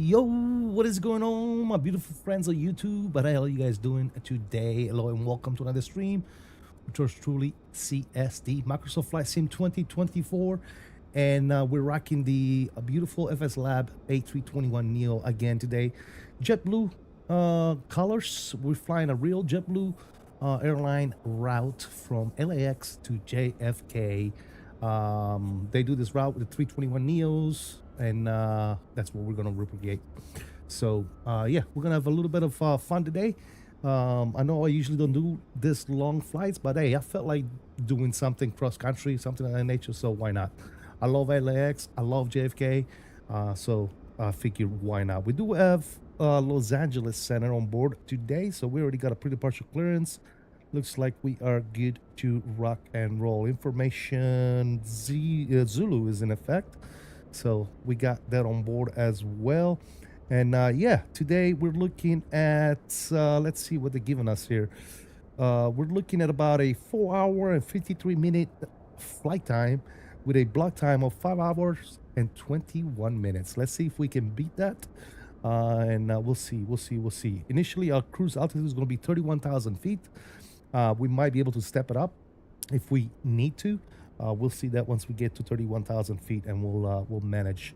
Yo, what is going on, my beautiful friends on YouTube? What the hell are you guys doing today? Hello and welcome to another stream, which was truly CSD, Microsoft Flight Sim 2024. And we're rocking the beautiful FSLabs A321NEO again today. JetBlue colors. We're flying a real JetBlue airline route from LAX to JFK. They do this route with the 321NEOs, and that's what we're gonna replicate. So yeah, we're gonna have a little bit of fun today. I know I usually don't do this long flights, but hey, I felt like doing something cross country, something of that nature, so why not? I love LAX, I love JFK, so I figured why not. We do have Los Angeles Center on board today, so we already got a pretty partial clearance. Looks like we are good to rock and roll. Information Zulu is in effect, so we got that on board as well. And yeah, today we're looking at let's see what they're giving us here. We're looking at about a 4-hour and 53-minute flight time with a block time of 5 hours and 21 minutes. Let's see if we can beat that. And we'll see. Initially, our cruise altitude is going to be 31,000 feet. We might be able to step it up if we need to. We'll see that once we get to 31,000 feet, and we'll manage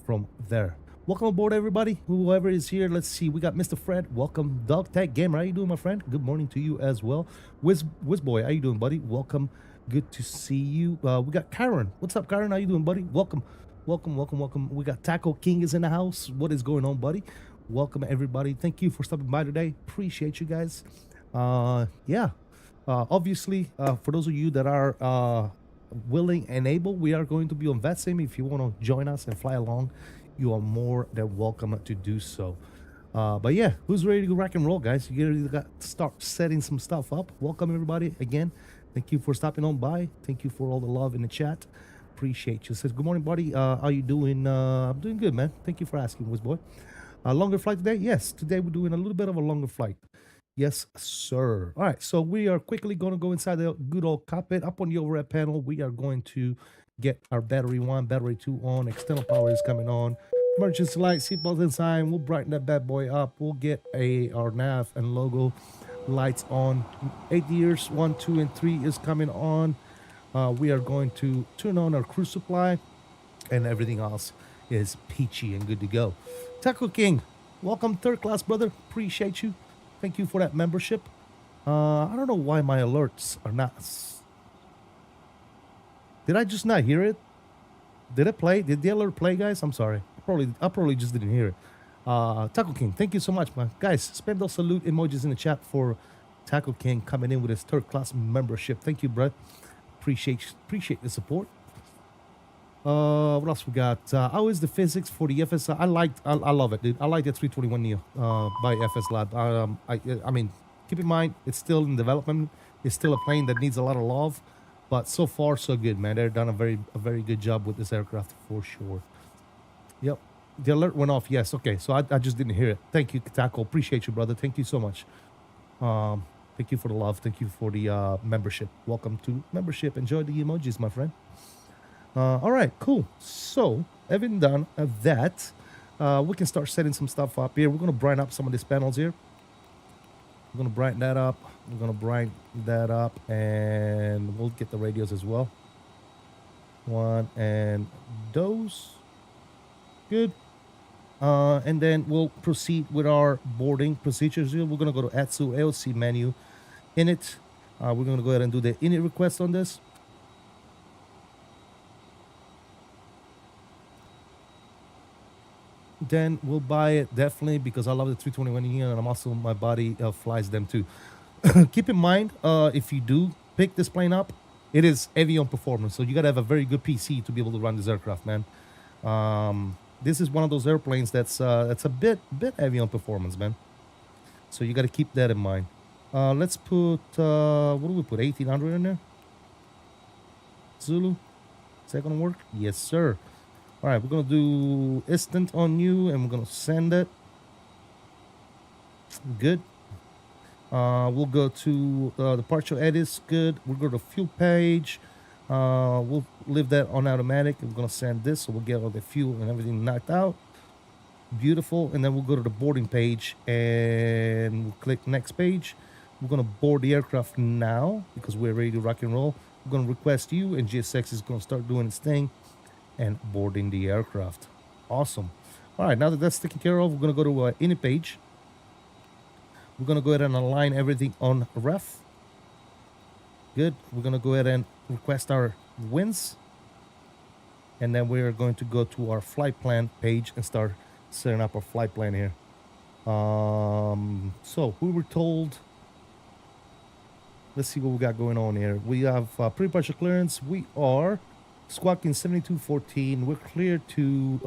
from there. Welcome aboard, everybody. Whoever is here, let's see. We got Mr. Fred. Welcome, Dog Tag Gamer. How you doing, my friend? Good morning to you as well. Wiz Boy, how you doing, buddy? Welcome. Good to see you. We got Karen. What's up, Karen? How you doing, buddy? Welcome, welcome, welcome, welcome. We got Taco King is in the house. What is going on, buddy? Welcome, everybody. Thank you for stopping by today. Appreciate you guys. Yeah. Obviously, for those of you that are willing and able, we are going to be on VATSIM. If you want to join us and fly along, you are more than welcome to do so. But yeah, who's ready to rock and roll, guys? You got to start setting some stuff up. Welcome, everybody. Again, thank you for stopping on by. Thank you for all the love in the chat. Appreciate you. Says, good morning, buddy. How you doing? I'm doing good, man. Thank you for asking, Wizboy. Longer flight today? Yes, today we're doing a little bit of a longer flight. Yes, sir. All right, so we are quickly going to go inside the good old cockpit. Up on the overhead panel, we are going to get our battery 1, battery 2 on. External power is coming on. Emergency light, seatbelt inside. We'll brighten that bad boy up. We'll get our nav and logo lights on. 8 gears, 1, 2, and 3 is coming on. We are going to turn on our cruise supply, and everything else is peachy and good to go. Taco King, welcome, third class, brother. Appreciate you. Thank you for that membership. I don't know why my alerts are not. Did I just not hear it? Did it play? Did the alert play, guys? I'm sorry. I probably just didn't hear it. Taco King, thank you so much, man. Guys, spam those salute emojis in the chat for Taco King coming in with his third class membership. Thank you, bro. Appreciate the support. What else we got? How is the physics for the FS? I love it, dude. I like the 321NEO by FSLabs. I mean, keep in mind it's still in development. It's still a plane that needs a lot of love, but so far so good, man. They've done a very good job with this aircraft for sure. Yep, the alert went off. Yes, okay. So I just didn't hear it. Thank you, Taco. Appreciate you, brother. Thank you so much. Thank you for the love. Thank you for the membership. Welcome to membership. Enjoy the emojis, my friend. All right, cool. So, having done that, we can start setting some stuff up here. We're going to brighten up some of these panels here. We're going to brighten that up. We're going to brighten that up, and we'll get the radios as well. One and those. Good. And then we'll proceed with our boarding procedures here. We're going to go to ATSU AOC menu. Init. We're going to go ahead and do the init request on this. Then we'll buy it definitely because I love the 321NEO and I'm also my body flies them too. Keep in mind, if you do pick this plane up, it is Aviation performance, so you gotta have a very good PC to be able to run this aircraft, man. This is one of those airplanes that's a bit Aviation performance, man. So you gotta keep that in mind. Let's put what do we put? 1800 in there. Zulu, is that gonna work? Yes, sir. All right, we're going to do instant on you, and we're going to send it. Good. We'll go to the partial edits. Good. We'll go to fuel page. We'll leave that on automatic. We're going to send this, so we'll get all the fuel and everything knocked out. Beautiful. And then we'll go to the boarding page, and we'll click next page. We're going to board the aircraft now because we're ready to rock and roll. We're going to request you, and GSX is going to start doing its thing and boarding the aircraft. Awesome. All right, now that that's taken care of, we're going to go to init page. We're going to go ahead and align everything on ref. Good. We're going to go ahead and request our winds. And then we're going to go to our flight plan page and start setting up our flight plan here. So we were told, let's see what we got going on here. We have pre-partial clearance. We are squawking 7214. We're clear to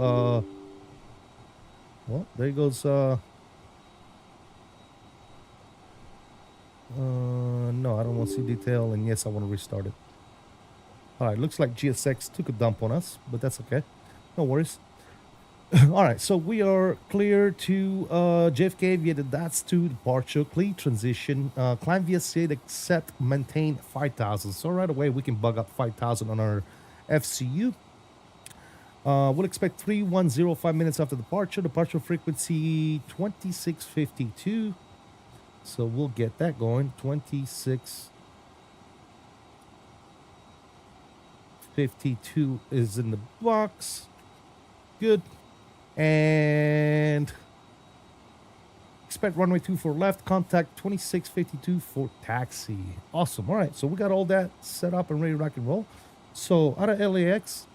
well, there goes no, I don't want to see detail, and yes, I want to restart it. All right, looks like GSX took a dump on us, but that's okay, no worries. All right, so we are clear to JFK via the DATS2 departure, clean transition, climb via SID, accept, maintain 5,000. So right away we can bug up 5,000 on our FCU. We'll expect 3105 minutes after departure. Departure frequency 2652. So we'll get that going. 2652 is in the box. Good. And expect runway 24 left, contact 2652 for taxi. Awesome. All right, so we got all that set up and ready to rock and roll. So out of LAX,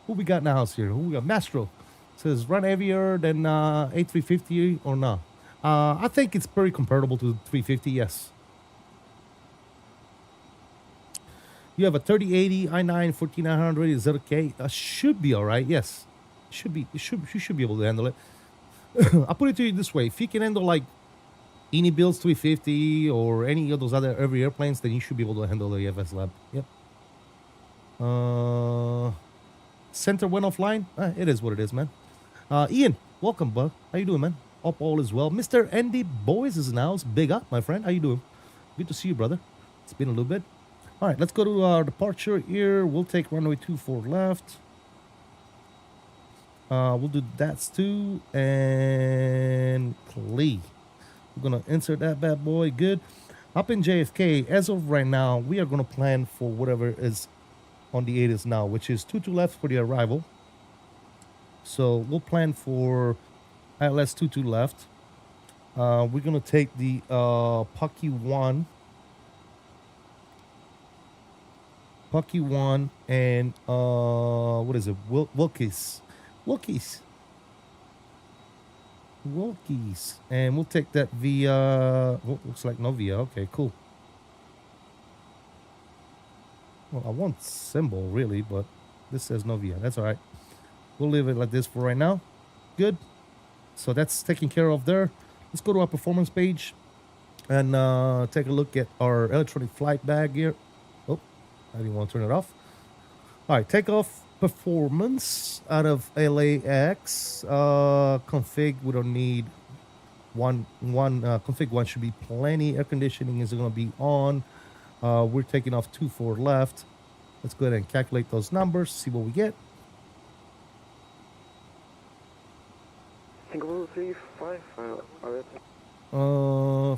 who we got in the house here? Who we got? Mastro says run heavier than A350 or not? I think it's very comparable to 350. Yes. You have a 3080 i9 14900. Is that okay? Should be all right. Yes, should be. You should be able to handle it. I'll put it to you this way: if you can handle like any builds 350 or any of those other heavy airplanes, then you should be able to handle the FSLab. Yep. Center went offline. It is what it is, man. Ian, welcome, bud. How you doing, man? Hope all is well. Mr. Andy Boys is now. Big up, my friend. How you doing? Good to see you, brother. It's been a little bit. All right, let's go to our departure here. We'll take runway 24 left. We'll do that's 2 and Clee. We're gonna insert that bad boy. Good. Up in JFK, as of right now, we are gonna plan for whatever is on the 8 now, which is 22 left for the arrival. So we'll plan for ILS 22 left. We're gonna take the Pucky 1. Pucky 1 and what is it? Wilkies. And we'll take that via looks like Novia. Okay, cool. Well, I want symbol really, but this says Novia. That's all right. We'll leave it like this for right now. Good. So that's taken care of there. Let's go to our performance page and take a look at our electronic flight bag here. Oh, I didn't want to turn it off. All right, takeoff performance out of LAX. Config, we don't need one. Config 1 should be plenty. Air conditioning is going to be on. We're taking off 24 left. Let's go ahead and calculate those numbers, see what we get. Single 35.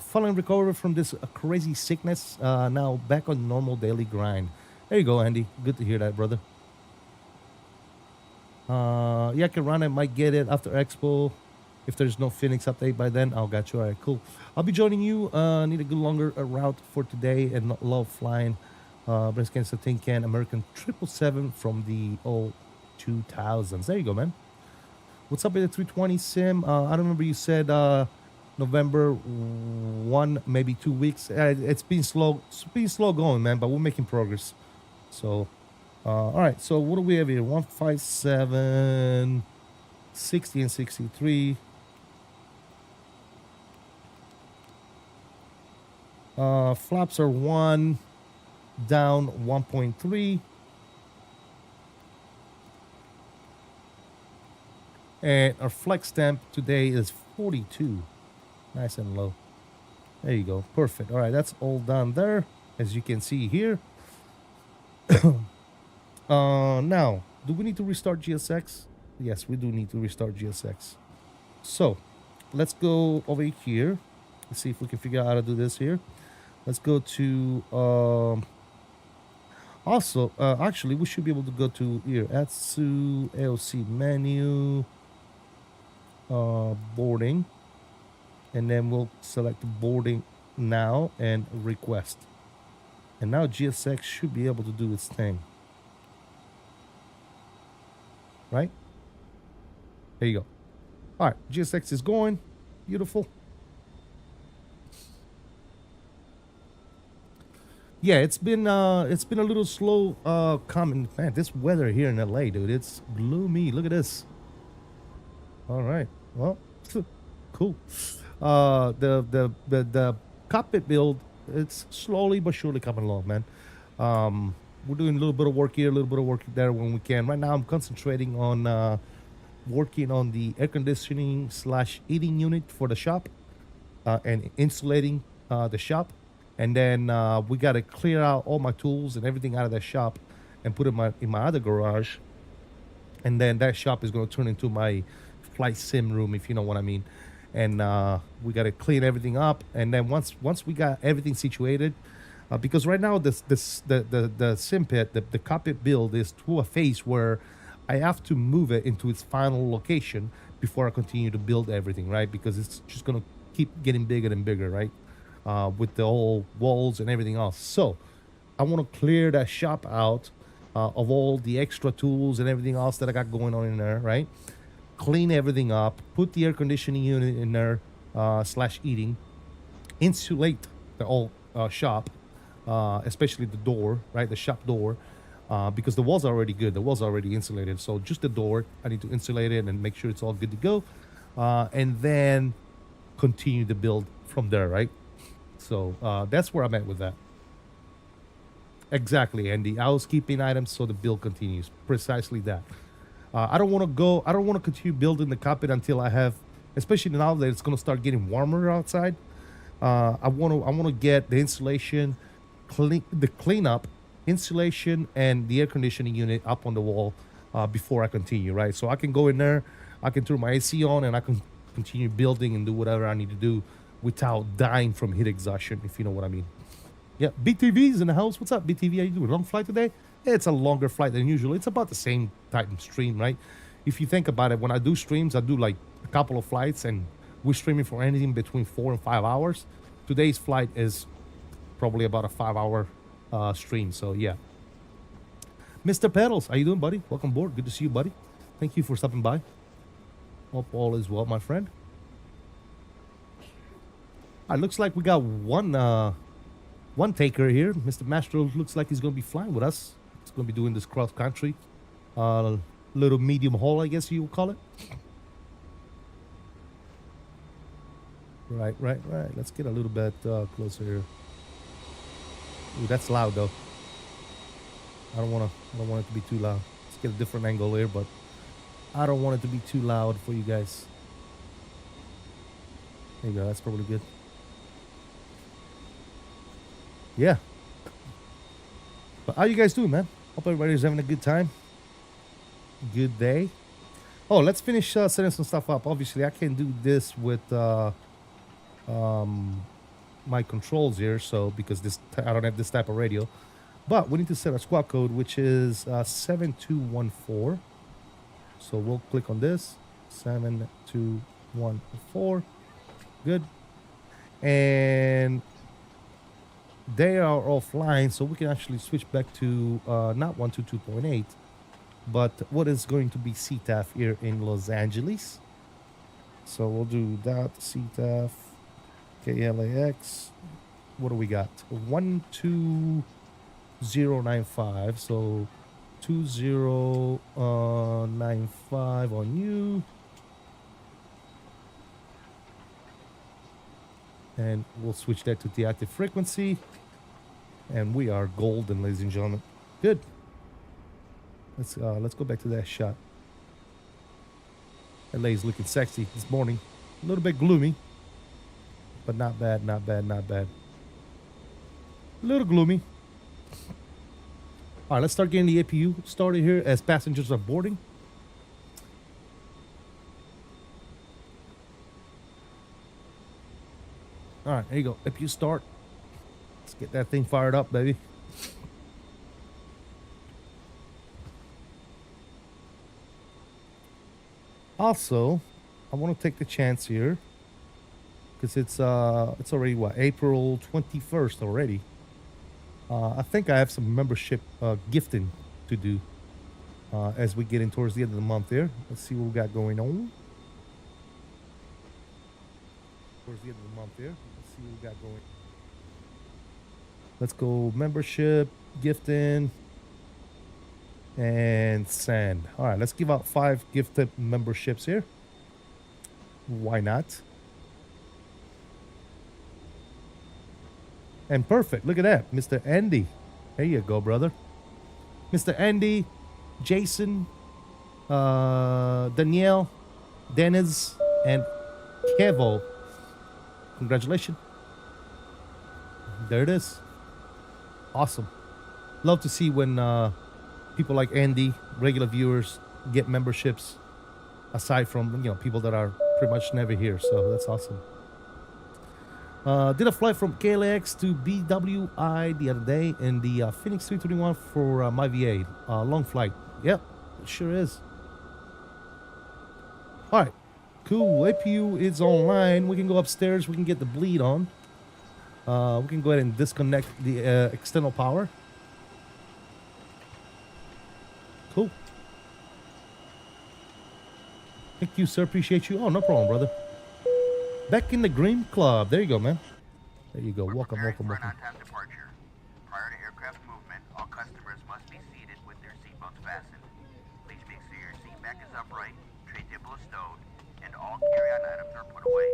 Following recovery from this crazy sickness, now back on normal daily grind. There you go, Andy. Good to hear that, brother. Yeah, I can run it. Might get it after Expo. If there's no Phoenix update by then, I'll got you. All right, cool. I'll be joining you. Need a good longer route for today and not love flying. Breast cancer tin can American 777 from the old 2000s. There you go, man. What's up with the 320 sim? I don't remember you said November 1, maybe 2 weeks. It's been slow. It's been slow going, man, but we're making progress. So, all right. So what do we have here? 157, 60 and 63. Flaps are 1, down 1.3. And our flex temp today is 42. Nice and low. There you go. Perfect. All right, that's all done there, as you can see here. Now, do we need to restart GSX? Yes, we do need to restart GSX. So, let's go over here. Let's see if we can figure out how to do this here. Let's go to... also, actually, we should be able to go to here. ATSU, AOC menu, boarding. And then we'll select boarding now and request. And now GSX should be able to do its thing. Right? There you go. All right, GSX is going. Beautiful. Yeah, it's been a little slow coming. Man, this weather here in LA, dude, it's gloomy. Look at this. All right. Well, cool. The cockpit build, it's slowly but surely coming along, man. We're doing a little bit of work here, a little bit of work there when we can. Right now, I'm concentrating on working on the air conditioning / heating unit for the shop and insulating the shop. And then we got to clear out all my tools and everything out of that shop and put it in my other garage. And then that shop is going to turn into my flight sim room, if you know what I mean. And we got to clean everything up. And then once we got everything situated, because right now the sim pit, the cockpit build is to a phase where I have to move it into its final location before I continue to build everything, right? Because it's just gonna keep getting bigger and bigger, right? With the whole walls and everything else. So I want to clear that shop out of all the extra tools and everything else that I got going on in there, right? Clean everything up, put the air conditioning unit in there, slash eating, insulate the whole shop, especially the door, right? The shop door, because the walls are already good. The walls are already insulated. So just the door, I need to insulate it and make sure it's all good to go. And then continue to build from there, right? So that's where I'm at with that. Exactly, and the housekeeping items, so the build continues. Precisely that. I don't want to go. I don't want to continue building the cockpit until I have, especially now that it's going to start getting warmer outside. I want to get the insulation, the cleanup, insulation, and the air conditioning unit up on the wall before I continue. Right, so I can go in there, I can turn my AC on, and I can continue building and do whatever I need to do without dying from heat exhaustion, if you know what I mean. Yeah, BTV's in the house. What's up, BTV? Are you doing a long flight today? Yeah, it's a longer flight than usual. It's about the same type of stream, right? If you think about it, when I do streams, I do like a couple of flights, and we're streaming for anything between 4 and 5 hours. Today's flight is probably about a 5-hour stream. So yeah, Mr. Pedals, how you doing, buddy? Welcome aboard. Good to see you, buddy. Thank you for stopping by. Hope all is well, my friend. It looks like we got one taker here. Mr. Mastro looks like he's going to be flying with us. He's going to be doing this cross country. Little medium haul, I guess you would call it. Right. Let's get a little bit closer here. Ooh, that's loud though. I don't want it to be too loud. Let's get a different angle here, but I don't want it to be too loud for you guys. There you go. That's probably good. Yeah. But how you guys doing, man? Hope everybody's having a good time. Good day. Oh, let's finish setting some stuff up. Obviously, I can't do this with my controls here, so because I don't have this type of radio. But we need to set a squad code, which is 7214. So we'll click on this. 7214. Good. And they are offline, so we can actually switch back to not 122.8, but what is going to be CTAF here in Los Angeles. So we'll do that, CTAF, KLAX. What do we got? 12095. So 2095 on you. And we'll switch that to the active frequency. And we are golden, ladies and gentlemen. Good. Let's go back to that shot. LA is looking sexy this morning. A little bit gloomy, but not bad. A little gloomy. All right, let's start getting the APU started here as passengers are boarding. All right, there you go. APU start. Let's get that thing fired up, baby. Also, I want to take the chance here because it's already what, April 21st already. I think I have some membership gifting to do as we get in towards the end of the month here. Let's see what we got going on. Towards the end of the month here. Let's see what we got going. Let's go membership, gifting, and send. All right, let's give out 5 gifted memberships here. Why not? And perfect. Look at that, Mr. Andy. There you go, brother. Mr. Andy, Jason, Danielle, Dennis, and Kevo. Congratulations. There it is. Awesome. Love to see when people like Andy, regular viewers, get memberships aside from, people that are pretty much never here. So that's awesome. Did a flight from KLAX to BWI the other day in the Phoenix 321 for my VA. Long flight. Yep. It sure is. All right. Cool. APU is online. We can go upstairs. We can get the bleed on. We can go ahead and disconnect the external power. Cool. Thank you, sir. Appreciate you. Oh, no problem, brother. Back in the Green Club. There you go, man. There you go. Welcome, welcome, welcome. On-time departure. Prior to aircraft movement, all customers must be seated with their seatbelts fastened. Please make sure your seat back is upright, tray table is stowed, and all carry-on items are put away.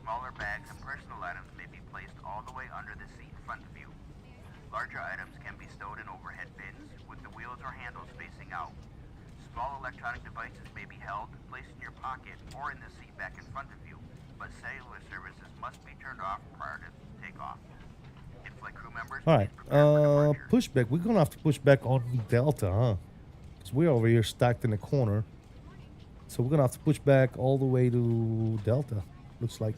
Smaller bags and personal items may be placed all the way under the seat in front of you. Larger items can be stowed in overhead bins with the wheels or handles facing out. Small electronic devices may be held, placed in your pocket, or in the seat back in front of you, but cellular services must be turned off prior to takeoff. In-flight crew members, all right, pushback. We're gonna have to push back on Delta, huh? Because we're over here stacked in the corner. So we're gonna have to push back all the way to Delta. Looks like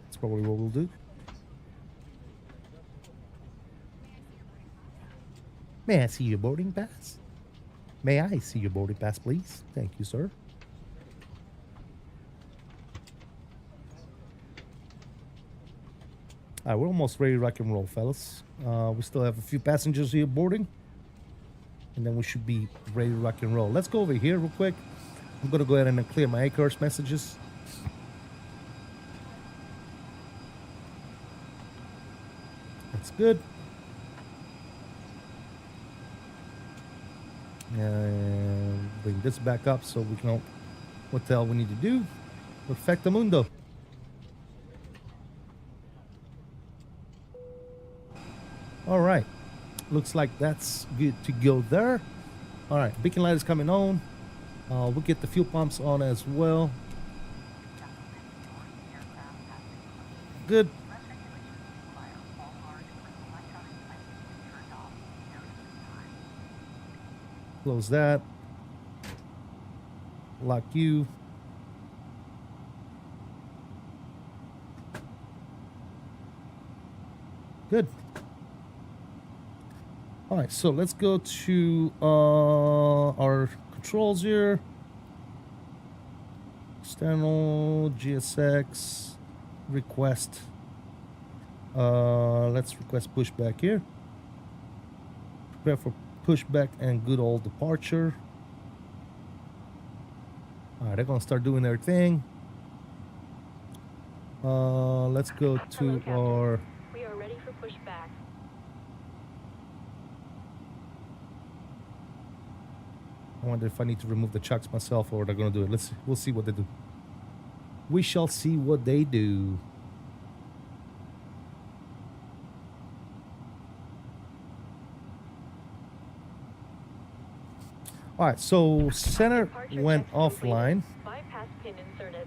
that's probably what we'll do. May I see your boarding pass? May I see your boarding pass, please? Thank you, sir. All right, we're almost ready to rock and roll, fellas. We still have a few passengers here boarding. And then we should be ready to rock and roll. Let's go over here real quick. I'm going to go ahead and clear my ACARS messages. That's good. And bring this back up so we know what the hell we need to do. Perfectamundo. All right. Looks like that's good to go there. All right. Beacon light is coming on. We'll get the fuel pumps on as well. Good. Close that. Lock you. Good. All right, so let's go to our controls here. External GSX request. Let's request pushback here. Prepare for pushback and good old departure. All right, they're gonna start doing their thing. Let's go to our. We are ready for pushback. I wonder if I need to remove the chucks myself or they're gonna do it. Let's see. We'll see what they do. We shall see what they do. All right, so center went offline. Bypass pin inserted.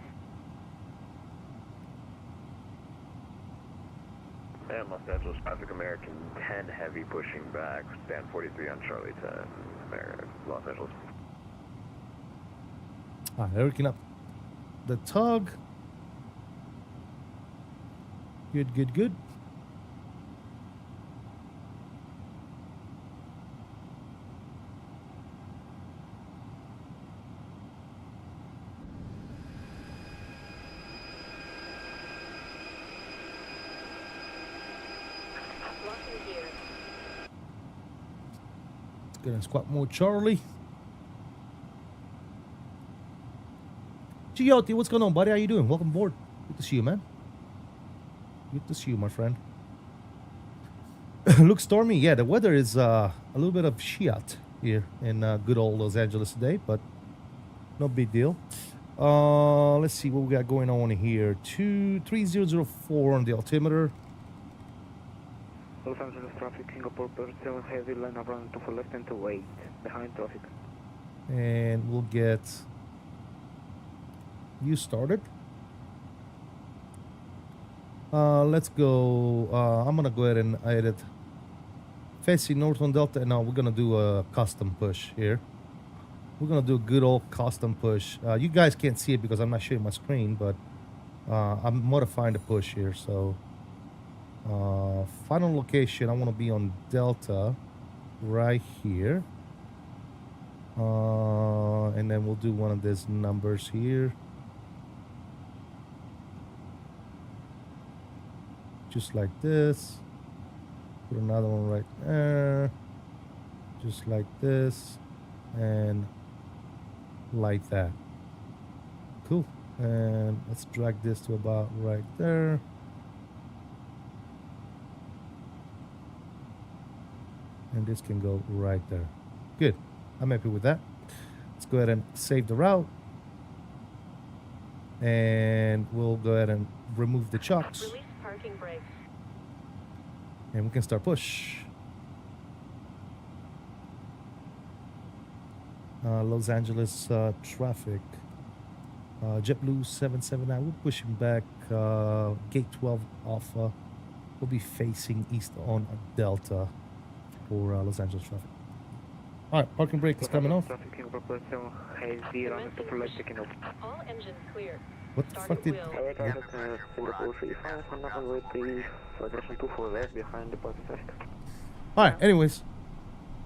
And Los Angeles Traffic American 10 heavy pushing back, stand 43 on Charlie 10, Los Angeles. All right, working up the tug. Good, good, good. Get in squat mode, Charlie. Giotti, what's going on, buddy? How you doing? Welcome aboard. Good to see you, man. Good to see you, my friend. Looks stormy. Yeah, the weather is a little bit of shit here in good old Los Angeles today, but no big deal. Let's see what we got going on here. 3004 on the altimeter. Los Angeles traffic, Singapore, 7 heavy, line up running 2 for left and 28, behind traffic. And we'll get you started. Let's go. I'm gonna go ahead and edit. Facing north on Delta. Now we're gonna do a custom push here. We're gonna do a good old custom push. You guys can't see it because I'm not showing my screen, but I'm modifying the push here. So final location, I want to be on Delta. right here. And then we'll do one of these numbers here. Just like this. Put another one right there. Just like this. And like that. Cool. And let's drag this to about right there. And this can go right there. Good. I'm happy with that. Let's go ahead and save the route. And we'll go ahead and remove the chocks. Release parking brakes. And we can start push. Los Angeles traffic. JetBlue 779. We're pushing back. Gate 12 Alpha. We'll be facing east on Delta for Los Angeles traffic. All right, parking brake is coming off. Traffic King Airport 7 heavy running to flight taking off. All engines clear. What the Start fuck at did... wheel. Air traffic Singapore 35 on runway 3 for direction 24 left behind the Pacific. All right, anyways.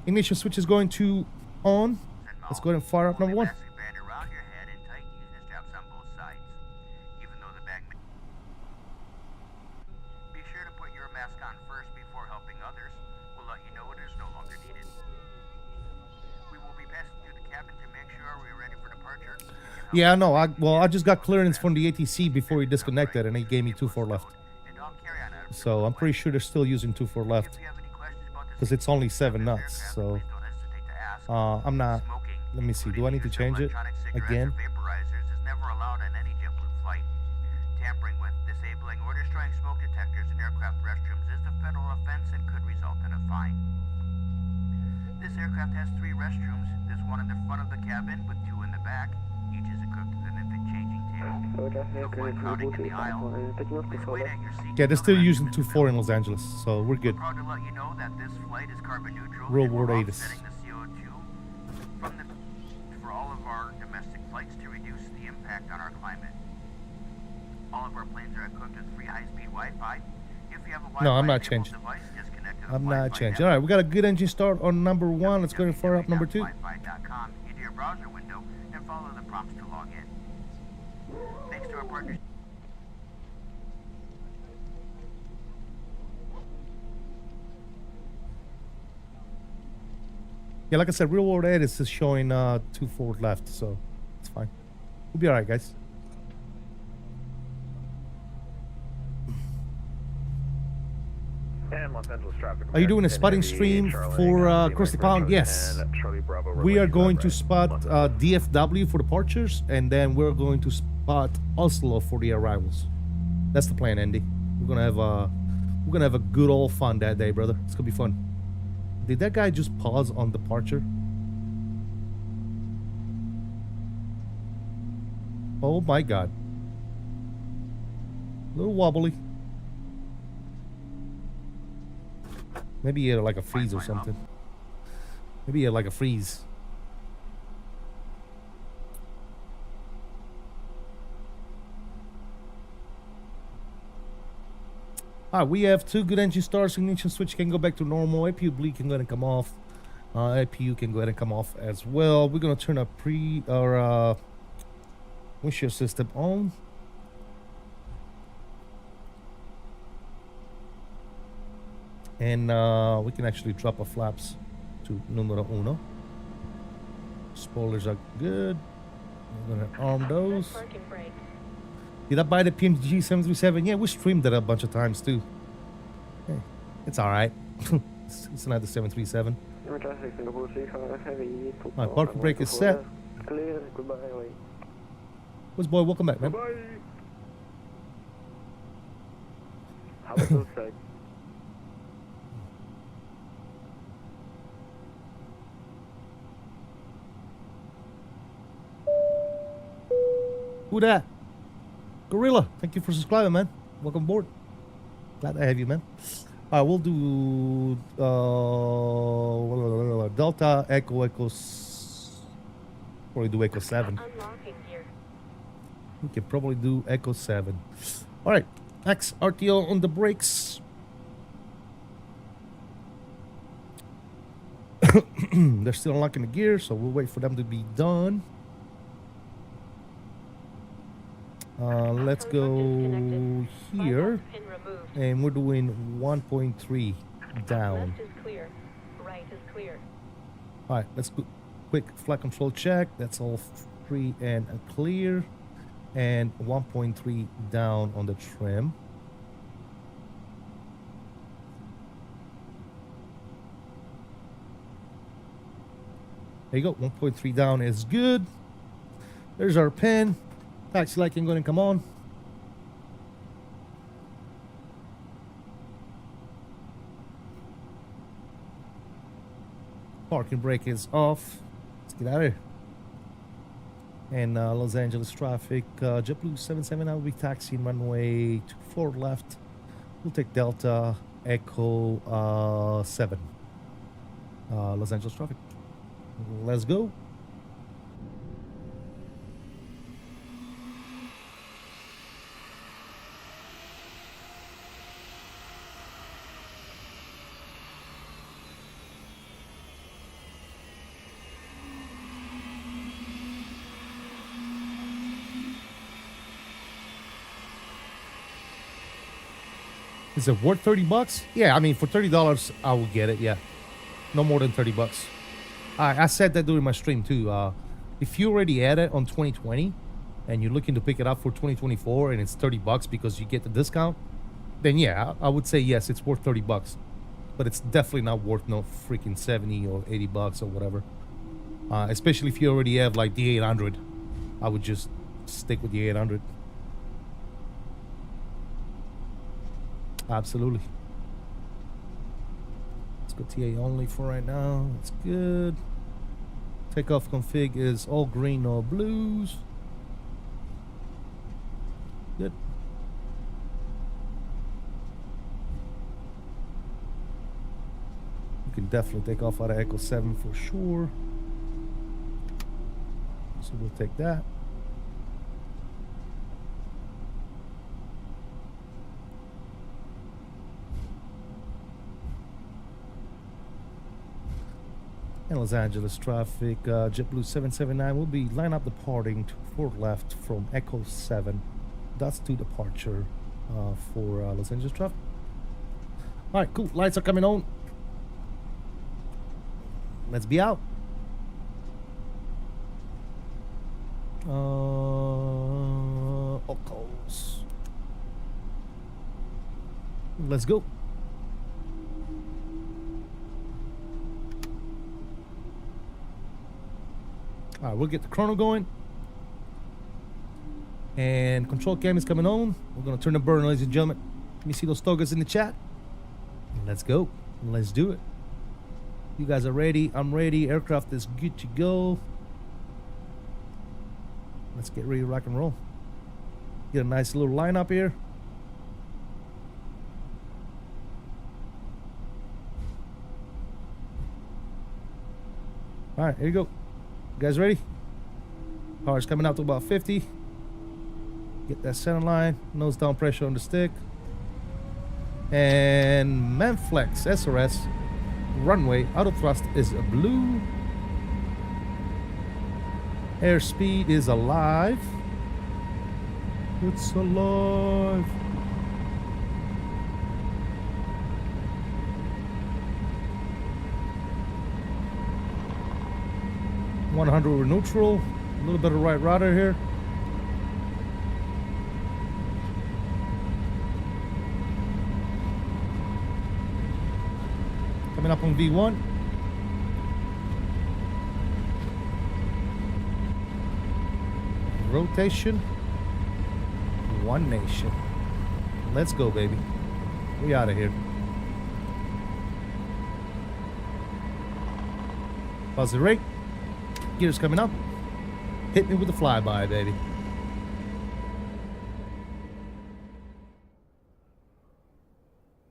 Ignition switch is going to on. Let's go ahead and fire up number one. Elastic band around your head and tight using straps on both sides. Even though the bag may... Be sure to put your mask on first before helping others. We'll let you know it is no longer needed. We will be passing through the cabin to make sure we're ready for departure. Yeah, I know. I just got clearance from the ATC before he disconnected, and he gave me 2-4 left. And all carry-on items. So I'm pretty sure they're still using 2-4 left If you have any questions about this because it's only 7 knots. aircraft, So please don't hesitate to ask. I'm not. Smoking, Let me see. Do I need to including change it electronic cigarettes again? or vaporizers is never allowed on any JetBlue flight. Tampering with, disabling, or destroying smoke detectors in aircraft restrooms is a federal offense and could result in a fine. This aircraft has 3 restrooms. There's one in the front of the cabin with 2 in the back. Each is equipped with an infant changing table. To avoid crowding in the aisle, please wait at your seat. Yeah, they're still using 2-4 in Los Angeles, so we're good. Proud to let you know that this flight is carbon neutral. Real and we're world ATIS. offsetting the CO2 from the for all of our domestic flights to reduce the impact on our climate. All of our planes are equipped with free high-speed Wi-Fi. If you have a No, I'm Wi-Fi not enabled changing. device, disconnect to the I'm not Wi-Fi changing. All right, we got a good engine start on number one. Let's go ahead and fire up number two. www.wifi.com into your browser window and follow the prompts to log in. Thanks to our partners. Yeah, like I said, real world ATIS is showing 2-4 left, so it's fine. We'll be all right, guys. And Los Angeles traffic. Are you doing a American spotting 10 stream Charlie, for Alpha, across the Micro pond? Charlie Yes. 10, Charlie Bravo, We are runway going to 25 spot right. DFW for departures, and then we're going to spot Oslo for the arrivals. That's the plan, Andy. We're gonna have a good old fun that day, brother. It's gonna be fun. Did that guy just pause on departure? Oh my god. A little wobbly. Maybe he had like a freeze or something. Maybe he had like a freeze. Alright, we have 2 good engine starts. Ignition switch can go back to normal. APU bleed can go ahead and come off. APU can go ahead and come off as well. We're gonna turn our windshield system on. And we can actually drop our flaps to numero uno. Spoilers are good. We're gonna arm those. Parking brake. Did I buy the PMG 737? Yeah, we streamed that a bunch of times too. Hey, it's alright. It's not the 737. My parking brake is set. Clear, goodbye. What's boy? Welcome back, man. Bye. How about those side? Who that? Gorilla. Thank you for subscribing, man. Welcome aboard. Glad to have you, man. We'll do Delta Echo probably do Echo 7. Unlocking gear. We can probably do Echo 7. All right, X RTO on the brakes. They're still unlocking the gear, so we'll wait for them to be done. Let's go here, Pin removed. and we're doing 1.3 down. Left is clear. Right is clear. All right, let's go quick flight control check. That's all free and clear. And 1.3 down on the trim. There you go, 1.3 down is good. There's our pin. Taxi light can go and come on. Parking brake is off. Let's get out of here. And Los Angeles traffic, JetBlue 77, I'll be taxiing runway 24 left. We'll take Delta Echo 7. Los Angeles traffic. Let's go. Is it worth $30? Yeah, I mean, for $30, I will get it. Yeah, no more than $30. I said that during my stream too. If you already had it on 2020 and you're looking to pick it up for 2024 and it's $30 because you get the discount, then yeah, I would say yes, it's worth $30. But it's definitely not worth no freaking 70 or $80 or whatever. Especially if you already have like the 800, I would just stick with the 800. Absolutely. Let's go TA only for right now. That's good. Takeoff config is all green, no blues. Good. You can definitely take off out of Echo 7 for sure. So we'll take that. And Los Angeles traffic, JetBlue 779 will be line up departing to 4 left from Echo 7. That's to departure for Los Angeles traffic. All right, cool. Lights are coming on. Let's be out. Ocos. Let's go. All right, we'll get the chrono going. And control cam is coming on. We're going to turn the burner, ladies and gentlemen. Let me see those togas in the chat. Let's go. Let's do it. You guys are ready. I'm ready. Aircraft is good to go. Let's get ready to rock and roll. Get a nice little lineup here. All right, here you go. You guys ready? Power's coming out to about 50. Get that center line. Nose down pressure on the stick. And Manflex SRS runway auto thrust is blue. Airspeed is alive. It's alive. .100 over neutral. A little bit of right rudder here. Coming up on V1. Rotation. One nation. Let's go, baby. We out of here. Positive rate. Gears coming up. Hit me with the flyby, baby.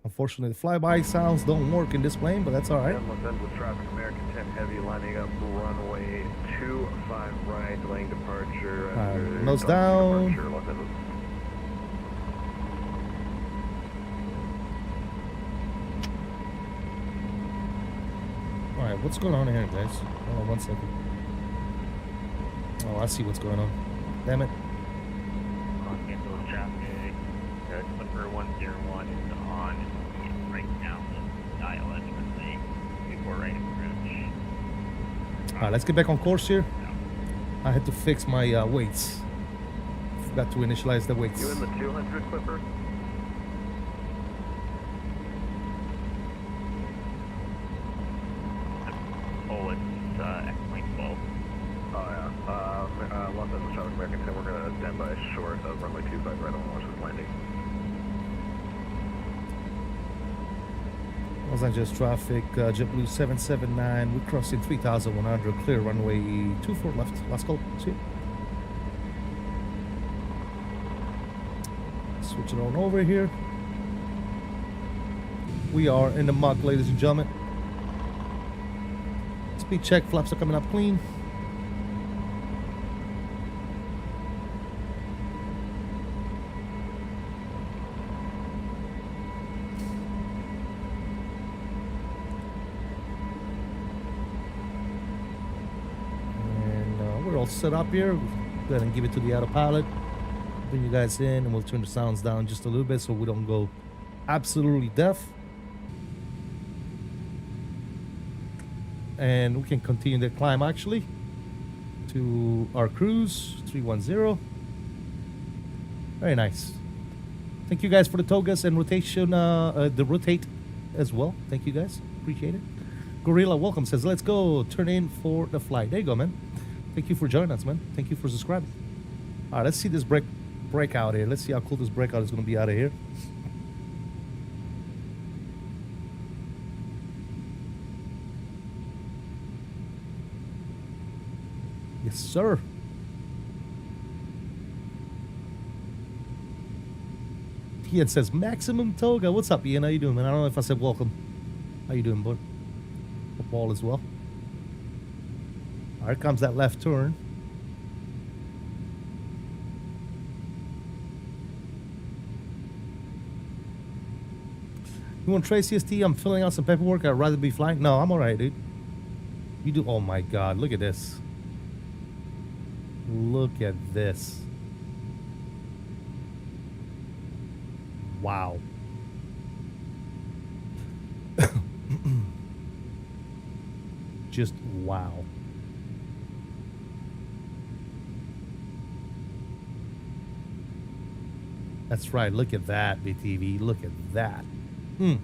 Unfortunately, the flyby sounds don't work in this plane, but that's all right. Los Angeles traffic, American 10 heavy, lining up runway 25 right, delaying departure. Nose down. Departure, Los Angeles. All right, What's going on here, guys? Hold on 1 second. Oh, I see what's going on. Damn it. Los Angeles traffic, Clipper 101 is on right now. Dial entry before right approach. Alright, let's get back on course here. I had to fix my weights. Forgot to initialize the weights. You in the 200 Clipper? Oh, it's X-Plane 12. Oh, yeah. Los Angeles traffic, American 10, we're going to stand by short of runway 25 right on Washington landing. Los Angeles traffic, JetBlue 779. We're crossing 3,100. Clear runway 24 left. Last call. See you. Switching on over here. We are in the muck, ladies and gentlemen. Speed check. Flaps are coming up clean. Set up here. Go ahead and give it to the autopilot. Bring you guys in, and we'll turn the sounds down just a little bit so we don't go absolutely deaf. And we can continue the climb actually to our cruise 310. Very nice. Thank you guys for the togas and rotation, the rotate as well. Thank you guys. Appreciate it. Gorilla Welcome says, let's go. Turn in for the flight. There you go, man. Thank you for joining us, man. Thank you for subscribing. All right, let's see this breakout here. Let's see how cool this breakout is going to be out of here. Yes, sir. Ian says, maximum toga. What's up, Ian? How you doing, man? I don't know if I said welcome. How you doing, bud? Hope all is well. Here comes that left turn. You want to trade CST? I'm filling out some paperwork. I'd rather be flying. No, I'm alright, dude. You do. Oh my God, look at this. Look at this. Wow. Just wow. That's right. Look at that, BTV. Look at that. Man,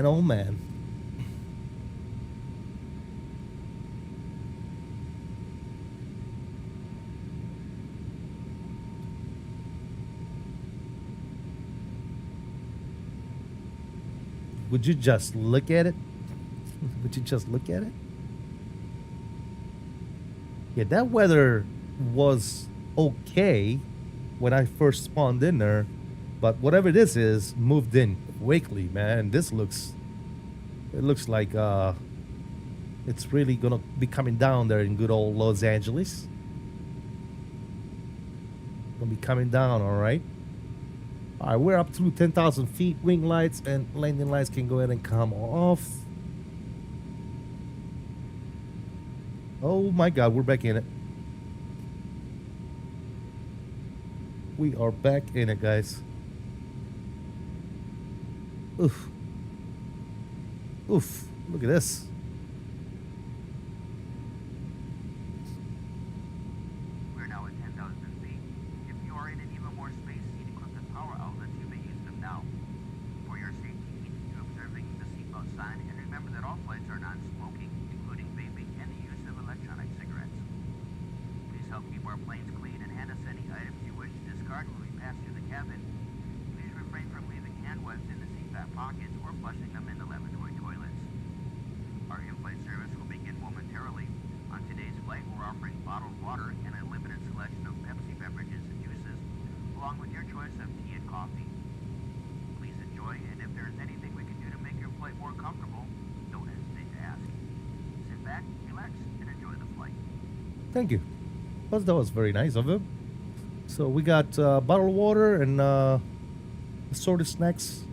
oh man. Would you just look at it? Would you just look at it? Yeah, that weather was okay when I first spawned in there, but whatever this is moved in quickly, man. This looks, it looks like it's really gonna be coming down there in good old Los Angeles. Gonna be coming down, all right. All right, we're up through 10,000 feet. Wing lights and landing lights can go ahead and come off. Oh my God, we're back in it. We are back in it, guys. Oof. Oof. Look at this. We're now at 10,000 feet. If you are in an even more space heat equipment power outlets, you may use them now. For your safety, continue observing the seatbelt sign and remember that all flights are non-smoking, including vaping and the use of electronic cigarettes. Please help keep our planes clean and hand us any items you wish to discard when we pass through the cabin. Please refrain from leaving hand wipes in the seat back pockets or flushing them in the lavatory toilets. Our in-flight service will begin momentarily. On today's flight, we're offering bottled water and a limited selection of Pepsi beverages and juices, along with your choice of tea and coffee. Please enjoy, and if there's anything we can do to make your flight more comfortable, don't hesitate to ask. Sit back, relax, and enjoy the flight. Thank you. That was very nice of him. So we got bottled water and assorted snacks.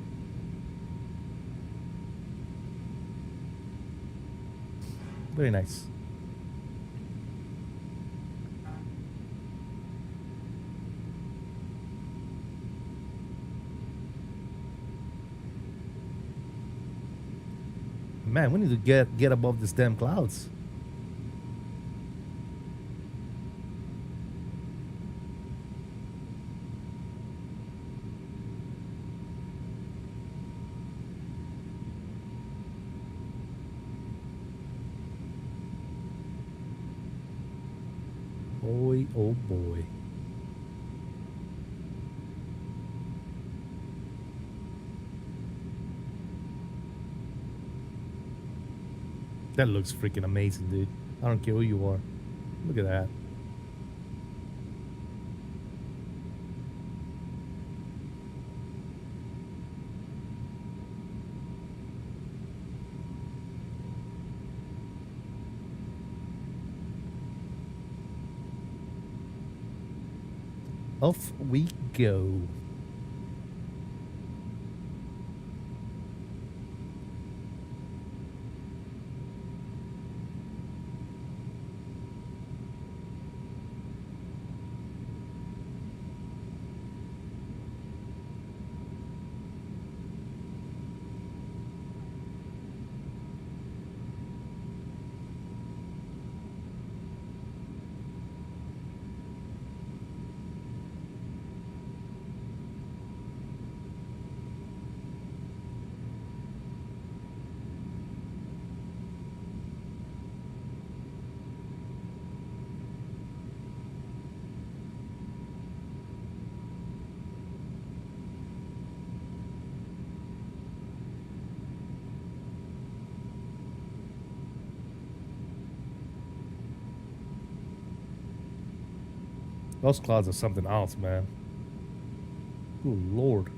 Very nice. Man, we need to get above these damn clouds. Boy, oh boy. That looks freaking amazing, dude. I don't care who you are. Look at that. Off we go. Those clouds are something else, man. Good lord.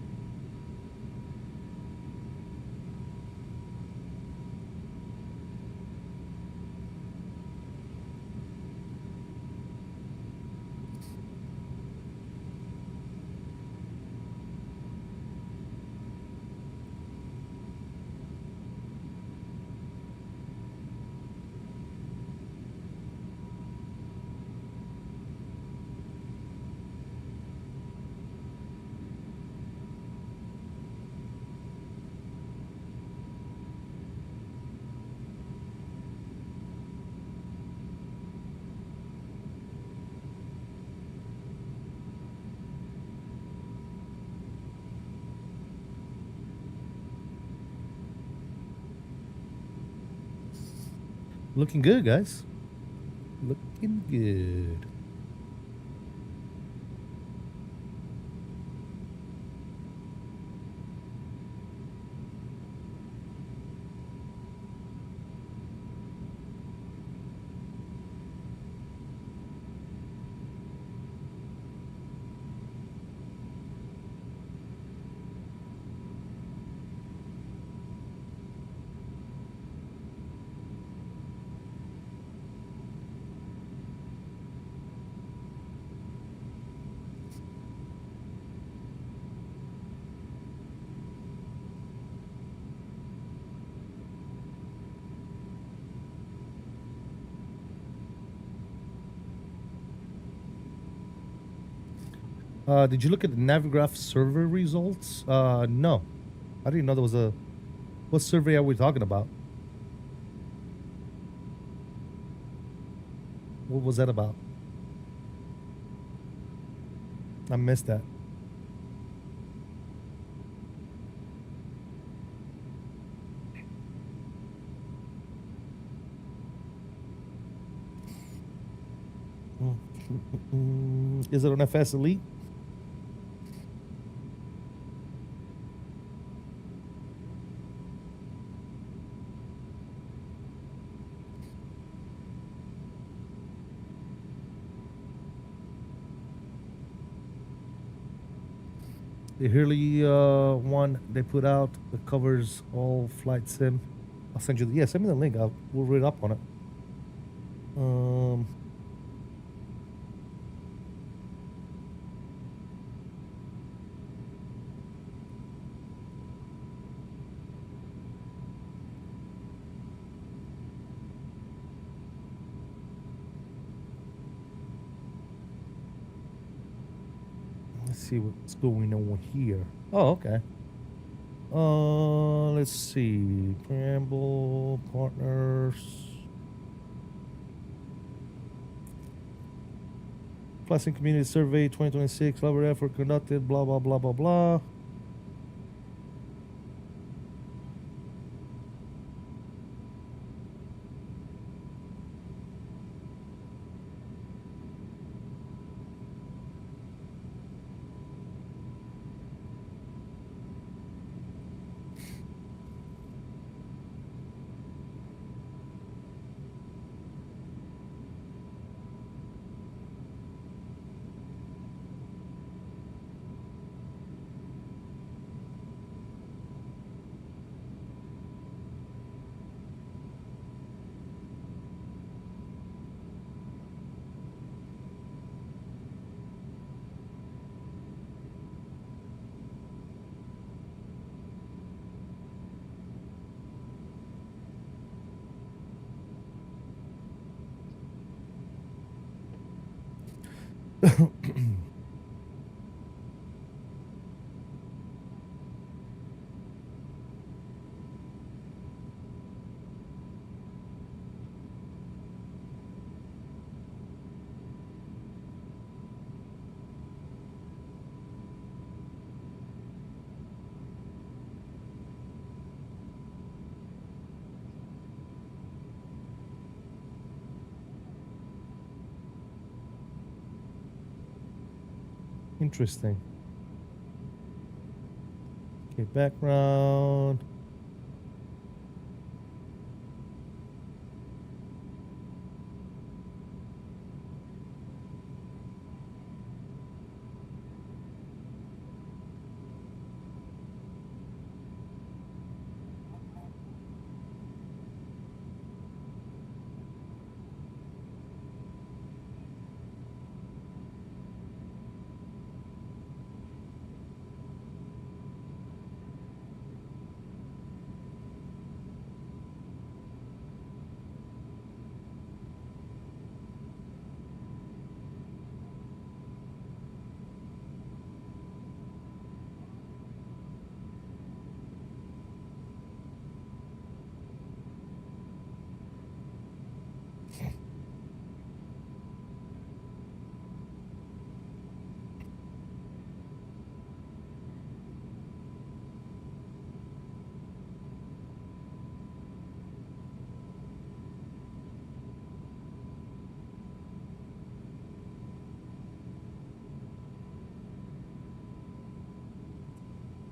Looking good, guys. Looking good. Did you look at the Navigraph survey results? No. I didn't know there was a... What survey are we talking about? What was that about? I missed that. Is it on FS Elite? The Hurley one they put out that covers all flight sim. I'll send you the, yeah, send me the link. We'll read up on it. Let's see what's going on here. Oh, okay. Let's see. Preamble, partners. Flight Community Survey 2026, elaborate effort conducted, blah, blah, blah, blah, blah. Interesting. Okay, background.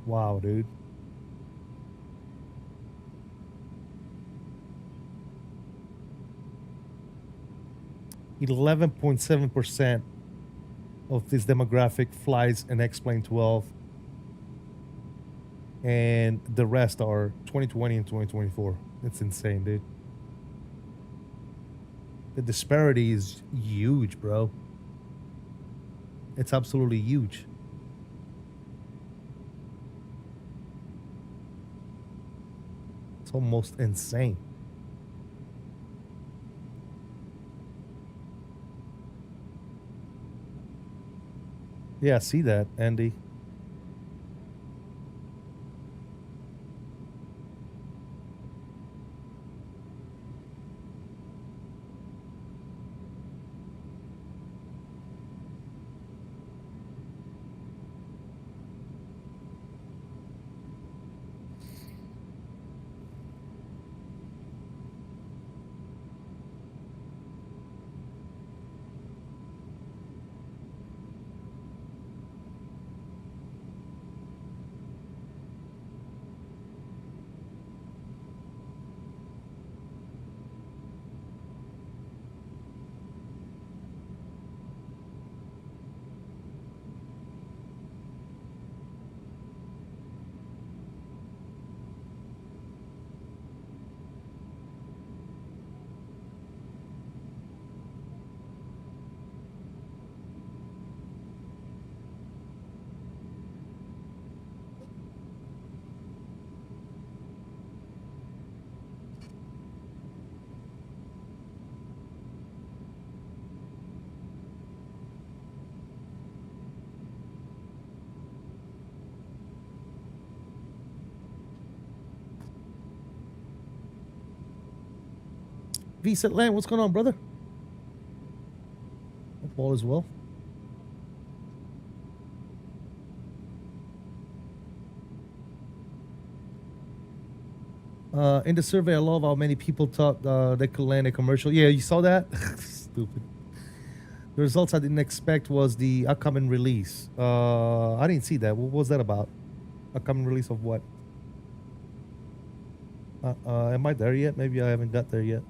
Wow, dude. .7% of this demographic flies an X-Plane 12, and the rest are 2020 and 2024. It's insane, dude. The disparity is huge, bro. It's absolutely huge. It's almost insane. Yeah, see that, Andy. VSAT Land, what's going on, brother? Hope all is well. In the survey, I love how many people thought they could land a commercial. Yeah, you saw that? Stupid. The results I didn't expect was the upcoming release. I didn't see that. What was that about? Upcoming release of what? Am I there yet? Maybe I haven't got there yet.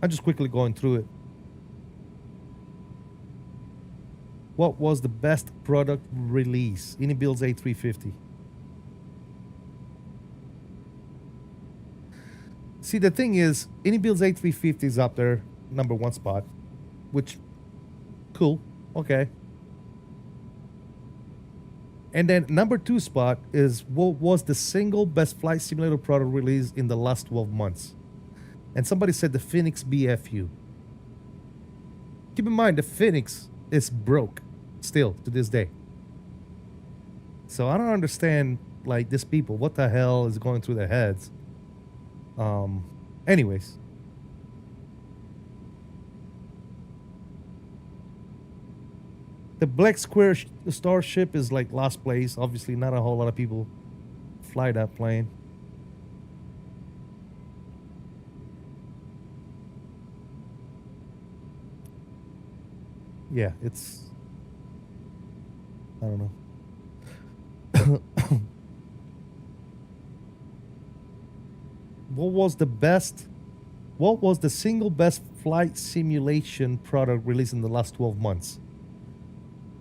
I'm just quickly going through it. What was the best product release? Builds A350. See, the thing is, Builds A350 is up there, #1 spot, which, cool, okay. And then #2 spot is what was the single best flight simulator product release in the last 12 months. And somebody said the Phoenix BFU. Keep in mind, the Phoenix is broke still to this day. So I don't understand, like, these people, what the hell is going through their heads. Anyways. The Black Square Starship is like last place. Obviously, not a whole lot of people fly that plane. Yeah, it's... I don't know. What was the single best flight simulation product released in the last 12 months?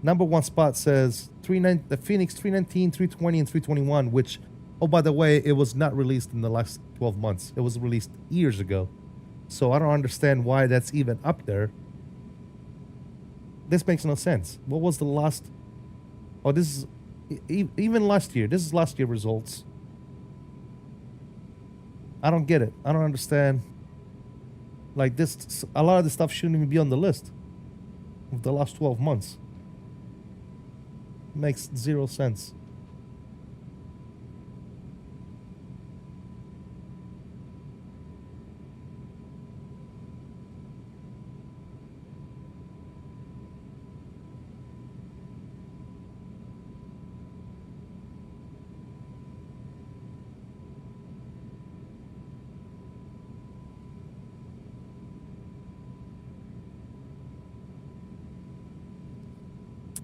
#1 spot says the Phoenix 319, 320, and 321, which, oh, by the way, it was not released in the last 12 months. It was released years ago. So I don't understand why that's even up there. This makes no sense. What was the last... Oh, this is... Even last year. This is last year results. I don't get it. I don't understand. Like, this... A lot of this stuff shouldn't even be on the list of the last 12 months. Makes zero sense.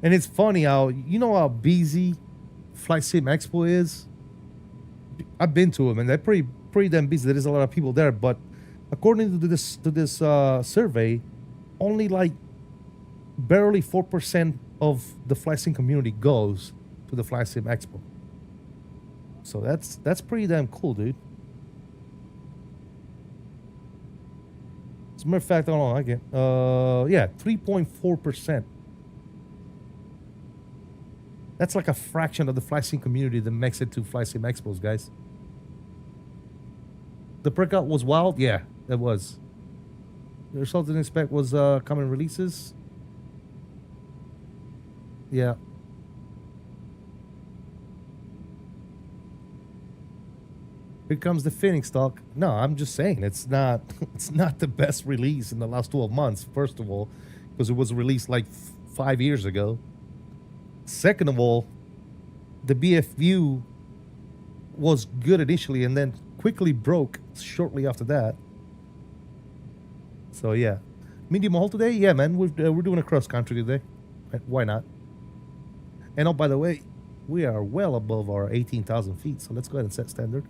And it's funny how, you know how busy Flight Sim Expo is? I've been to them and they're pretty damn busy. There is a lot of people there, but according to this survey, only like barely 4% of the Flight Sim community goes to the Flight Sim Expo. So that's pretty damn cool, dude. As a matter of fact, hold on, I get yeah, 3.4%. That's like a fraction of the Flight Sim community that makes it to Flight Sim Expos, guys. The breakout was wild? Yeah, it was. The result didn't expect was coming releases. Yeah. Here comes the Phoenix talk. No, I'm just saying it's not the best release in the last 12 months, first of all, because it was released like 5 years ago. Second of all, the BFU was good initially and then quickly broke shortly after that. So yeah, medium haul today. Yeah, man, we're doing a cross country today. Why not? And oh, by the way, we are well above our 18,000 feet. So let's go ahead and set standard.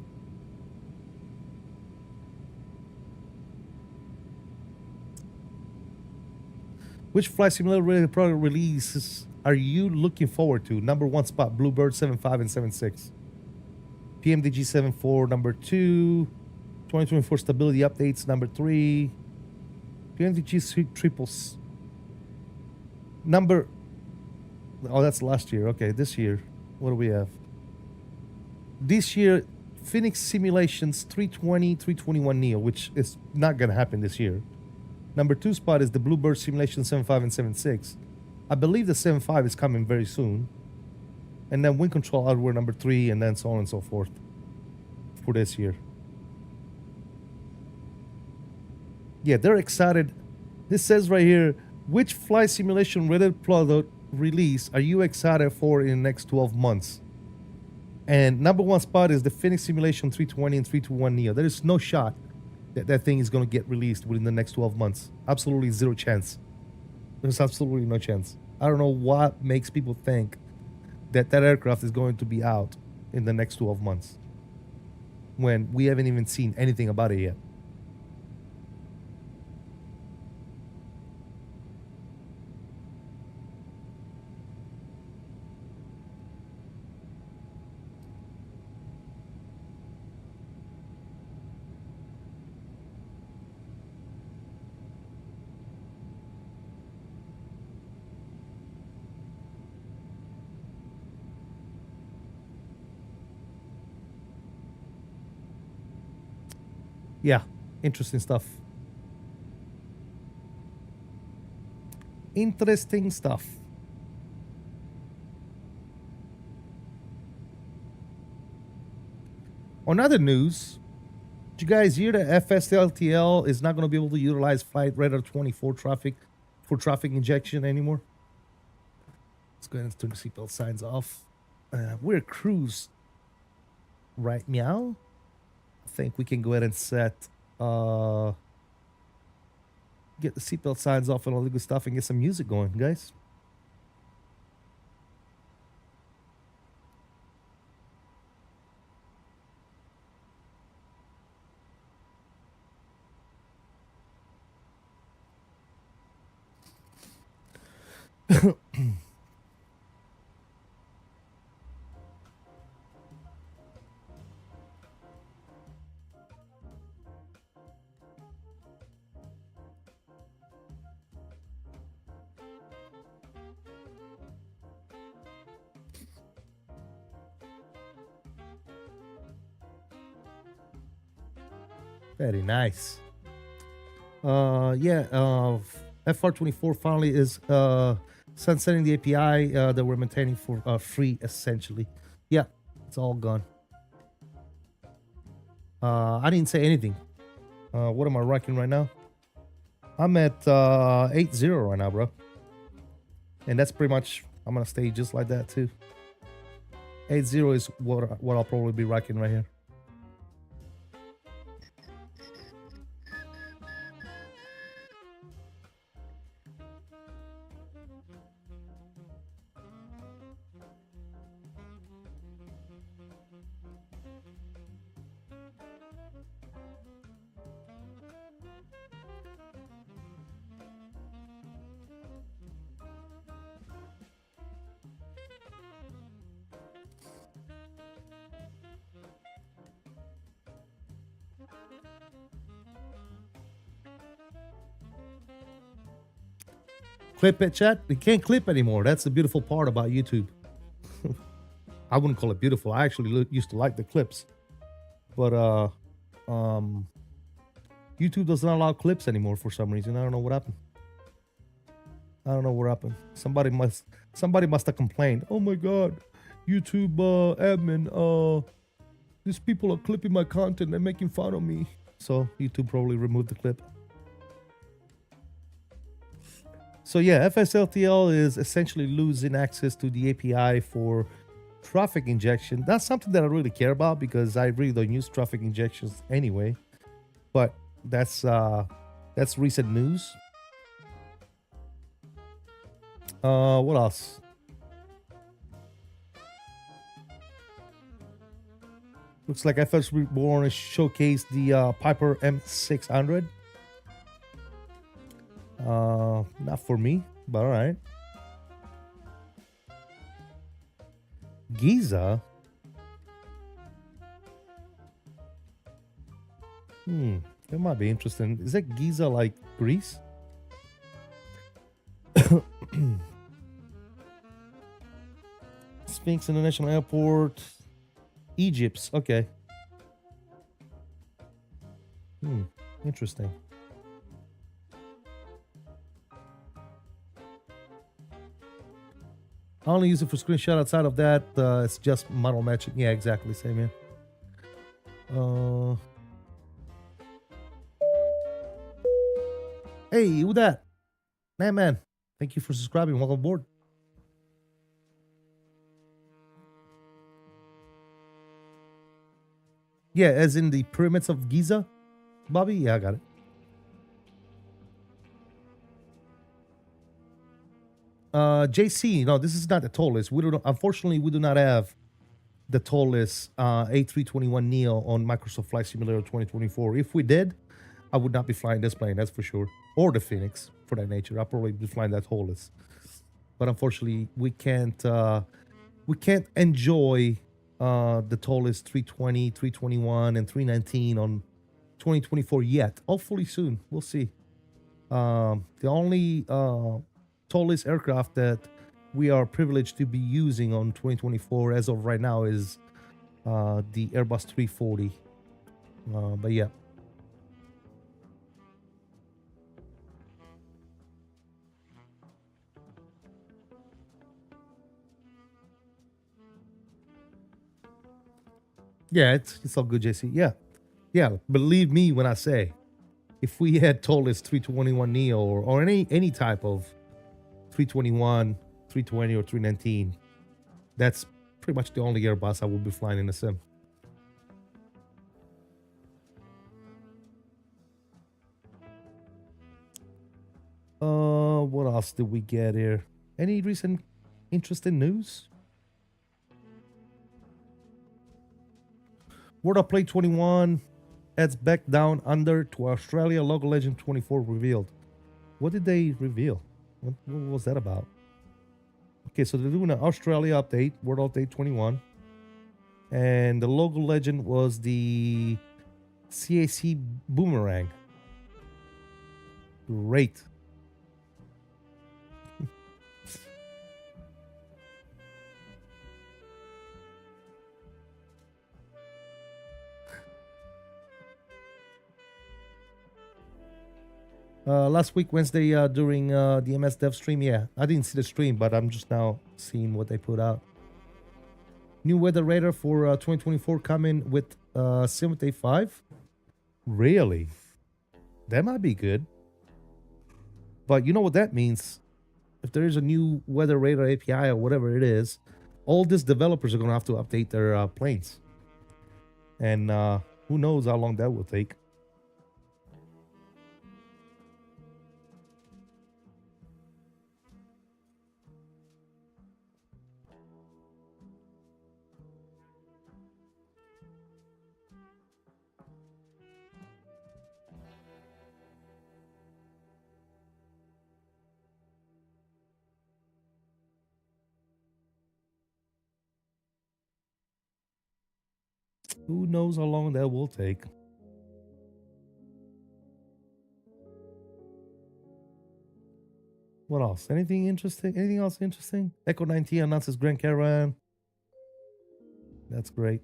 Which flight simulator related product releases are you looking forward to? #1 spot, Bluebird 7.5 and 7.6. PMDG 7.4, #2. 2024 stability updates, #3. PMDG triples. Oh, that's last year. Okay, this year, what do we have? This year, Phoenix Simulations 320, 321NEO, which is not going to happen this year. #2 spot is the Bluebird Simulation 7.5 and 7.6. I believe the 7.5 is coming very soon. And then Wind Control Hardware #3, and then so on and so forth for this year. Yeah, they're excited. This says right here, which flight simulation related product release are you excited for in the next 12 months? And number one spot is the Phoenix Simulation 320 and 321NEO. There is no shot that that thing is going to get released within the next 12 months. Absolutely zero chance. There's absolutely no chance. I don't know what makes people think that that aircraft is going to be out in the next 12 months when we haven't even seen anything about it yet. Yeah, interesting stuff. Interesting stuff. On other news, did you guys hear that FSLTL is not going to be able to utilize Flight Radar 24 traffic for traffic injection anymore? Let's go ahead and turn the seatbelt signs off. We're cruise right now. I think we can go ahead and set get the seatbelt signs off and all the good stuff and get some music going, guys. Very nice. FR24 finally is sunsetting the API that we're maintaining for free, essentially. Yeah, it's all gone. I didn't say anything. What am I rocking right now? I'm at 8.0 right now, bro. And that's pretty much, I'm gonna stay just like that too. 8.0 is what I'll probably be rocking right here. Clip it, chat. You can't clip anymore. That's the beautiful part about YouTube. I wouldn't call it beautiful. I actually used to like the clips, but YouTube does not allow clips anymore for some reason. I don't know what happened. I don't know what happened. Somebody must have complained. Oh my God, YouTube admin. These people are clipping my content and making fun of me. So YouTube probably removed the clip. So yeah, FSLTL is essentially losing access to the API for traffic injection. That's something that I really care about because I really don't use traffic injections anyway. But that's recent news. What else? Looks like FS Reborn has showcased the Piper M600. Not for me, but all right. Giza. That might be interesting. Is that Giza like Greece? Sphinx International Airport, Egypt. Okay. Interesting. I only use it for screenshot. Outside of that, it's just model matching. Yeah, exactly. Same here. Hey, who that? Man. Thank you for subscribing. Welcome aboard. Yeah, as in the pyramids of Giza, Bobby? Yeah, I got it. JC, no, this is not the toll list. Unfortunately, we do not have the toll list A321NEO on Microsoft Flight Simulator 2024. If we did, I would not be flying this plane, that's for sure. Or the Phoenix, for that nature. I'll probably be flying that toll list. But unfortunately, we can't enjoy the toll list 320, 321, and 319 on 2024 yet. Hopefully soon. We'll see. The only toll list aircraft that we are privileged to be using on 2024 as of right now is the Airbus 340. But yeah. Yeah, it's all good, JC. Yeah. Believe me when I say, if we had told this 321NEO or any type of 321, 320, or 319, that's pretty much the only Airbus I will be flying in the sim. What else did we get here? Any recent interesting news? World of Play 21 adds back down under to Australia. Logo Legend 24 revealed. What did they reveal? What was that about? Okay, so they're doing an Australia update, World Update 21. And the logo legend was the CAC Boomerang. Great. Last week, Wednesday, during the MS Dev stream, yeah, I didn't see the stream, but I'm just now seeing what they put out. New weather radar for 2024 coming with Sim Update 5. Really? That might be good. But you know what that means? If there is a new weather radar API or whatever it is, all these developers are going to have to update their planes. And who knows how long that will take. Who knows how long that will take. What else? Anything interesting? Anything else interesting? Echo 19 announces Grand Caravan. That's great.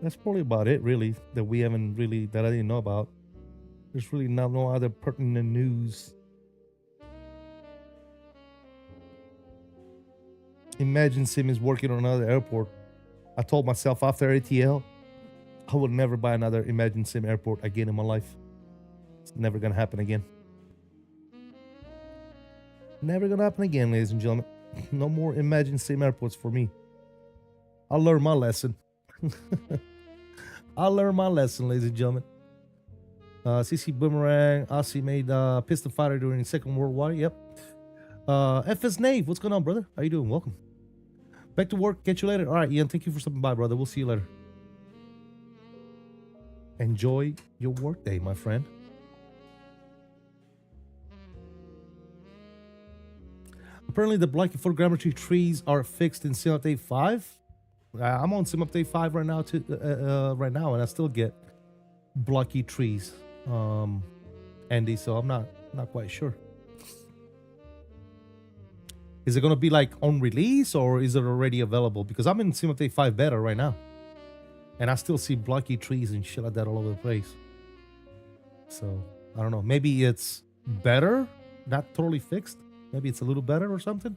That's probably about it, really, that we haven't really, that I didn't know about. There's really no other pertinent news. Imagine Sim is working on another airport. I told myself after ATL, I will never buy another Imagine Sim airport again in my life. It's never gonna happen again. Never gonna happen again, ladies and gentlemen. No more Imagine Sim airports for me. I learned my lesson. I learned my lesson, ladies and gentlemen. CC Boomerang, Aussie made piston fighter during the Second World War. Yep. FS Nave, what's going on, brother? How you doing? Welcome. Back to work. Catch you later. All right, Ian, thank you for stopping by, brother. We'll see you later. Enjoy your work day, my friend. Apparently, the blocky photogrammetry trees are fixed in Sim Update 5. I'm on Sim Update 5 right now, right now, and I still get blocky trees, Andy. So I'm not quite sure. Is it gonna be like on release or is it already available? Because I'm in Simulate 5 beta right now, and I still see blocky trees and shit like that all over the place. So I don't know. Maybe it's better, not totally fixed. Maybe it's a little better or something.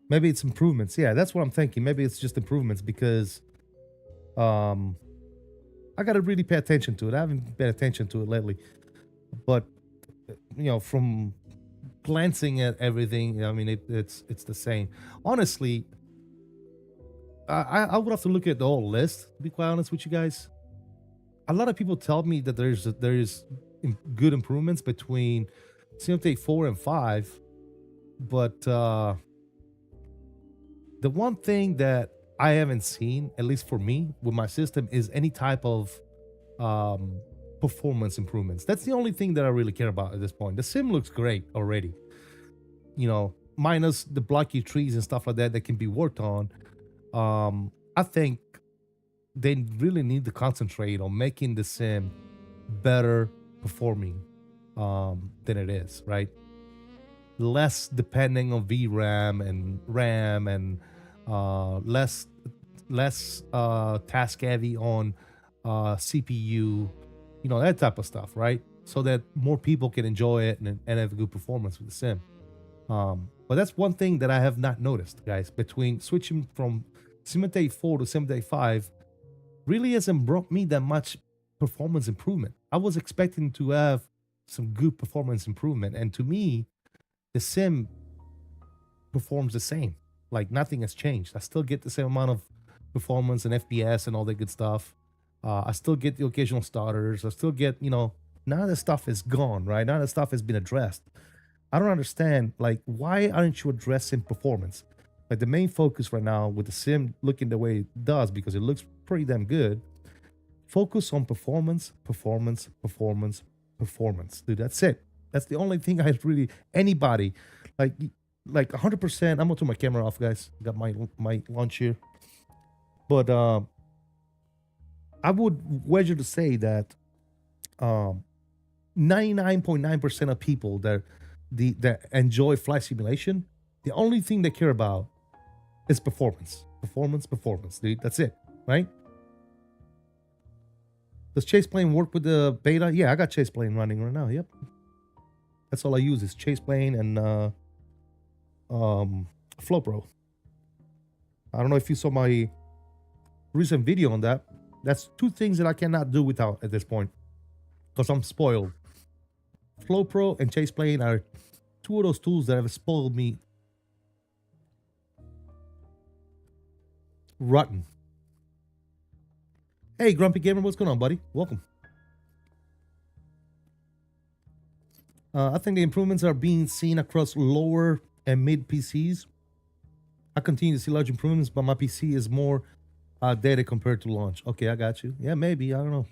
Maybe it's improvements. Yeah, that's what I'm thinking. Maybe it's just improvements because I got to really pay attention to it. I haven't paid attention to it lately. But from glancing at everything, I mean it's the same. Honestly, I would have to look at the whole list, to be quite honest with you guys. A lot of people tell me that there is good improvements between Simulate 4 and 5, but the one thing that I haven't seen, at least for me, with my system, is any type of performance improvements. That's the only thing that I really care about at this point. The sim looks great already, minus the blocky trees and stuff like that that can be worked on. I think they really need to concentrate on making the sim better performing than it is, right? Less depending on VRAM and RAM and less task heavy on CPU, that type of stuff, right? So that more people can enjoy it and have a good performance with the sim. But that's one thing that I have not noticed, guys, between switching from Simulate 4 to Simulate 5 really hasn't brought me that much performance improvement. I was expecting to have some good performance improvement, and to me, the sim performs the same. Like nothing has changed. I still get the same amount of performance and FPS and all that good stuff. I still get the occasional starters. I still get, none of the stuff is gone, right? None of the stuff has been addressed. I don't understand, like, why aren't you addressing performance? Like, the main focus right now with the sim looking the way it does, because it looks pretty damn good, focus on performance, performance, performance, performance. Dude, that's it. That's the only thing I really, anybody, like 100%. I'm gonna turn my camera off, guys. Got my launch here. But I would wager to say that 99.9% of people that enjoy flight simulation, the only thing they care about is performance. Performance, performance, dude. That's it, right? Does Chase Plane work with the beta? Yeah, I got Chase Plane running right now. Yep. That's all I use is Chase Plane and FlowPro. I don't know if you saw my recent video on that. That's two things that I cannot do without at this point, because I'm spoiled. FlowPro and Chase Plane are two of those tools that have spoiled me rotten. Hey, Grumpy Gamer, what's going on, buddy? Welcome. I think the improvements are being seen across lower and mid PCs. I continue to see large improvements, but my PC is more dated compared to launch. Okay, I got you. Yeah, maybe. I don't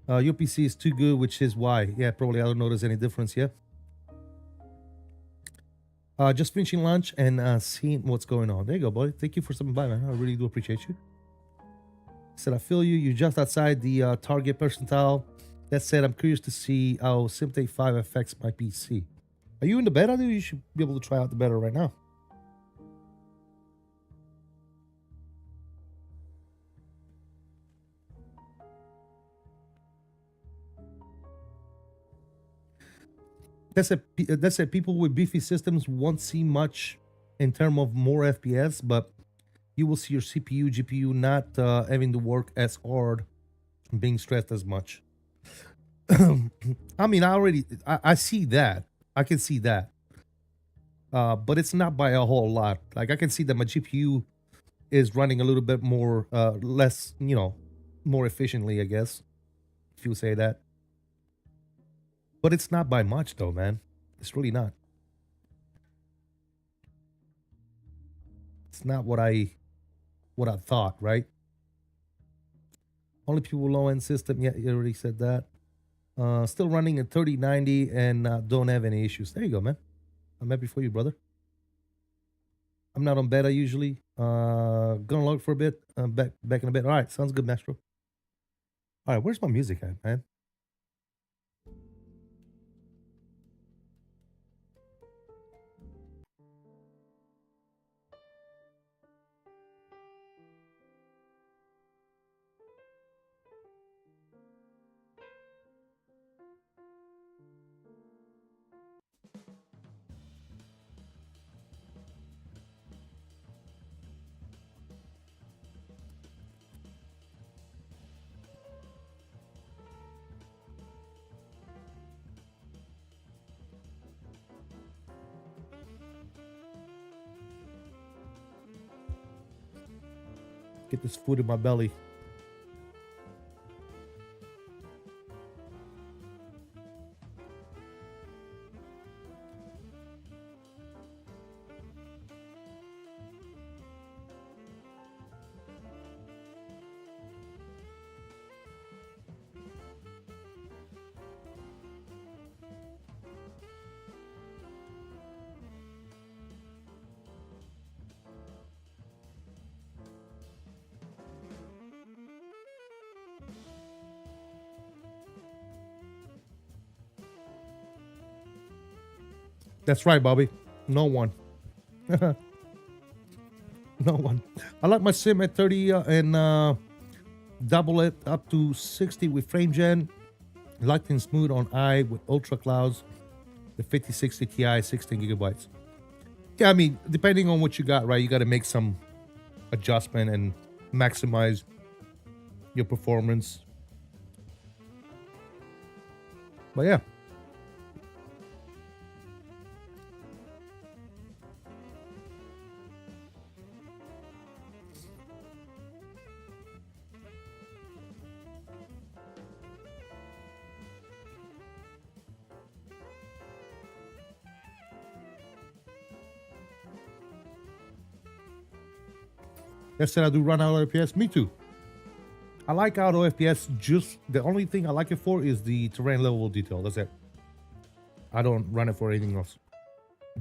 know. Your PC is too good, which is why. Yeah, probably I don't notice any difference. Yeah. Just finishing lunch and seeing what's going on. There you go, buddy. Thank you for stopping by, man. I really do appreciate you. Said, I feel you. You're just outside the target percentile. That said, I'm curious to see how Simulate 5 affects my PC. Are you in the beta, dude? You should be able to try out the beta right now. That's it. People with beefy systems won't see much in terms of more FPS, but you will see your CPU, GPU not having to work as hard, being stressed as much. I mean, I see that. I can see that. But it's not by a whole lot. Like, I can see that my GPU is running a little bit more, less, more efficiently, I guess, if you say that. But it's not by much, though, man. It's really not. It's not what I thought, right? Only people low end system. Yeah, you already said that. Still running at 3090 and don't have any issues. There you go, man. I'm happy for you, brother. I'm not on beta usually. Gonna log for a bit. Back in a bit. All right, sounds good, Mastro. All right, where's my music at, man? Get this food in my belly. That's right, Bobby. No one. No one. I like my sim at 30 and double it up to 60 with frame gen. Light and smooth on I with ultra clouds. The 5060 Ti, 16 gigabytes. Yeah, I mean, depending on what you got, right? You got to make some adjustment and maximize your performance. But yeah. Yes, said I do run auto FPS. Me too. I like auto FPS. Just the only thing I like it for is the terrain level detail. That's it. I don't run it for anything else.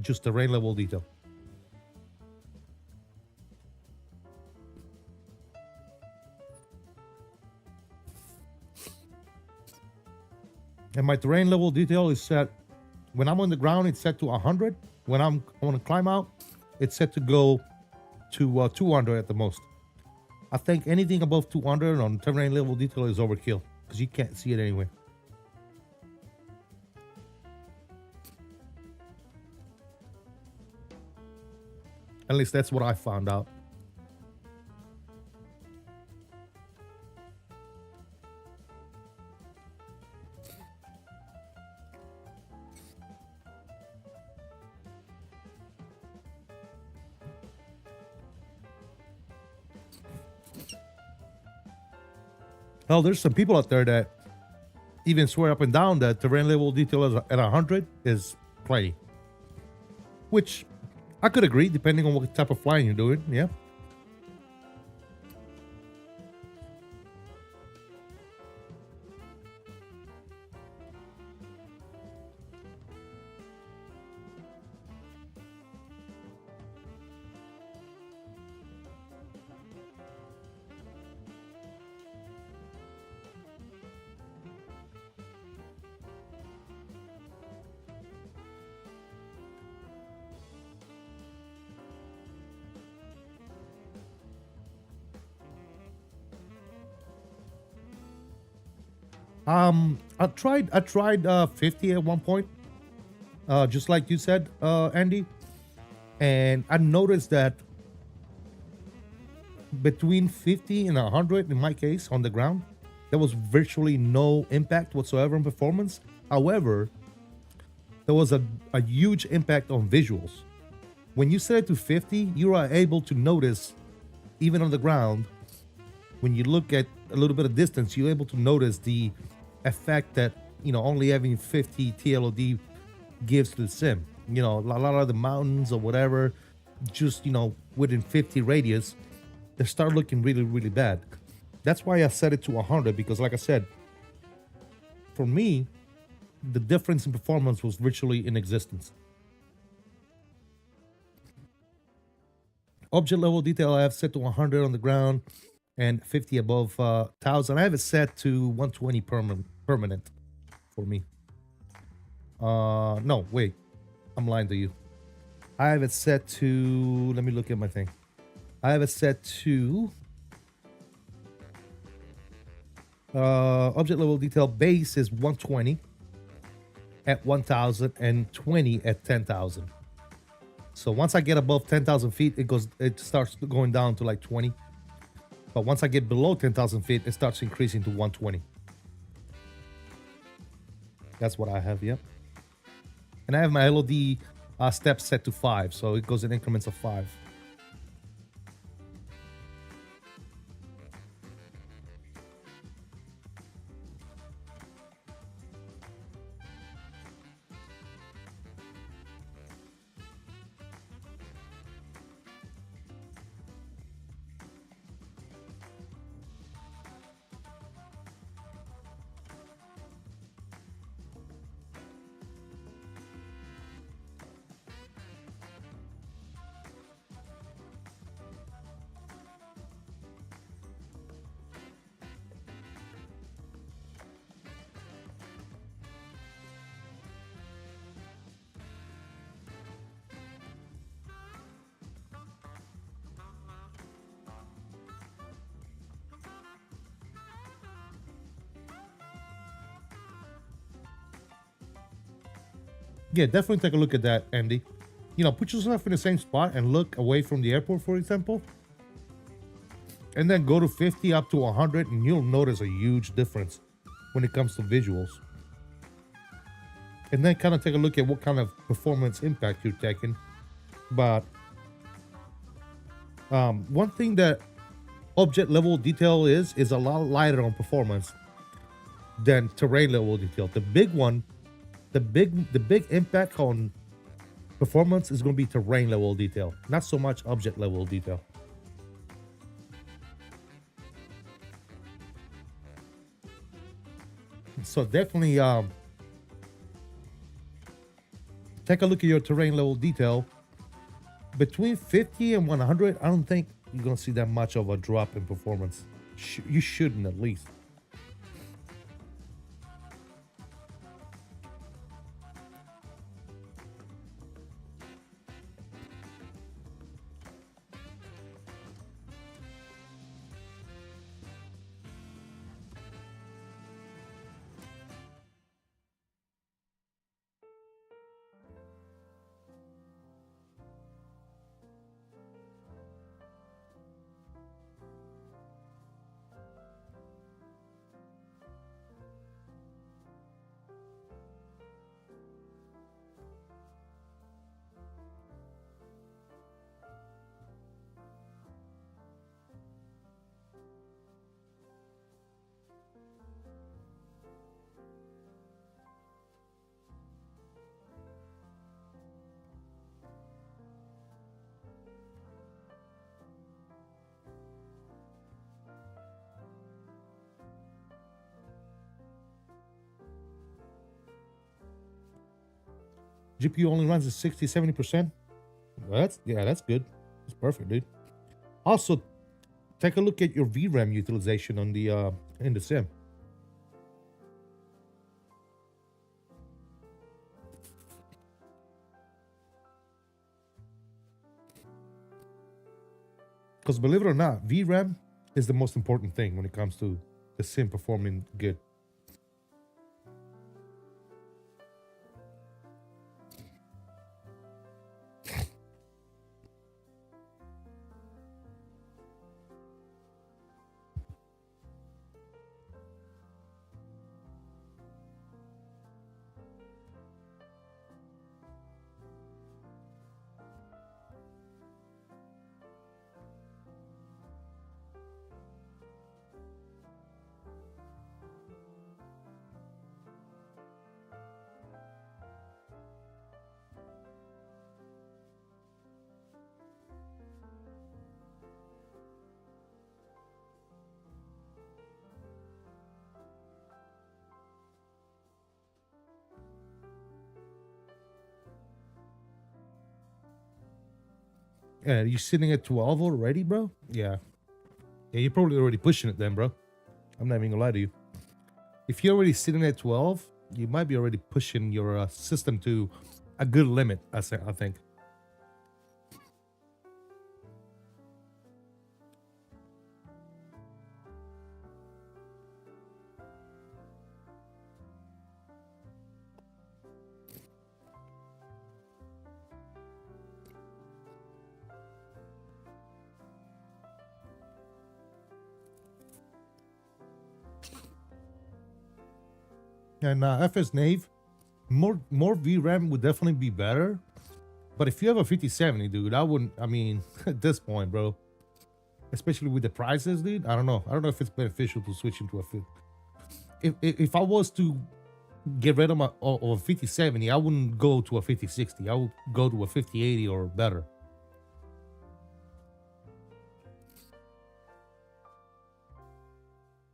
Just terrain level detail. And my terrain level detail is set. When I'm on the ground, it's set to 100. When I want to climb out, it's set to go to 200 at the most. I think anything above 200 on terrain level detail is overkill because you can't see it anyway. At least that's what I found out. Hell, there's some people out there that even swear up and down that terrain level detail at 100 is plenty. Which I could agree, depending on what type of flying you're doing, yeah. I tried 50 at one point, just like you said, Andy, and I noticed that between 50 and 100 in my case on the ground, there was virtually no impact whatsoever on performance. However, there was a huge impact on visuals. When you set it to 50, you are able to notice, even on the ground, when you look at a little bit of distance, you're able to notice the effect that, you know, only having 50 TLOD gives to the sim. You know, a lot of the mountains or whatever, just, within 50 radius, they start looking really, really bad. That's why I set it to 100, because like I said, for me, the difference in performance was virtually in existence. Object level detail I have set to 100 on the ground and 50 above 1000. I have it set to 120 permanent for me. No, wait. I'm lying to you. I have it set to, let me look at my thing. I have it set to object level detail base is 120 at 1000 and 20 at 10,000. So once I get above 10,000 feet, it starts going down to like 20. But once I get below 10,000 feet, it starts increasing to 120. That's what I have, yep. And I have my LOD steps set to 5, so it goes in increments of 5. Yeah, definitely take a look at that, Andy. Put yourself in the same spot and look away from the airport, for example. And then go to 50 up to 100, and you'll notice a huge difference when it comes to visuals. And then kind of take a look at what kind of performance impact you're taking. But one thing that object level detail is a lot lighter on performance than terrain level detail. The big one, the big impact on performance is going to be terrain level detail, not so much object level detail. So definitely take a look at your terrain level detail. Between 50 and 100, I don't think you're going to see that much of a drop in performance. You shouldn't, at least. GPU only runs at 60-70%. That's good. That's perfect, dude. Also, take a look at your VRAM utilization on the in the sim. Because believe it or not, VRAM is the most important thing when it comes to the sim performing good. Yeah, you sitting at 12 already, bro? Yeah. Yeah, you're probably already pushing it then, bro. I'm not even gonna lie to you. If you're already sitting at 12, you might be already pushing your system to a good limit, I think. And FS Nave, more VRAM would definitely be better. But if you have a 5070, dude, I wouldn't. I mean, at this point, bro, especially with the prices, dude, I don't know. I don't know if it's beneficial to switch into a 50. If I was to get rid of a 5070, I wouldn't go to a 5060. I would go to a 5080 or better.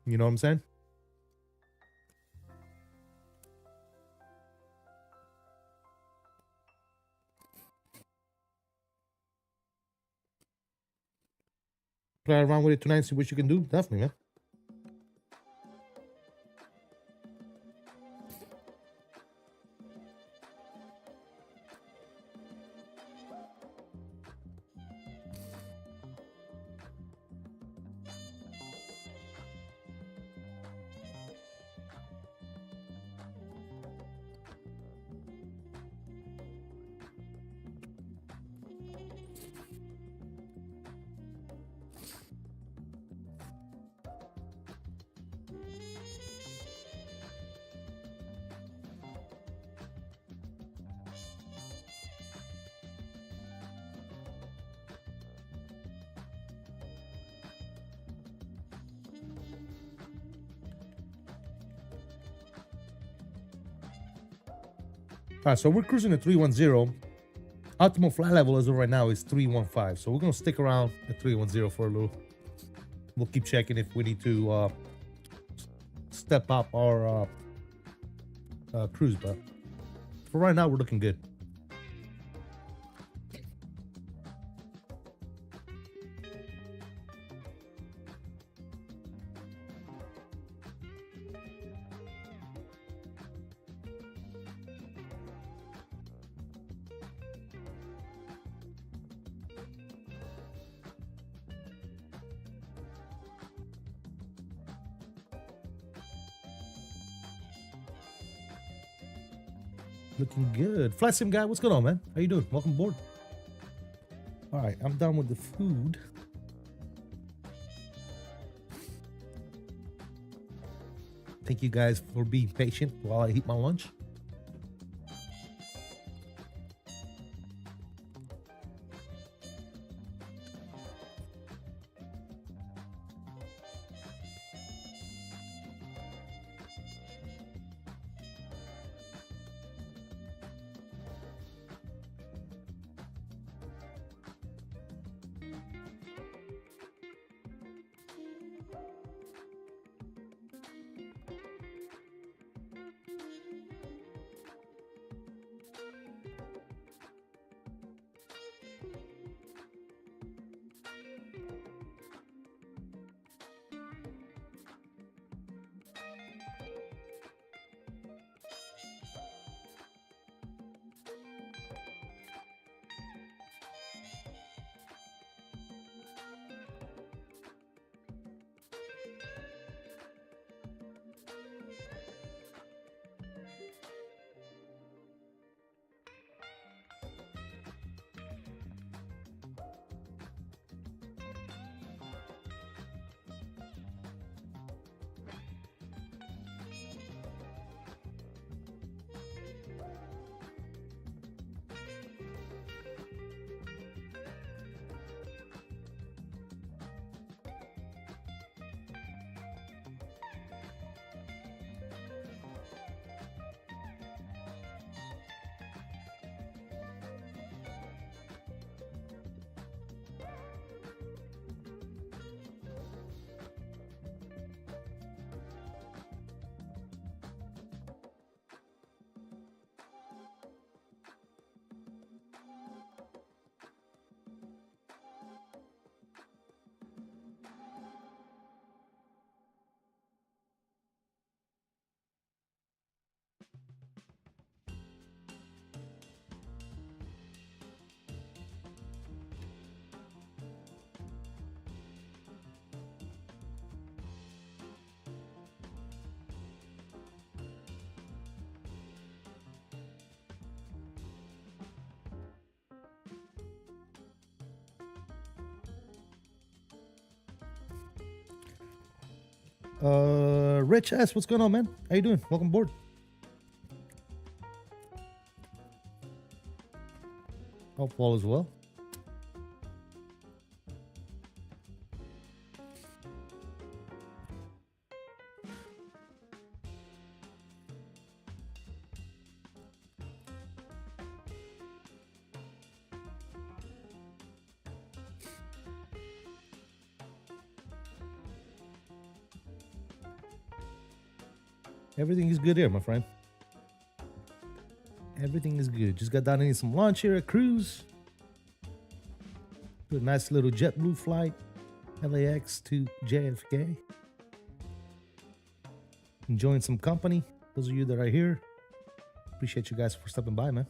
You know what I'm saying? Play around with it tonight, see what you can do. Definitely, man. All right, so we're cruising at 310. Optimal flight level as of right now is 315. So we're gonna stick around at 310 for a little. We'll keep checking if we need to step up our cruise, but for right now we're looking good. Looking good. Flight sim guy, what's going on, man? How you doing? Welcome aboard. All right, I'm done with the food. Thank you guys for being patient while I eat my lunch. Rich S, what's going on, man? How you doing? Welcome aboard. Hope all is well. Everything is good here, my friend. Everything is good. Just got done eating some lunch here at Cruise. Do a nice little JetBlue flight, LAX to JFK. Enjoying some company. Those of you that are here, appreciate you guys for stopping by, man.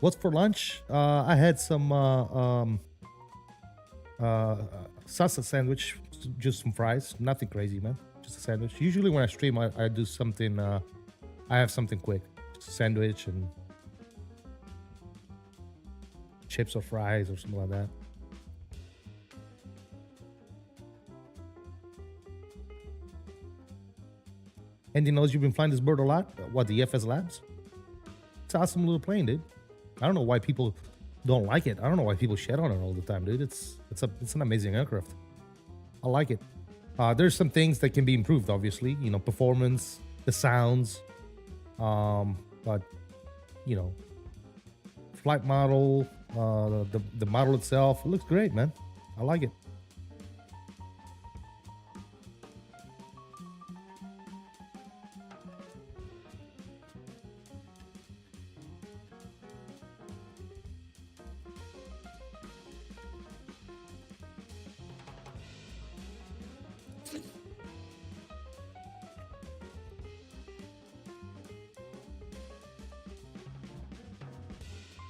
What's for lunch? I had some salsa sandwich, just some fries, nothing crazy, man. Just a sandwich. Usually when I stream, I do something. I have something quick, just a sandwich and chips or fries or something like that. Andy knows you've been flying this bird a lot. What, the FSLabs? It's an awesome little plane, dude. I don't know why people don't like it. I don't know why people shit on it all the time, dude. It's an amazing aircraft. I like it. There's some things that can be improved, obviously. You know, performance, the sounds, but you know, flight model, the model itself, it looks great, man. I like it.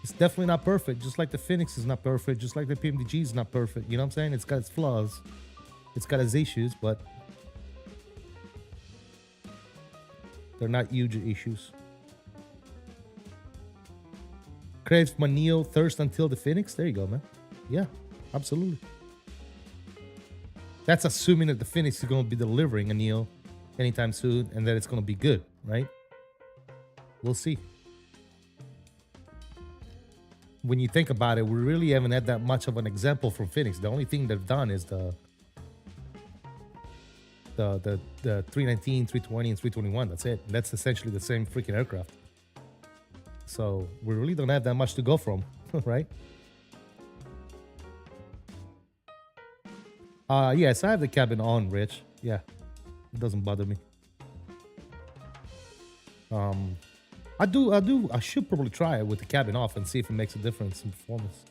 It's definitely not perfect, just like the Phoenix is not perfect, just like the PMDG is not perfect. You know what I'm saying? It's got its flaws, it's got its issues, but they're not huge issues. Craves my Neo thirst until the Phoenix. There you go, man. Yeah, absolutely. That's assuming that the Phoenix is going to be delivering a Neo anytime soon and that it's going to be good, right? We'll see. When you think about it, we really haven't had that much of an example from Phoenix. The only thing they've done is the 319, 320, and 321. That's it. That's essentially the same freaking aircraft. So we really don't have that much to go from, right? Yes, I have the cabin on, Rich. Yeah, it doesn't bother me. I should probably try it with the cabin off and see if it makes a difference in performance.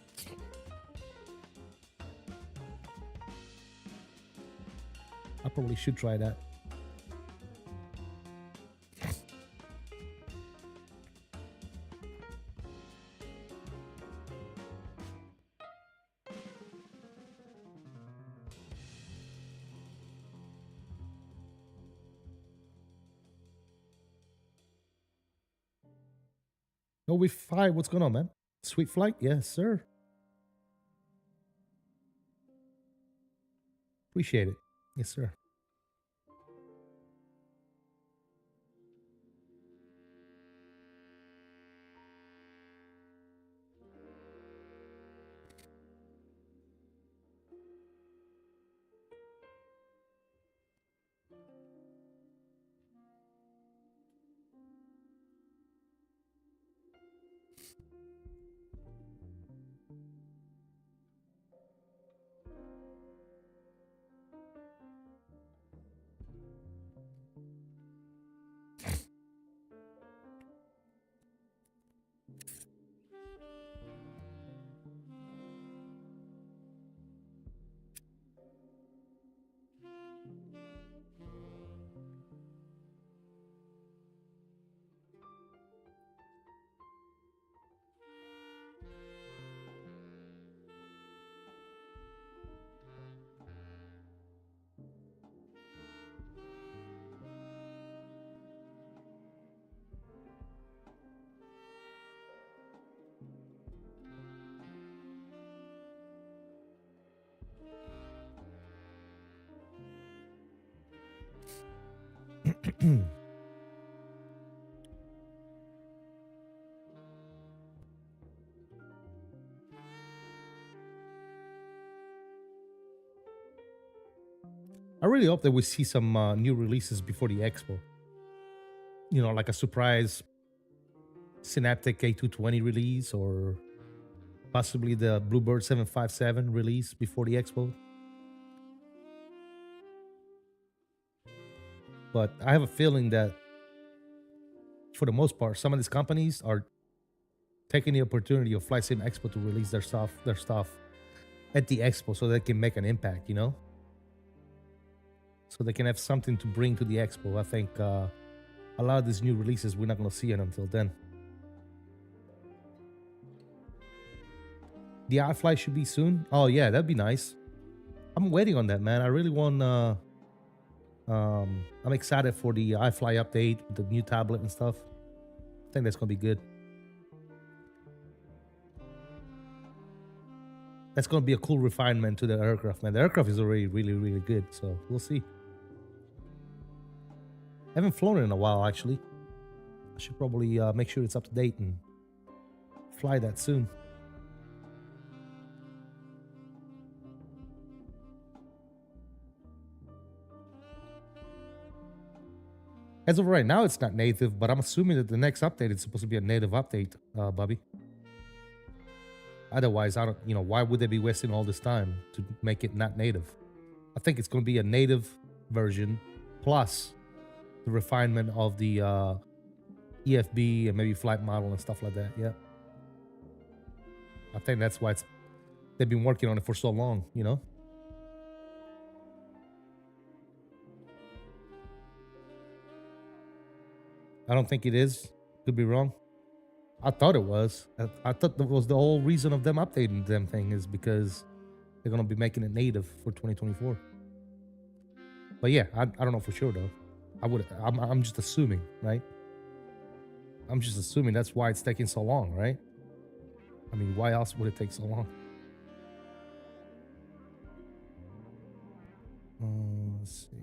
I probably should try that. No, we five. What's going on, man? Sweet flight? Yes, sir. Appreciate it. Yes, sir. I really hope that we see some new releases before the expo. You know, like a surprise Synaptic A220 release or possibly the Bluebird 757 release before the expo. But I have a feeling that for the most part, some of these companies are taking the opportunity of Flight Sim Expo to release their stuff at the expo so they can make an impact, you know? So they can have something to bring to the expo. I think a lot of these new releases, we're not going to see it until then. The iFly should be soon. Oh, yeah, that'd be nice. I'm waiting on that, man. I really want... I'm excited for the iFly update, the new tablet and stuff. I think that's going to be good. That's going to be a cool refinement to the aircraft, man. The aircraft is already really, really good, so we'll see. I haven't flown it in a while, actually. I should probably make sure it's up to date and fly that soon. As of right now, it's not native, but I'm assuming that the next update is supposed to be a native update, Bobby. Otherwise, I don't, you know, why would they be wasting all this time to make it not native? I think it's going to be a native version plus the refinement of the EFB and maybe flight model and stuff like that. Yeah. I think that's why they've been working on it for so long, you know? I don't think it is. Could be wrong. I thought it was. I thought that was the whole reason of them updating them thing is because they're going to be making it native for 2024. But yeah, I don't know for sure though. I'm just assuming, right? I'm just assuming that's why it's taking so long, right? I mean, why else would it take so long? Let's see.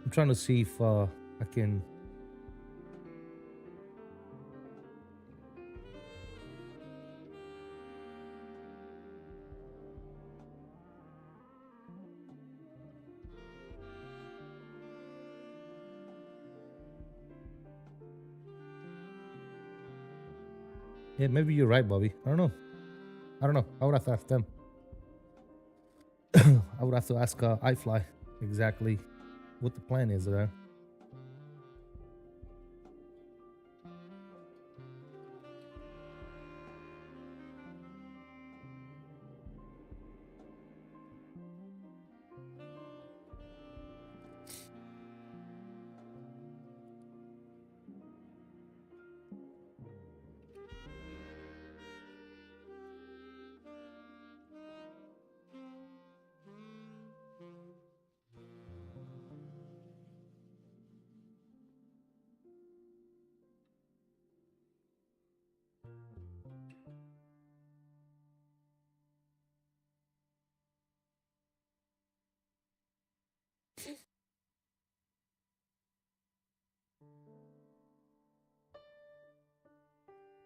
I'm trying to see if I can. Yeah, maybe you're right, Bobby. I don't know. I would have to ask them. I would have to ask iFly exactly what the plan is there.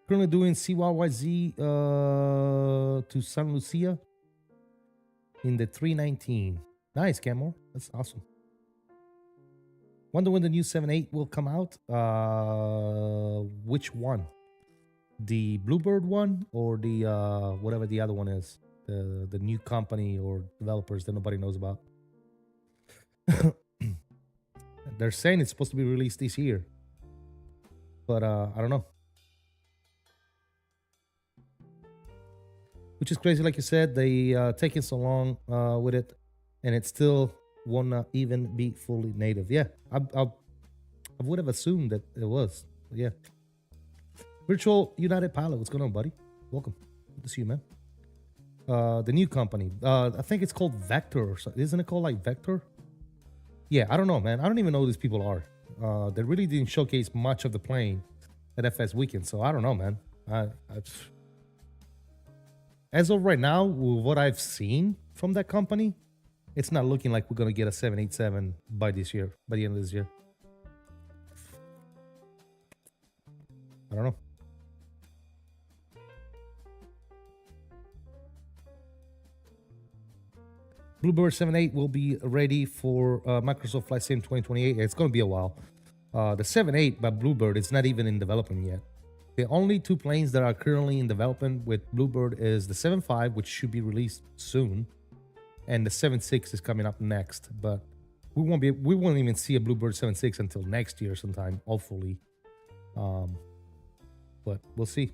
Currently doing CYYZ to San Lucia in the 319. Nice, Camo. That's awesome. Wonder when the new 7.8 will come out. Which one? The Bluebird one or the whatever the other one is? The new company or developers that nobody knows about. They're saying it's supposed to be released this year. But I don't know. Which is crazy, like you said, they taking so long with it, and it still won't even be fully native. Yeah, I would have assumed that it was. But yeah. Virtual United Pilot, what's going on, buddy? Welcome. Good to see you, man. The new company, I think it's called Vector or something. Isn't it called like Vector? Yeah, I don't know, man. I don't even know who these people are. They really didn't showcase much of the plane at FS Weekend, so I don't know, man. As of right now, with what I've seen from that company, it's not looking like we're gonna get a 787 by this year, by the end of this year. I don't know. Bluebird 78 will be ready for Microsoft Flight Sim 2028. It's going to be a while. The 78 by Bluebird is not even in development yet. The only two planes that are currently in development with Bluebird is the 75, which should be released soon, and the 76 is coming up next. But we won't even see a Bluebird 76 until next year sometime, hopefully. But we'll see.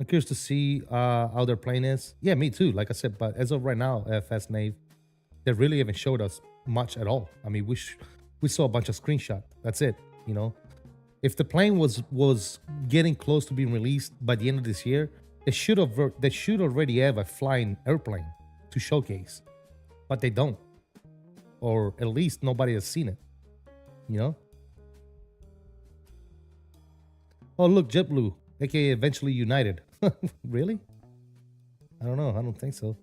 I'm curious to see how their plane is. Yeah, me too. Like I said, but as of right now, FS Nave, they really haven't showed us much at all. I mean, we saw a bunch of screenshots. That's it. You know, if the plane was getting close to being released by the end of this year, they should already have a flying airplane to showcase, but they don't, or at least nobody has seen it. You know. Oh, look, JetBlue, aka eventually United. Really? I don't know. I don't think so.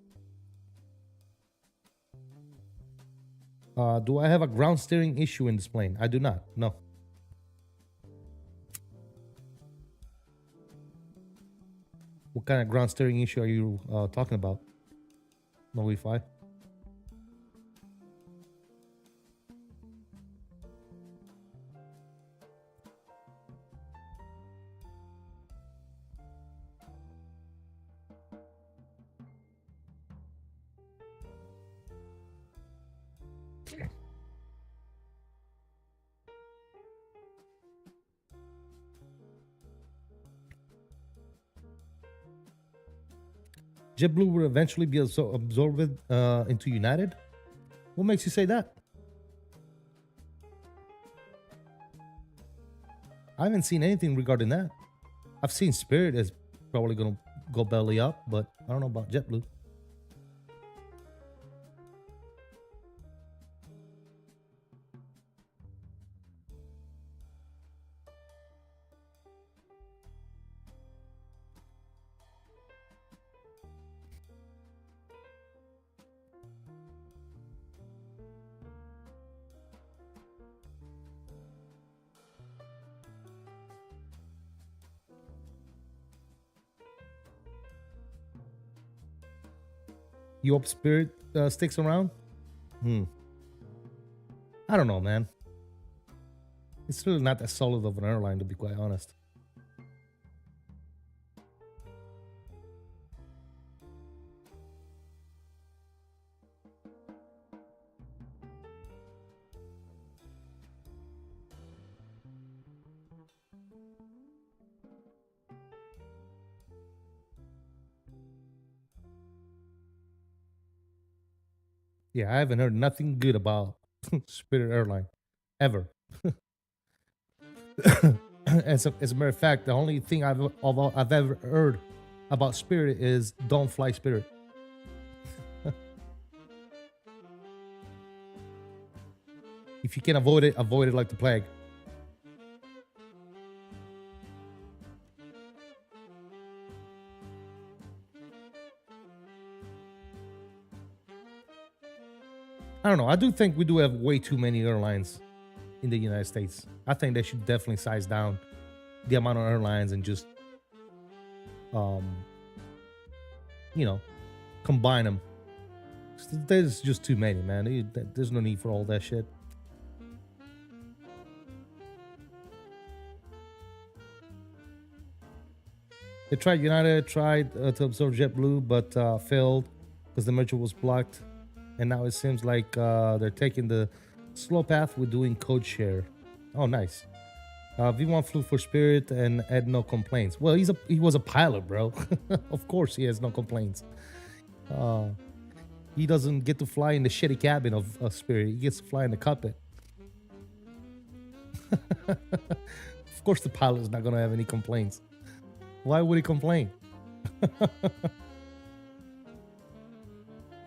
Do I have a ground steering issue in this plane? I do not. No. What kind of ground steering issue are you talking about? No Wi-Fi? JetBlue will eventually be absorbed into United? What makes you say that? I haven't seen anything regarding that. I've seen Spirit is probably going to go belly up, but I don't know about JetBlue. You hope Spirit sticks around? I don't know, man. It's really not that solid of an airline, to be quite honest. Yeah, I haven't heard nothing good about Spirit Airline ever. As a matter of fact, the only thing I've ever heard about Spirit is don't fly Spirit. If you can avoid it like the plague. I don't know. I do think we do have way too many airlines in the United States. I think they should definitely size down the amount of airlines and just, you know, combine them. There's just too many, man. There's no need for all that shit. They tried United, to absorb JetBlue, but failed because the merger was blocked. And now it seems like they're taking the slow path with doing code share. Oh, nice. V1 flew for Spirit and had no complaints. Well, he was a pilot, bro. Of course he has no complaints. He doesn't get to fly in the shitty cabin of Spirit. He gets to fly in the cockpit. Of course the pilot is not going to have any complaints. Why would he complain?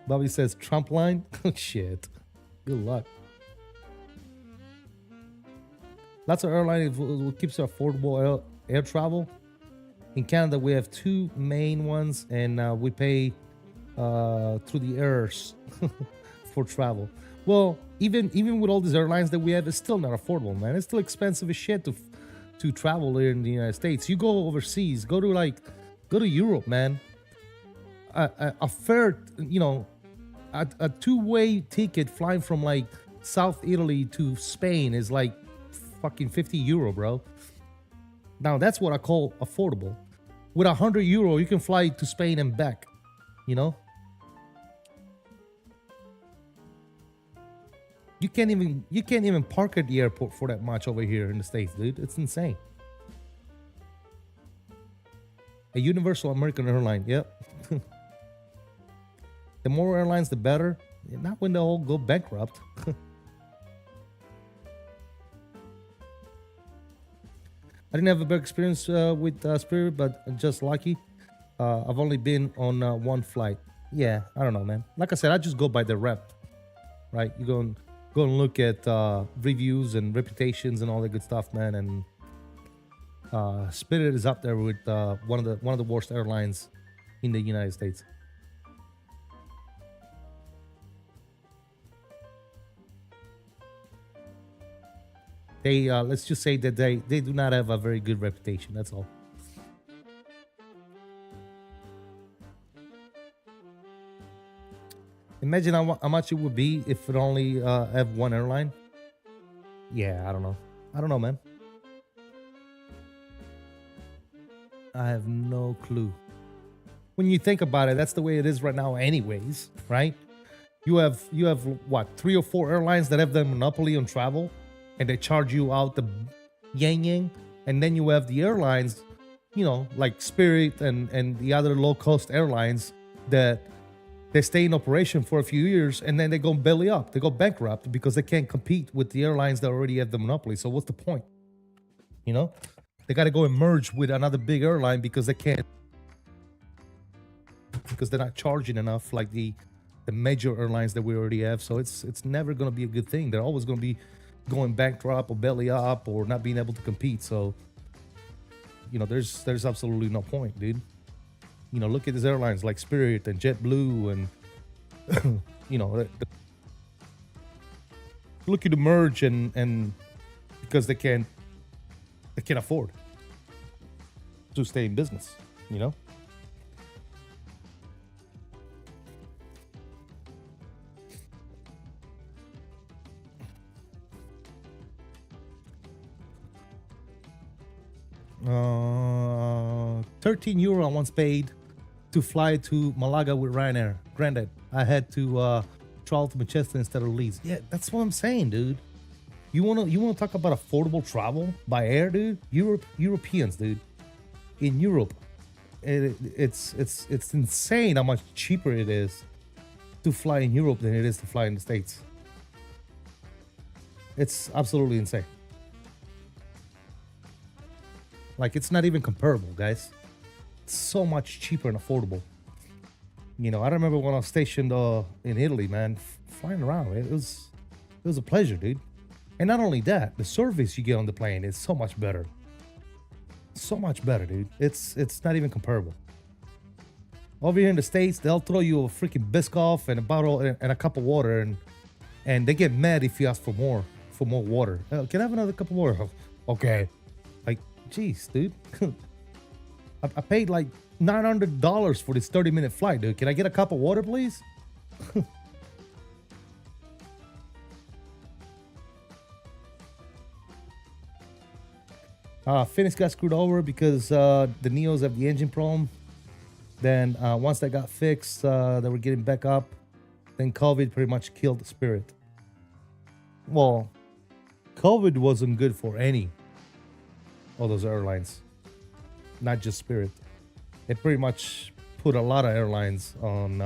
Bobby says Trump line. Oh shit. Good luck. Lots of airlines keeps affordable air travel. In Canada, we have two main ones, and we pay through the airs for travel. Well, even with all these airlines that we have, it's still not affordable, man. It's still expensive as shit to travel here in the United States. You go overseas, go to Europe, man. A fare, you know, a two-way ticket flying from like South Italy to Spain is like fucking 50 euro, bro. Now that's what I call affordable. With 100 euro, you can fly to Spain and back, you know. You can't even park at the airport for that much over here in the States, dude. It's insane. A Universal American Airline, yep. The more airlines, the better. Not when they all go bankrupt. I didn't have a bad experience with Spirit, but just lucky. I've only been on one flight. Yeah, I don't know, man. Like I said, I just go by the rep, right? You go and look at reviews and reputations and all that good stuff, man. And Spirit is up there with one of the worst airlines in the United States. They let's just say that they do not have a very good reputation. That's all. Imagine how much it would be if it only have one airline. Yeah, I don't know, man. I have no clue. When you think about it, that's the way it is right now anyways, right? You have what, 3 or 4 airlines that have the monopoly on travel, and they charge you out the yang, and then you have the airlines, you know, like Spirit and the other low-cost airlines that they stay in operation for a few years, and then they go belly up. They go bankrupt because they can't compete with the airlines that already have the monopoly. So what's the point? You know, they got to go and merge with another big airline because they can't, because they're not charging enough like the major airlines that we already have. So it's never going to be a good thing. They're always going to be going bankrupt or belly up or not being able to compete. So, you know, there's absolutely no point, dude. You know, look at these airlines like Spirit and JetBlue and you know, looking to merge and because they can't afford to stay in business, you know. €13 I once paid to fly to Malaga with Ryanair. Granted, I had to travel to Manchester instead of Leeds. Yeah, that's what I'm saying, dude. You wanna talk about affordable travel by air, dude? Europeans, dude. In Europe, it's insane how much cheaper it is to fly in Europe than it is to fly in the States. It's absolutely insane. Like, it's not even comparable, guys. It's so much cheaper and affordable. You know, I remember when I was stationed in Italy, man, flying around. It was a pleasure, dude. And not only that, the service you get on the plane is so much better. So much better, dude. It's not even comparable. Over here in the States, they'll throw you a freaking Biscoff and a bottle and a cup of water, and they get mad if you ask for more water. Can I have another cup of water? Okay. Like, jeez, dude. I paid like $900 for this 30-minute flight, dude. Can I get a cup of water, please? Phoenix got screwed over because the Neos have the engine problem. Then once that got fixed, they were getting back up. Then COVID pretty much killed the Spirit. Well, COVID wasn't good for any of those airlines, not just Spirit. It pretty much put a lot of airlines on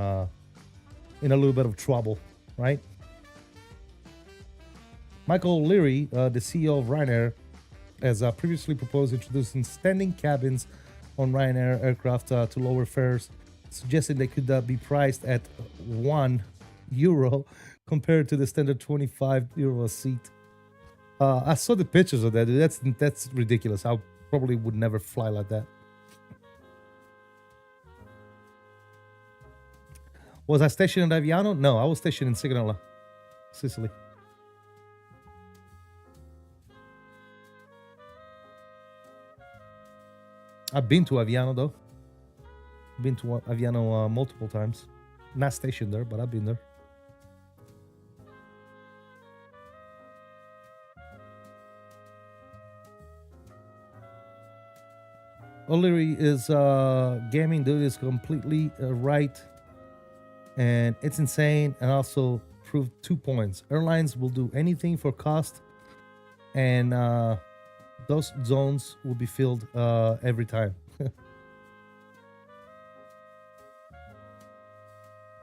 in a little bit of trouble, right? Michael Leary, the CEO of Ryanair, has previously proposed introducing standing cabins on Ryanair aircraft to lower fares suggesting they could be priced at €1 compared to the standard €25 a seat. I saw the pictures of that, dude. That's ridiculous. I probably would never fly like that. Was I stationed in Aviano? No, I was stationed in Signola, Sicily. I've been to Aviano though. Been to Aviano multiple times. Not stationed there, but I've been there. O'Leary is gaming, dude, is completely right. And it's insane. And also proved 2 points. Airlines will do anything for cost. And those zones will be filled every time.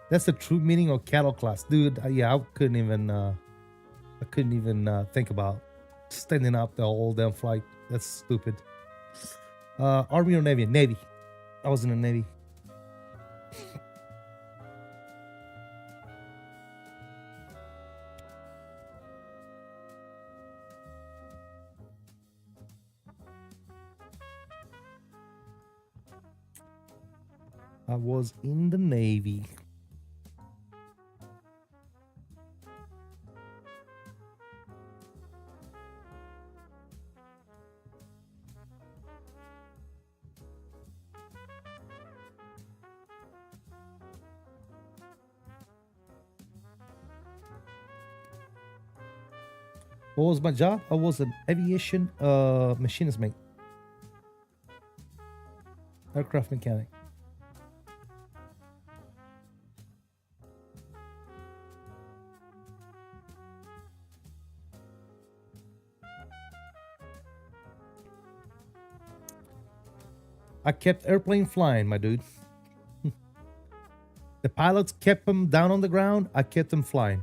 That's the true meaning of cattle class, dude. Yeah, I couldn't even think about standing up the whole damn flight. That's stupid. Army or Navy? Navy. I was in the Navy. I was in the Navy. What was my job? I was an aviation machinist mate. Aircraft mechanic. I kept airplane flying, my dude. The pilots kept them down on the ground. I kept them flying.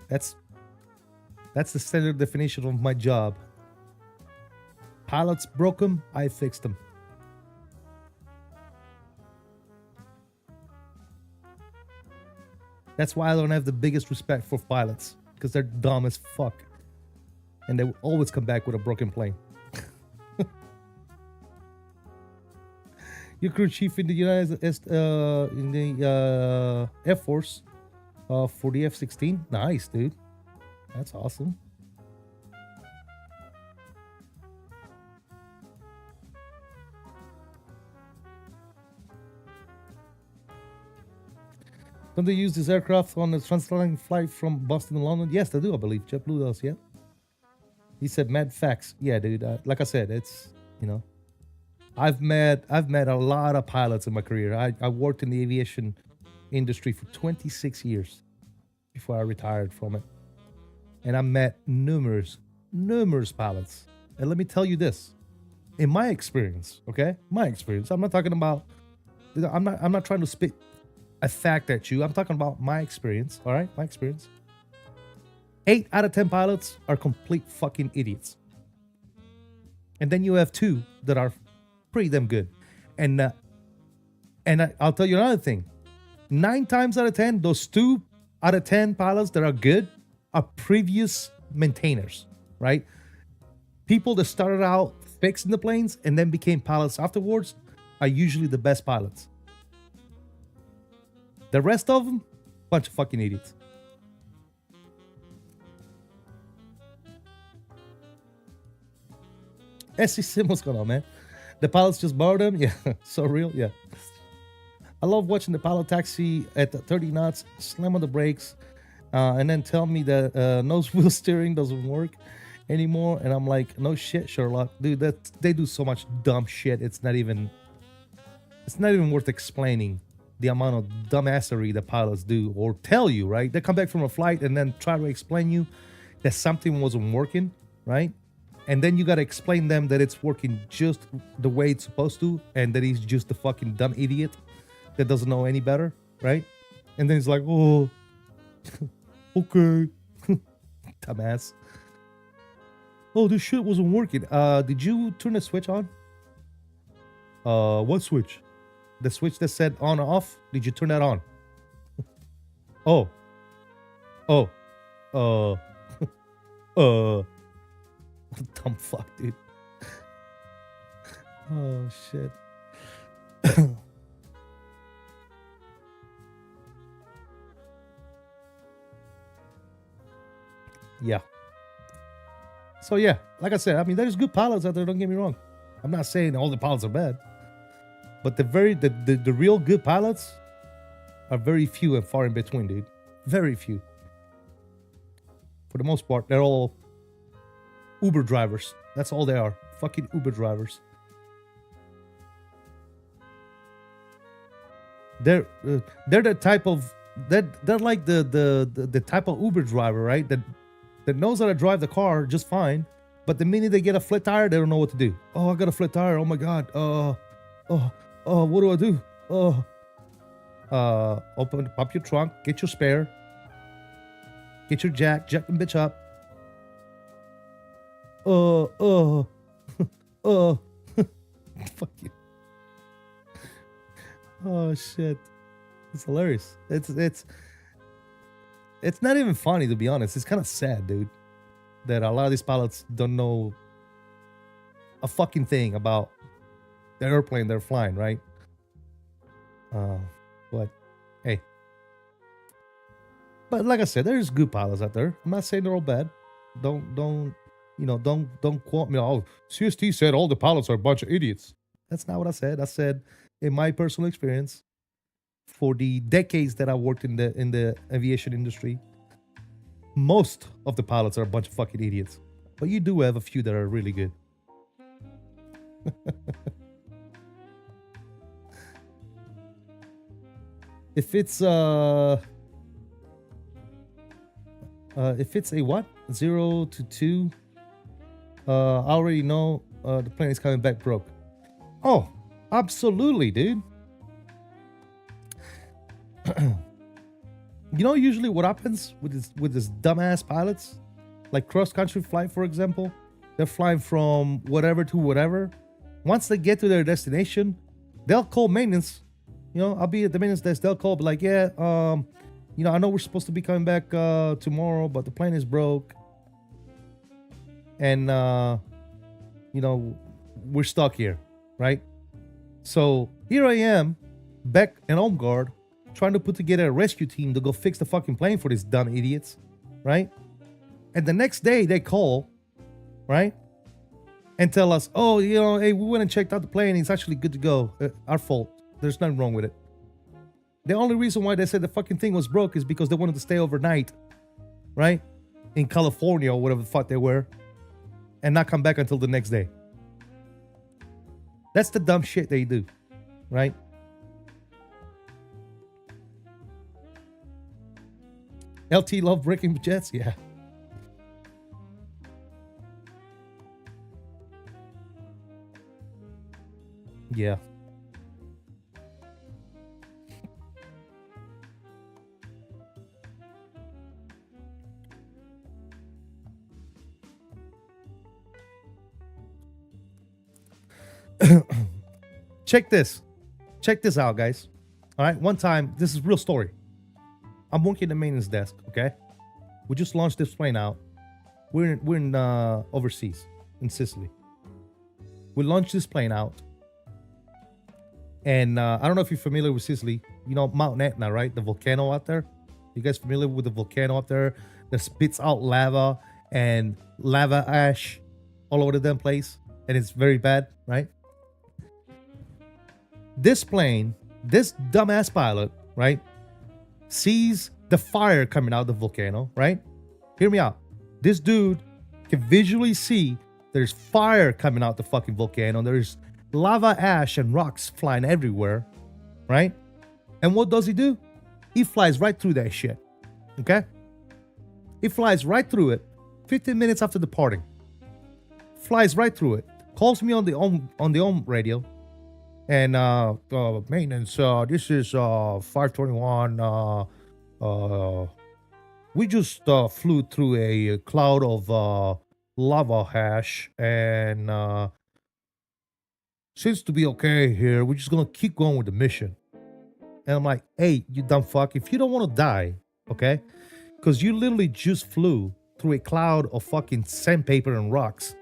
That's the standard definition of my job. Pilots broke them. I fixed them. That's why I don't have the biggest respect for pilots, because they're dumb as fuck. And they will always come back with a broken plane. Your crew chief in the Air Force for the F-16. Nice, dude. That's awesome. Don't they use this aircraft on the transatlantic flight from Boston to London? Yes, they do, I believe. JetBlue does, yeah. He said mad facts. Yeah, dude. Like I said, it's, you know, I've met a lot of pilots in my career. I worked in the aviation industry for 26 years before I retired from it. And I met numerous pilots. And let me tell you this. In my experience, okay? My experience. I'm not talking about, I'm not trying to spit a fact at you. I'm talking about my experience, all right? My experience. 8 out of 10 pilots are complete fucking idiots. And then you have 2 that are pretty damn good. And I'll tell you another thing. 9 times out of 10, those 2 out of 10 pilots that are good are previous maintainers, right? People that started out fixing the planes and then became pilots afterwards are usually the best pilots. The rest of them, bunch of fucking idiots. SC Sim, what's going on, man? The pilots just borrowed them? Yeah, so real, yeah. I love watching the pilot taxi at 30 knots, slam on the brakes, and then tell me that nose wheel steering doesn't work anymore. And I'm like, no shit, Sherlock. Dude, they do so much dumb shit. It's not even worth explaining the amount of dumbassery the pilots do or tell you, right? They come back from a flight and then try to explain you that something wasn't working, right? And then you got to explain them that it's working just the way it's supposed to, and that he's just a fucking dumb idiot that doesn't know any better, right? And then he's like, oh, okay. Dumbass. Oh, this shit wasn't working. Did you turn the switch on? What switch? The switch that said on or off, did you turn that on? Oh. Oh. What a dumb fuck, dude. Oh, shit. Yeah. So, yeah, like I said, I mean, there's good pilots out there, don't get me wrong. I'm not saying all the pilots are bad. But the real good pilots are very few and far in between, dude. Very few. For the most part, they're all Uber drivers. That's all they are. Fucking Uber drivers. They're the type of they're like the type of Uber driver, right? That knows how to drive the car just fine, but the minute they get a flat tire, they don't know what to do. Oh, I got a flat tire. Oh my god. What do I do? Open up your trunk, get your spare, get your jack them bitch up. Fuck you. Oh shit. It's hilarious. It's not even funny, to be honest. It's kind of sad, dude, that a lot of these pilots don't know a fucking thing about the airplane they're flying, right? But hey. But like I said, there's good pilots out there. I'm not saying they're all bad. Don't quote me. Oh, CST said all the pilots are a bunch of idiots. That's not what I said. I said, in my personal experience, for the decades that I worked in the aviation industry, most of the pilots are a bunch of fucking idiots. But you do have a few that are really good. If it's a what? 0 to 2, I already know the plane is coming back broke. Oh, absolutely, dude. You know usually what happens with this dumbass pilots, like cross country flight, for example, they're flying from whatever to whatever. Once they get to their destination, they'll call maintenance. You know, I'll be at the maintenance desk. They'll call, be like, yeah, you know, I know we're supposed to be coming back tomorrow, but the plane is broke, and you know, we're stuck here, right? So here I am, back in home guard, trying to put together a rescue team to go fix the fucking plane for these dumb idiots, right? And the next day they call, right, and tell us, oh, you know, hey, we went and checked out the plane. It's actually good to go. Our fault. There's nothing wrong with it. The only reason why they said the fucking thing was broke is because they wanted to stay overnight, right, in California or whatever the fuck they were, and not come back until the next day. That's the dumb shit they do, right? LT love breaking jets? Yeah. Yeah. Check this. Check this out, guys. All right. One time, this is real story. I'm working the maintenance desk. Okay. We just launched this plane out. We're in overseas in Sicily. We launched this plane out, and I don't know if you're familiar with Sicily. You know Mount Etna, right? The volcano out there. You guys familiar with the volcano out there that spits out lava and lava ash all over the damn place, and it's very bad, right? This plane, this dumbass pilot, right, sees the fire coming out of the volcano, right? Hear me out. This dude can visually see there's fire coming out the fucking volcano. There's lava ash and rocks flying everywhere, right? And what does he do? He flies right through that shit, okay? He flies right through it 15 minutes after departing. Flies right through it. Calls me on the home radio. And maintenance, this is 521. We just flew through a cloud of lava ash, and seems to be okay here. We're just gonna keep going with the mission. And I'm like, hey, you dumb fuck, if you don't want to die, okay? Because you literally just flew through a cloud of fucking sandpaper and rocks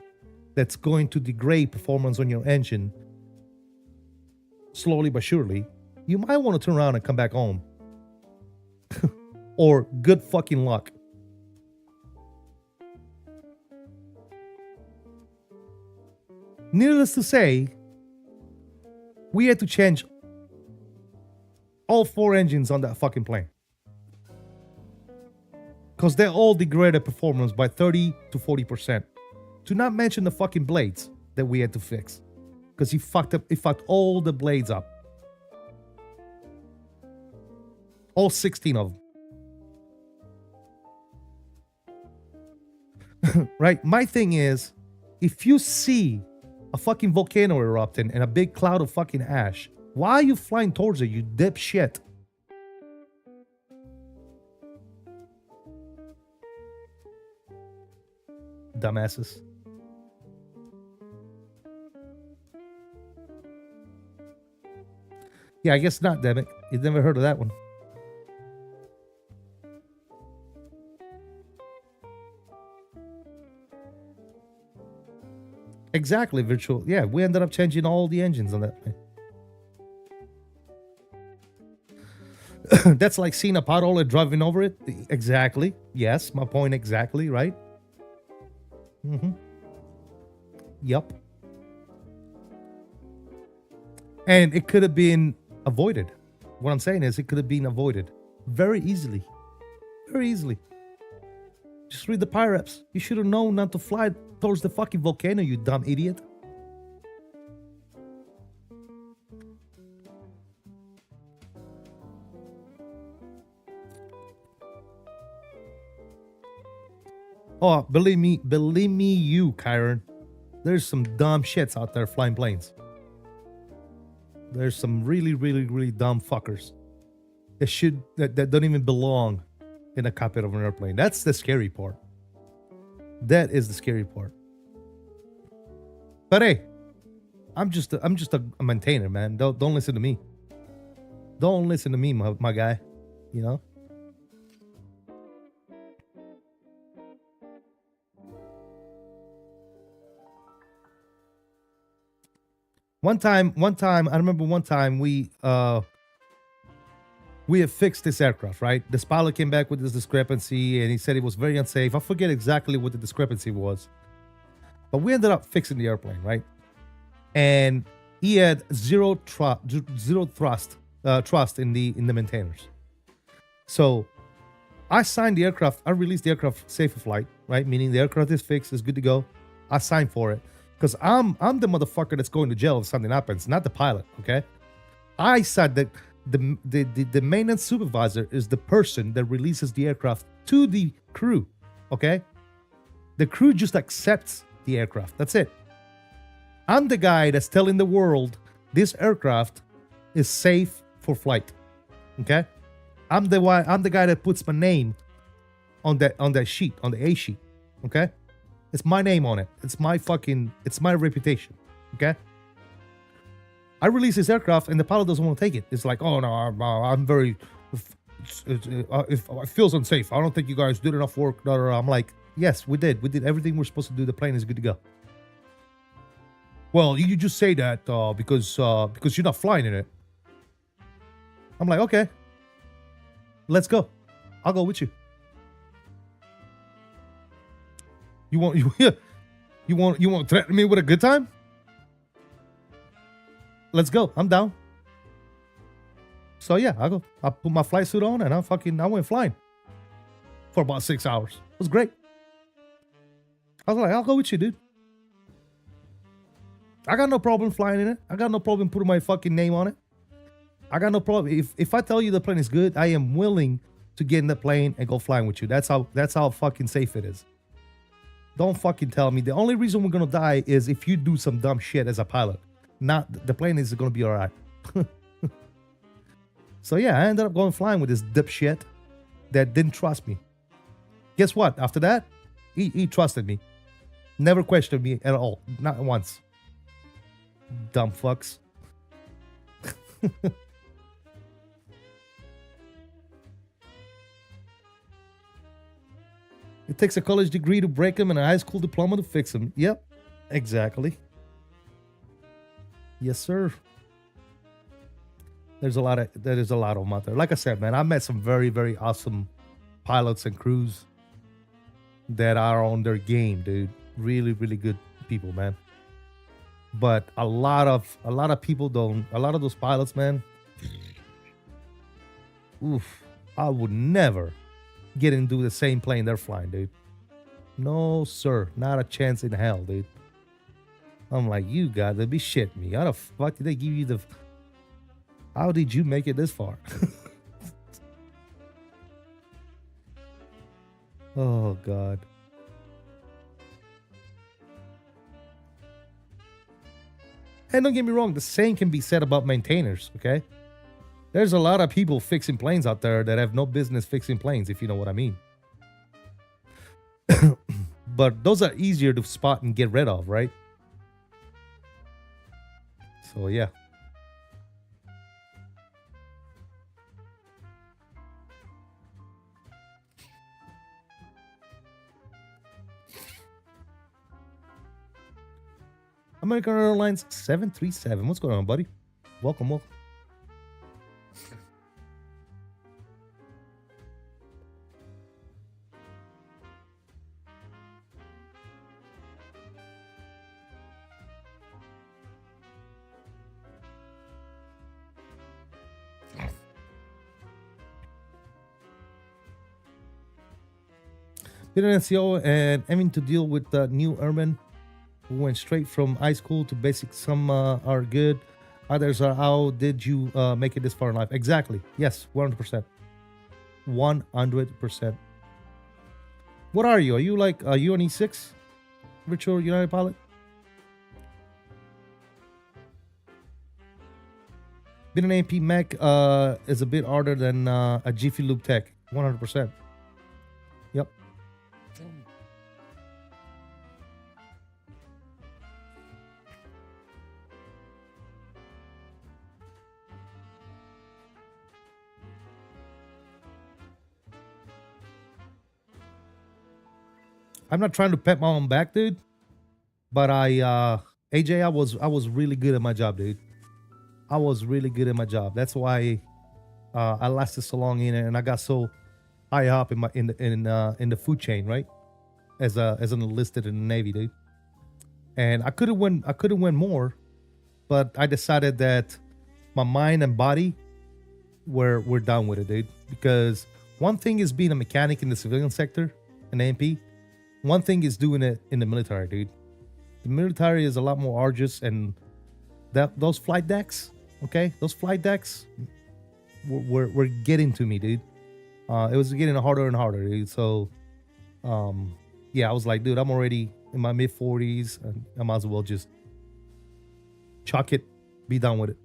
that's going to degrade performance on your engine slowly but surely. You might want to turn around and come back home. Or good fucking luck. Needless to say, we had to change all 4 engines on that fucking plane. Because they all degraded performance by 30 to 40%. To not mention the fucking blades that we had to fix. Because he fucked all the blades up. All 16 of them. Right? My thing is, if you see a fucking volcano erupting and a big cloud of fucking ash, why are you flying towards it, you dipshit? Dumbasses. Yeah, I guess not, damn it. You never heard of that one. Exactly, virtual. Yeah, we ended up changing all the engines on that plane. That's like seeing a pothole and driving over it. Exactly. Yes, my point exactly, right? Yup. And it could have been avoided. What I'm saying is it could have been avoided very easily. Very easily. Just read the PIREPs. You should have known not to fly towards the fucking volcano, you dumb idiot. Oh, believe me, you, Kyron. There's some dumb shits out there flying planes. There's some really, really, really dumb fuckers that don't even belong in the cockpit of an airplane. That's the scary part. That is the scary part. But hey, I'm just a maintainer, man. Don't listen to me. Don't listen to me, my guy. You know. One time, I remember one time we had fixed this aircraft, right? This pilot came back with this discrepancy and he said it was very unsafe. I forget exactly what the discrepancy was. But we ended up fixing the airplane, right? And he had zero trust in the maintainers. So I signed the aircraft, I released the aircraft safe for flight, right? Meaning the aircraft is fixed, it's good to go. I signed for it. Because I'm the motherfucker that's going to jail if something happens, not the pilot, okay? I said that the maintenance supervisor is the person that releases the aircraft to the crew, okay? The crew just accepts the aircraft. That's it. I'm the guy that's telling the world this aircraft is safe for flight, okay? I'm the guy that puts my name on that sheet, on the A sheet, okay? It's my name on it. It's my reputation. Okay? I release this aircraft and the pilot doesn't want to take it. It's like, oh no, I'm very, it feels unsafe. I don't think you guys did enough work. I'm like, yes, we did. We did everything we're supposed to do. The plane is good to go. Well, you just say that because you're not flying in it. I'm like, okay, let's go. I'll go with you. You want to threaten me with a good time? Let's go. I'm down. So yeah, I put my flight suit on and I went flying for about 6 hours. It was great. I was like, I'll go with you, dude. I got no problem flying in it. I got no problem putting my fucking name on it. I got no problem. If I tell you the plane is good, I am willing to get in the plane and go flying with you. That's how fucking safe it is. Don't fucking tell me. The only reason we're gonna die is if you do some dumb shit as a pilot. Not the plane is gonna be all right. So yeah, I ended up going flying with this dipshit that didn't trust me. Guess what? After that, he trusted me. Never questioned me at all. Not once. Dumb fucks. It takes a college degree to break them and a high school diploma to fix them. Yep, exactly. Yes, sir. There's a lot of them out there. Like I said, man, I met some very, very awesome pilots and crews that are on their game, dude. Really, really good people, man. But a lot of people don't. A lot of those pilots, man. Oof, I would never get into the same plane they're flying, dude. No, sir, not a chance in hell, dude. I'm like, you gotta be shitting me. How the fuck did they give you the? How did you make it this far? Oh God. And don't get me wrong, the same can be said about maintainers, okay? There's a lot of people fixing planes out there that have no business fixing planes, if you know what I mean. But those are easier to spot and get rid of, right? So, yeah. American Airlines 737. What's going on, buddy? Welcome, welcome. Been an NCO and having to deal with new airmen who went straight from high school to basic. Some are good, others are, how did you make it this far in life? Exactly. Yes, 100%. 100%. What are you? Are you like are you an E6 virtual United pilot? Been an AP mech is a bit harder than a Jiffy Lube tech. 100%. Yep. I'm not trying to pat my own back, dude. But AJ, I was really good at my job, dude. I was really good at my job. That's why I lasted so long in it, and I got so high up in the food chain, right? As an enlisted in the Navy, dude. And I could have won more, but I decided that my mind and body were done with it, dude. Because one thing is being a mechanic in the civilian sector, an AMP. One thing is doing it in the military, dude. The military is a lot more arduous, and those flight decks, okay, those flight decks were getting to me, dude. It was getting harder and harder, dude. So, yeah, I was like, dude, I'm already in my mid 40s, and I might as well just chuck it, be done with it.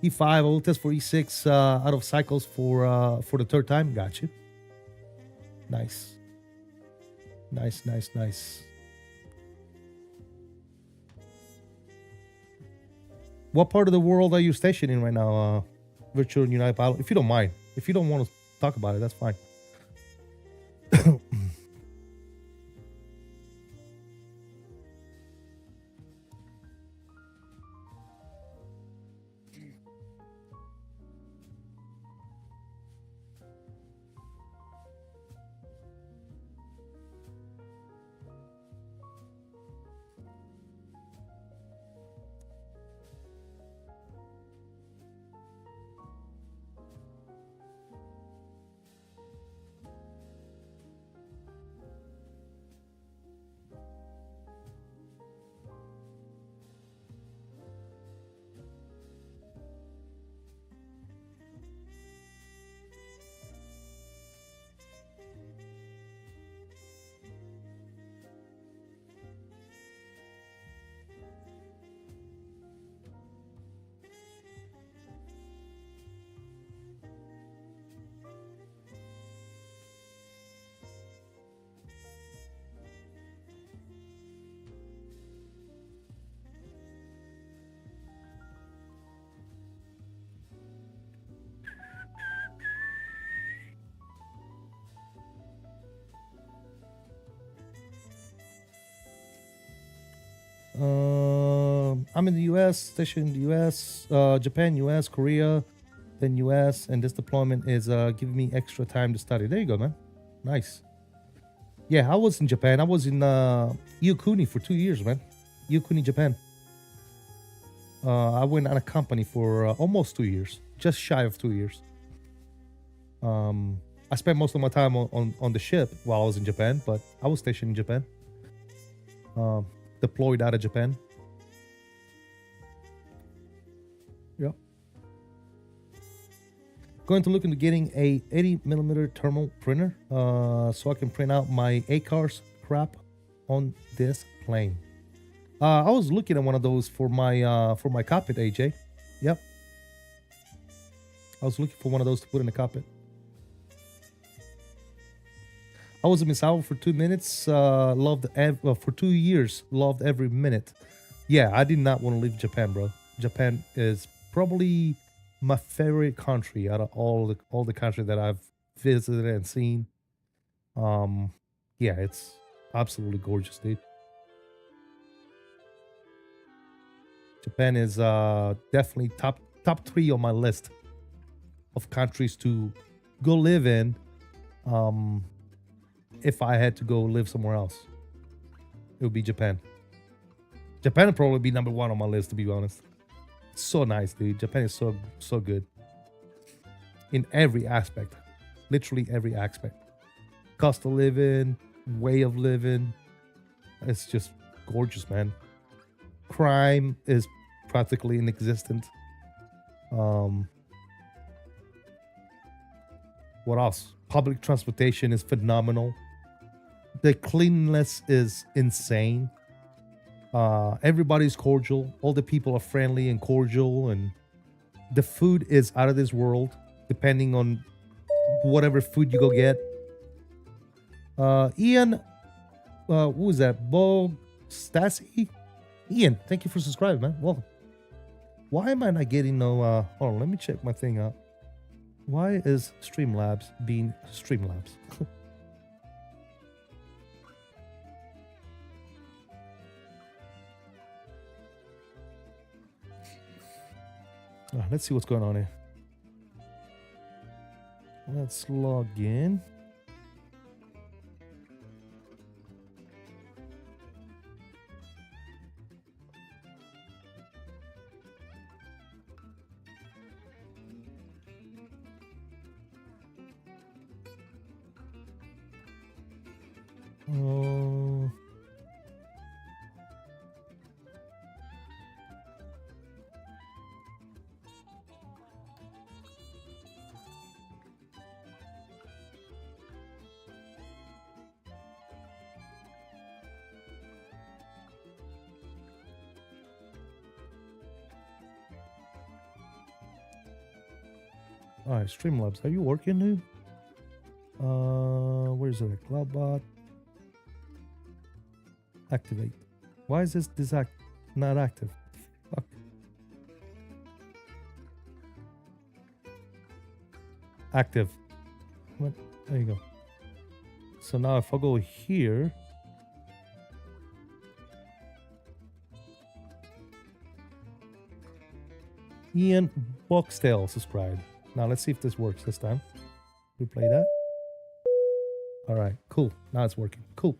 E5, I will test for E6 out of cycles for the third time. Got you. Nice. Nice. What part of the world are you stationed in right now, Virtual United Pilot? If you don't mind. If you don't want to talk about it, that's fine. I'm in the U.S., stationed in the U.S., Japan, U.S., Korea, then U.S., and this deployment is giving me extra time to study. There you go, man. Nice. Yeah, I was in Japan. I was in Iokuni for 2 years, man. Iokuni, Japan. I went on a company for almost 2 years, just shy of 2 years. I spent most of my time on the ship while I was in Japan, but I was stationed in Japan. Deployed out of Japan. Yep. Going to look into getting a 80mm thermal printer so I can print out my ACARS crap on this plane. I was looking at one of those for my cockpit, AJ. Yep. I was looking for one of those to put in the cockpit. I was in Misawa for 2 minutes. For 2 years, loved every minute. Yeah, I did not want to leave Japan, bro. Japan is probably my favorite country out of all the countries that I've visited and seen. Yeah, it's absolutely gorgeous, dude. Japan is definitely top 3 on my list of countries to go live in. If I had to go live somewhere else, it would be Japan. Japan would probably be number 1 on my list, to be honest. It's so nice, dude. Japan is so good in every aspect, literally every aspect. Cost of living, way of living, it's just gorgeous, man. Crime is practically inexistent. What else? Public transportation is phenomenal. The cleanliness is insane. Everybody's cordial. All the people are friendly and cordial, and the food is out of this world, depending on whatever food you go get. Ian, who was that? Bo Stassi? Ian, thank you for subscribing, man. Welcome. Why am I not getting no... hold on, let me check my thing out. Why is Streamlabs being Streamlabs? Let's see what's going on here. Let's log in. Oh. All right, Streamlabs, are you working, dude? Where's it? Cloudbot. Activate. Why is this not active? Fuck. Active. What? There you go. So now if I go here, Ian Boxtail subscribed. Now let's see if this works this time. Replay that. All right, cool. Now it's working. Cool.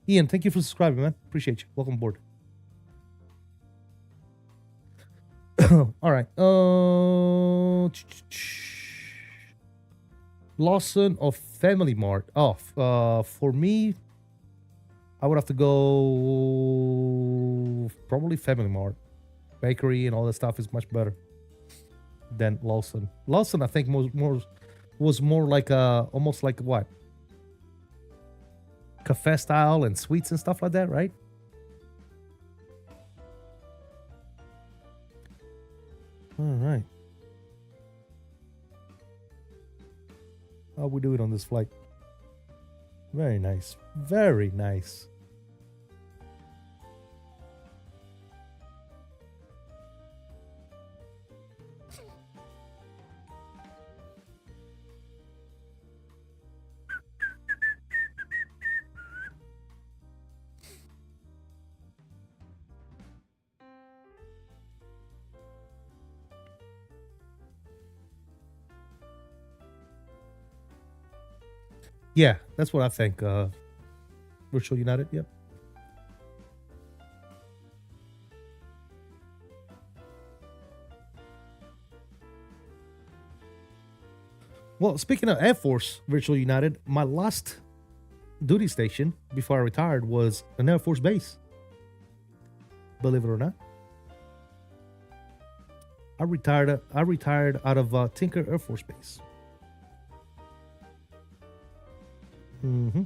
Ian, thank you for subscribing, man. Appreciate you. Welcome aboard. All right. Lawson of Family Mart. For me, I would have to go probably Family Mart. Bakery and all that stuff is much better than Lawson. Lawson, I think, was more like almost like what? Cafe style and sweets and stuff like that, right? All right. How we do it on this flight? Very nice. Very nice. Yeah, that's what I think. Virtual United. Yep. Well, speaking of Air Force Virtual United, my last duty station before I retired was an Air Force base. Believe it or not, I retired. I retired out of Tinker Air Force Base. Mm-hmm.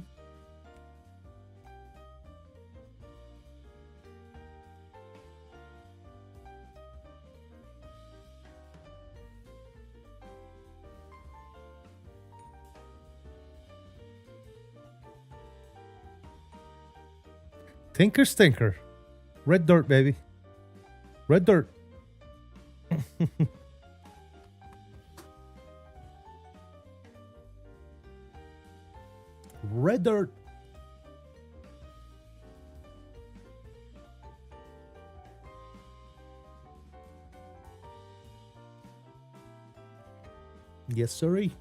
Tinker Stinker. Red dirt, baby. Red dirt. Red dirt. Yes, sirree.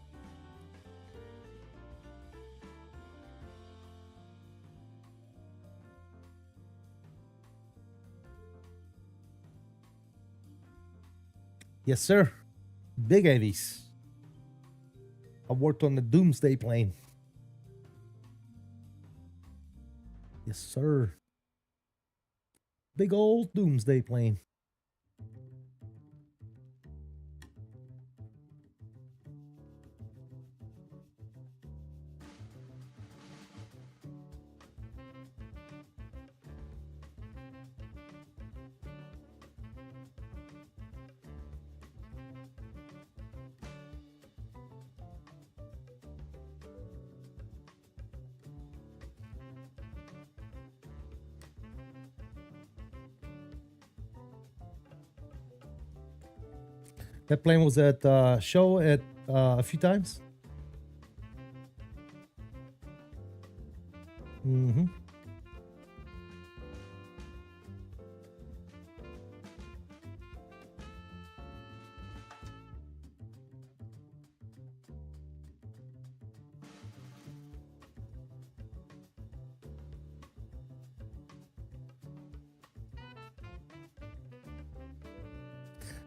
Yes, sir. Big Avies. I worked on the Doomsday plane. Yes, sir. Big old Doomsday plane. That plane was at show at a few times. Mm-hmm.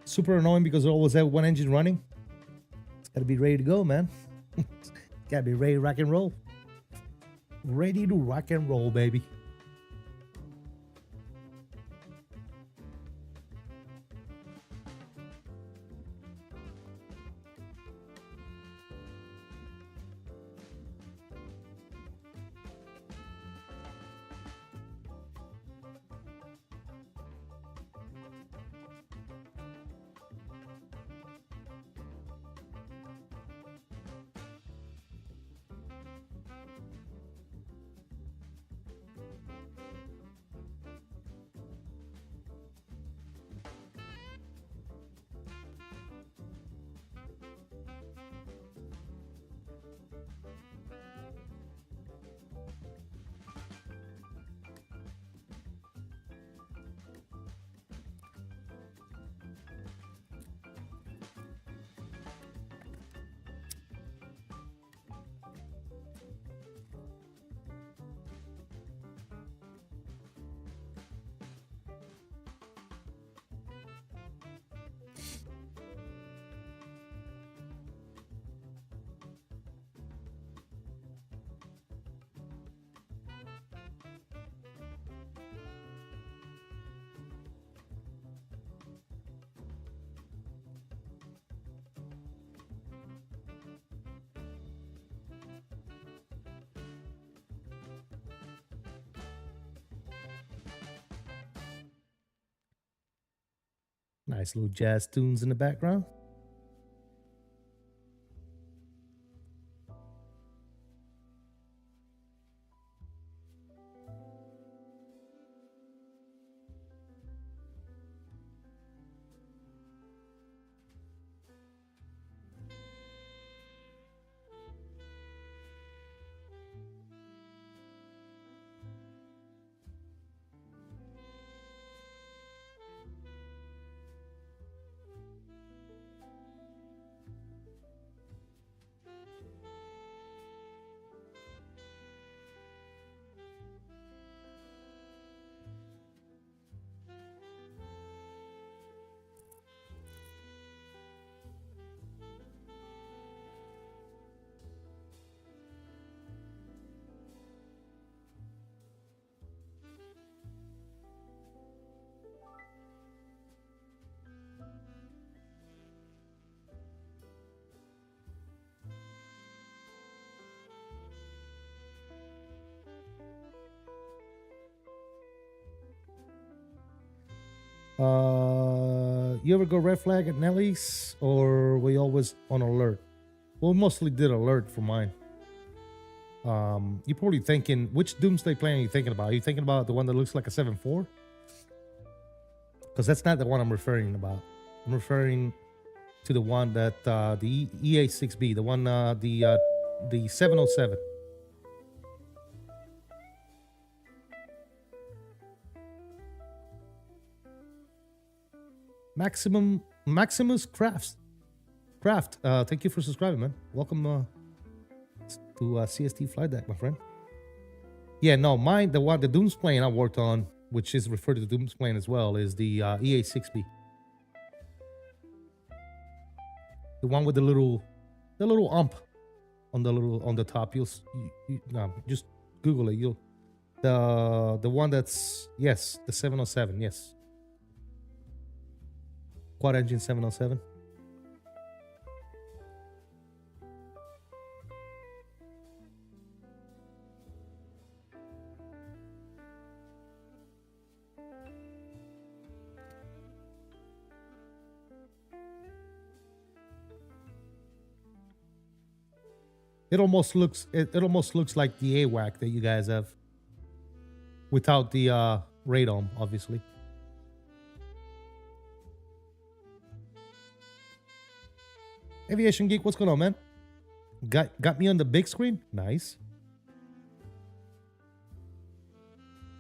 Super annoying because I always have one engine running. It's gotta be ready to go, man. Gotta be ready to rock and roll. Ready to rock and roll, baby. Nice little jazz tunes in the background. You ever go red flag at Nelly's, or we always on alert? Well, mostly did alert for mine. You're probably thinking, which Doomsday plane are you thinking about? Are you thinking about the one that looks like a 7.4? Because that's not the one I'm referring about. I'm referring to the one that the EA6B, the one the 707. Maximus Craft. Thank you for subscribing, man. Welcome to CST Flight Deck, my friend. Yeah, no, mine, the Dooms plane I worked on, which is referred to the Dooms plane as well, is the EA6B. The one with the little ump on the top. You just Google it. The one that's, yes, the 707, yes. Quad engine 707. It almost looks like the AWAC that you guys have, without the radome, obviously. Aviation Geek, what's going on, man? Got me on the big screen? Nice.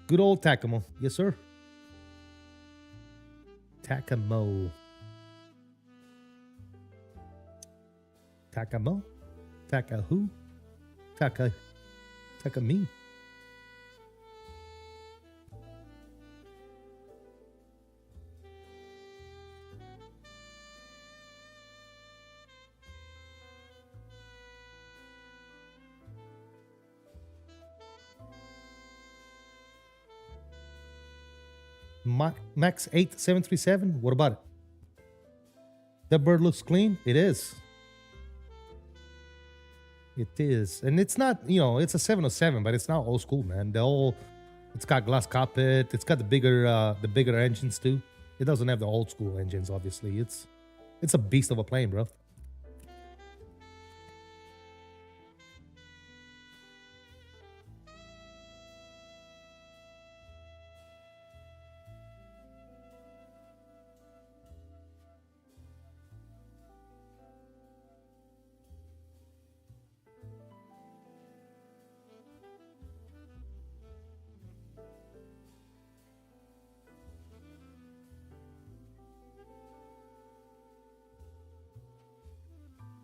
Good old Takamo. Yes, sir. Takamo. Takamo? Taka who? Taka me. Max 8 737. What about it? That bird looks clean. It is. It is, and it's not, it's a 707, but it's not old school, man. It's got glass cockpit. It's got the bigger engines too. It doesn't have the old school engines, obviously. It's a beast of a plane, bro.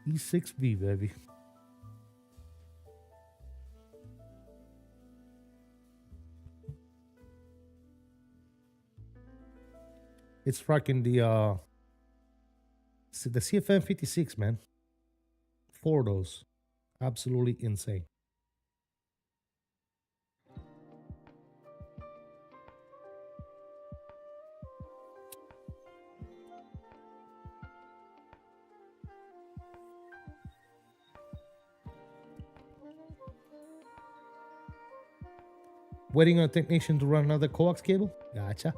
E6B, baby. It's fucking the CFM 56, man. 4 of those. Absolutely insane. Waiting on a technician to run another coax cable? Gotcha.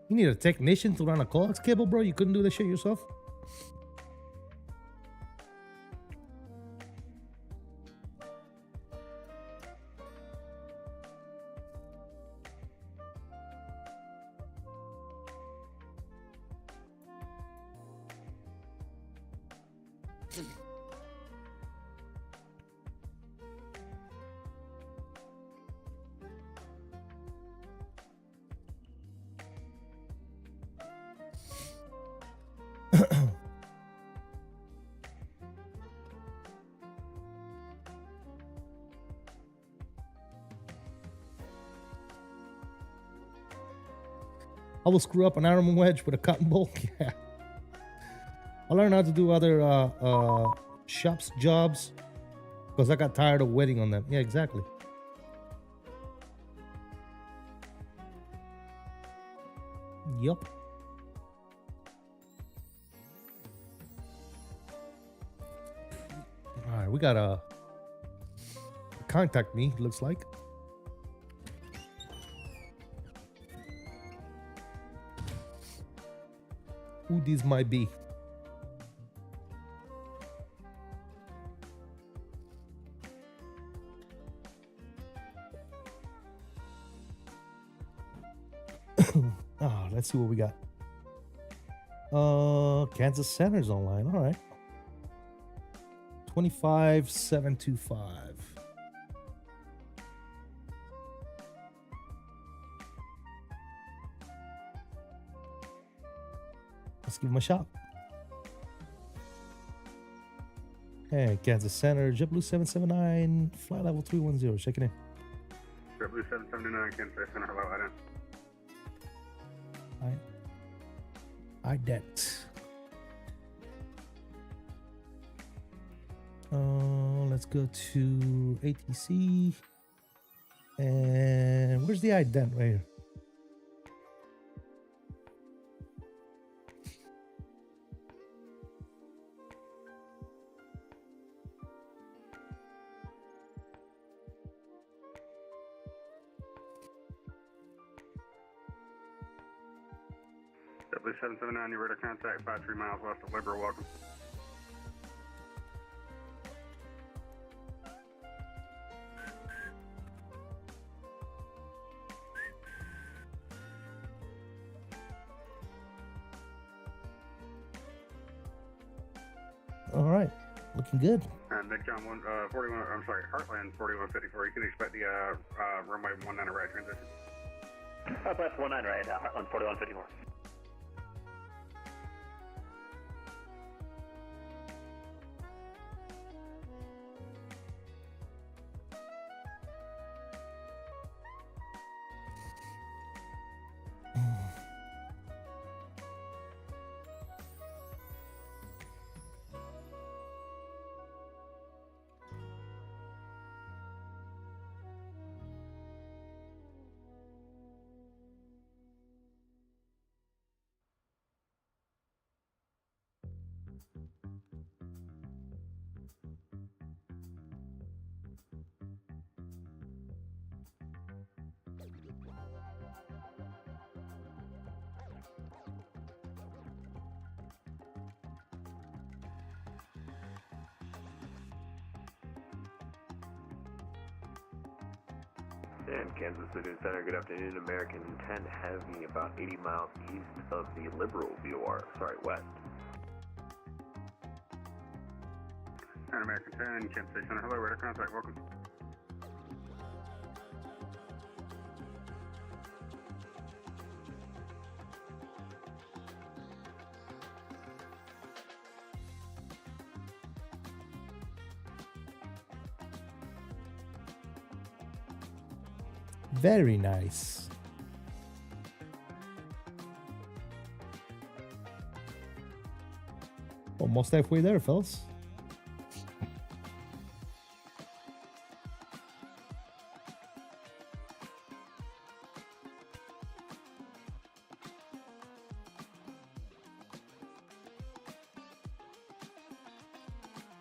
You need a technician to run a coax cable, bro? You couldn't do that shit yourself? I will screw up an Ironman wedge with a cotton ball. Yeah. I learned how to do other shops jobs because I got tired of waiting on them. Yeah, exactly. Yup. All right, we got contact me, looks like. Who this might be. Let's see what we got. Kansas Center's online. All right. 25725. Let's give him a shot. Hey, Kansas Center, JetBlue 779, flight level 310. Checking in. JetBlue 779, Kansas Center, hello, I don't. IDET. Let's go to ATC. And where's the ident right here? JetBlue 779, you're ready to contact 53 miles west of Liberal, welcome. All right, looking good. And Nick John 41, I'm sorry, Heartland 4154, you can expect the runway 19 right transition. That's 19 right, Heartland 4154. And Kansas City Center, good afternoon. American 10 Heavy, about 80 miles east of the Liberal VOR, sorry, west. And American 10, Kansas City Center, hello, ready to contact, welcome. Very nice. Almost halfway there, fellas.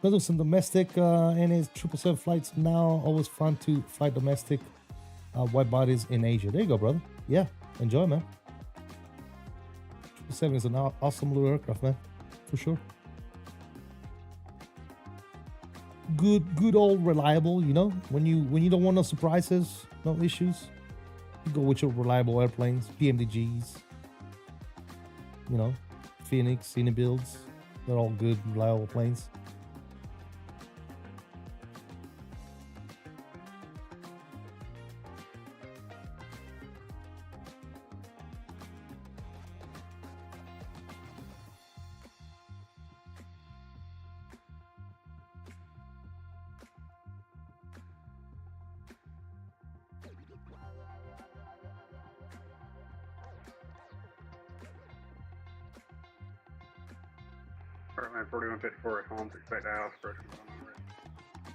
Let's do some domestic NA 777 flights now. Always fun to fly domestic wide bodies in Asia. There you go, brother. Yeah, enjoy, man. 777 is an awesome little aircraft, man, for sure. Good old reliable. You know, when you don't want no surprises, no issues, you go with your reliable airplanes, PMDGs. You know, Phoenix, Cine builds. They're all good, reliable planes. Heartland 4154 at Holmes, expect Dallas, approaching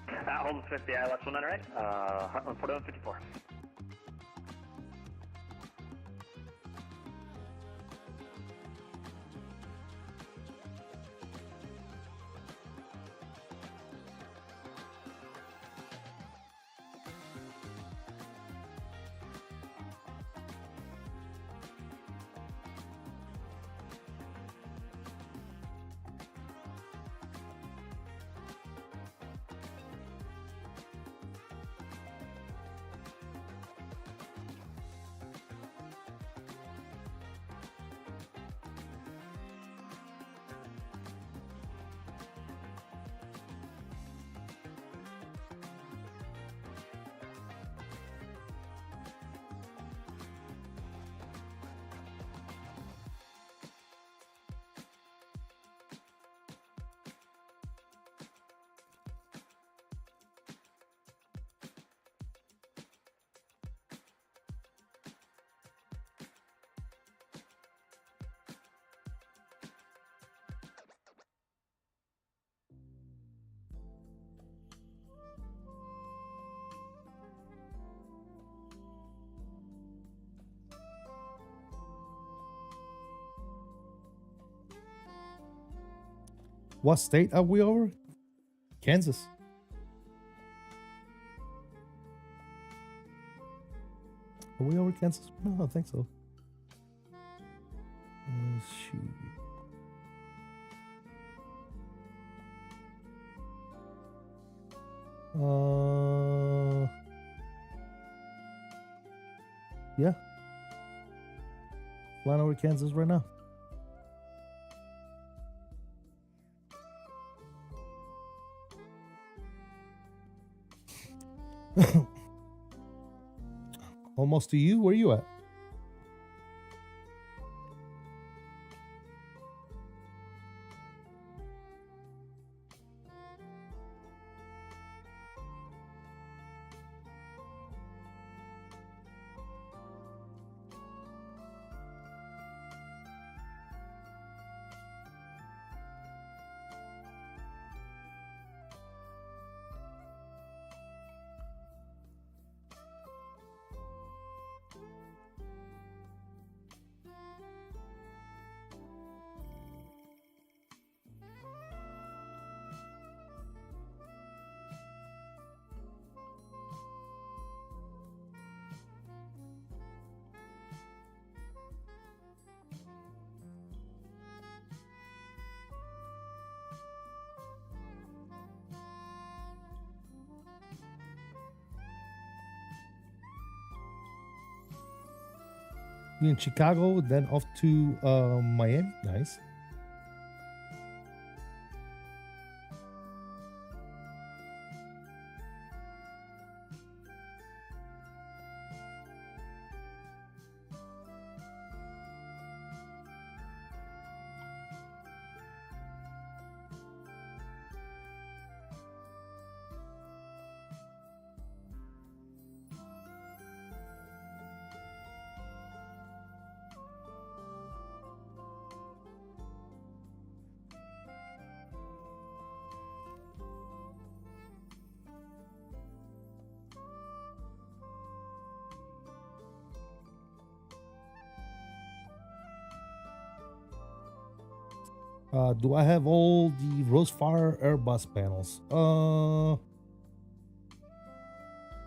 19 right. Holmes 50, LAX 19 right, Heartland 4154. What state are we over? Kansas. Are we over Kansas? No, I don't think so. Shoot. Yeah. Flying over Kansas right now. Almost to you. Where are you at? You in Chicago, then off to Miami. Nice. Do I have all the Rosefire Airbus panels?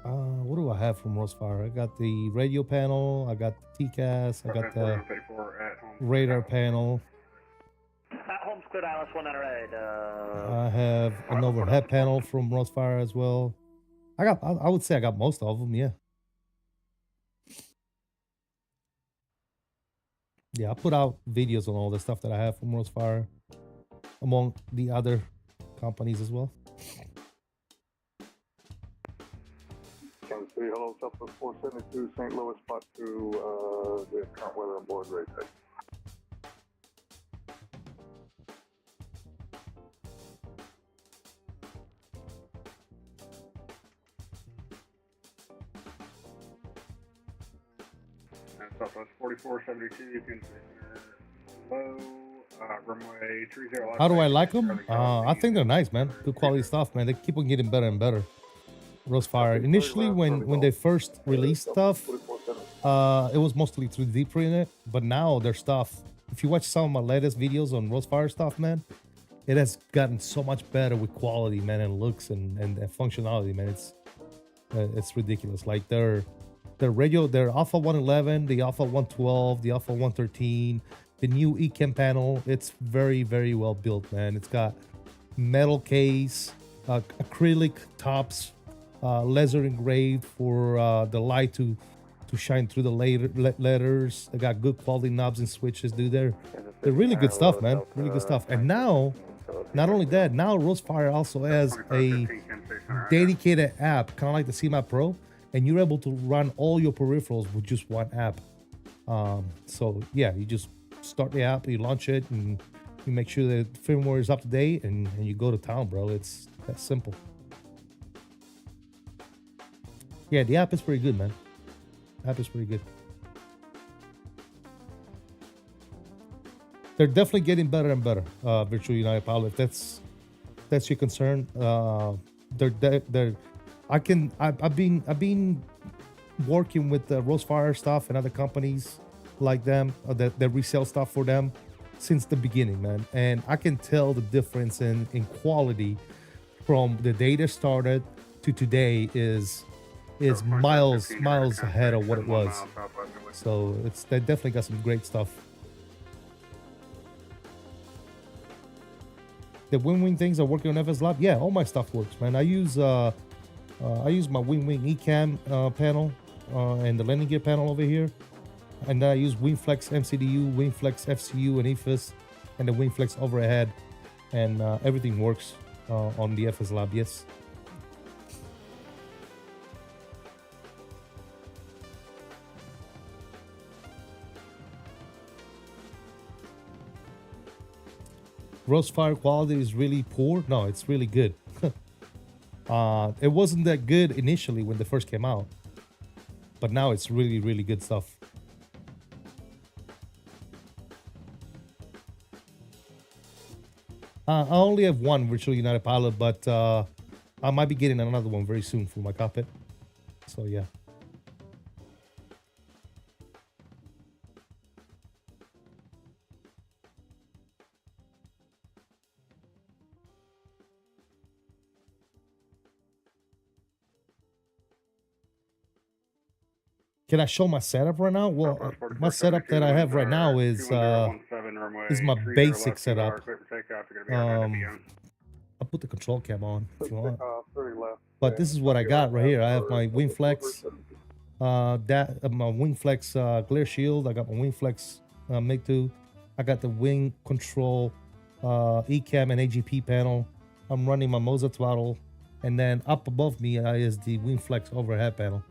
What do I have from Rosefire? I got the radio panel, I got the TCAS, I got the radar panel. Home's cleared, ILS 19 right. I have an overhead panel from Rosefire as well. I would say I got most of them, yeah. Yeah, I put out videos on all the stuff that I have from Rosefire, among the other companies as well. Can say hello, Southwest 472, St. Louis, spot to the current weather on board right there. Southwest 4472, you can low, runway 30. How do I like them? I think they're nice, man. Good quality stuff, man. They keep on getting better and better. Rosefire. Initially, when they first released stuff, it was mostly 3D printed, but now their stuff, if you watch some of my latest videos on Rosefire stuff, man, it has gotten so much better with quality, man, and looks and functionality, man. It's ridiculous. Like their radio, their Alpha 111, the Alpha 112, the Alpha 113, the new ECAM panel, it's very, very well built, man. It's got metal case, acrylic tops, laser engraved for the light to shine through the letters. They got good quality knobs and switches, dude. They're really good stuff, man. Really good stuff. And now, not only that, now Rosefire also has a dedicated app, kind of like the CMAP Pro, and you're able to run all your peripherals with just one app. So yeah, you just start the app, you launch it, and you make sure that firmware is up to date, and you go to town, bro. It's that simple. Yeah, the app is pretty good, man. The app is pretty good. They're definitely getting better and better. Virtual United Pilot, if that's your concern. I've been working with the Rosefire stuff and other companies like them that resell stuff for them since the beginning, man. And I can tell the difference in quality from the day they started to today is miles ahead of what it was. So they definitely got some great stuff. The wing things are working on FSLab. Yeah, all my stuff works, man. I use my wing ECAM panel and the landing gear panel over here, and then I use WingFlex MCDU, WingFlex FCU, and EFIS, and the WingFlex overhead, and everything works on the FSLab. Yes. Roast fire quality is really poor. No, it's really good. It wasn't that good initially when they first came out, but now it's really, really good stuff. I only have one Virtual United Pilot, but I might be getting another one very soon for my cockpit. So yeah. Can I show my setup right now? Well, my setup that I have right now is my basic setup. I'll put the control cam on if you want. But this is what I got right here. I have my WingFlex, my WingFlex glare shield. I got my WingFlex MiG-2. I got the wing control ECAM and AGP panel. I'm running my Moza throttle, and then up above me is the WingFlex overhead panel,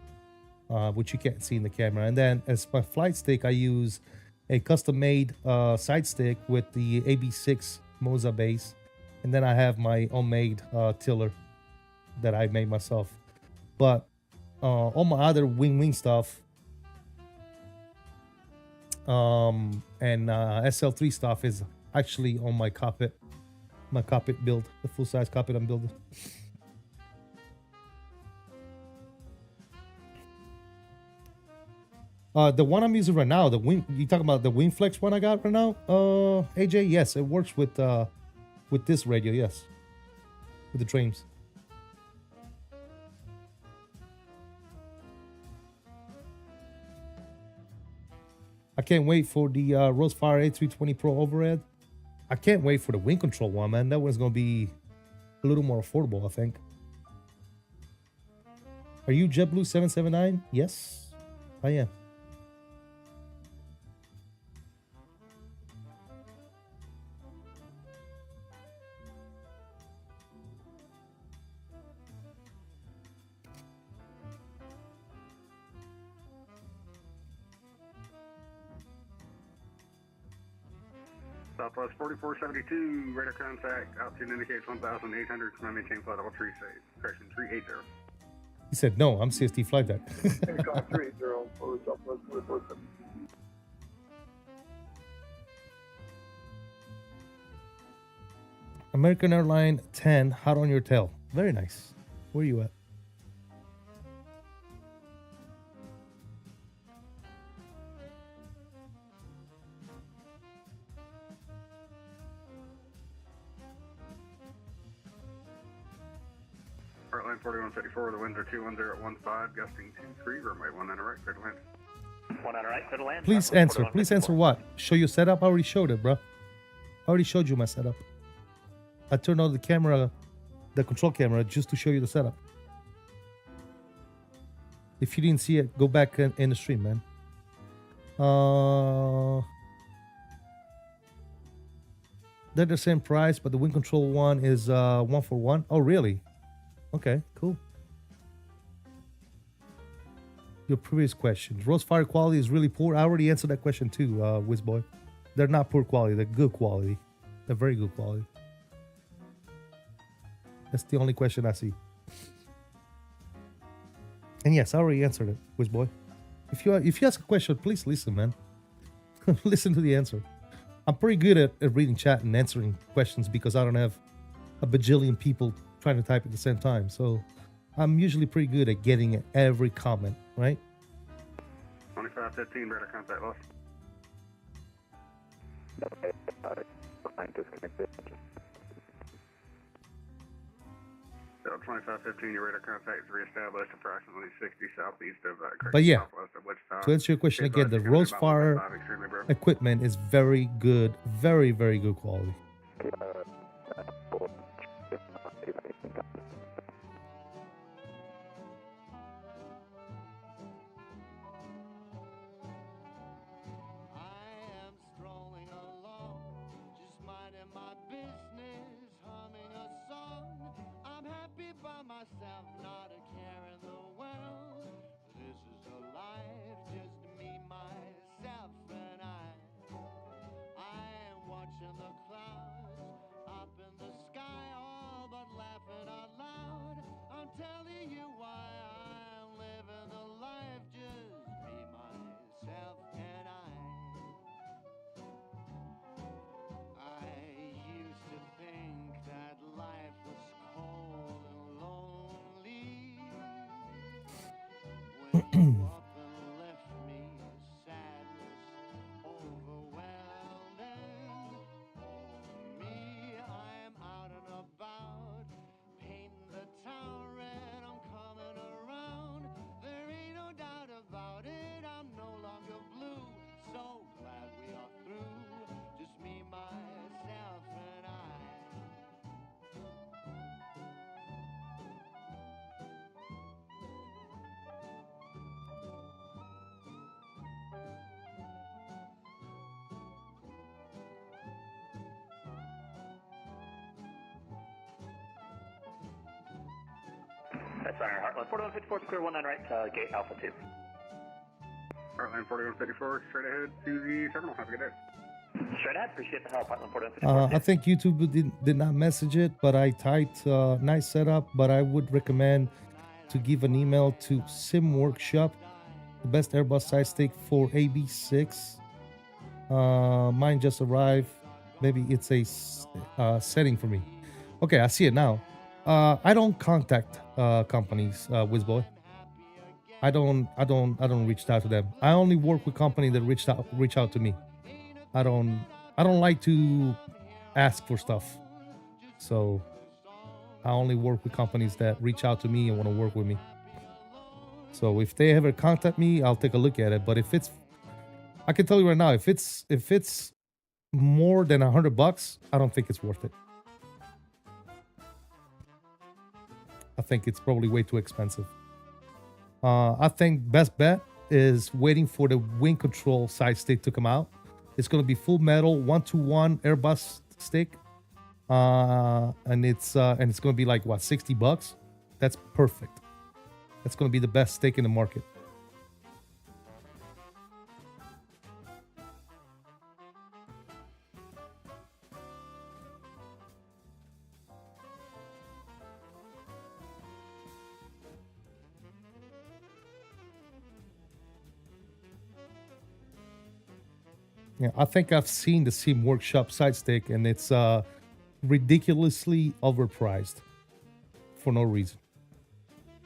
which you can't see in the camera. And then as my flight stick, I use a custom-made side stick with the AB6 Moza base, and then I have my homemade tiller that I made myself. But all my other wing stuff and SL3 stuff is actually on my cockpit build, the full-size cockpit I'm building. The one I'm using right now, the wing, you talking about the WingFlex one I got right now, AJ? Yes, it works with this radio, yes, with the Dreams. I can't wait for the Rosefire A320 Pro overhead. I can't wait for the wing control one, man. That one's gonna be a little more affordable, I think. Are you JetBlue 779? Yes, I am. Southwest 4472, radar contact, altitude indicates 1,800, command maintain flight level 3 safe, correction 380. He said, no, I'm CST flight deck. Takeoff 380, over Southwest 4472. American Airline 10, hot on your tail. Very nice. Where are you at? Airline 4154, the winds are 210 at 15, gusting 23, runway 19 right, clear to land. 19 right, clear to land. Please answer. Please answer what? Show your setup? I already showed it, bro. I already showed you my setup. I turned on the camera, the control camera, just to show you the setup. If you didn't see it, go back in the stream, man. They're the same price, but the wind control one is 1 for 1. Oh, really? Okay, cool. Your previous question. Roast fire quality is really poor. I already answered that question too, Wizboy. They're not poor quality. They're good quality. They're very good quality. That's the only question I see. And yes, I already answered it, Wizboy. If you ask a question, please listen, man. Listen to the answer. I'm pretty good at reading chat and answering questions because I don't have a bajillion people trying to type at the same time. So I'm usually pretty good at getting every comment, right? 2515, radar contact lost. Behind disconnected. 2515, your radar contact is reestablished approximately 60 southeast of But yeah, southwest of Wichita. to answer your question again, the Rosefire equipment is very good, very, very good quality. Myself, not a care in the world. This is a life, just me, myself, and I am watching the clouds up in the sky, all but laughing out loud. I'm telling you why I'm living the life, just me, myself, and I used to think that life was cold and lonely. When you up and left me, sadness overwhelming. Oh me, I'm out and about, painting the town red. I'm coming around. There ain't no doubt about it. I'm no longer blue. So glad we are through. Just me, myself, and I. That's on our Heartland 4154, clear 19 right, gate Alpha 2. Heartland 4154, straight ahead to the terminal. Have a good day. Straight ahead, appreciate the help, Heartland 4154. I think YouTube did not message it, but I typed nice setup, but I would recommend to give an email to Sim Workshop, the best Airbus side stick for AB6. Mine just arrived. Maybe it's a setting for me. Okay, I see it now. I don't contact companies, Wizboy. I don't reach out to them. I only work with companies that reach out to me. I don't like to ask for stuff. So I only work with companies that reach out to me and want to work with me. So if they ever contact me, I'll take a look at it. But if it's, I can tell you right now, if it's more than $100, I don't think it's worth it. I think it's probably way too expensive. I think best bet is waiting for the wing control side stick to come out. It's going to be full metal 1-to-1 Airbus stick, and it's going to be like what, $60? That's perfect. That's going to be the best stick in the market. Yeah, I think I've seen the Sim Workshop side stick, and it's ridiculously overpriced for no reason.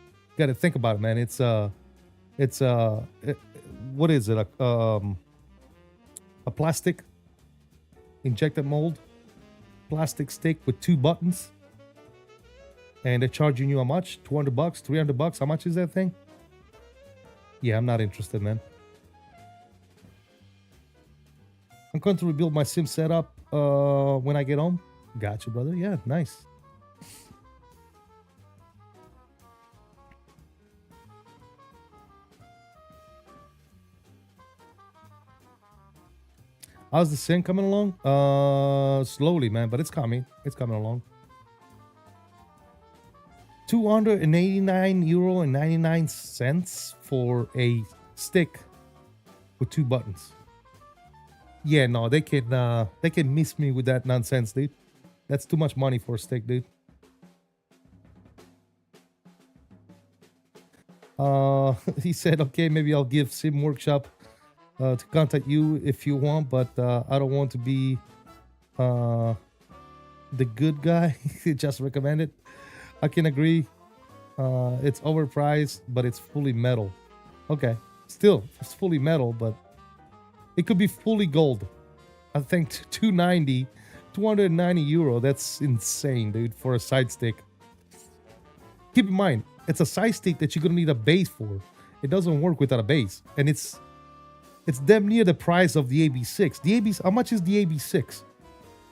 You got to think about it, man. What is it? A plastic injected mold plastic stick with 2 buttons, and they're charging you how much? $200, $300? How much is that thing? Yeah, I'm not interested, man. I'm going to rebuild my sim setup when I get home. Gotcha, brother. Yeah, nice. How's the sim coming along? Slowly, man, but it's coming. It's coming along. €289.99 for a stick with 2 buttons. Yeah, no, they can miss me with that nonsense, dude. That's too much money for a stick, dude. He said, okay, maybe I'll give Sim Workshop to contact you if you want, but I don't want to be the good guy. Just recommend it. I can agree. It's overpriced, but it's fully metal. Okay, still, it's fully metal, but it could be fully gold. I think 290 290 euro. That's insane, dude, for a side stick. Keep in mind, it's a side stick that you're gonna need a base for. It doesn't work without a base, and it's damn near the price of the AB6. The AB, how much is the AB6?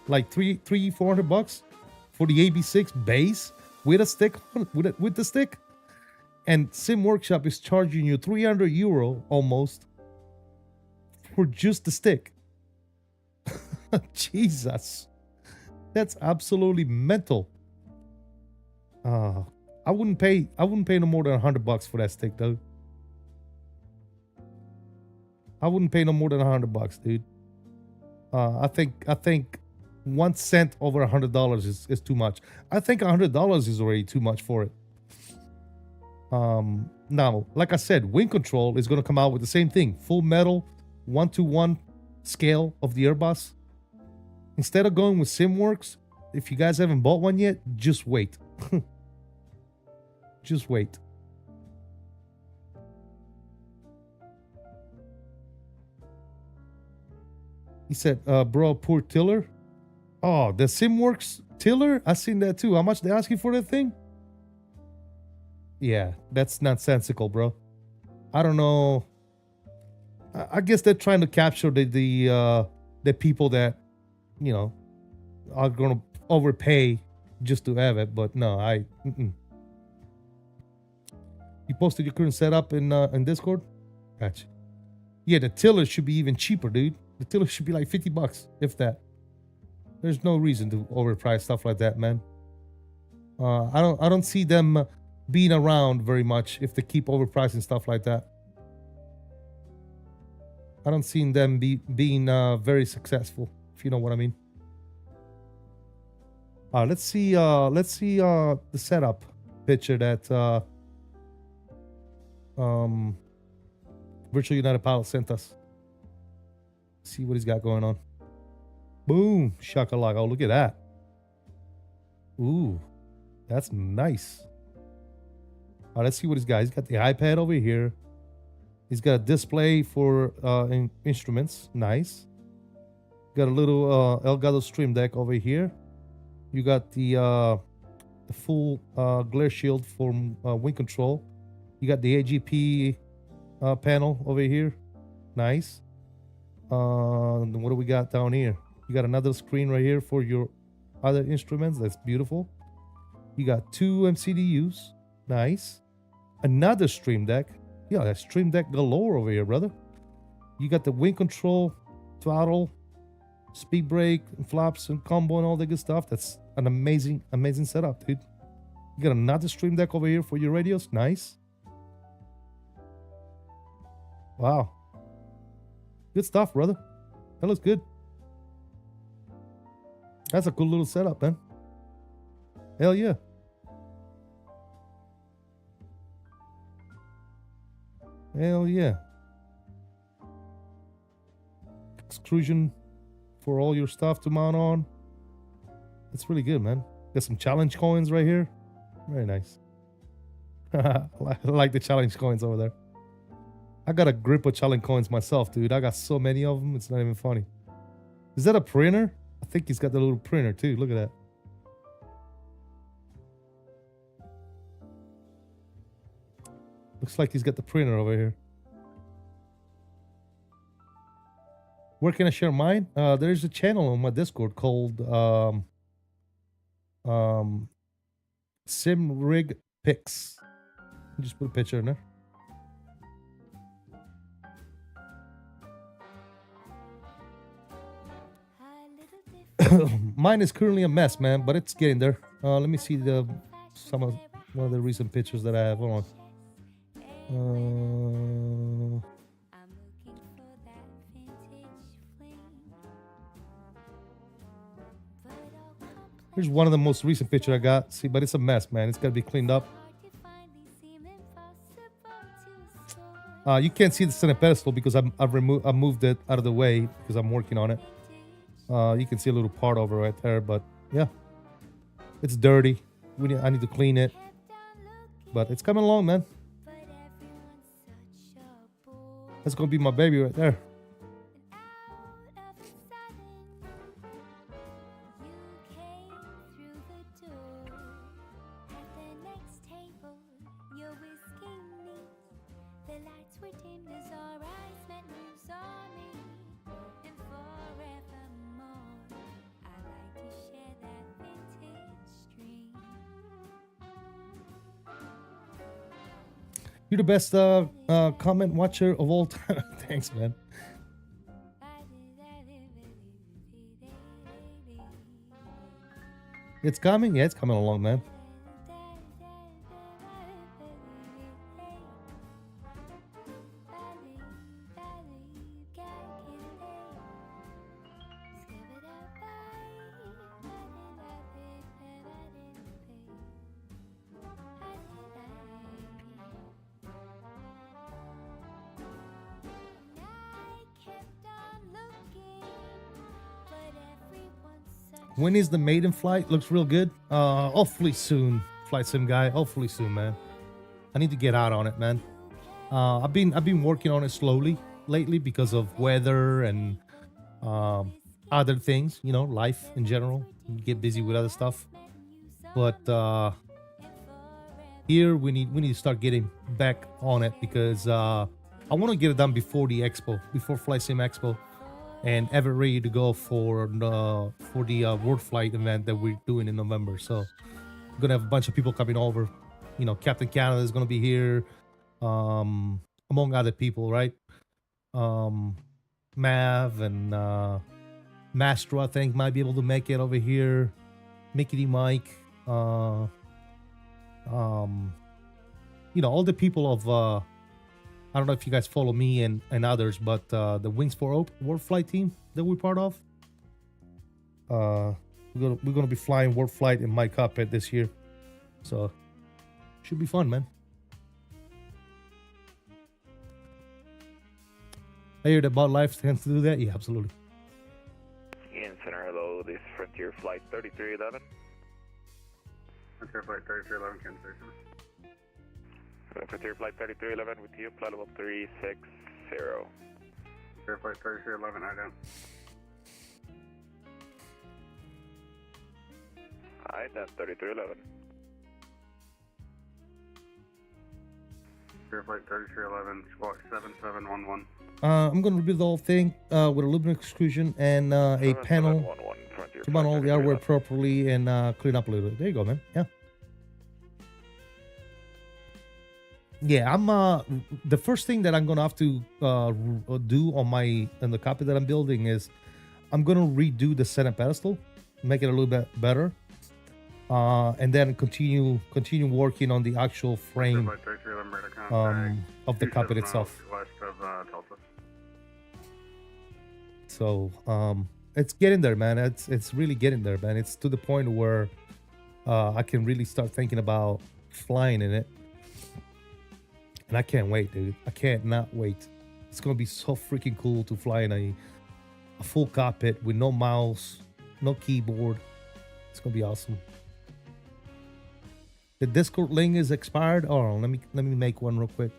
Like $400 for the AB6 base with a stick, with the stick. And Sim Workshop is charging you 300 euro almost for just the stick. Jesus, that's absolutely mental. I wouldn't pay no more than $100 for that stick, though. I wouldn't pay no more than $100, dude. I think 1 cent over $100 is too much. I think $100 is already too much for it. Now, like I said, Wing Control is gonna come out with the same thing, full metal, 1-to-1 scale of the Airbus. Instead of going with SimWorks, if you guys haven't bought one yet, just wait. Just wait. He said, bro, poor tiller. Oh, the SimWorks tiller? I seen that too. How much they asking for that thing? Yeah, that's nonsensical, bro. I don't know. I guess they're trying to capture the people that, you know, are gonna overpay just to have it. But no, You posted your current setup in Discord? Gotcha. Yeah, the tiller should be even cheaper, dude. The tiller should be like $50, if that. There's no reason to overprice stuff like that, man. I don't see them being around very much if they keep overpricing stuff like that. I don't see them being very successful, if you know what I mean. Let's see the setup picture that Virtual United Pilot sent us. See what he's got going on. Boom, shakalaka. Oh, look at that. Ooh, that's nice. Let's see what he's got. He's got the iPad over here. He's got a display for instruments. Nice. Got a little Elgato Stream Deck over here. You got the full glare shield for wing control. You got the AGP panel over here. Nice. What do we got down here? You got another screen right here for your other instruments. That's beautiful. You got 2 MCDUs. Nice. Another Stream Deck. Yeah, that Stream Deck galore over here, brother. You got the wing control, throttle, speed brake, and flaps, and combo, and all that good stuff. That's an amazing setup, dude. You got another Stream Deck over here for your radios. Nice. Wow. Good stuff, brother. That looks good. That's a cool little setup, man. Hell yeah. Hell yeah. Extrusion for all your stuff to mount on. That's really good, man. Got some challenge coins right here. Very nice. I like the challenge coins over there. I got a grip of challenge coins myself, dude. I got so many of them, it's not even funny. Is that a printer? I think he's got the little printer too. Look at that. Looks like he's got the printer over here. Where can I share mine? There's a channel on my Discord called Sim Rig Pics. Just put a picture in there. Mine is currently a mess, man, but it's getting there. Let me see one of the recent pictures that I have. Hold on. Here's one of the most recent pictures I got. See, but it's a mess, man. It's got to be cleaned up. You can't see the center pedestal because I moved it out of the way because I'm working on it. You can see a little part over right there, but yeah, it's dirty. I need to clean it, but it's coming along, man. That's gonna be my baby right there. You're the best comment watcher of all time. Thanks, man. It's coming? Yeah, it's coming along, man. When is the maiden flight? Looks real good. Hopefully soon, flight sim guy. Hopefully soon, man. I need to get out on it, man. I've been working on it slowly lately because of weather and other things, you know, life in general. You get busy with other stuff, but here we need to start getting back on it because I want to get it done before the expo, before Flight Sim Expo, and have it ready to go for the World Flight event that we're doing in November. So we're gonna have a bunch of people coming over. You know, Captain Canada is gonna be here, among other people, right? Mav and Mastro, I think, might be able to make it over here. Mickey D. Mike, you know, all the people of I don't know if you guys follow me and others, but the Wings for Hope World Flight team that we're part of. We're gonna be flying World Flight in my cockpit this year, so should be fun, man. I heard about life tends to do that. Yeah, absolutely. Ian Center, hello. This is Frontier Flight 3311. Frontier Flight 3311, Kansas Station. Frontier Flight 3311 with you, flight level 360. Frontier Flight 3311, I down. Alright, that's 3311. Frontier Flight 3311, squawk 7711. I'm gonna rebuild the whole thing with a lubricant exclusion and a panel to mount all the hardware properly and clean up a little bit. There you go, man. Yeah. Yeah, I'm the first thing that I'm gonna have to do on the copy that I'm building is I'm gonna redo the center pedestal, make it a little bit better, and then continue working on the actual frame of the cockpit itself. West of Tulsa. So it's getting there, man. It's really getting there, man. It's to the point where I can really start thinking about flying in it. And I can't wait, dude. I can't not wait. It's gonna be so freaking cool to fly in a full cockpit with no mouse, no keyboard. It's gonna be awesome. The Discord link is expired. Oh, let me make one real quick.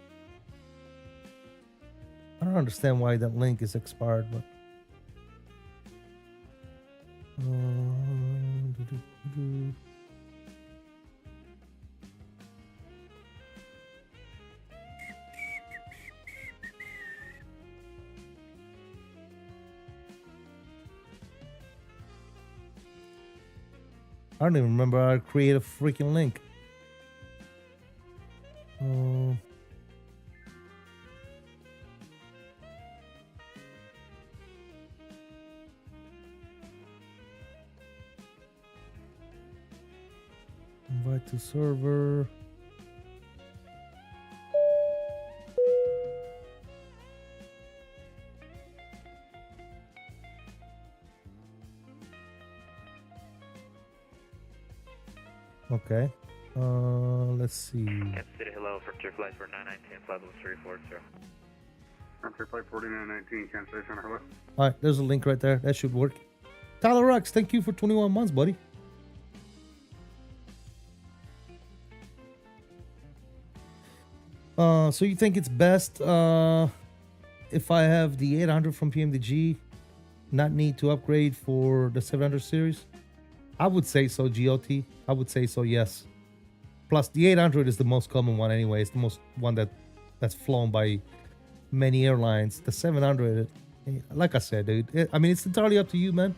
I don't understand why that link is expired, but I don't even remember how to create a freaking link. Invite to server. Okay. Let's see. Kansas City, hello. Frontier Flight for 919, flight level 340. Frontier Flight 4919, Kansas City, hello. All right, there's a link right there. That should work. Tyler Rux, thank you for 21 months, buddy. So you think it's best if I have the 800 from PMDG, not need to upgrade for the 700 series? I would say so, GOT. I would say so, yes. Plus, the 800 is the most common one anyway. It's the most one that's flown by many airlines. The 700, like I said, dude. I mean, it's entirely up to you, man.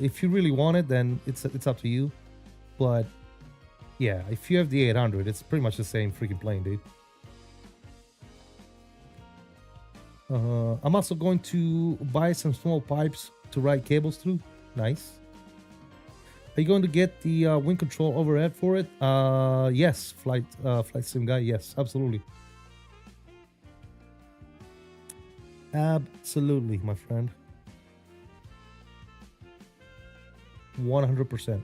If you really want it, then it's up to you. But Yeah, if you have the 800, it's pretty much the same freaking plane, dude. I'm also going to buy some small pipes to ride cables through. Nice. Are you going to get the wind control overhead for it? Yes, flight sim guy. Yes, absolutely. Absolutely, my friend. 100%.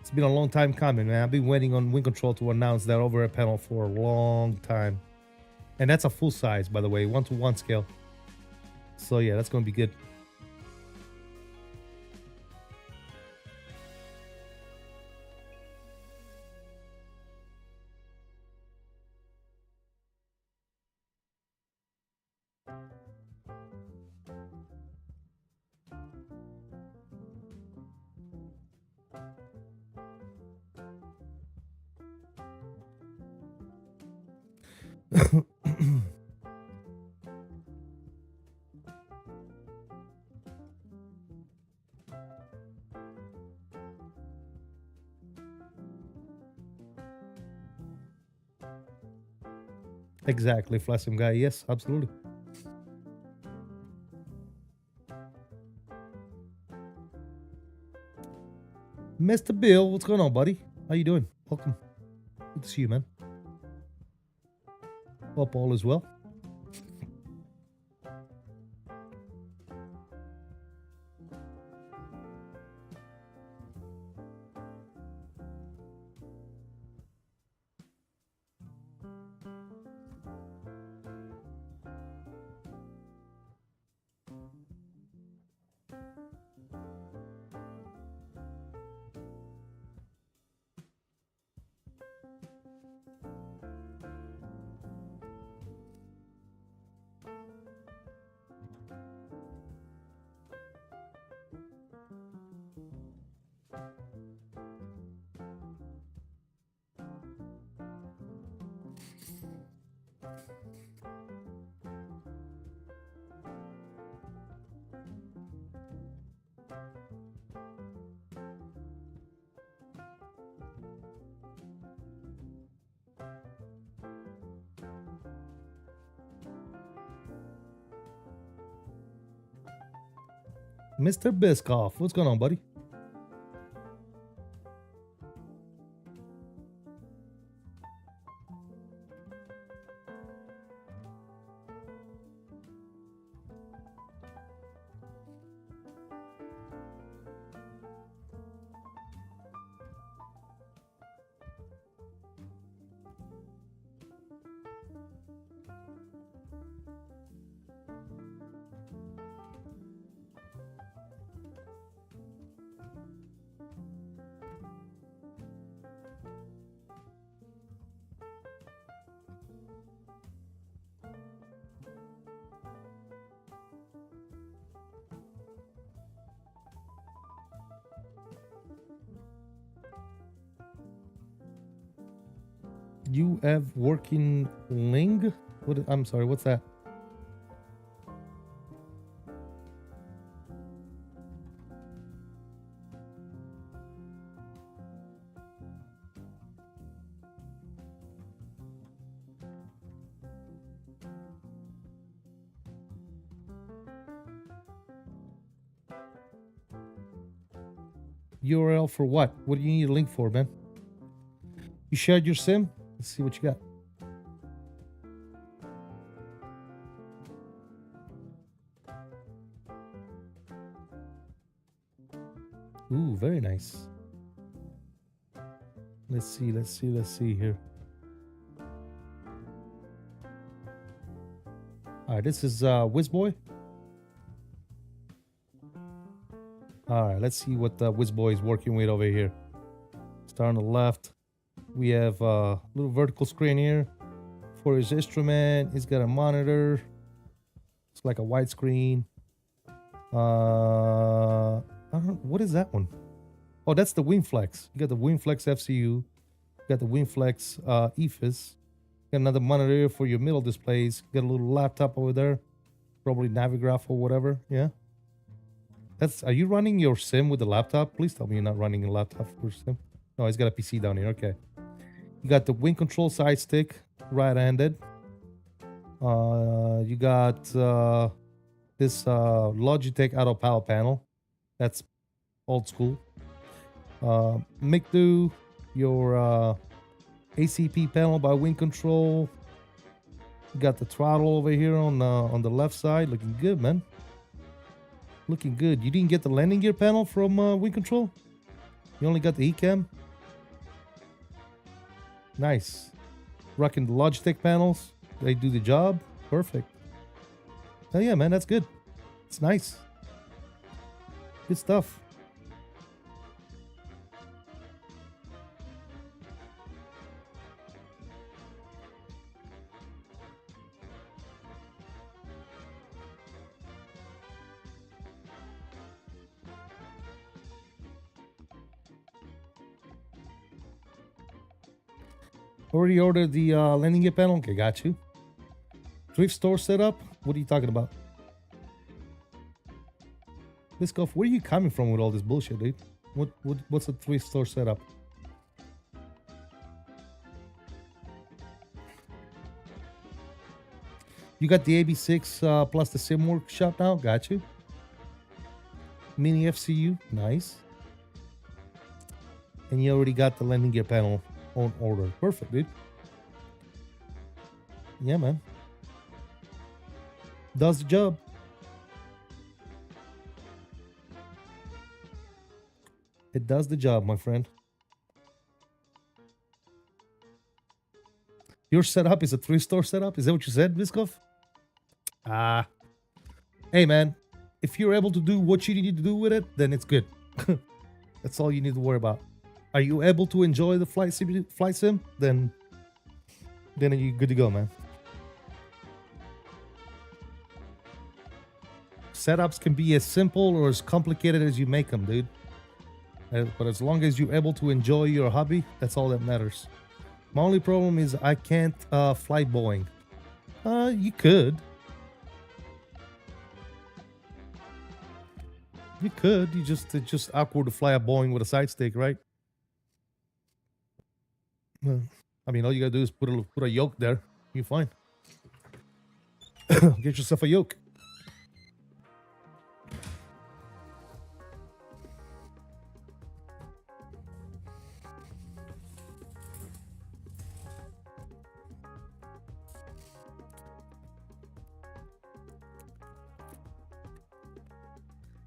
It's been a long time coming, man. I've been waiting on wind control to announce that overhead panel for a long time. And that's a full size, by the way, 1:1 scale. So yeah, that's going to be good. Exactly, Flassim guy. Yes, absolutely. Mr. Bill, what's going on, buddy? How you doing? Welcome. Good to see you, man. Hope all is well. Mr. Biscoff, what's going on, buddy? You have working Ling? What? I'm sorry, what's that? URL for what? What do you need a link for, man? You shared your sim? Let's see what you got. Ooh, very nice. Let's see here. All right, this is Whizboy. All right, let's see what Whizboy is working with over here. Start on the left. We have a little vertical screen here for his instrument. He's got a monitor. It's like a widescreen. I don't know. What is that one? Oh, that's the WingFlex. You got the WingFlex FCU. You got the WingFlex EFIS. Got another monitor here for your middle displays. Got a little laptop over there. Probably Navigraph or whatever. Yeah. Are you running your sim with the laptop? Please tell me you're not running a laptop for sim. No, he's got a PC down here. Okay. You got the wing control side stick, right-handed. You got this Logitech auto power panel. That's old school. McDo, your ACP panel by wing control. You got the throttle over here on the left side. Looking good, man. Looking good. You didn't get the landing gear panel from wing control? You only got the ECAM? Nice. Rocking the Logitech panels. They do the job. Perfect. Hell yeah, man. That's good. It's nice. Good stuff. Already ordered the landing gear panel? Okay, got you. Thrift store setup? What are you talking about? Biscoff, where are you coming from with all this bullshit, dude? What's a thrift store setup? You got the AB6 plus the sim workshop now? Got you. Mini FCU? Nice. And you already got the landing gear panel on order. Perfect, dude. Yeah, man. Does the job. It does the job, my friend. Your setup is a three-store setup? Is that what you said, Viskov? Hey, man. If you're able to do what you need to do with it, then it's good. That's all you need to worry about. Are you able to enjoy the flight sim? Then you're good to go, man. Setups can be as simple or as complicated as you make them, dude. But as long as you're able to enjoy your hobby, that's all that matters. My only problem is I can't fly Boeing. You could. You could. It's just awkward to fly a Boeing with a side stick, right? I mean, all you gotta do is put a yoke there. You're fine. Get yourself a yoke.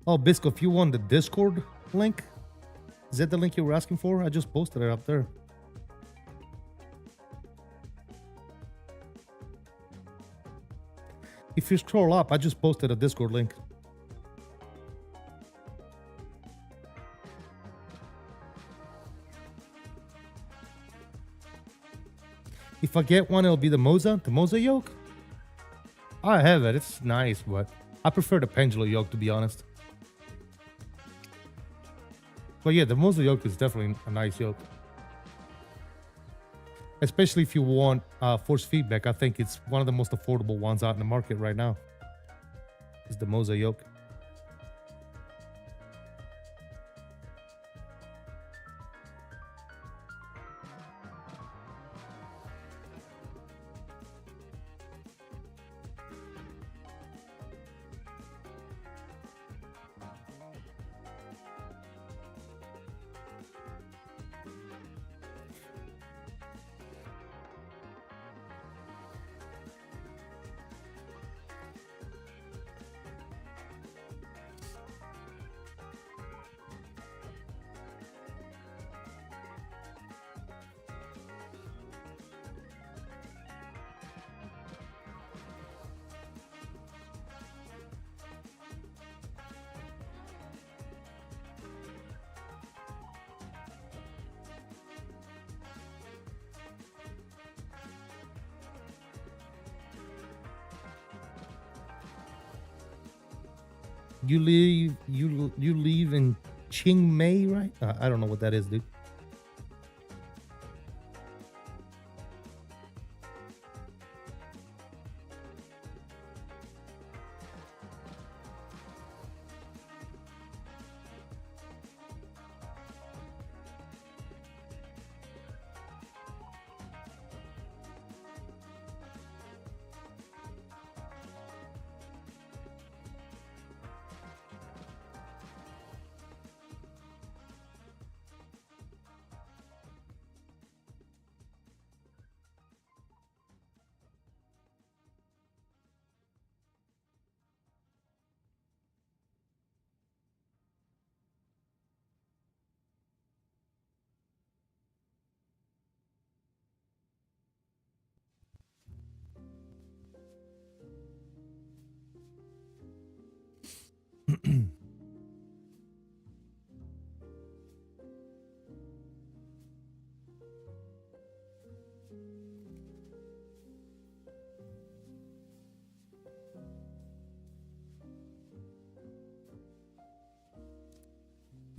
Oh, Bisco, if you want the Discord link, is that the link you were asking for? I just posted it up there. If you scroll up, I just posted a Discord link. If I get one, it'll be the Moza yoke. I have it. It's nice, but I prefer the Pendula yoke, to be honest. But yeah, the Moza yoke is definitely a nice yoke. Especially if you want force feedback. I think it's one of the most affordable ones out in the market right now. Is the Moza yoke. You leave in Chiang Mai, right? I don't know what that is, dude.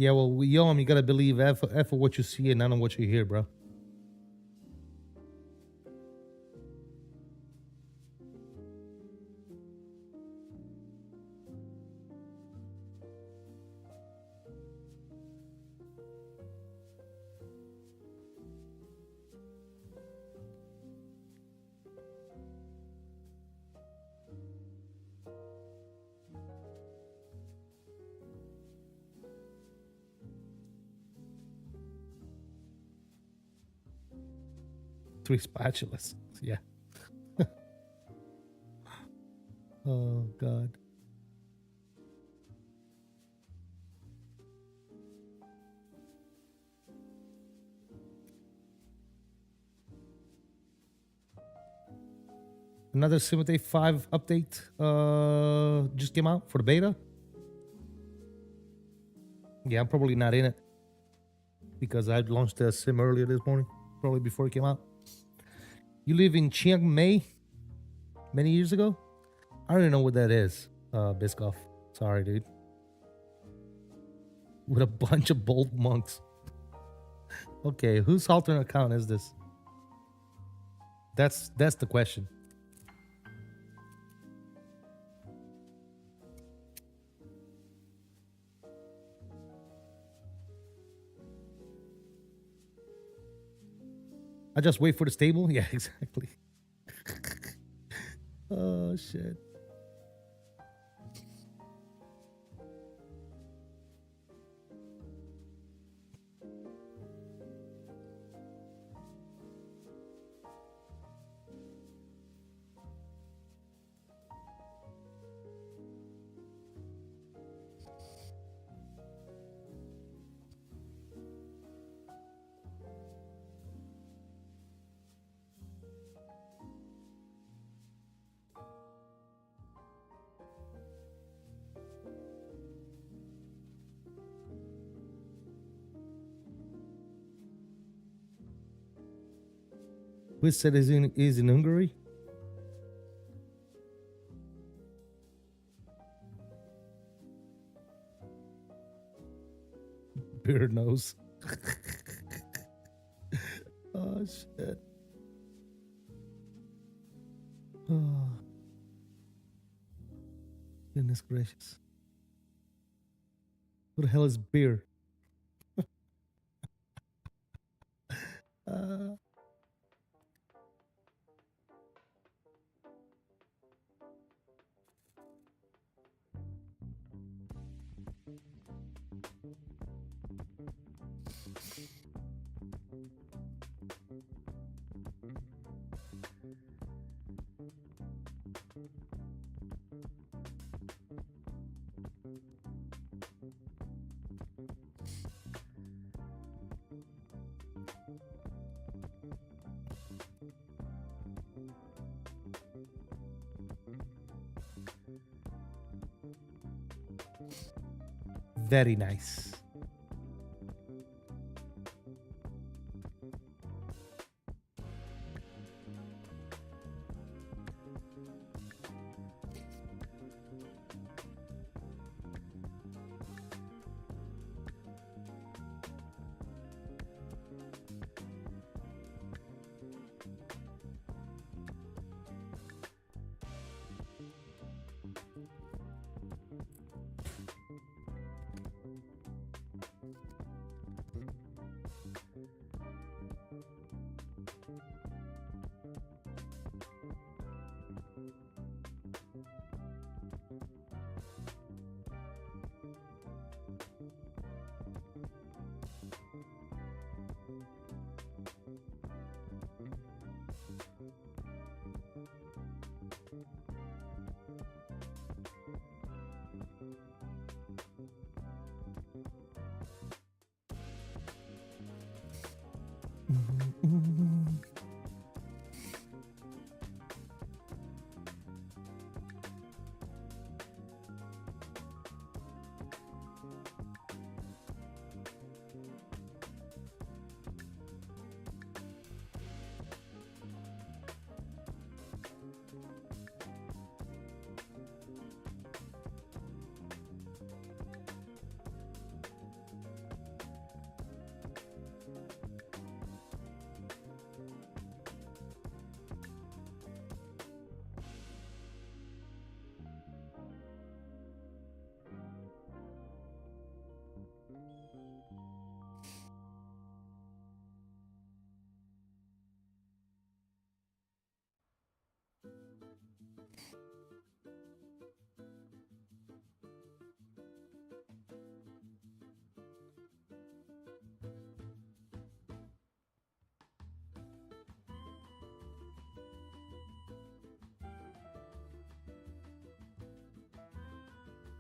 Yeah, well, you gotta believe F for what you see and none of what you hear, bro. Three spatulas. Yeah. Oh God. Another Simulate 5 update just came out for the beta. Yeah, I'm probably not in it because I launched the sim earlier this morning, probably before it came out. You live in Chiang Mai many years ago? I don't even know what that is, Biscoff. Sorry, dude. With a bunch of bold monks. Okay, whose alternate account is this? That's the question. I just wait for the stable? Yeah, exactly. Oh, shit. Which said is in Hungary? Beard nose. Oh shit. Oh. Goodness gracious. What the hell is beer? uh, very nice.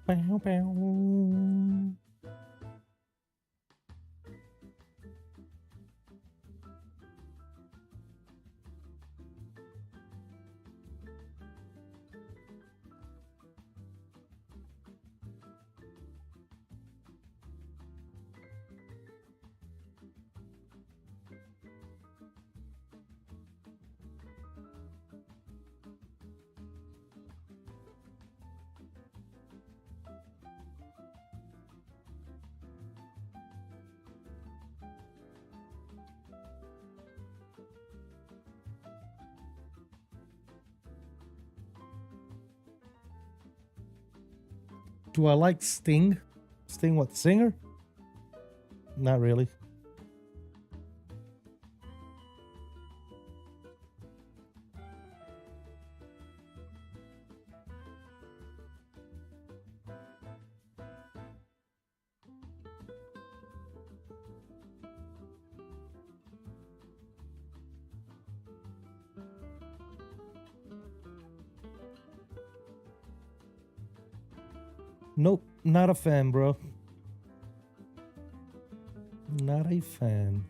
Bow, bow. Do I like Sting? Sting what, singer? Not really. Nope, not a fan, bro. Not a fan.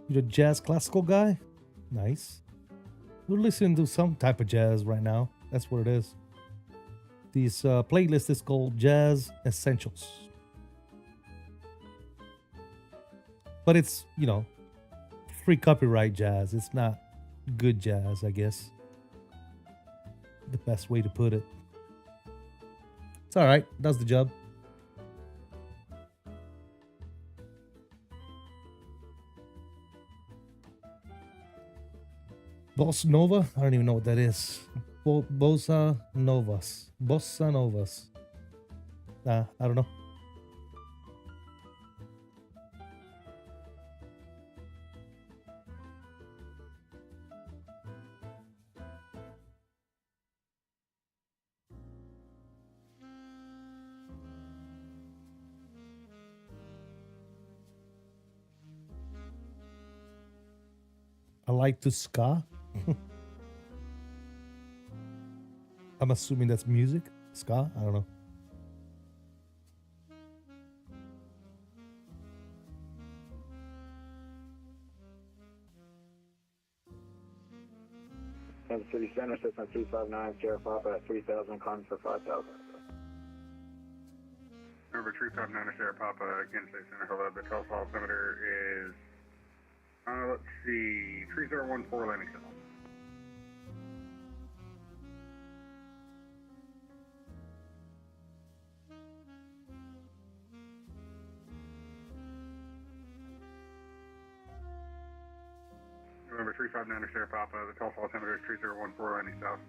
You're a jazz classical guy? Nice. We're listening to some type of jazz right now. That's what it is. This playlist is called Jazz Essentials. But it's, you know, free copyright jazz. It's not good jazz, I guess. The best way to put it. It's all right. Does the job. Bossa Nova? I don't even know what that is. Bossa Novas. Bossa Novas. I don't know. I like to ska. I'm assuming that's music. Ska? I don't know. Kansas City Center, Cessna 359, Sierra Papa at 3,000, calling for 5,000. Number 359 Sierra Papa, Kansas City Center, hello, the telephone altimeter is, let's see, 3014 landing signal. November 359 Sierra Papa, the telephone altimeter is 3014 landing south.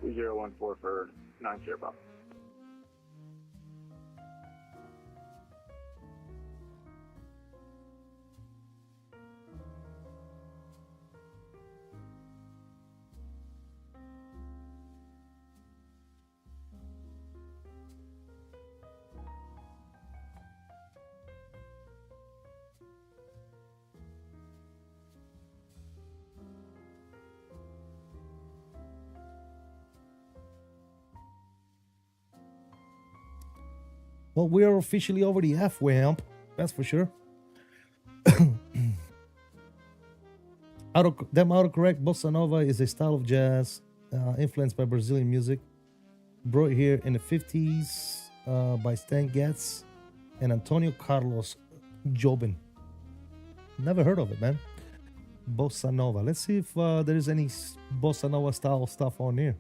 3014 for 9 Sierra Papa. Well, we are officially over the halfway hump. That's for sure. Autocorrect, Bossa Nova is a style of jazz influenced by Brazilian music, brought here in the 50s by Stan Getz and Antonio Carlos Jobim. Never heard of it, man. Bossa Nova. Let's see if there is any Bossa Nova style stuff on here.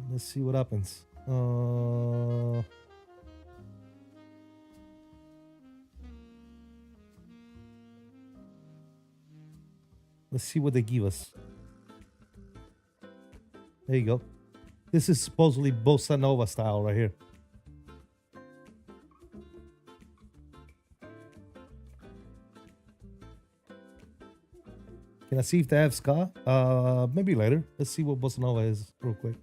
Let's see what happens. Let's see what they give us. There you go. This is supposedly Bossa Nova style right here. Can I see if they have ska? Maybe later. Let's see what Bossa Nova is real quick.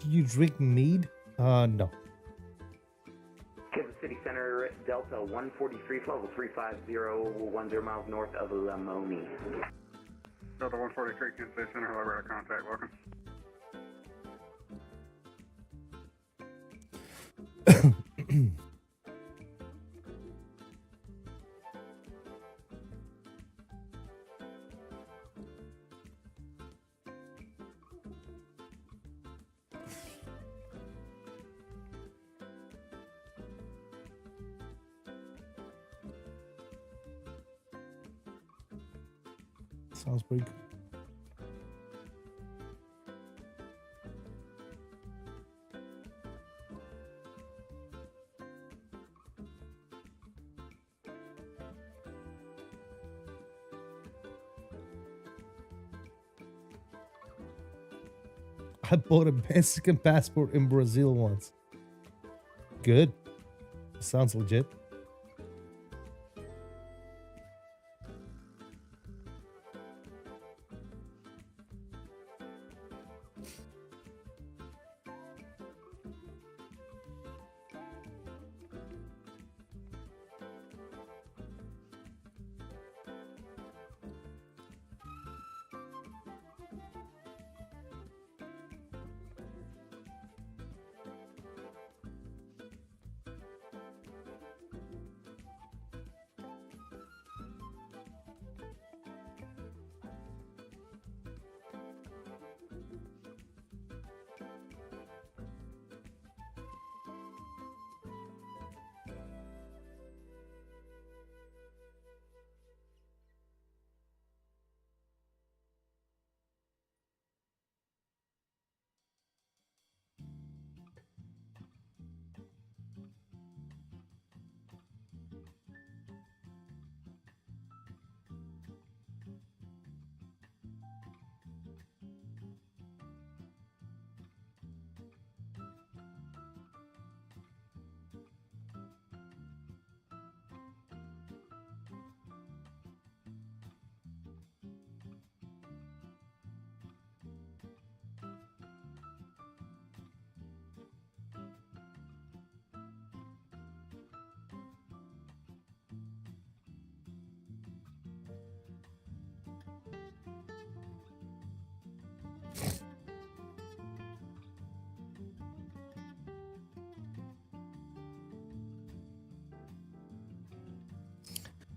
Do you drink mead? No. Kansas City Center, Delta 143, level 350, 10 miles north of Lamoni. Delta 143, Kansas City Center, hello, radar contact, welcome. Sounds pretty cool. I bought a Mexican passport in Brazil once. Good. Sounds legit.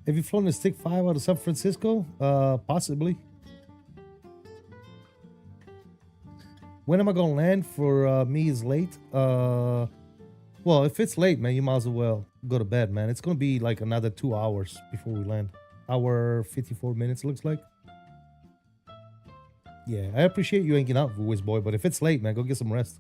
Have you flown a Stick 5 out of San Francisco? Possibly. When am I gonna land? For me is late. Well, if it's late, man, you might as well go to bed, man. It's gonna be like another 2 hours before we land. Hour 54 minutes looks like. Yeah, I appreciate you hanging out, Wiz Boy, but if it's late, man, go get some rest.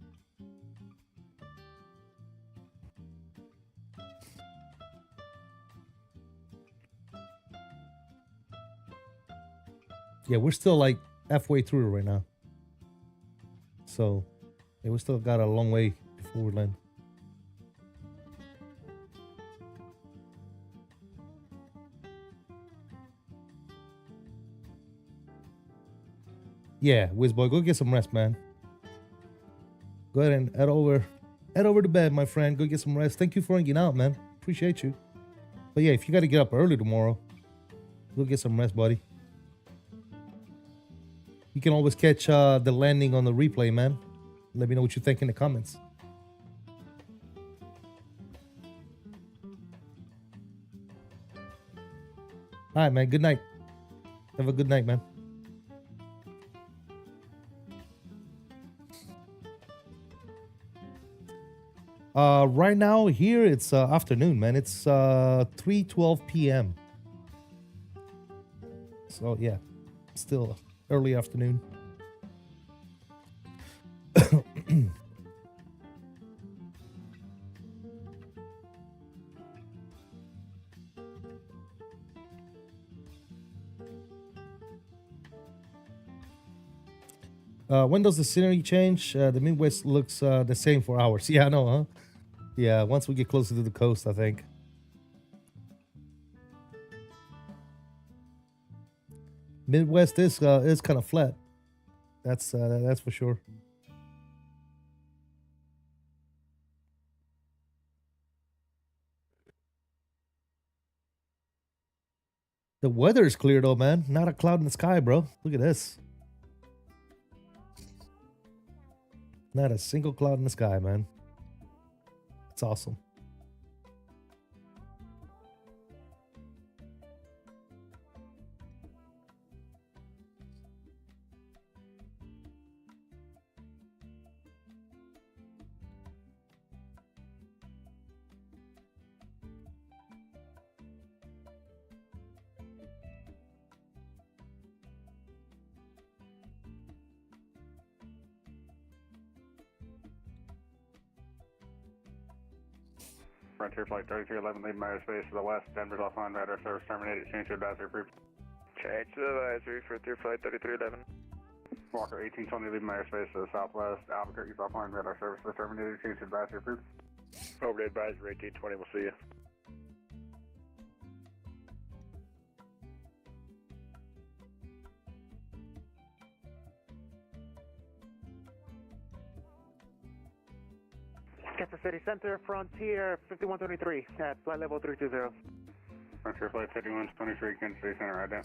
Yeah, we're still like halfway through right now. So, yeah, we still got a long way before we land. Yeah, Wizboy, go get some rest, man. Go ahead and head over to bed, my friend. Go get some rest. Thank you for hanging out, man. Appreciate you. But yeah, if you got to get up early tomorrow, go get some rest, buddy. You can always catch the landing on the replay, man. Let me know what you think in the comments. All right, man. Good night. Have a good night, man. Right now here it's afternoon, man. It's 3:12 p.m. So yeah, still early afternoon. When does the scenery change? The Midwest looks the same for hours. Yeah, I know, huh? Yeah, once we get closer to the coast, I think. Midwest is kind of flat. That's for sure. The weather is clear though, man. Not a cloud in the sky, bro. Look at this. Not a single cloud in the sky, man. It's awesome. Frontier Flight 3311, leaving my airspace to the west. Denver's offline, radar service terminated. Change to advisory approved. Change to advisory, Frontier Flight 3311. Walker 1820, leaving my airspace to the southwest. Albuquerque's offline, radar service is terminated. Change to advisory approved. Over to advisory 1820, we'll see you. Kansas City Center, Frontier 5123 at flight level 320. Frontier Flight 5123, Kansas City Center, right down.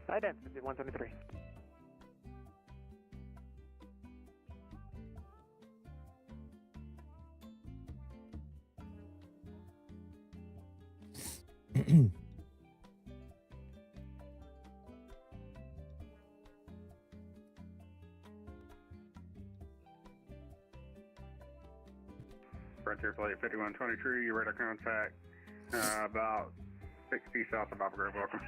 Ident 5123. Frontier Flight 5123, radar contact about 60 south of Albuquerque. Welcome.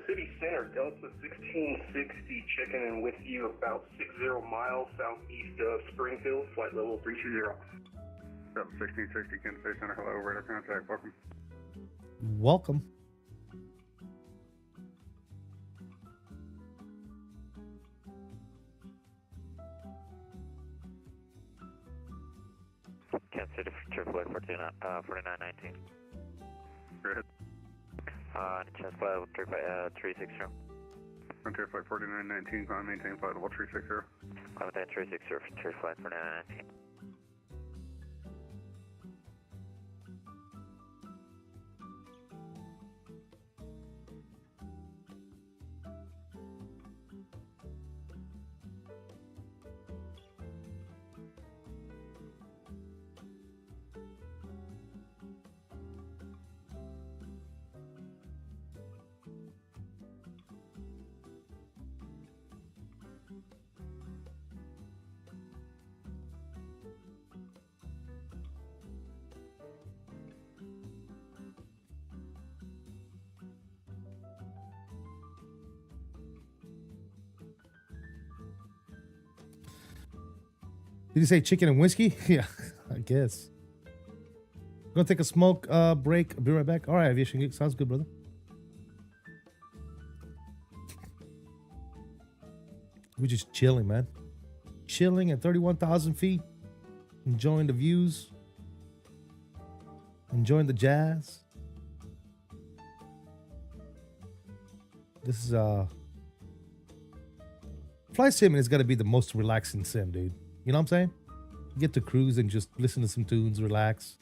City Center, Delta 1660, checking in with you about 60 miles southeast of Springfield, flight level 320. Delta 1660, Kansas City Center, hello, radar contact, welcome. Welcome. Kansas City, flight 4919. Go ahead. Chance flight level 360. Frontier flight 4919, climb maintain flight level 360. Climb maintain 360, Frontier flight 4919. Did you say chicken and whiskey? Yeah, I guess. Gonna take a smoke break. I'll be right back. All right, Aviation Geek. Sounds good, brother. We're just chilling, man. Chilling at 31,000 feet. Enjoying the views. Enjoying the jazz. This is flight simming is gotta be the most relaxing sim, dude. You know what I'm saying? You get to cruise and just listen to some tunes, relax.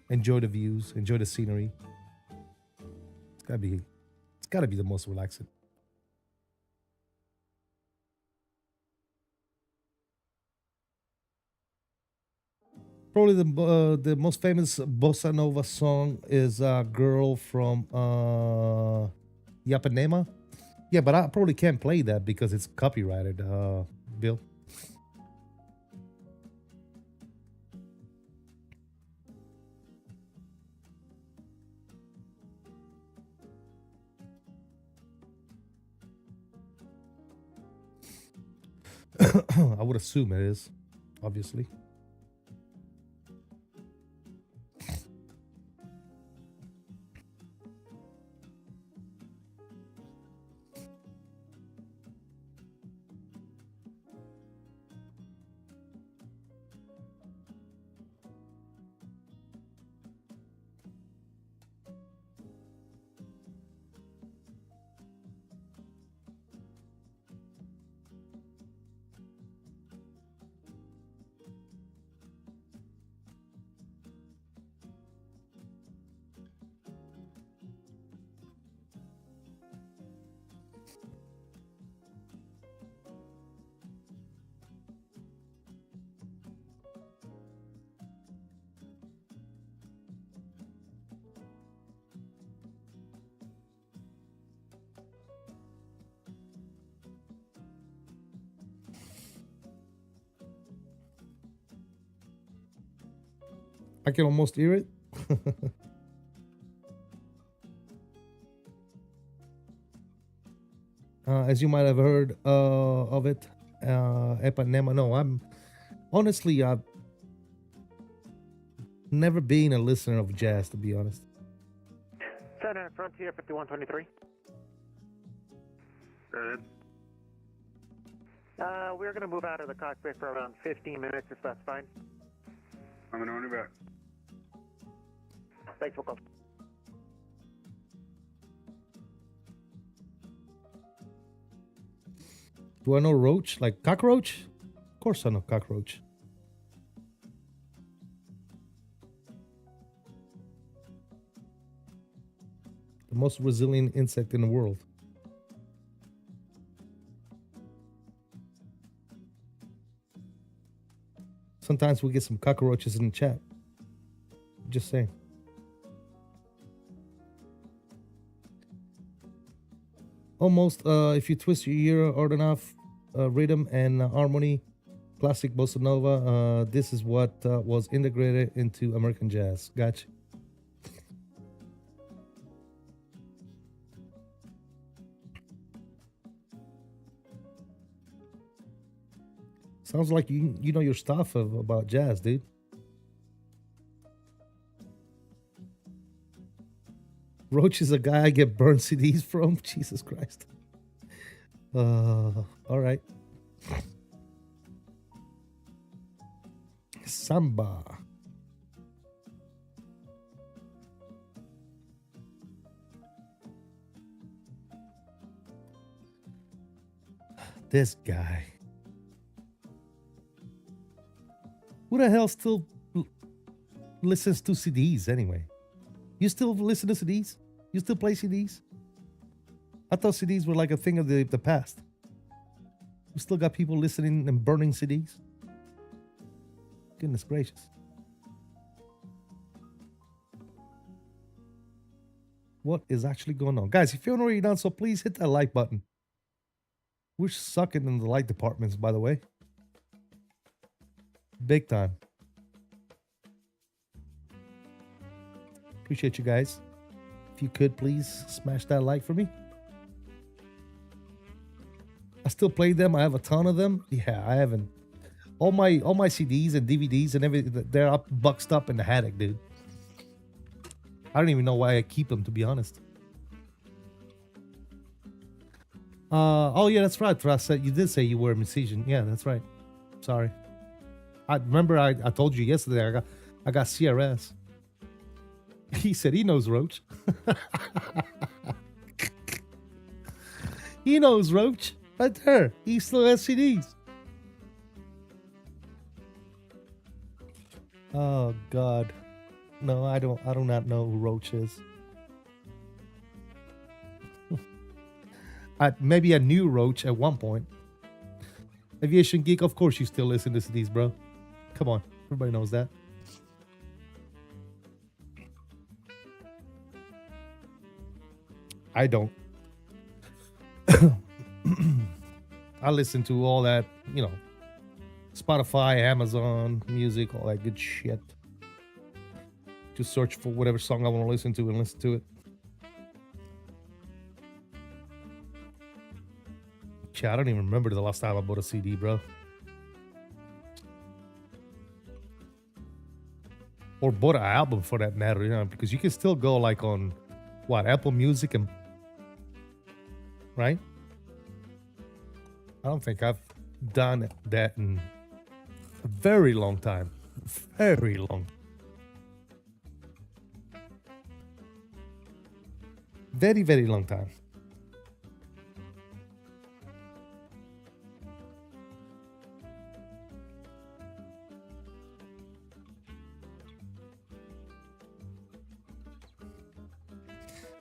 Enjoy the views, enjoy the scenery. It's gotta be the most relaxing. Probably the most famous bossa nova song is "Girl" from Ipanema. Yeah, but I probably can't play that because it's copyrighted, Bill. I would assume it is, obviously. I can almost hear it. As you might have heard of it, Ipanema. No, I've never been a listener of jazz, to be honest. Center, Frontier 5123. Go ahead. We're going to move out of the cockpit for around 15 minutes, if that's fine. I'm on your back. Thanks for calling. Do I know roach? Like cockroach? Of course I know cockroach. The most resilient insect in the world. Sometimes we get some cockroaches in the chat. Just saying. Almost, if you twist your ear hard enough, rhythm and harmony, classic bossa nova. This is what was integrated into American jazz. Gotcha. Sounds like you know your stuff about jazz, dude. Roach is a guy I get burned CDs from. Jesus Christ. All right. Samba. This guy. Who the hell still listens to CDs anyway? You still listen to CDs? You still play CDs? I thought CDs were like a thing of the past. We still got people listening and burning CDs? Goodness gracious. What is actually going on? Guys, if you haven't already done so, please hit that like button. We're sucking in the like departments, by the way. Big time. Appreciate you guys. If you could, please smash that like for me. I still play them. I have a ton of them. Yeah, I haven't. All my CDs and DVDs and everything, they're up, boxed up in the attic, dude. I don't even know why I keep them, to be honest. Oh yeah, that's right. Russ, you did say you were a musician. Yeah, that's right. Sorry. I remember I told you yesterday I got CRS. He said he knows Roach. He knows Roach. Right there. He still has CDs. Oh God. No, I do not know who Roach is. Maybe I knew Roach at one point. Aviation Geek, of course you still listen to CDs, bro. Come on. Everybody knows that. I don't. I listen to all that, you know, Spotify, Amazon Music, all that good shit. Just search for whatever song I want to listen to and listen to it. Yeah, I don't even remember the last time I bought a CD, bro. Or bought an album for that matter, you know, because you can still go like on, what, Apple Music and, right? I don't think I've done that in a very long time. Very long. Very, very long time.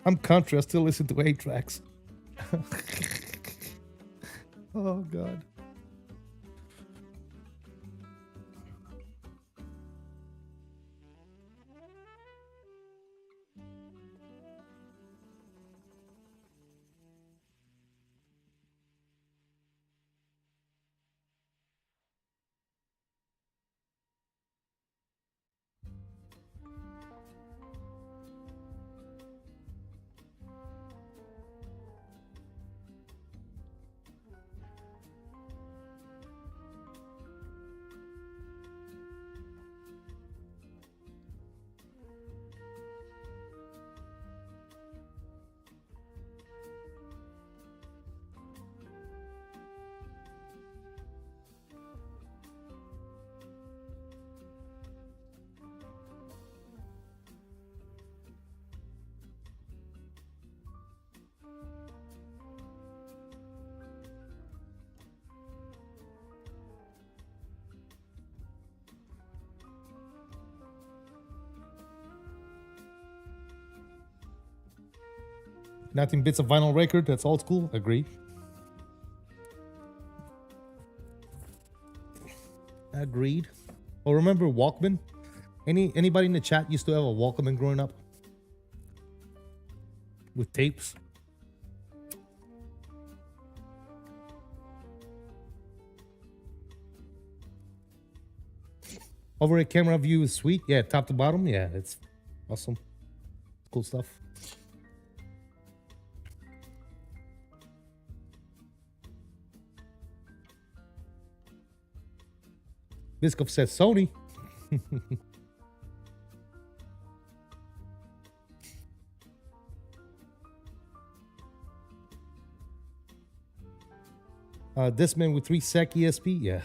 I'm country. I still listen to 8 tracks. Oh, God. Nothing beats a vinyl record. That's old school. Agree. Agreed. Oh, remember Walkman? Anybody in the chat used to have a Walkman growing up? With tapes? Overhead camera view is sweet. Yeah, top to bottom. Yeah, it's awesome. Cool stuff. Biskov says Sony. This man with 3 sec ESP, yeah.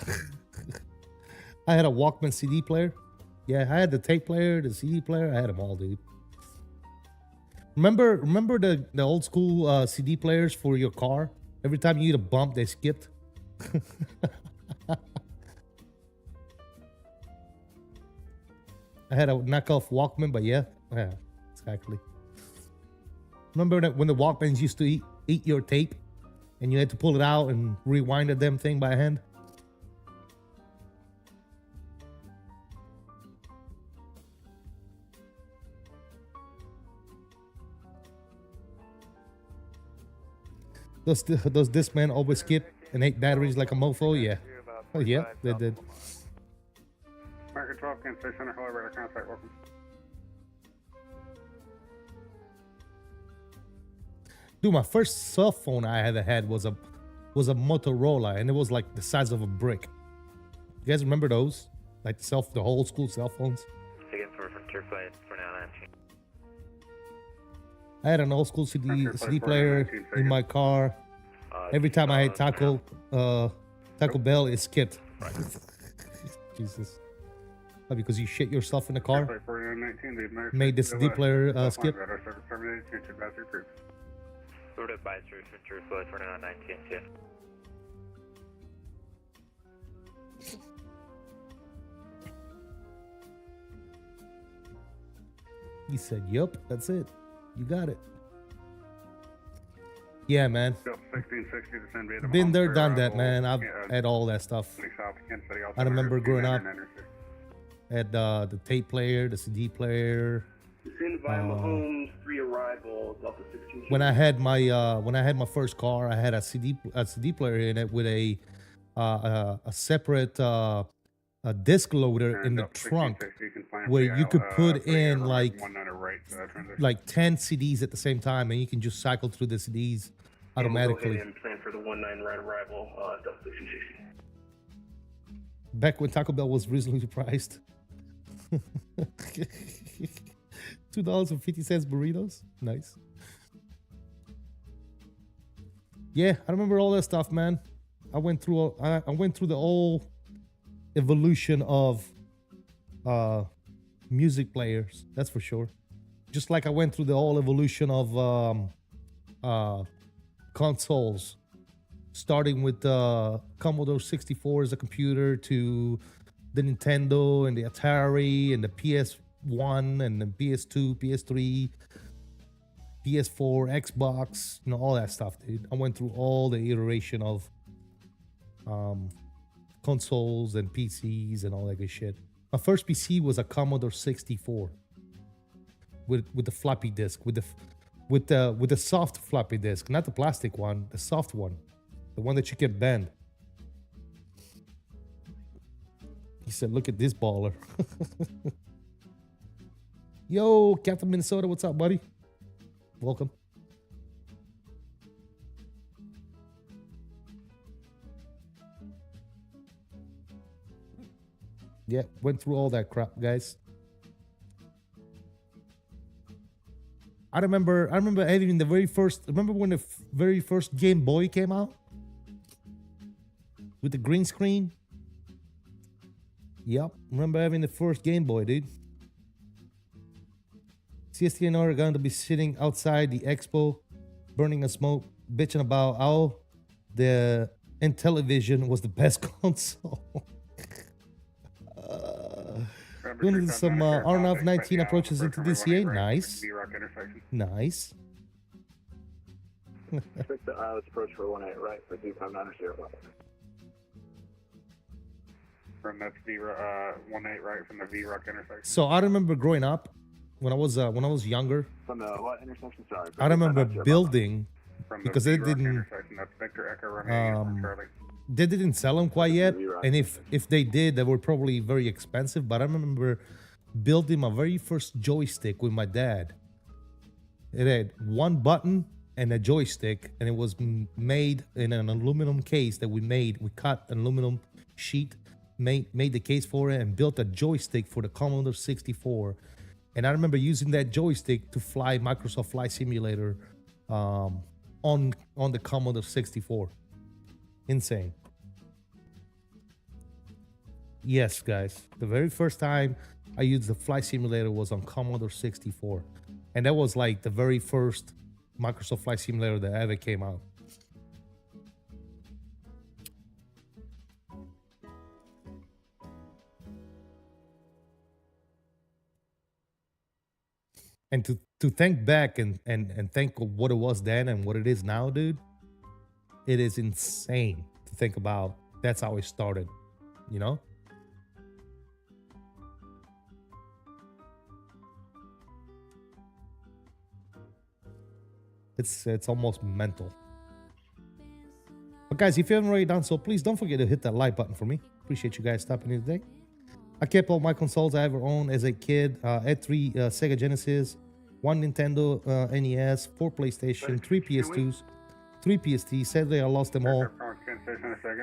I had a Walkman CD player. Yeah, I had the tape player, the CD player. I had them all, dude. Remember the old school CD players for your car? Every time you hit a bump, they skipped. I had a knockoff Walkman, but yeah, exactly. Remember that when the Walkmans used to eat your tape, and you had to pull it out and rewind the damn thing by hand? Those Discman always skip and ate batteries like a mofo? Yeah. Oh, yeah, they did. American 12, Kansas City Center, hello, radar contact, welcome. Dude, my first cell phone I ever had was a Motorola, and it was like the size of a brick. You guys remember those? Like the old school cell phones? Again, for Frontier Flight 4919. I had an old school CD player in my car. Every time I had Taco Bell, it skipped. Right. Jesus. Oh, because you shit yourself in the car? Flight 4919, Made the CD player skip? Radar service terminated, change to advisory approved. Road advisory, Frontier Flight 4919, yeah. He said, yup, that's it. You got it. Yeah, man. 1660 to send via the Been there, done that, arrival. man. I've had all that stuff. I remember growing up. Had the tape player, the CD player. Send via Mahomes, free arrival, Delta 16. When I had my first car, I had a CD player in it with a separate disc loader in the trunk, where you could put in like 10 CDs at the same time, and you can just cycle through the CDs automatically. And plan for the 19 right arrival, Delta 1660. Back when Taco Bell was reasonably priced. $2.50 burritos. Nice. Yeah, I remember all that stuff, man. I went through the whole evolution of music players, that's for sure. Just like I went through the whole evolution of consoles, starting with Commodore 64 as a computer, to the Nintendo and the Atari and the PS1 and the PS2, PS3, PS4, Xbox, all that stuff, dude. I went through all the iteration of consoles and PCs and all that good shit. My first PC was a Commodore 64 with the floppy disk, with the soft floppy disk, not the plastic one, the soft one, the one that you can bend. He said, "Look at this baller." Yo, Captain Minnesota, what's up, buddy? Welcome. Yeah, went through all that crap, guys. I remember having the very first. Remember when the very first Game Boy came out with the green screen? Yep, remember having the first Game Boy, dude. CST and I are going to be sitting outside the expo, burning a smoke, bitching about how the Intellivision was the best console. Doing some RNAV 19 approaches into DCA. Nice. Nice. Let's approach for 18 right for 259 From that's V 18 right from the V-Rock intersection. So I remember growing up, when I was younger. From the what intersection? Sorry. I remember building, because they didn't. That's Victor Echo Romeo Charlie. They didn't sell them quite yet, and if they did, they were probably very expensive. But I remember building my very first joystick with my dad. It had one button and a joystick, and it was made in an aluminum case that we made. We cut an aluminum sheet, made the case for it and built a joystick for the Commodore 64. And I remember using that joystick to fly Microsoft Flight Simulator on the Commodore 64. Insane. Yes, guys. The very first time I used the Flight Simulator was on Commodore 64. And that was like the very first Microsoft Flight Simulator that ever came out. And to think back and think of what it was then and what it is now, dude, it is insane to think about. That's how it started, you know? It's almost mental. But guys, if you haven't already done so, please don't forget to hit that like button for me. Appreciate you guys stopping in today. I kept all my consoles I ever owned as a kid. I had 3 Sega Genesis, 1 Nintendo NES, 4 PlayStation, 3 PS2s, 3 PSP. Sadly, I lost them all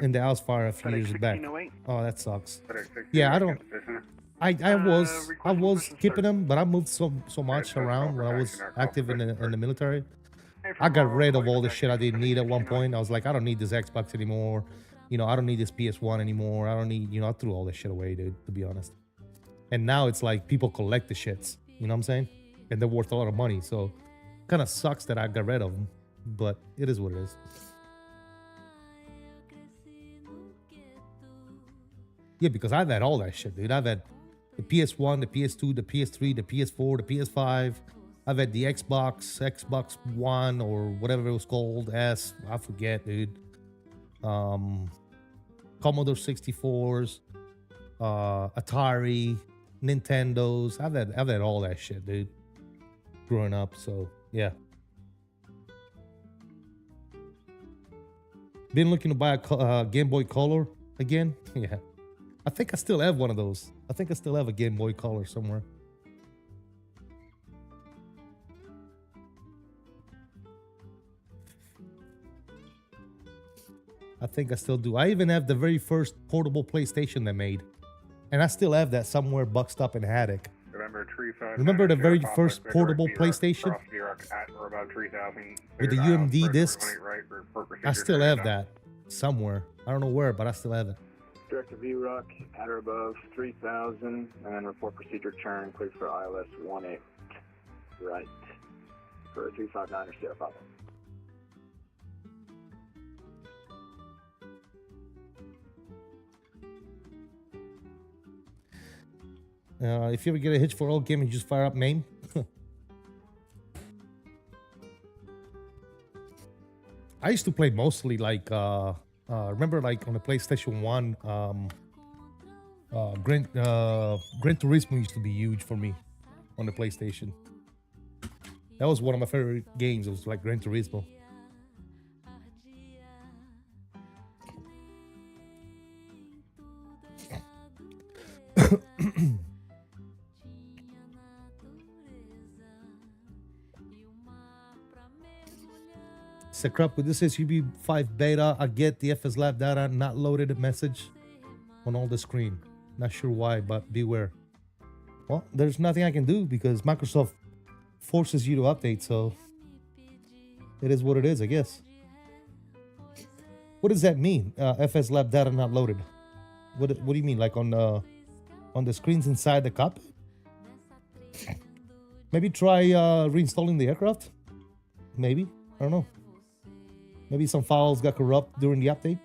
in the house fire a few years back. Oh, that sucks. Yeah, I was keeping them, but I moved so much around when I was active in the military. I got rid of all the shit I didn't need at one point. I was like, I don't need this Xbox anymore. You know, I don't need this PS1 anymore. I don't need, you know, I threw all this shit away, dude, to be honest. And now it's like people collect the shits. You know what I'm saying? And they're worth a lot of money. So kind of sucks that I got rid of them. But it is what it is. Yeah, because I've had all that shit, dude. I've had the PS1, the PS2, the PS3, the PS4, the PS5. I've had the Xbox One or whatever it was called. I forget, dude. Commodore 64s, Atari, Nintendos. I've had all that shit, dude. Growing up, so yeah. Been looking to buy a Game Boy Color again. Yeah, I think I still have one of those. I think I still have a Game Boy Color somewhere. I think I still do. I even have the very first portable PlayStation they made. And I still have that somewhere boxed up in a attic. Remember the very first portable PlayStation? With the UMD discs? I still have that somewhere. I don't know where, but I still have it. Director V-Rock, at or above 3,000, and then report procedure turn, cleared for ILS 18, right, for 359 or Sierra Papa. If you ever get a hitch for old game, you just fire up MAME. I used to play mostly like, remember like on the PlayStation 1, Gran Turismo used to be huge for me on the PlayStation. That was one of my favorite games. It was like Gran Turismo. Crap with this is UB5 beta. I get the FSLab data not loaded message on all the screen. Not sure why, but beware. Well, there's nothing I can do because Microsoft forces you to update, so it is what it is, I guess. What does that mean? FSLab data not loaded. What do you mean? Like on the screens inside the cockpit? Maybe try reinstalling the aircraft. Maybe, I don't know. Maybe some files got corrupt during the update.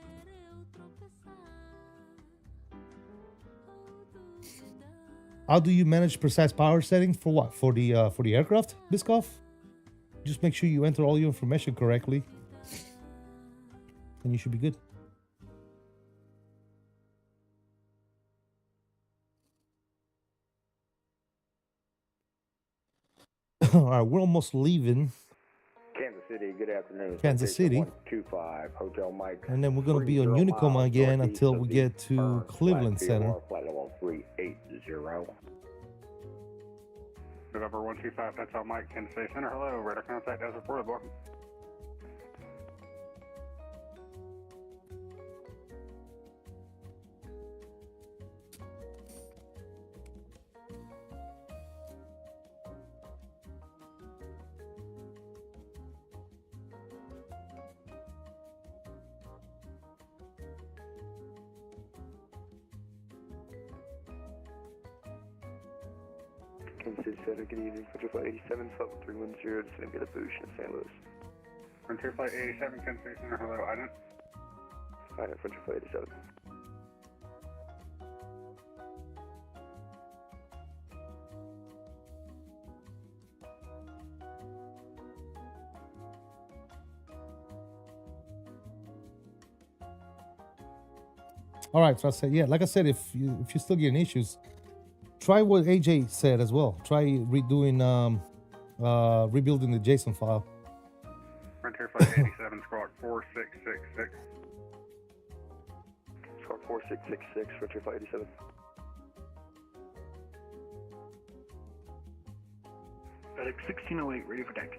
How do you manage precise power settings for what? For the aircraft, Biskoff? Just make sure you enter all your information correctly, and you should be good. All right, we're almost leaving. Kansas City, good afternoon. Kansas City. 125, Hotel Mike. And then we're going to be on Unicoma again until we get to Cleveland Center. Flight level 380. November 125, Hotel Mike, Kansas City Center. Hello, radar contact as reported. Welcome. Kansas City Center, good evening. Frontier Flight 87, level 310, descending via the Boosh in St. Louis. Frontier Flight 87, Kansas City Center, hello, Island. Island, Frontier Flight 87. All right, so I said, yeah, like I said, if you're still getting issues, try what AJ said as well. Try redoing, rebuilding the JSON file. Frontier Flight 87, squawk 4666. Squawk 4666, Frontier Flight 87. FedEx 1608, ready for taxi.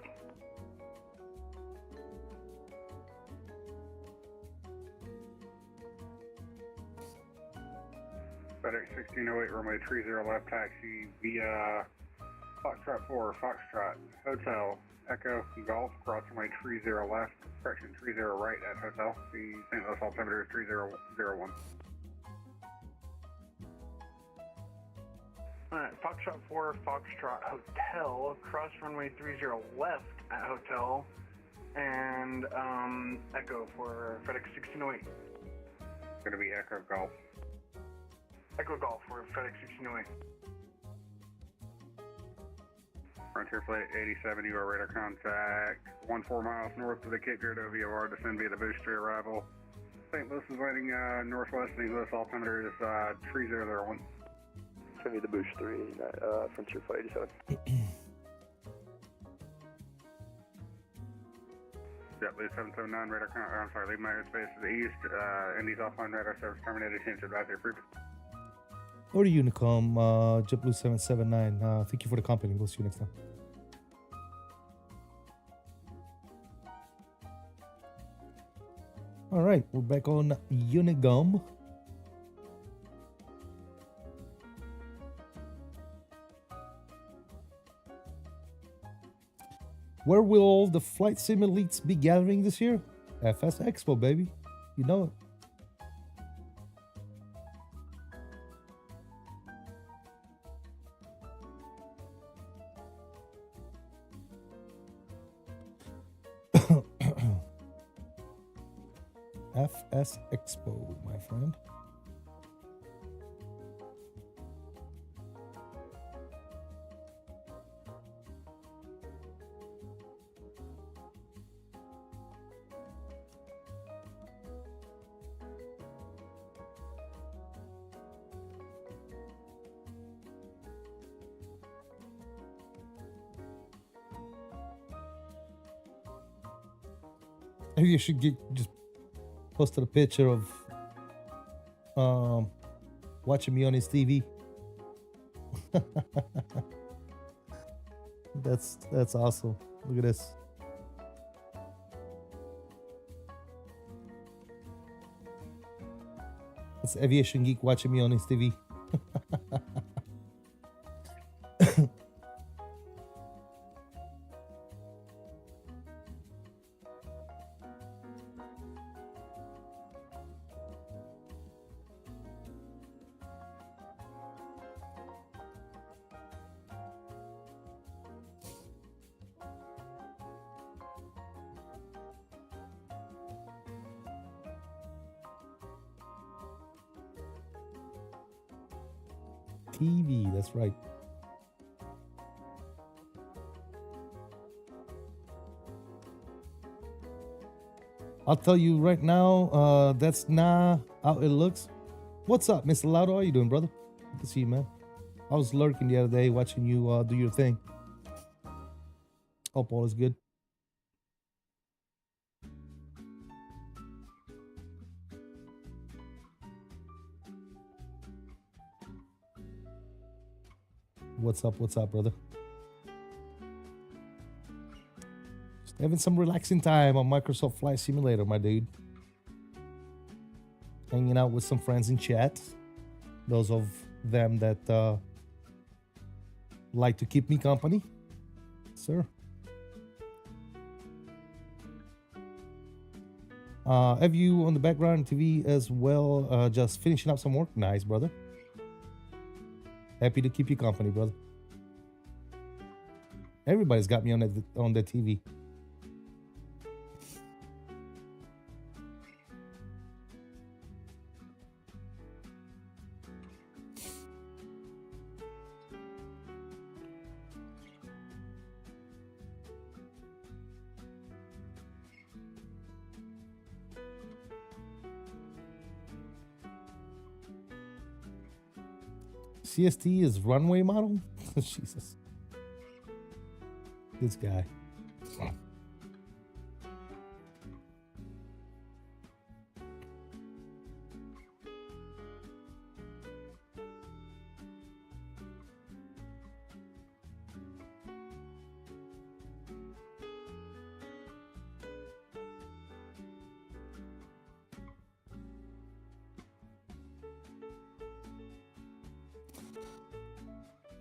FedEx 1608, runway 30 left taxi via Foxtrot 4, Foxtrot, Hotel, Echo, Golf, cross runway 30 left, correction 30 right at Hotel. The St. Louis altimeter is 3001. Alright, Foxtrot 4, Foxtrot Hotel, cross runway 30 left at Hotel, and Echo for FedEx 1608. Gonna be Echo Golf. Echo Golf for FedEx 1608. Frontier Flight 87, you are radar contact 14 miles north of the Cape Girardeau VOR, descend via the booster arrival. St. Louis is waiting northwest, St. Louis altimeter is 3001. Send me the Boosh 3, Frontier Flight 87. JetBlue 779, radar I'm sorry, leave my airspaces east, Indy's offline radar service terminated, change advisory approved. Or Unicom, JetBlue 779. Thank you for the company. We'll see you next time. All right, we're back on Unicom. Where will all the flight sim elites be gathering this year? FS Expo, baby. You know it. FS Expo, my friend. Maybe you should just posted a picture of watching me on his TV. That's awesome. Look at this. It's Aviation Geek watching me on his TV. TV, that's right. I'll tell you right now, that's not how it looks. What's up, Mr. Laudo? How you doing, brother? Good to see you, man. I was lurking the other day watching you do your thing. Hope all is good. What's up, brother? Just having some relaxing time on Microsoft Flight Simulator, my dude. Hanging out with some friends in chat. Those of them that like to keep me company. Sir. Have you on the background TV as well, just finishing up some work? Nice, brother. Happy to keep you company, brother. Everybody's got me on the TV. CST is runway model? Jesus. This guy.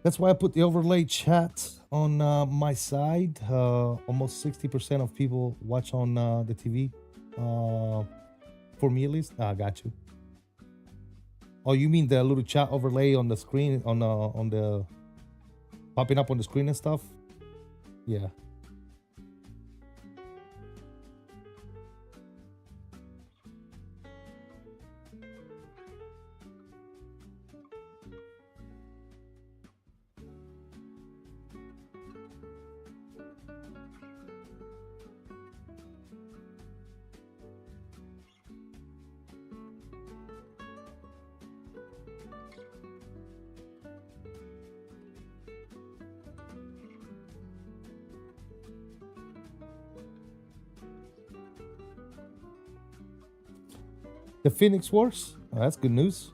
That's why I put the overlay chat on my side. Almost 60% of people watch on the TV. For me at least. I got you. Oh, you mean the little chat overlay on the screen, on the popping up on the screen and stuff? Yeah. The Phoenix Wars? Oh, that's good news.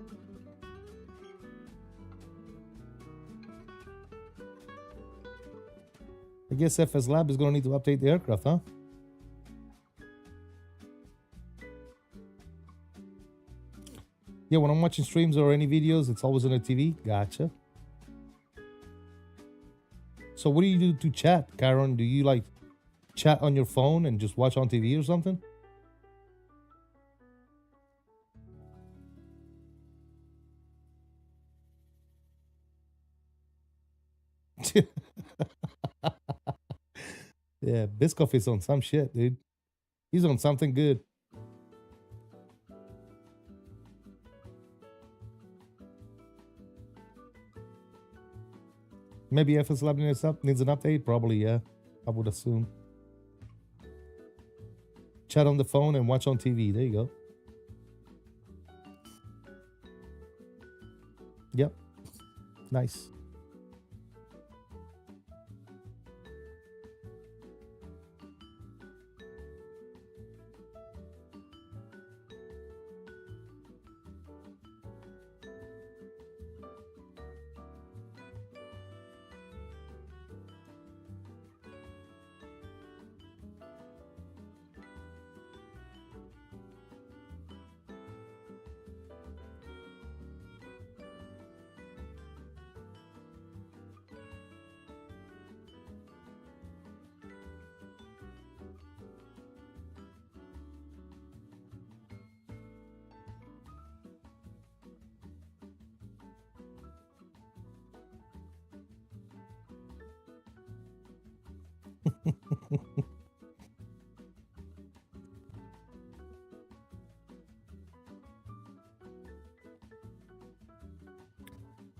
I guess FSLab is going to need to update the aircraft, huh? Yeah, when I'm watching streams or any videos, it's always on the TV. Gotcha. So what do you do to chat, Karen? Do you like chat on your phone and just watch on TV or something? Yeah, Biscoff is on some shit, dude. He's on something good. Maybe FSLab needs an update. Probably, yeah. I would assume. Chat on the phone and watch on TV. There you go. Yep. Nice.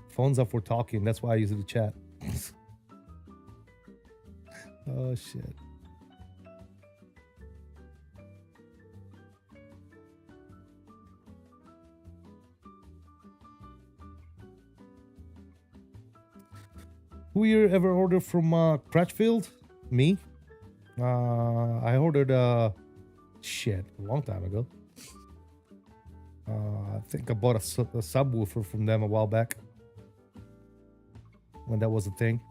Phones up for talking. That's why I usually chat. Oh, shit. Who here ever ordered from Cratchfield? Me. I ordered shit a long time ago. I think I bought a subwoofer from them a while back when that was a thing.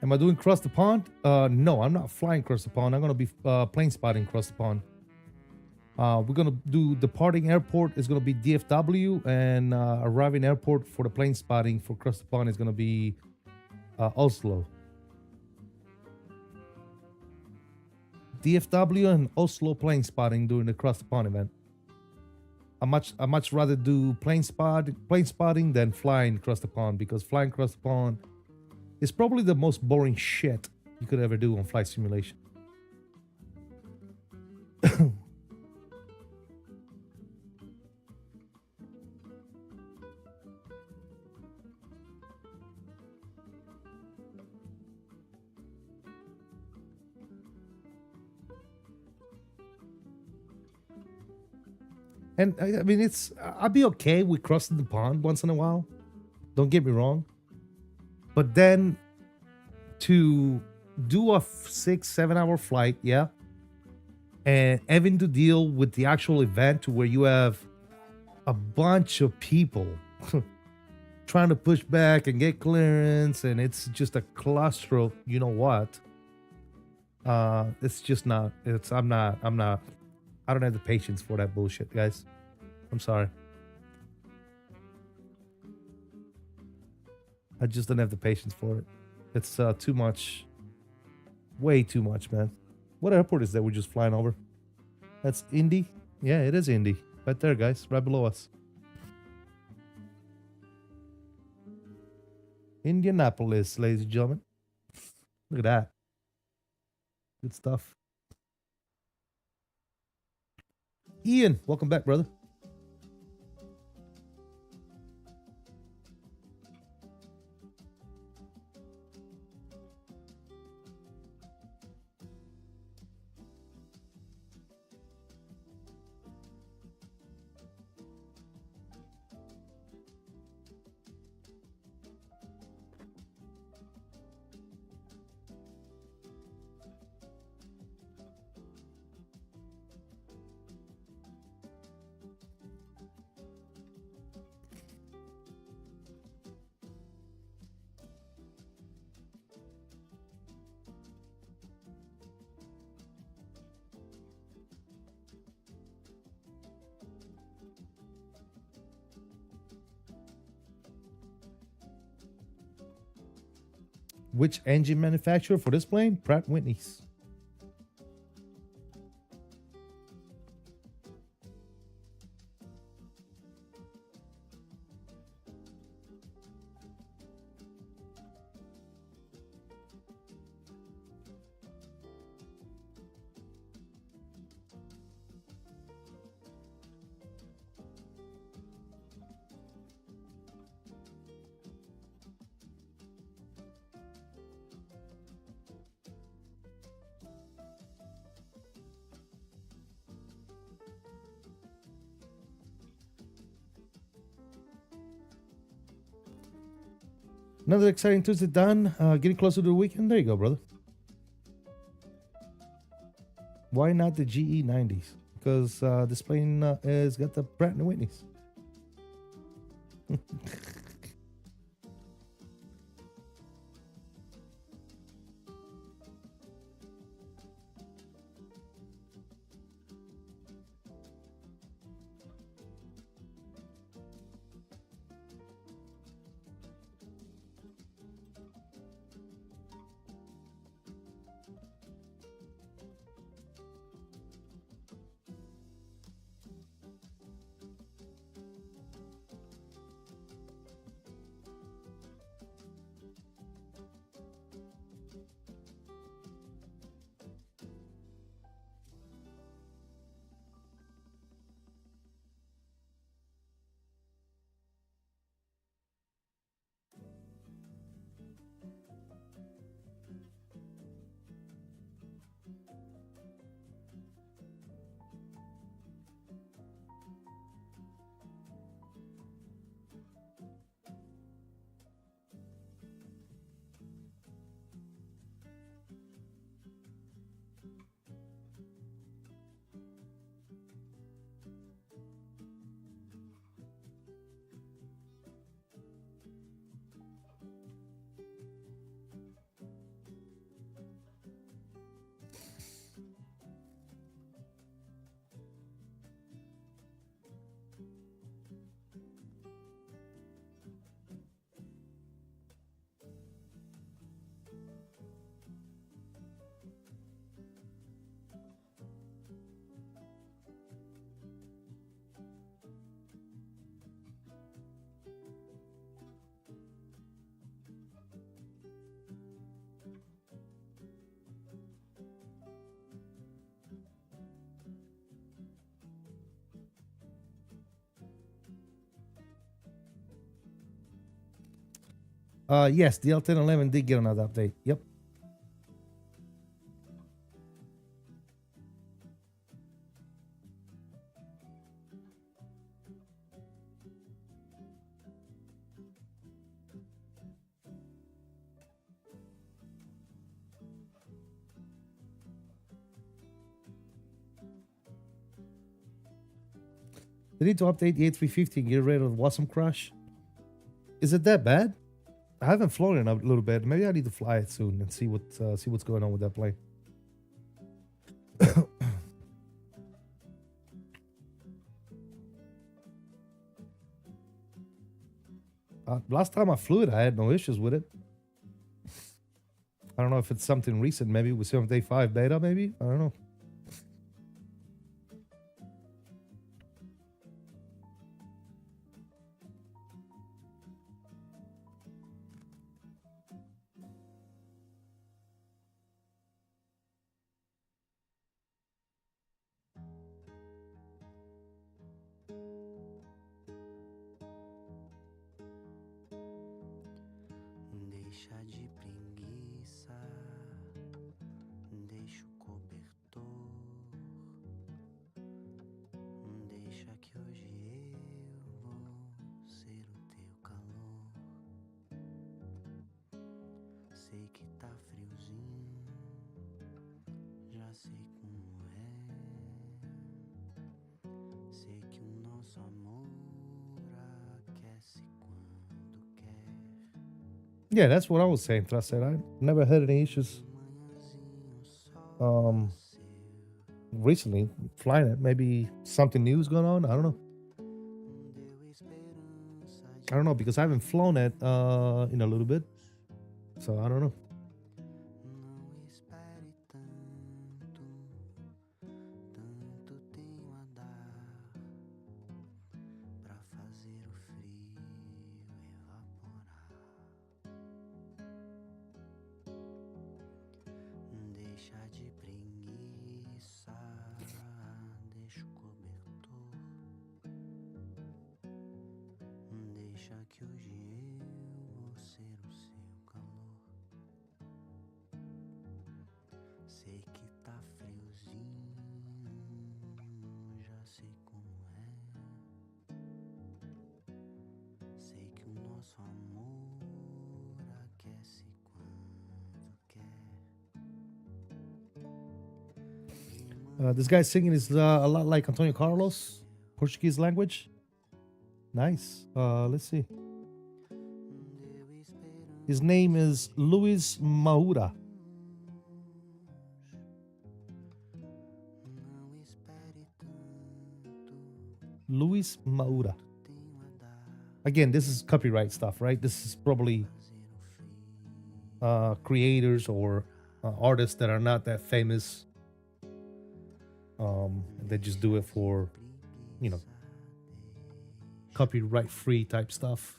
Am I doing cross the pond? No, I'm not flying across the pond. I'm gonna be plane spotting across the pond. We're gonna do departing airport is gonna be DFW, and arriving airport for the plane spotting for across the pond is gonna be Oslo. DFW and Oslo plane spotting during the cross the pond event. I much rather do plane spotting than flying across the pond, because flying across the pond is probably the most boring shit you could ever do on flight simulation. And I mean, I'd be okay with crossing the pond once in a while. Don't get me wrong. But then to do a 6-7 hour flight, yeah, and having to deal with the actual event to where you have a bunch of people trying to push back and get clearance, and it's just a cluster of, you know what? It's just not. I'm not. I don't have the patience for that bullshit, guys. I'm sorry. I just don't have the patience for it. It's too much. Way too much, man. What airport is that we're just flying over? That's Indy? Yeah, it is Indy. Right there, guys. Right below us. Indianapolis, ladies and gentlemen. Look at that. Good stuff. Ian, welcome back, brother. Which engine manufacturer for this plane? Pratt & Whitney's. Another exciting Tuesday done. Getting closer to the weekend. There you go, brother. Why not the GE90s? Because this plane has got the Pratt & Whitney's. Yes, the L1011 did get another update. Yep. They need to update the A350 and get rid of the VATSIM crash. Is it that bad? I haven't flown it in a little bit. Maybe I need to fly it soon and see what's going on with that plane. Last time I flew it, I had no issues with it. I don't know if it's something recent. Maybe with 7.5 beta. Maybe I don't know. Deixa de preguiça, deixa o cobertor, deixa que hoje eu vou ser o teu calor. Sei que tá friozinho, já sei como é. Sei que o nosso amor aquece quando quer. Yeah, that's what I was saying. I said I never had any issues. Recently flying it. Maybe something new is going on. I don't know. I don't know because I haven't flown it in a little bit, so I don't know. Deixa de preguiça, deixa o cobertor, deixa que hoje eu vou ser o seu calor. Sei que tá friozinho, já sei como é. Sei que o nosso amor aquece quando quer. This guy singing is a lot like Antonio Carlos, Portuguese language. Nice. Let's see. His name is Luis Maura. Luis Maura. Again, this is copyright stuff, right? This is probably creators or artists that are not that famous. They just do it for, you know, copyright free type stuff.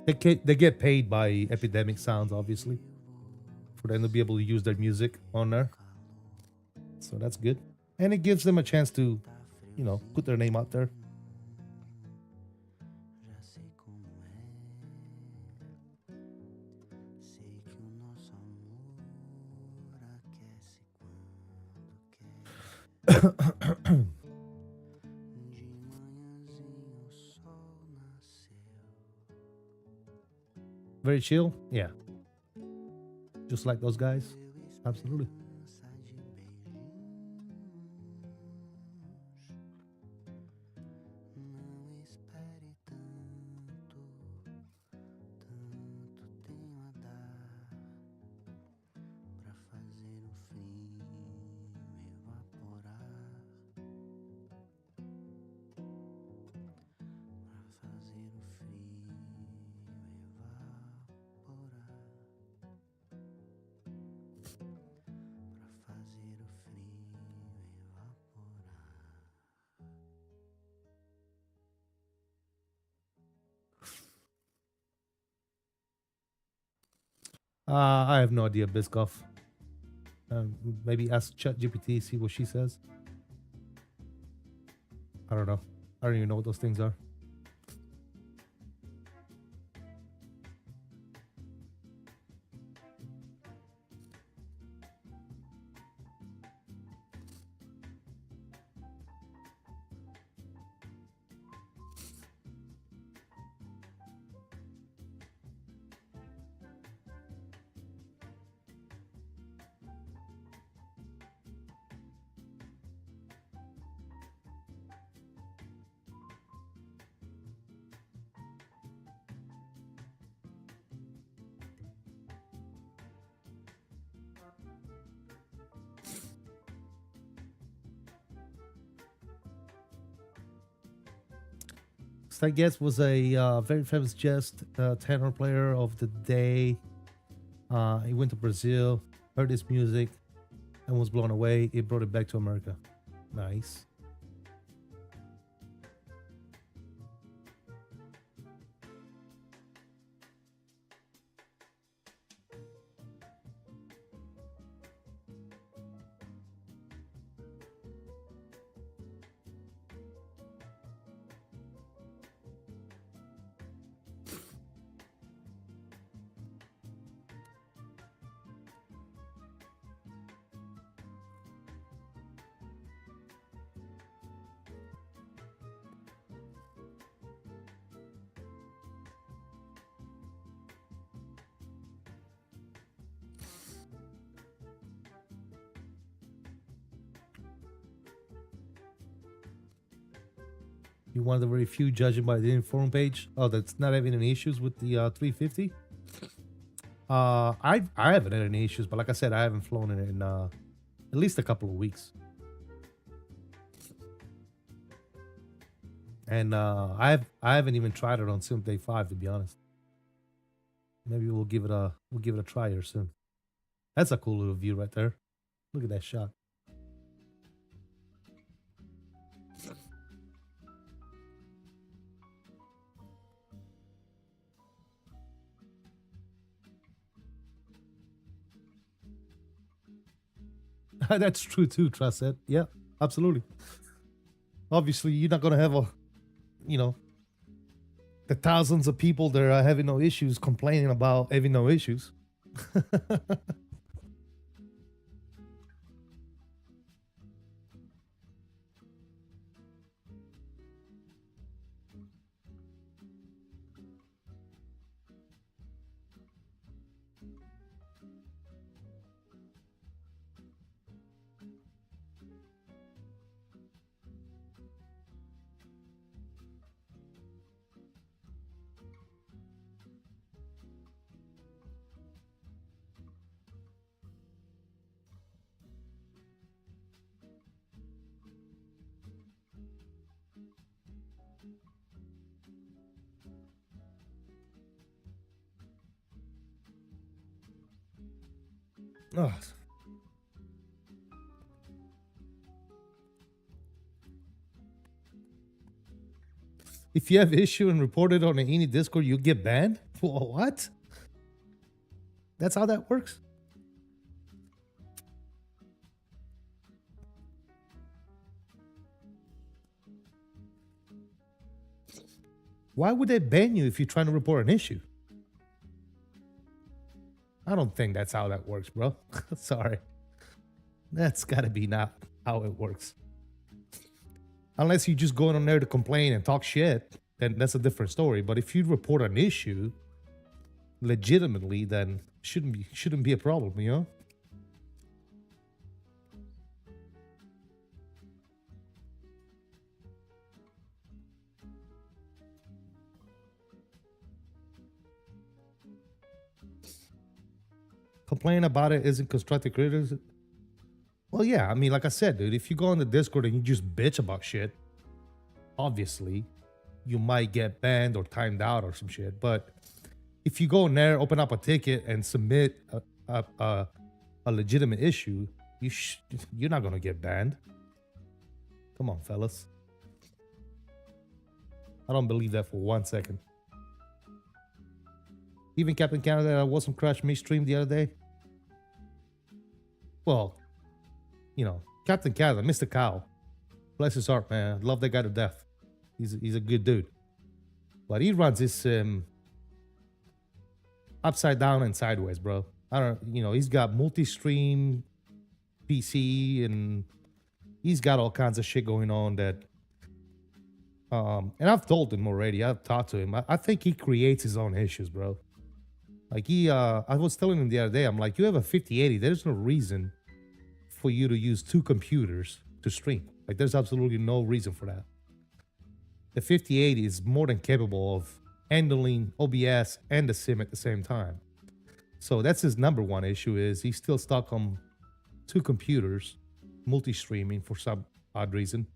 They get paid by Epidemic Sounds, obviously, for them to be able to use their music on there. So that's good. And it gives them a chance to, you know, put their name out there. Very chill, yeah. Just like those guys, absolutely. I have no idea, Biscoff. Maybe ask ChatGPT, see what she says. I don't know. I don't even know what those things are. So I guess was a very famous jazz tenor player of the day. He went to Brazil, heard his music, and was blown away. He brought it back to America. Nice. You're one of the very few, judging by the forum page. Oh, that's not having any issues with the 350. I haven't had any issues, but like I said, I haven't flown it in at least a couple of weeks. And I haven't even tried it on Sim Day 5, to be honest. Maybe we'll give it a try here soon. That's a cool little view right there. Look at that shot. That's true too, Trust said. Yeah, absolutely. Obviously, you're not gonna have the thousands of people that are having no issues complaining about having no issues. Oh. If you have issue and report it on any Discord, you get banned? What? That's how that works? Why would they ban you if you're trying to report an issue? I don't think that's how that works, bro. Sorry. That's gotta be not how it works. Unless you just going on there to complain and talk shit, then that's a different story. But if you report an issue legitimately, then shouldn't be a problem, you know? Complaining about it isn't constructive criticism. Well, yeah, I mean, like I said, dude, if you go on the Discord and you just bitch about shit, obviously, you might get banned or timed out or some shit. But if you go in there, open up a ticket, and submit a legitimate issue, you're not gonna get banned. Come on, fellas. I don't believe that for 1 second. Even Captain Canada that wasn't crashed midstream the other day. Well, you know, Captain Canada, Mr. Cow. Bless his heart, man. Love that guy to death. He's a good dude. But he runs this upside down and sideways, bro. I don't, you know, he's got multi-stream PC and he's got all kinds of shit going on that. And I've told him already. I've talked to him. I think he creates his own issues, bro. Like I was telling him the other day, I'm like, you have a 5080. There's no reason for you to use two computers to stream. Like, there's absolutely no reason for that. The 5080 is more than capable of handling OBS and the sim at the same time. So that's his number one issue, is he's still stuck on two computers, multi-streaming for some odd reason.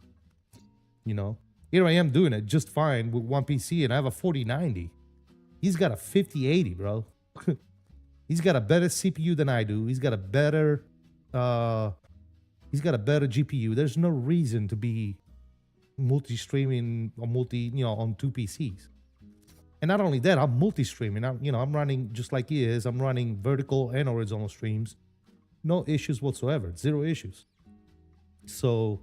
You know, here I am doing it just fine with one PC, and I have a 4090. He's got a 5080, bro. He's got a better CPU than I do. He's got a better GPU. There's no reason to be multi-streaming or on two PCs. And not only that, I'm multi-streaming. I'm running just like he is. I'm running vertical and horizontal streams. No issues whatsoever. Zero issues. So,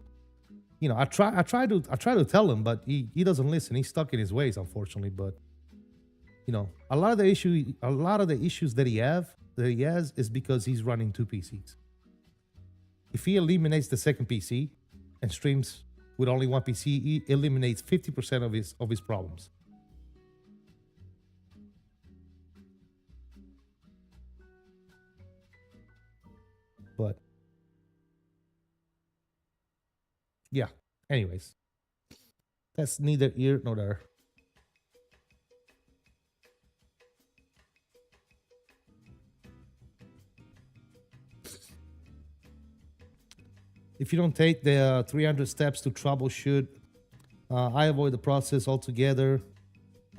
I try to tell him, but he doesn't listen. He's stuck in his ways, unfortunately. But a lot of the issues that he has is because he's running two PCs. If he eliminates the second PC and streams with only one PC, he eliminates 50% of his problems. But yeah, anyways, that's neither here nor there. If you don't take the 300 steps to troubleshoot, I avoid the process altogether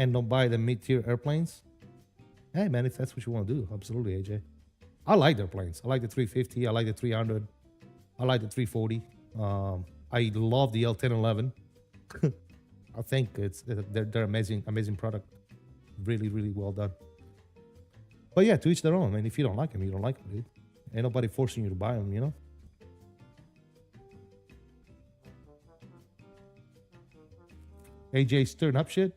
and don't buy the mid-tier airplanes. Hey man, if that's what you want to do, absolutely, AJ. I like their planes. I like the 350. I like the 300. I like the 340. I love the L1011. I think they're amazing product. Really, really well done. But yeah, to each their own. I mean, if you don't like them, you don't like them, dude. Ain't nobody forcing you to buy them, AJ stirring up shit?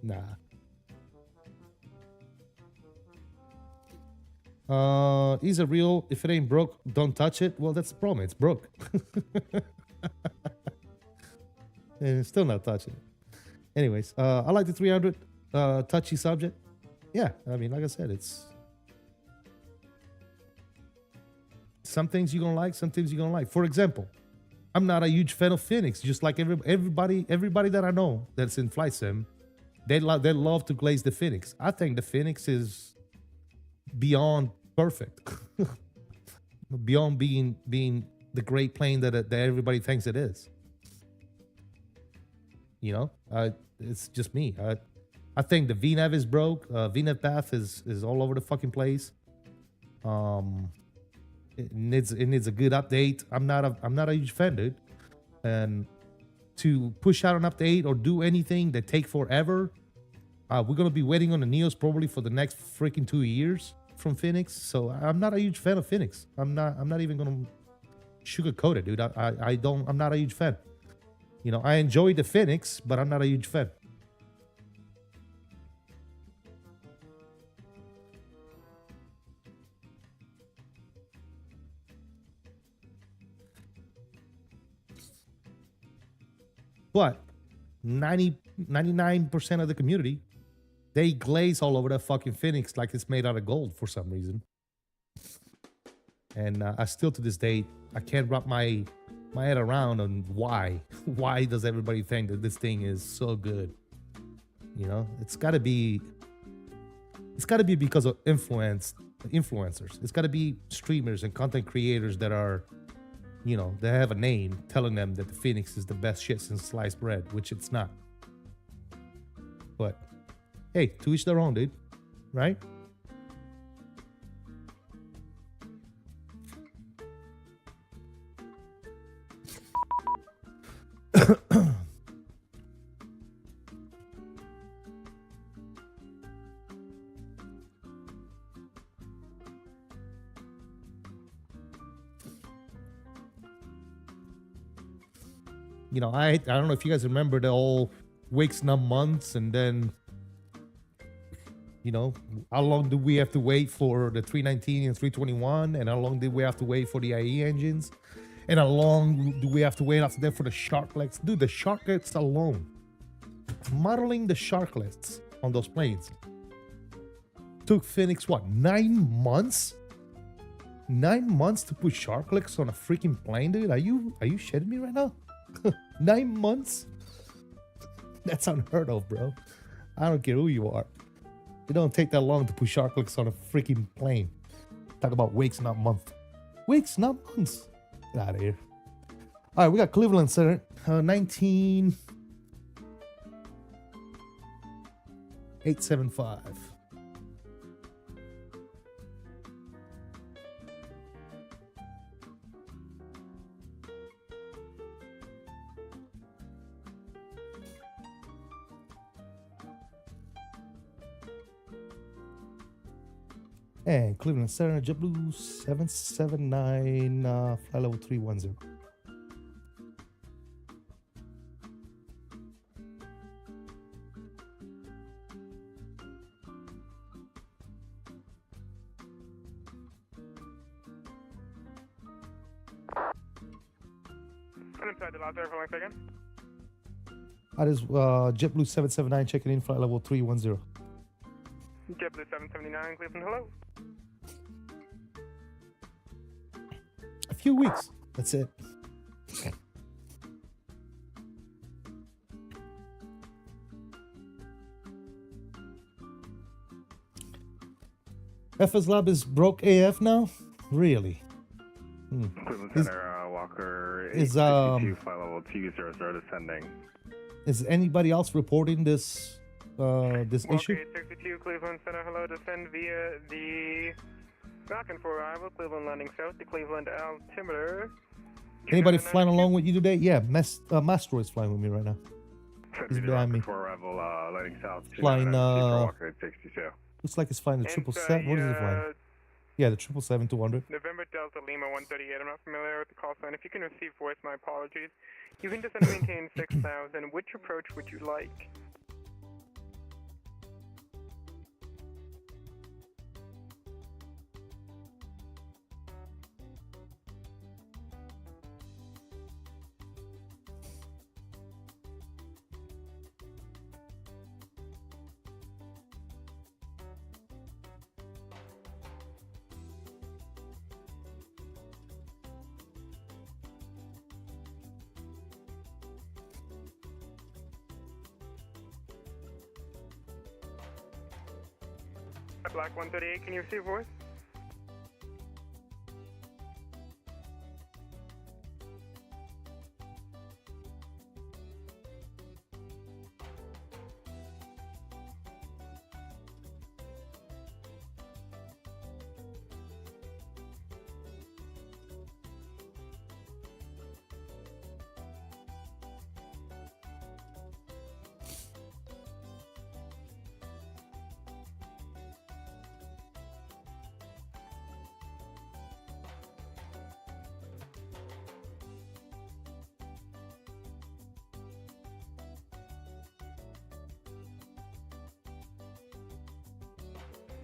Nah. Is it real? If it ain't broke, don't touch it. Well, that's the problem. It's broke. And still not touching it. Anyways, I like the 300 touchy subject. Yeah, I mean, like I said, it's some things you're gonna like, some things you're gonna like. For example, I'm not a huge fan of Phoenix. Just like everybody that I know that's in flight sim, they love to glaze the Phoenix. I think the Phoenix is beyond perfect, beyond being the great plane that everybody thinks it is. It's just me. I think the VNAV is broke. VNAV path is all over the fucking place. It needs a good update. I'm not a huge fan, dude. And to push out an update or do anything that take forever, we're gonna be waiting on the Neos probably for the next freaking 2 years from Phoenix. So I'm not a huge fan of Phoenix. I'm not even gonna sugarcoat it, dude. I'm not a huge fan. I enjoy the Phoenix, but I'm not a huge fan. But 99% of the community, they glaze all over that fucking Phoenix like it's made out of gold for some reason. And I still, to this day, I can't wrap my head around on why. Why does everybody think that this thing is so good? It's got to be because of influencers. It's got to be streamers and content creators that are, they have a name telling them that the Phoenix is the best shit since sliced bread, which it's not. But hey, to each their own, dude. Right? I don't know if you guys remember the old weeks, not months, and then, how long do we have to wait for the 319 and 321, and how long did we have to wait for the IE engines, and how long do we have to wait after that for the sharklets? Dude, the sharklets alone, modeling the sharklets on those planes took Phoenix, 9 months? 9 months to put sharklets on a freaking plane, dude? Are you shitting me right now? 9 months? That's unheard of, bro. I don't care who you are. It don't take that long to put sharklets on a freaking plane. Talk about weeks, not months. Weeks, not months. Get out of here. All right, we got Cleveland Center, 19875. And Cleveland Center, JetBlue 779, flight level 310. I'm inside the lot there for 1 second. That is JetBlue 779 checking in, flight level 310. JetBlue 779, Cleveland, hello. A few weeks. That's it. FSLabs is broke AF now? Really? Cleveland Center, Walker is, 862, flight level 200 descending. Is anybody else reporting this this issue? Walker 862, Cleveland Center, hello, descend via the Falcon for arrival, Cleveland landing south to Cleveland altimeter. Anybody flying along with you today? Yeah, Mastro is flying with me right now. He's behind me. For arrival, landing south to Flying, Walker 862. Looks like it's flying the 777. What is it flying? Yeah, the 777-200. November Delta Lima 138. I'm not familiar with the call sign. If you can receive voice, my apologies. You can descend and maintain 6,000. Which approach would you like? Black 138, can you receive voice?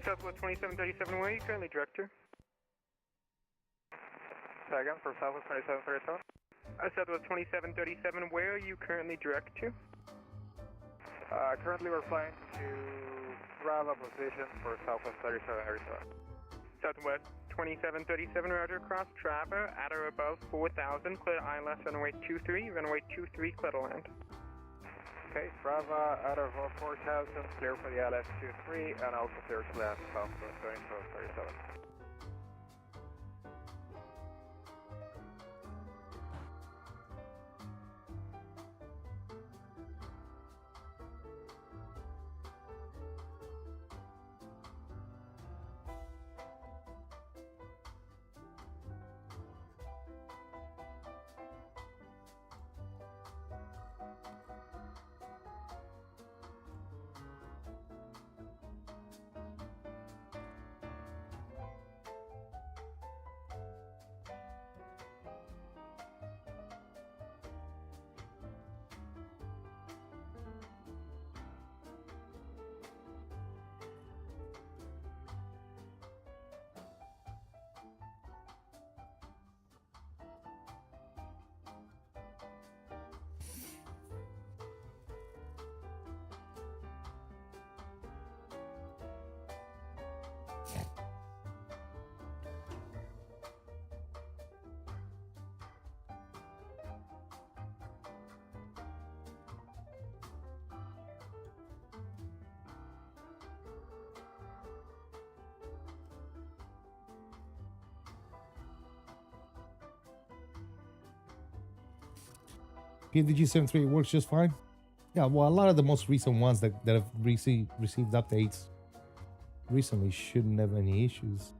Southwest 2737, where are you currently, Director? Say again, for Southwest 2737? Southwest 2737, where are you currently direct to? Currently we're flying to Bravo position for Southwest 3737. Southwest 2737, roger, cross Trava, at or above 4,000, clear ILS runway 23, runway 23, clear to land. Okay, Brava out of 4,000, clear for the LS 23, and also clear to land Southwest 2737. PFDG 738 works just fine. Yeah, well, a lot of the most recent ones that have received updates recently shouldn't have any issues.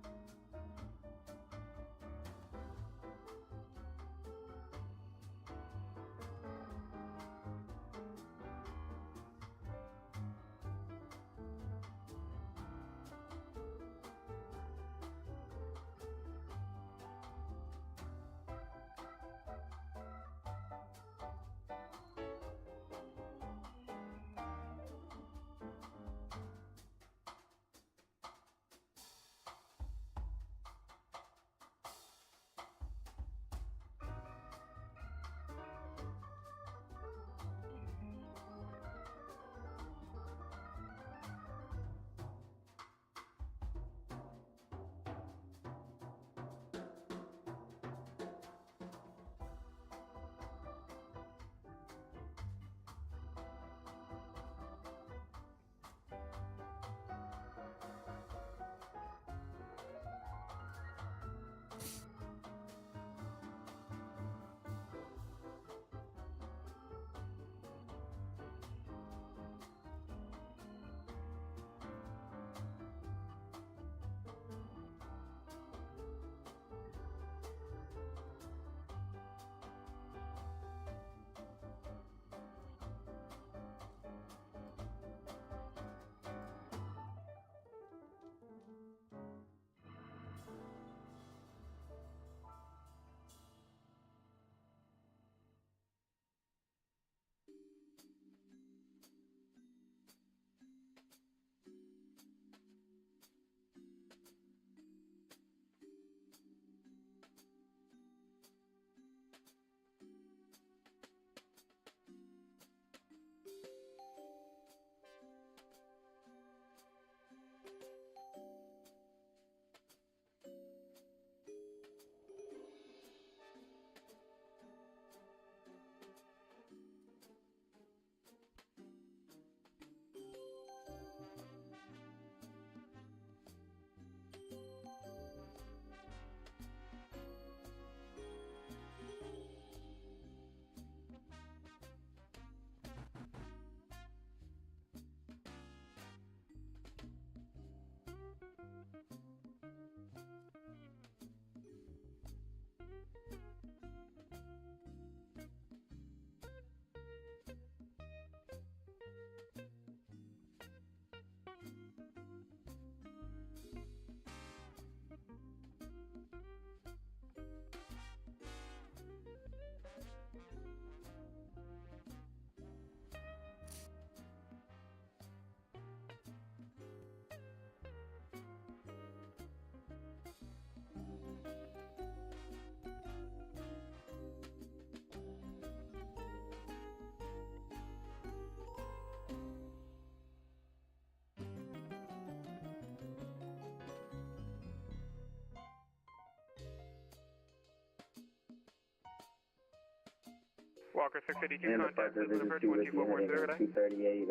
Walker 682, And contact departure number visit 2410 today. 238,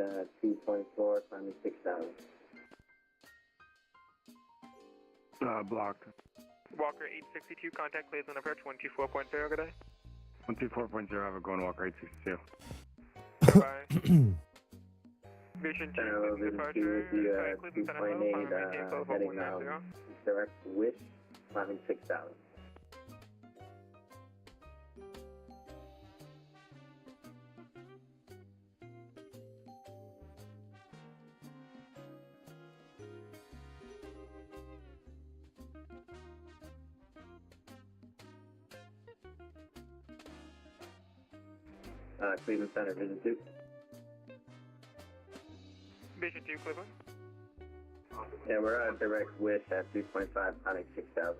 224, climbing 6,000. Blocked. Walker 862, contact Cleveland approach 124.0 today. 124.0, have a going Walker 862. Bye. Vision 2, Hello, visit departure, with Cleveland Center Hill, 2.8, maintain level heading 190. direct wish, climbing 6,000. Cleveland Center, vision 2. Vision 2, Cleveland. Yeah, we're on direct wish at 3.5, climbing 6,000.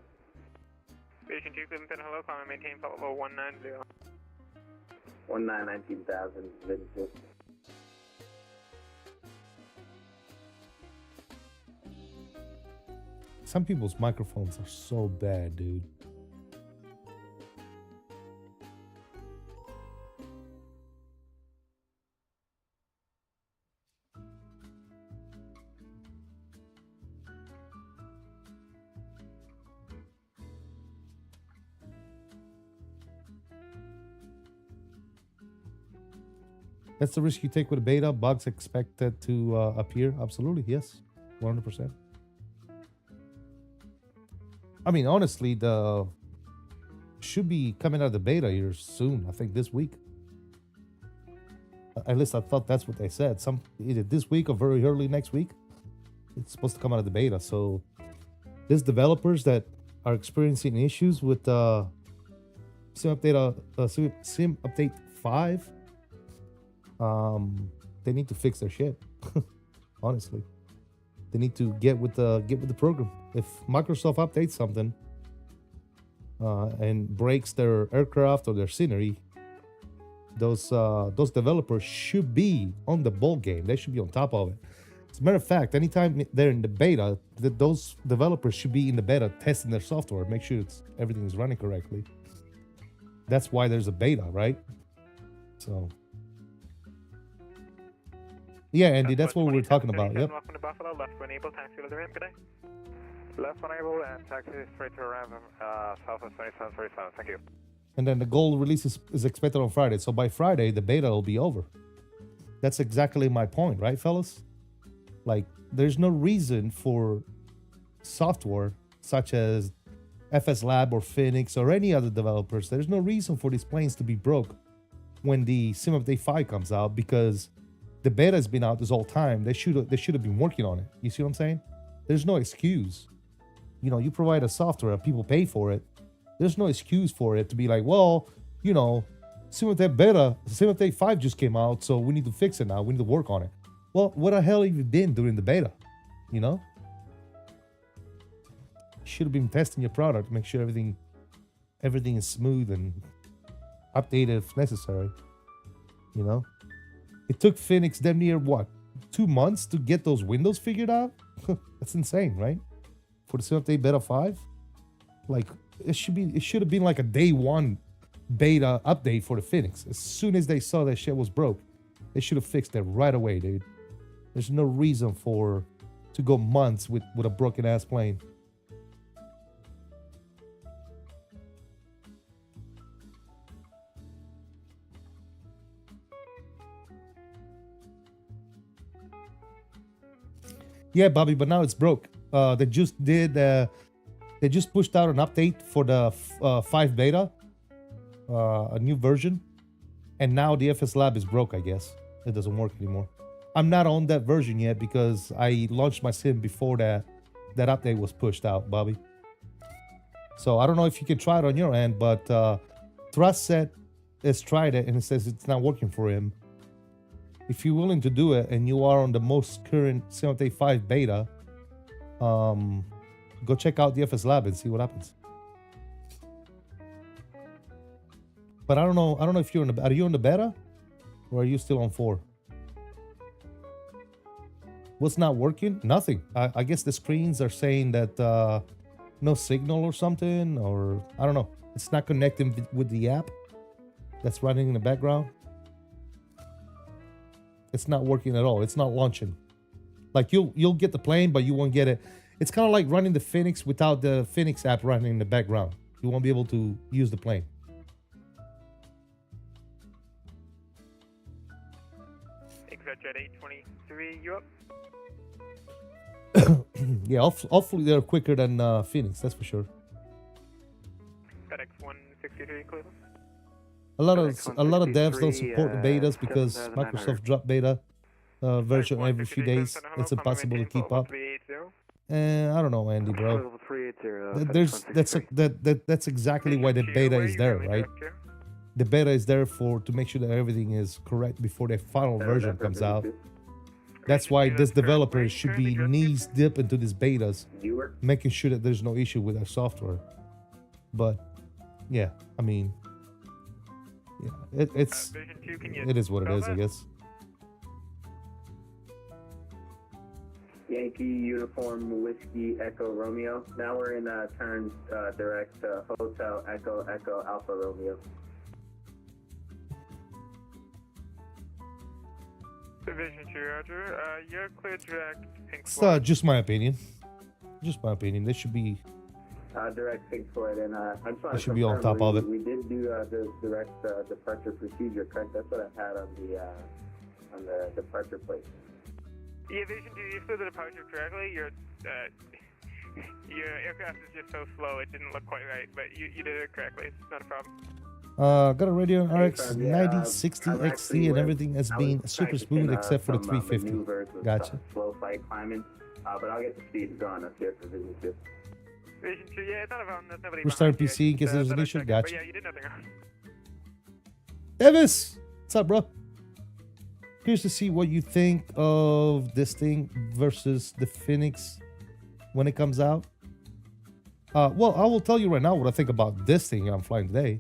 Vision 2, Cleveland Center Hello, climb and maintain flight level 190. 19,000, vision 2. Some people's microphones are so bad, dude. That's the risk you take with a beta. Bugs expected to appear. Absolutely, yes, 100%. I mean, honestly, the should be coming out of the beta here soon. I think this week. At least I thought that's what they said. Either this week or very early next week. It's supposed to come out of the beta. So these developers that are experiencing issues with Sim Update 5, they need to fix their shit. Honestly, they need to get with the program. If Microsoft updates something and breaks their aircraft or their scenery, those developers should be on the ball game. They should be on top of it. As a matter of fact, anytime they're in the beta, those developers should be in the beta testing their software, make sure everything is running correctly. That's why there's a beta, right? So, yeah, Andy, that's what we were talking about. Yep. Welcome to Buffalo. Left when able, taxi to the ramp. Good day. Left when able and taxi straight to ramp. Southwest 2737. Thank you. And then the goal release is expected on Friday. So by Friday, the beta will be over. That's exactly my point, right, fellas? Like, there's no reason for software such as FSLab or Phoenix or any other developers. There's no reason for these planes to be broke when the Sim Update 5 comes out, because the beta has been out this whole time. They should have been working on it. You see what I'm saying? There's no excuse. You know, you provide a software, people pay for it. There's no excuse for it to be like, well, you know, Sim Update 5 just came out, so we need to fix it now. We need to work on it. Well, what the hell have you been during the beta? You know? You should have been testing your product to make sure everything is smooth and updated if necessary. You know? It took Phoenix damn near, what, 2 months to get those windows figured out? That's insane, right? For the Sim Update Beta 5? Like, it should have been like a day one beta update for the Phoenix. As soon as they saw that shit was broke, they should have fixed it right away, dude. There's no reason to go months with a broken ass plane. Yeah, Bobby, but now it's broke. They just pushed out an update for the 5 beta, a new version, and now the FSLab is broke, I guess. It doesn't work anymore. I'm not on that version yet because I launched my sim before that update was pushed out, Bobby. So I don't know if you can try it on your end, but Thrust said has tried it and it says it's not working for him. If you're willing to do it and you are on the most current Sim Update 5 beta, go check out the FSLab and see what happens. But I don't know if you're are you on the beta or are you still on 4? What's not working? Nothing. I guess the screens are saying that no signal or something, or I don't know. It's not connecting with the app that's running in the background. It's not working at all. It's not launching. Like you'll get the plane, but you won't get it. It's kind of like running the Phoenix without the Phoenix app running in the background. You won't be able to use the plane. Jet 823, you up? Yeah, hopefully they're quicker than Phoenix, that's for sure. FedEx 163, Cleveland. A lot of devs don't support the betas because Microsoft dropped beta version every few days. It's impossible to keep up. I don't know, Andy, bro. That's exactly why the beta is there, right? The beta is there to make sure that everything is correct before the final version comes out. That's why this developer should be knees deep into these betas, making sure that there's no issue with our software. But yeah, I mean, yeah, it is what it is, I guess. Yankee Uniform Whiskey Echo Romeo. Now we're in turn direct Hotel Echo Echo Alpha Romeo. Division 2, Roger. You're clear direct Pink It's Floyd. just my opinion. Just my opinion. They should be. Direct Pink Floyd, and I just want They to should be on confirm top of it. We did do the direct departure procedure, correct? That's what I had on on the departure plate. Aviation, did you flew the departure correctly? Your aircraft is just so slow, it didn't look quite right, but you did it correctly. It's not a problem. Got a radio RX 9060 XT and everything has been super smooth except for the 350. Gotcha. Slow flight climbing, but I'll get the speed going up here for Vision 2. Vision 2, yeah, it's not a problem. There's nobody Restart behind PC in case there's an that'll issue. check it. Gotcha. But yeah, you did nothing wrong. Davis, what's up, bro? Curious to see what you think of this thing versus the Phoenix when it comes out. Well, I will tell you right now what I think about this thing I'm flying today.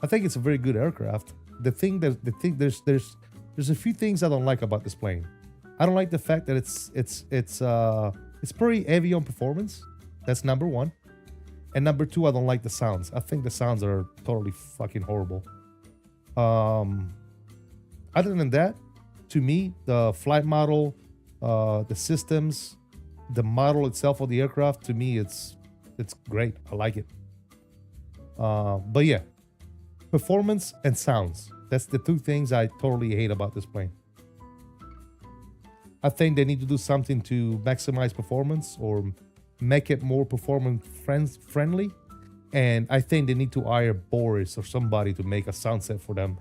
I think it's a very good aircraft. There's a few things I don't like about this plane. I don't like the fact that it's pretty heavy on performance. That's number one. And number two, I don't like the sounds. I think the sounds are totally fucking horrible. Other than that, to me, the flight model, the systems, the model itself of the aircraft, to me, it's great. I like it. But yeah, performance and sounds. That's the two things I totally hate about this plane. I think they need to do something to maximize performance or make it more performance friendly. And I think they need to hire Boris or somebody to make a sound set for them,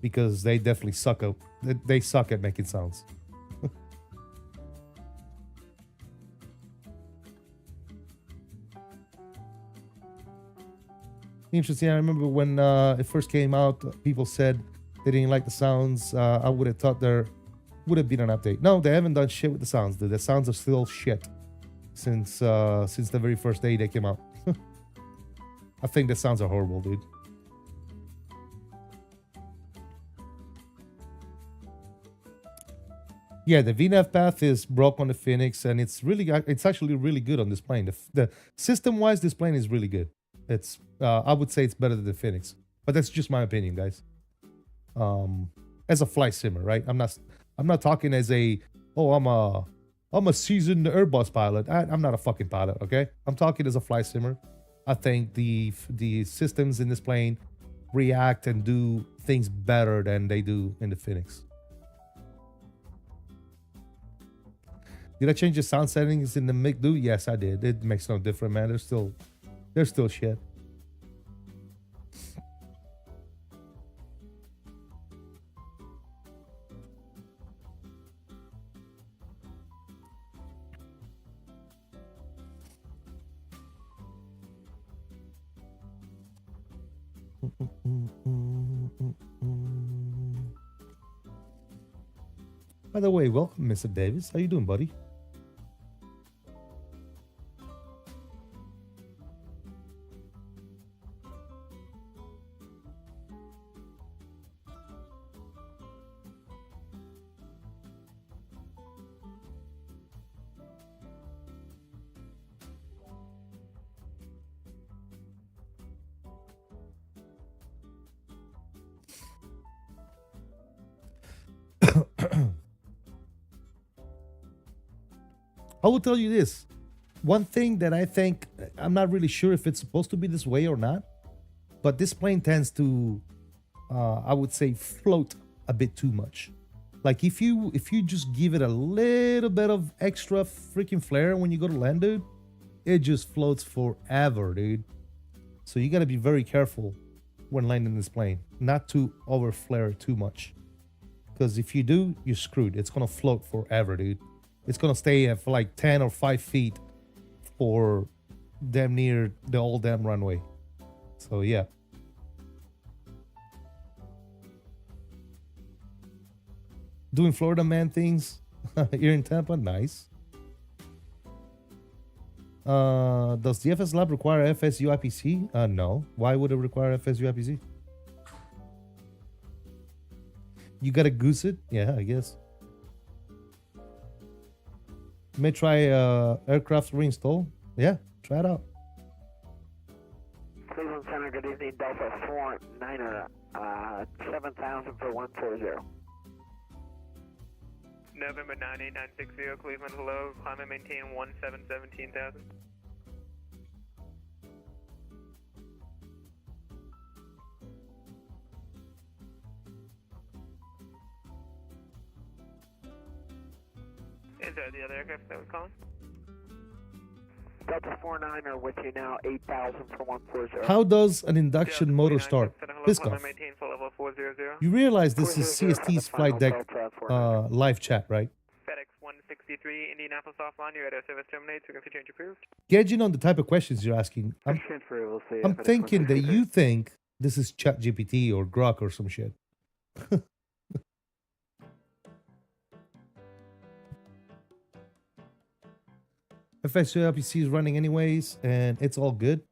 because they definitely suck at making sounds. Interesting. I remember when it first came out, people said they didn't like the sounds. I would have thought there would have been an update. No, they haven't done shit with the sounds, dude. The sounds are still shit since the very first day they came out. I think the sounds are horrible, dude. Yeah, the VNAV path is broke on the Phoenix, and it's actually really good on this plane. The system-wise, this plane is really good. It's I would say it's better than the Phoenix, but that's just my opinion, guys. As a flight simmer, right? I'm not talking as I'm a seasoned Airbus pilot. I'm not a fucking pilot, okay? I'm talking as a flight simmer. I think the systems in this plane react and do things better than they do in the Phoenix. Did I change the sound settings in the MiG? Dude? Yes, I did. It makes no difference, man. They're still shit. By the way, welcome, Mr. Davis. How you doing, buddy? I will tell you this. One thing that I think, I'm not really sure if it's supposed to be this way or not, but this plane tends to, I would say, float a bit too much. Like if you just give it a little bit of extra freaking flare when you go to land, dude, it just floats forever, dude. So you got to be very careful when landing this plane, not to over flare too much. Because if you do, you're screwed. It's going to float forever, dude. It's going to stay at for like 10 or 5 feet for damn near the whole damn runway. So, yeah. Doing Florida man things here in Tampa, nice. Does the FSLab require FSU IPC? No. Why would it require FSU IPC? You gotta goose it? Yeah, I guess. May try aircraft reinstall. Yeah, try it out. Cleveland Center, good evening. Delta 49er, 7,000 for 140. November 98960, Cleveland, hello. Climb and maintain 17,000. Is there the other aircraft that was calling? Delta 49 are with you now, 8,000 for 140. How does an induction motor start? Piscoff. Maintain for level 400. You realize this is CST's flight deck live chat, right? FedEx 163, Indianapolis offline, your radio service terminates, frequency change approved. Gauging on the type of questions you're asking, I'm thinking that you think this is ChatGPT or Grok or some shit. FSUPC is running anyways, and it's all good.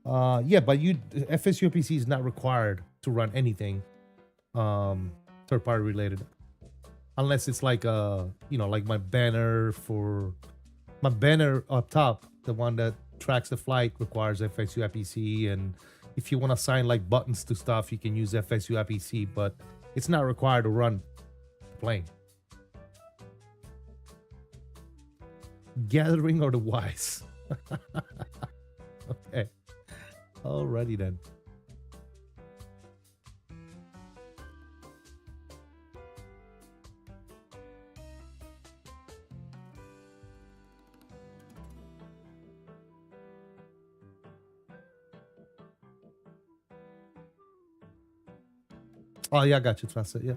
Yeah, but FSUPC is not required to run anything third party related, unless it's like like my banner up top, the one that tracks the flight, requires FSUPC, and if you want to assign like buttons to stuff, you can use FSUPC, but it's not required to run the plane. Gathering or the wise? Okay. Alrighty then. Oh yeah, I got you, Transit. Yeah.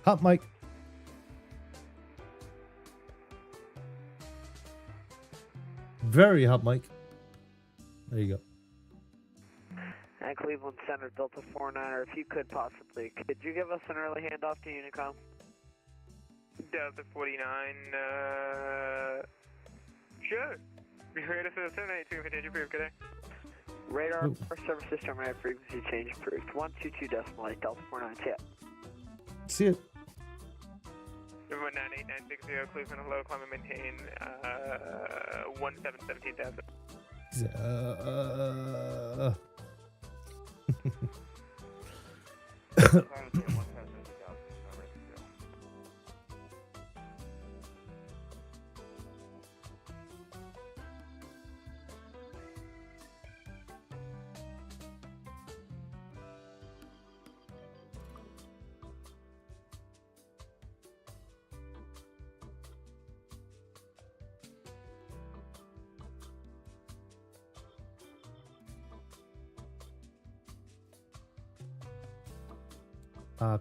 Hot mic. Very hot mic. There you go. And Cleveland Center, Delta 49er, if you could possibly, could you give us an early handoff to Unicom? Delta 49, sure. Radar for the 782, continue approved, good day. Radar service system, right, frequency change approved. 122.8, Delta 49, see it. See it. 98960, Cleveland, hello, climb and maintain 1717,000.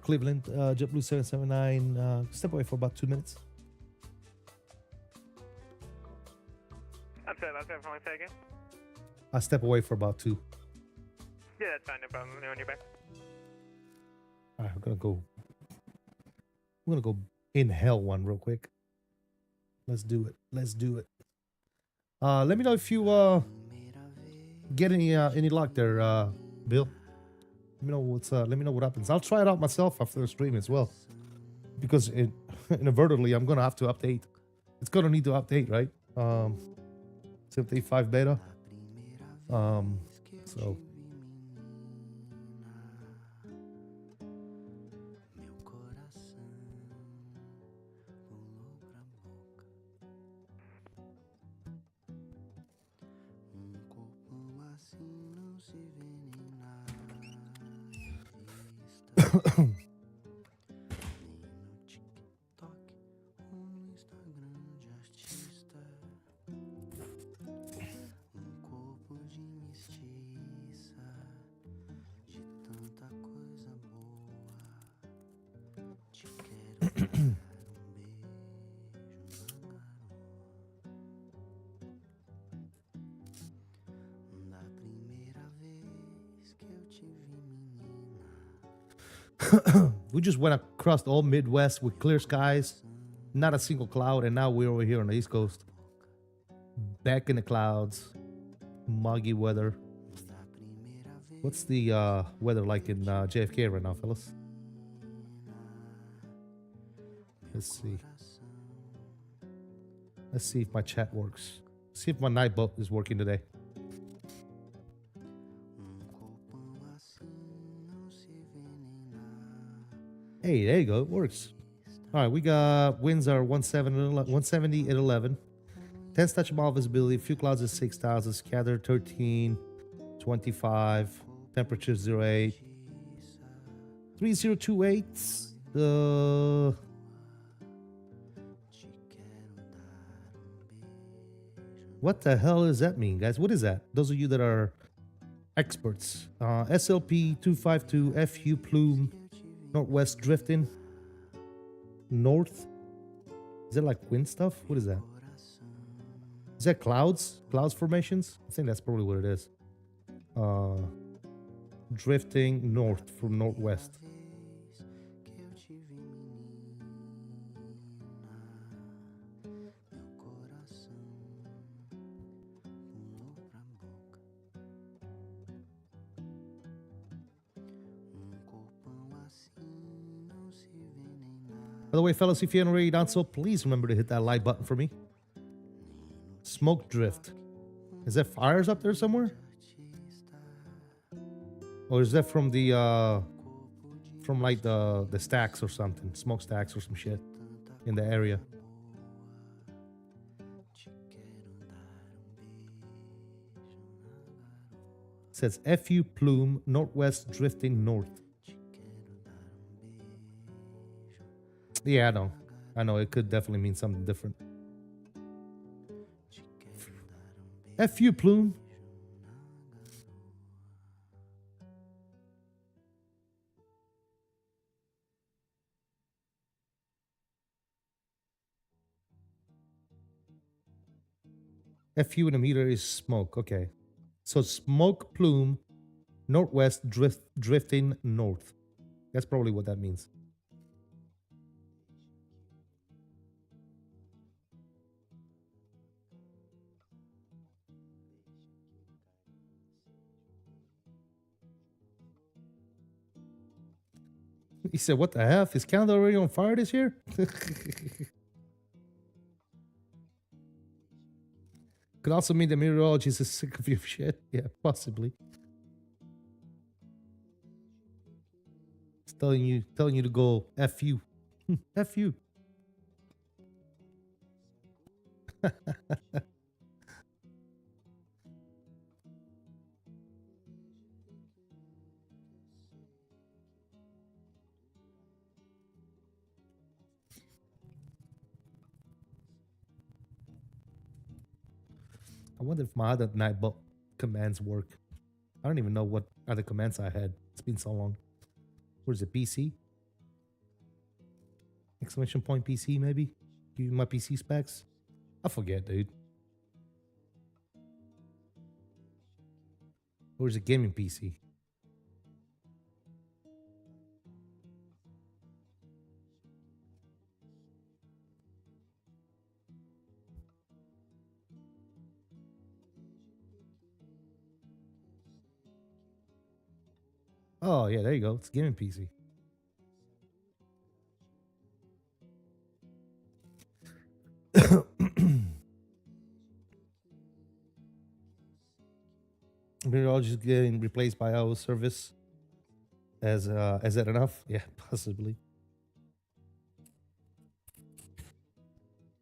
Cleveland, JetBlue 779, step away for about 2 minutes. I'm sorry, last time, say again? I'll step away for about 2. Yeah, that's fine, no problem. When you're back. All right, I'm gonna go inhale one real quick. Let's do it. Let me know if you get any luck there, Bill. Let me know what happens. I'll try it out myself after the stream as well, because inadvertently I'm gonna have to update. It's gonna need to update, right? 75 beta. So. We just went across the whole Midwest with clear skies, not a single cloud, and now we're over here on the East Coast. Back in the clouds, muggy weather. What's the weather like in JFK right now, fellas? Let's see if my chat works. See if my night boat is working today. Hey, there you go. It works. All right, we got winds are 170 at 11. 10 touch mile visibility. Few clouds at 6,000. Scatter 13. 25. Temperature 08. 3028. What the hell does that mean, guys? What is that? Those of you that are experts. SLP 252 FU plume. Northwest drifting. North. Is that like wind stuff? What is that? Is that clouds? Clouds formations? I think that's probably what it is. Drifting north from northwest. By the way, fellas, if you haven't already done so, please remember to hit that like button for me. Smoke drift. Is that fires up there somewhere? Or is that from the from like the stacks or something? Smoke stacks or some shit in the area. It says FU plume, northwest drifting north. Yeah, I know it could definitely mean something different. FU plume. FU in a meter is smoke. Okay. So smoke plume, northwest drifting north. That's probably what that means. He said, what the F? Is Canada already on fire this year? Could also mean the meteorologist is sick of your shit. Yeah, possibly. It's telling you to go F you. F you. I wonder if my other Nightbot commands work. I don't even know what other commands I had. It's been so long. What is it, PC? Exclamation point PC, maybe? Give you my PC specs? I forget, dude. Or is it gaming PC? Oh, yeah, there you go. It's gaming PC. Meteorologist getting replaced by our service. Is that enough? Yeah, possibly.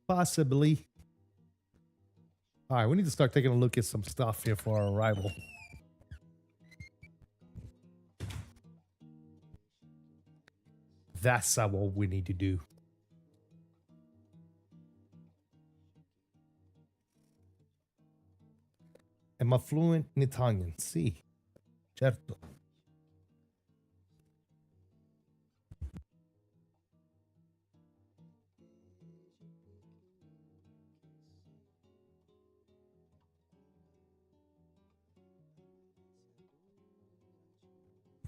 Possibly. All right, we need to start taking a look at some stuff here for our arrival. That's what we need to do. Am I fluent in Italian? Sì, certo.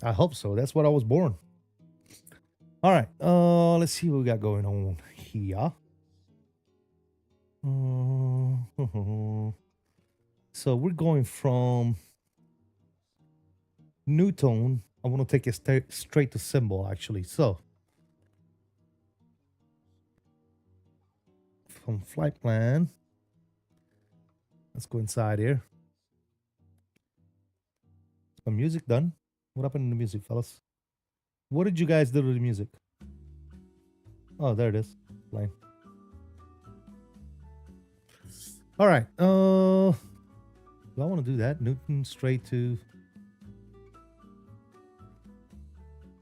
I hope so. That's what I was born. All right. Let's see what we got going on here. So we're going from Newton. I want to take it straight to symbol, actually. So from flight plan, let's go inside here. Is my music done? What happened to the music, fellas? What did you guys do to the music? Oh, there it is. Line. All right. Do I want to do that? Newton straight to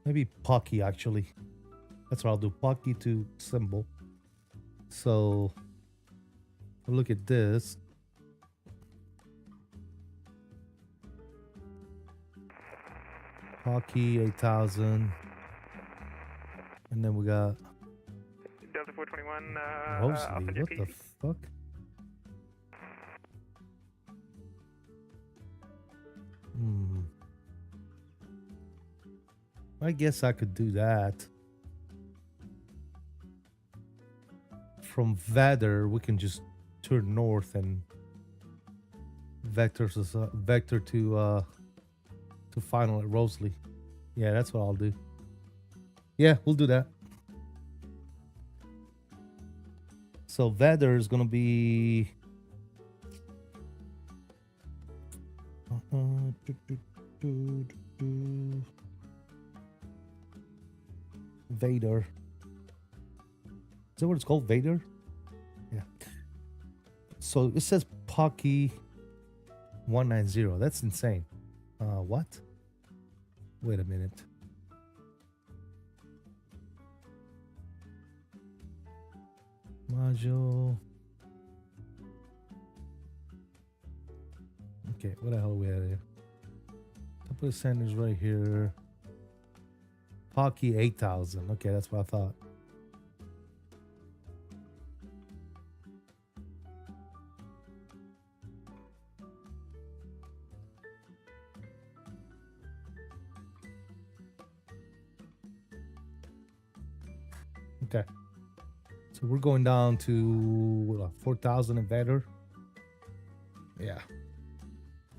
maybe Pocky actually. That's what I'll do. Pocky to symbol. So look at this. Pocky 8000. And then we got Delta 421. Rosalie. What the fuck? I guess I could do that. From Vader, we can just turn north and vector to final at Rosalie. Yeah, that's what I'll do. Yeah, we'll do that. So Vader is gonna be Vader. Is that what it's called? Vader? Yeah. So it says Pocky 190. That's insane. What? Wait a minute. Module. Okay, what the hell are we at here? Top of the center's right here. Pocky 8000. Okay, that's what I thought. Okay. So we're going down to 4,000 and better. Yeah.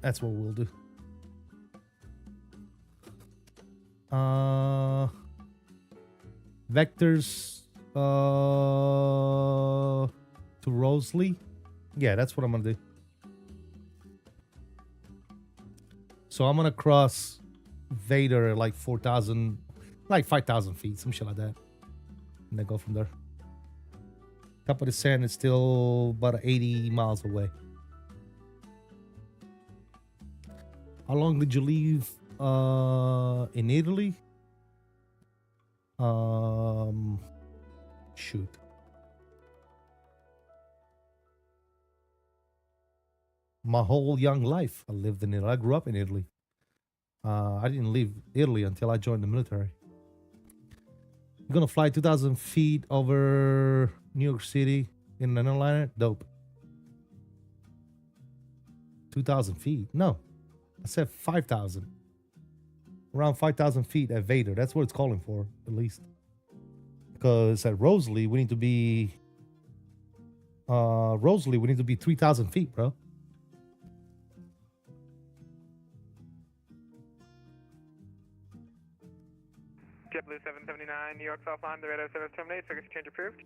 That's what we'll do. Vectors to Rosalie. Yeah, that's what I'm gonna do. So I'm gonna cross Vader at like 4,000, like 5,000 feet, some shit like that. And then go from there. Top of the sand is still about 80 miles away. How long did you leave in Italy? Shoot. My whole young life, I lived in Italy. I grew up in Italy. I didn't leave Italy until I joined the military. I'm gonna fly 2,000 feet over New York City in an airliner. Dope. 2,000 feet? No, I said 5,000. Around 5,000 feet at Vader. That's what it's calling for, at least. Because at Rosalie, we need to be 3,000 feet, bro. JetBlue 779, New York Southline, the radar service terminate, circuit change approved.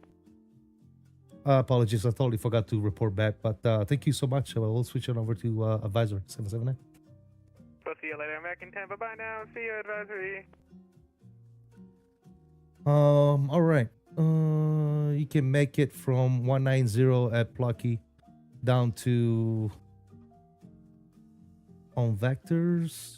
Apologies, I totally forgot to report back, but thank you so much. We'll switch it over to advisor 779. We'll see you later, American 10. Bye-bye now. See you, advisory. All right. You can make it from 190 at Plucky down to on vectors.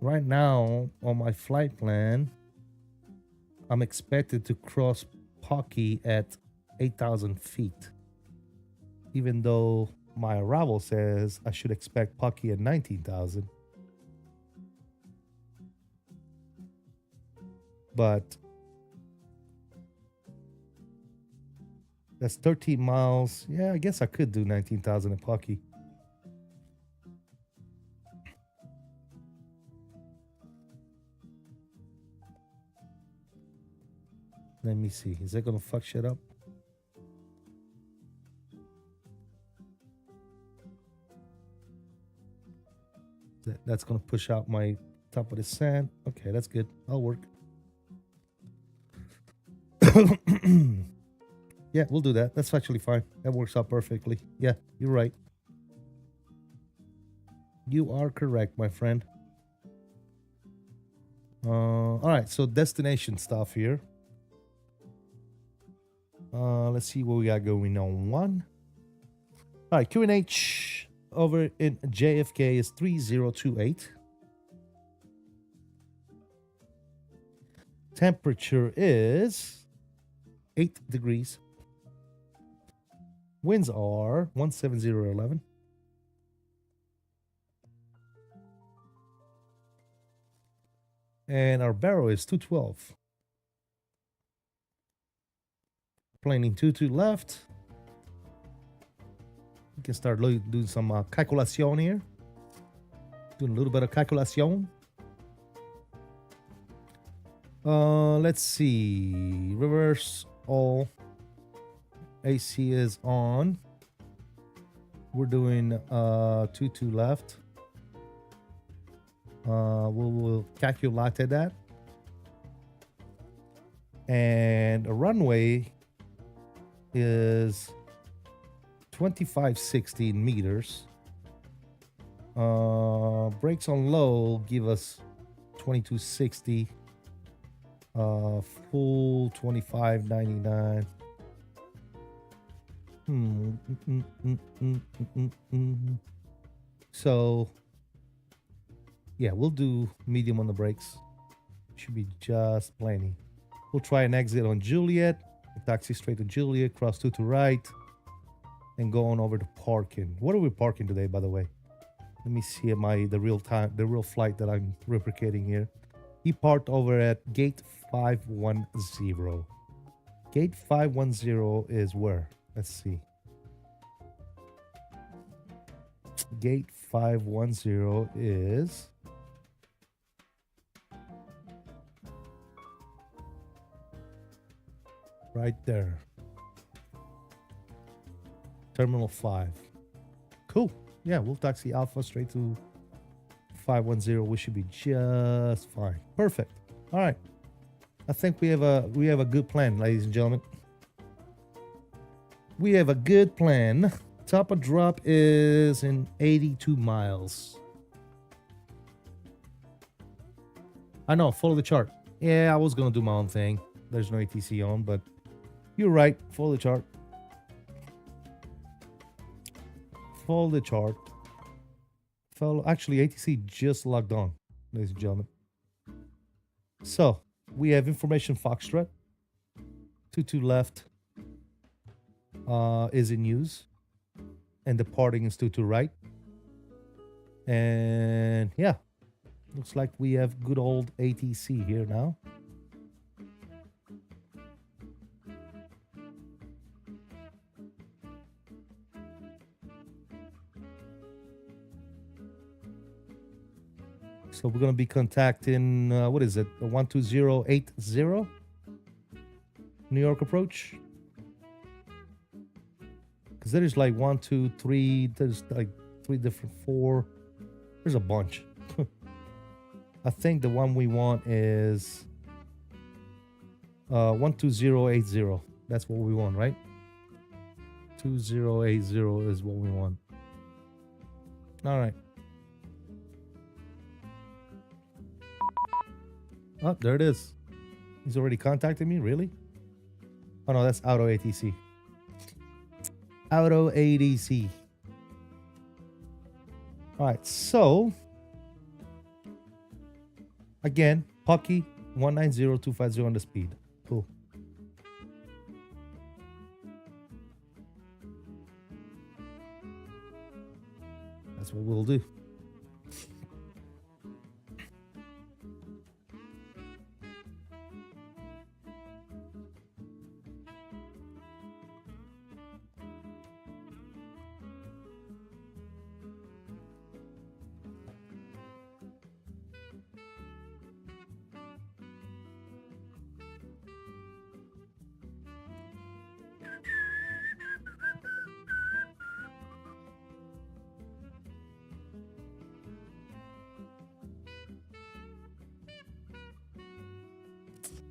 Right now on my flight plan, I'm expected to cross Pocky at 8,000 feet. Even though my arrival says I should expect Pocky at 19,000. But that's 13 miles. Yeah, I guess I could do 19,000 at Pocky. Let me see. Is that gonna fuck shit up? That's gonna push out my top of the sand. Okay, that's good. That'll work. Yeah, we'll do that. That's actually fine. That works out perfectly. Yeah, you're right. You are correct, my friend. All right, so destination stuff here. Let's see what we got going on. All right, QNH over in JFK is 3028. Temperature is 8 degrees. Winds are 17011. And our barrel is 212. Planing 22 left. We can start doing some calculation here. Doing a little bit of calculation. Let's see. Reverse all. AC is on. We're doing 22 left. We'll calculate that. And a runway is 2516 meters. Brakes on low give us 2260. Full 2599. So yeah, we'll do medium on the brakes. Should be just plenty. We'll try an exit on Juliet, taxi straight to Juliet, cross 2 to right, and go on over to parking. What are we parking today, by the way? Let me see the real flight that I'm replicating here. He parked over at gate 510. Gate 510 is where? Let's see. Gate 510 is right there. Terminal 5. Cool. Yeah, we'll taxi Alpha straight to 510. We should be just fine. Perfect. All right. I think we have a good plan, ladies and gentlemen. We have a good plan. Top of drop is in 82 miles. I know, follow the chart. Yeah, I was gonna do my own thing. There's no ATC on, but you're right. Follow the chart. Follow the chart. Actually, ATC just logged on, ladies and gentlemen. So we have information Foxtrot. 22 left is in use, and departing is 22 right. And yeah, looks like we have good old ATC here now. So we're going to be contacting, what is it? 12080 New York approach. Because there's like 1, 2, 3, there's like 3 different, 4. There's a bunch. I think the one we want is 12080. That's what we want, right? 2080 is what we want. All right. Oh, there it is. He's already contacted me? Really? Oh, no, that's Auto ATC. Auto ATC. All right, so again, Pucky 190250 on the speed. Cool. That's what we'll do.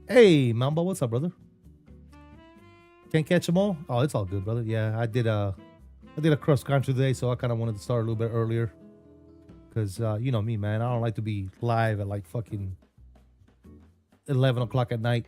Hey, Mamba, what's up, brother? Can't catch them all? Oh, it's all good, brother. Yeah, I did a cross country today, so I kind of wanted to start a little bit earlier. Because, you know me, man. I don't like to be live at like fucking 11 o'clock at night.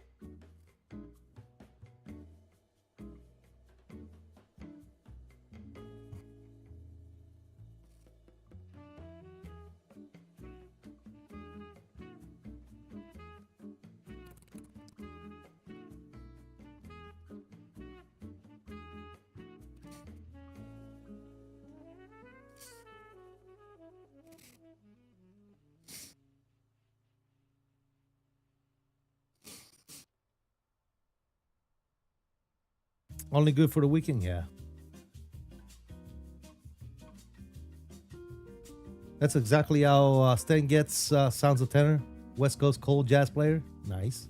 Only good for the weekend, yeah. That's exactly how Stan gets sounds of tenor. West Coast cold jazz player. Nice.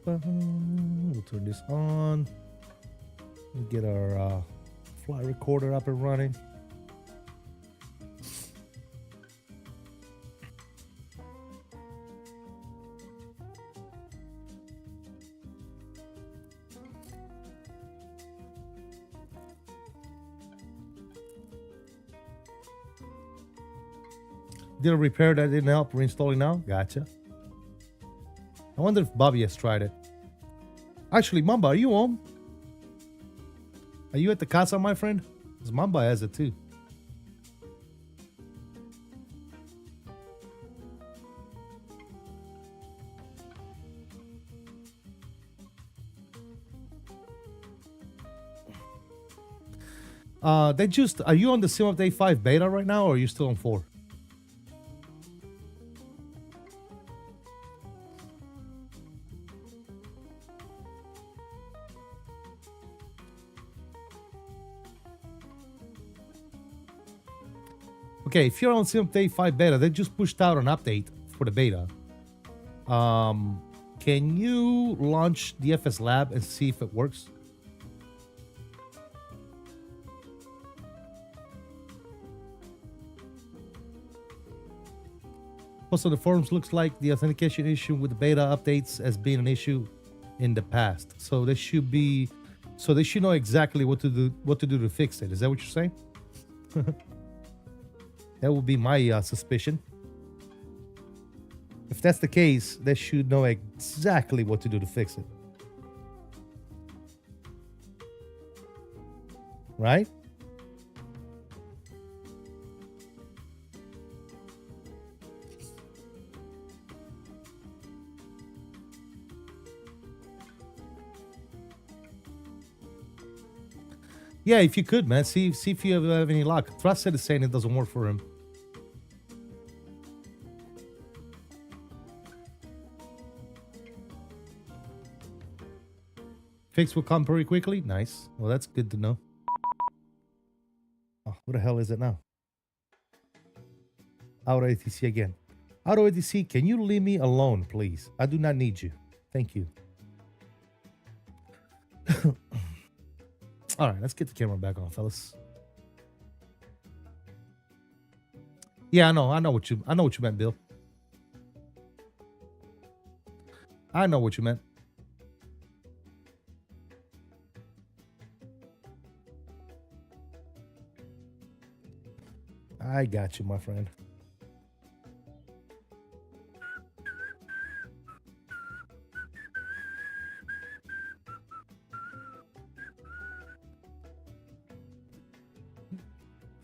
We'll turn this on. We'll get our flight recorder up and running. Did a repair that didn't help reinstalling now? Gotcha. I wonder if Bobby has tried it. Actually, Mamba, are you home? Are you at the casa, my friend? Because Mamba has it too. They just, are you on the Sim Update 5 beta right now, or are you still on 4? Okay, if you're on Sim Update 5 beta, they just pushed out an update for the beta. Can you launch the FSLab and see if it works? Also, the forums looks like the authentication issue with the beta updates has been an issue in the past. So they should be, so they should know exactly what to do to fix it. Is that what you're saying? That would be my suspicion. If that's the case, they should know exactly what to do to fix it. Right? Yeah, if you could, man. See if you have any luck. Trusted is saying it doesn't work for him. Fix will come pretty quickly. Nice. Well, that's good to know. Oh, what the hell is it now? Auto ATC again. Auto ATC, can you leave me alone, please? I do not need you. Thank you. All right, let's get the camera back on, fellas. Yeah, I know what you meant, Bill. I know what you meant. I got you, my friend.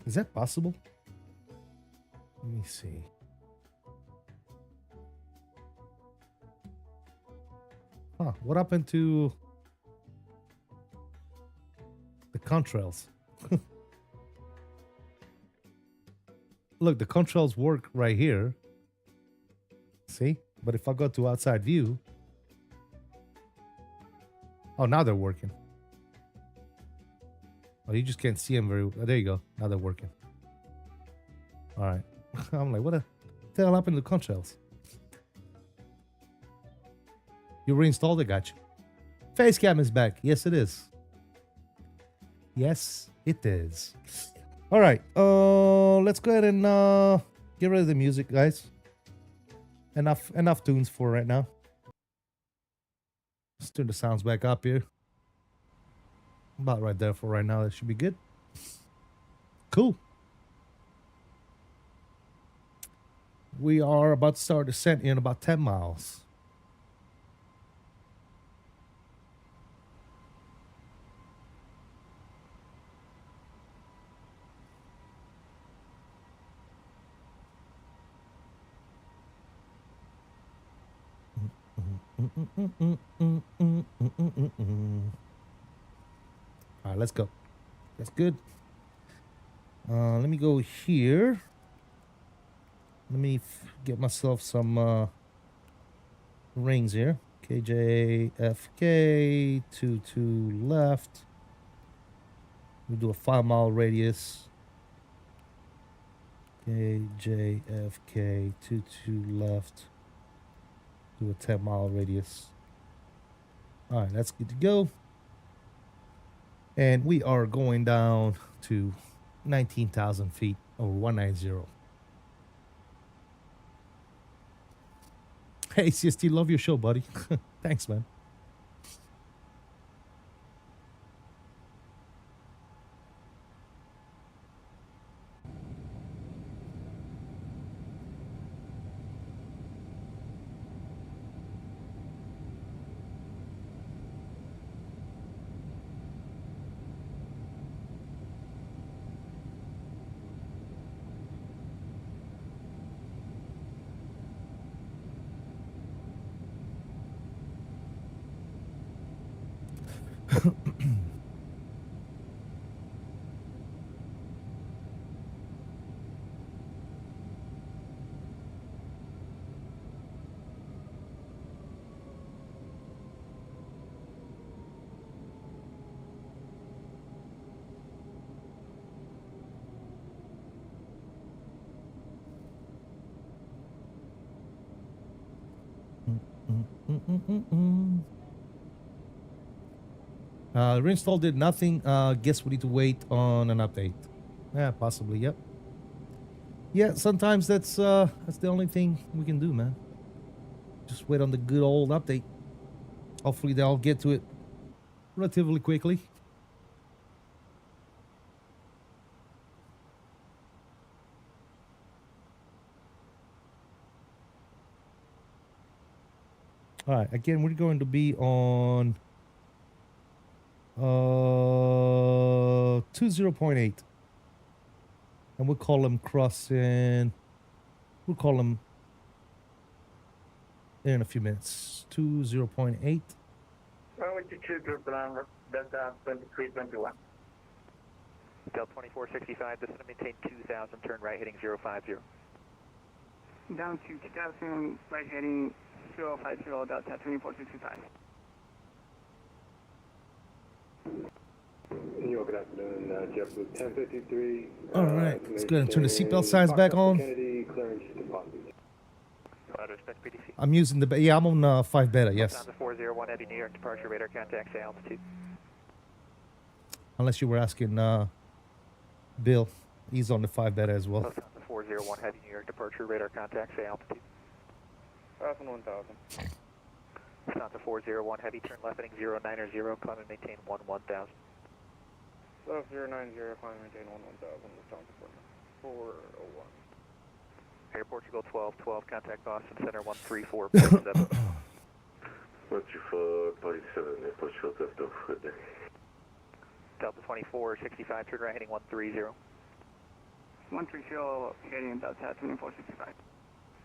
Is that possible? Let me see. Huh, what happened to the contrails? Look, the contrails work right here. See? But if I go to outside view. Oh, now they're working. Oh, you just can't see them very well. There you go. Now they're working. All right. I'm like, what the hell happened to the controls? You reinstalled it, got you. Face cam is back. Yes, it is. Yes, it is. All right. Let's go ahead and get rid of the music, guys. Enough tunes for right now. Let's turn the sounds back up here. About right there for right now. That should be good. Cool. We are about to start descent in about 10 miles. All right, let's go. That's good. Let me go here. Let me get myself some rings here. KJFK, 22 left. We do a 5-mile radius. KJFK, 22 left. Do a 10-mile radius. All right, that's good to go. And we are going down to 19,000 feet, or 190. Hey, CST, love your show, buddy. Thanks, man. Reinstall did nothing. Guess we need to wait on an update. Yeah, possibly. Yep. Yeah, sometimes that's the only thing we can do, man. Just wait on the good old update. Hopefully they'll get to it relatively quickly. All right. Again, we're going to be on 20.8. And we'll call them crossing. We'll call them in a few minutes. 20.8. Runway 22, group Delta 2321. Delta 2465, descend and maintain 2000, turn right heading 050. Down to 2000, right heading 050, Delta 2465. York, good afternoon, JetBlue 1053. All right, let's go ahead and turn the seatbelt signs back on. Kennedy, clearance deposit. I'm using the, yeah, I'm on 5 beta, yes. Lufthansa 401 Heavy New York, departure radar contact, say altitude. Unless you were asking Bill, he's on the 5 beta as well. Lufthansa 401 Heavy New York, departure radar contact, say altitude. 1000. Lufthansa 401 Heavy, turn left heading 090, climb and maintain 11000. Left 090, climb and maintain 11000, Lufthansa 401. Air Portugal 1212, contact Boston Center 134.7. What's your for 47, Air Portugal 1212. Delta 2465, turn right heading 130. 130, heading Delta 2465.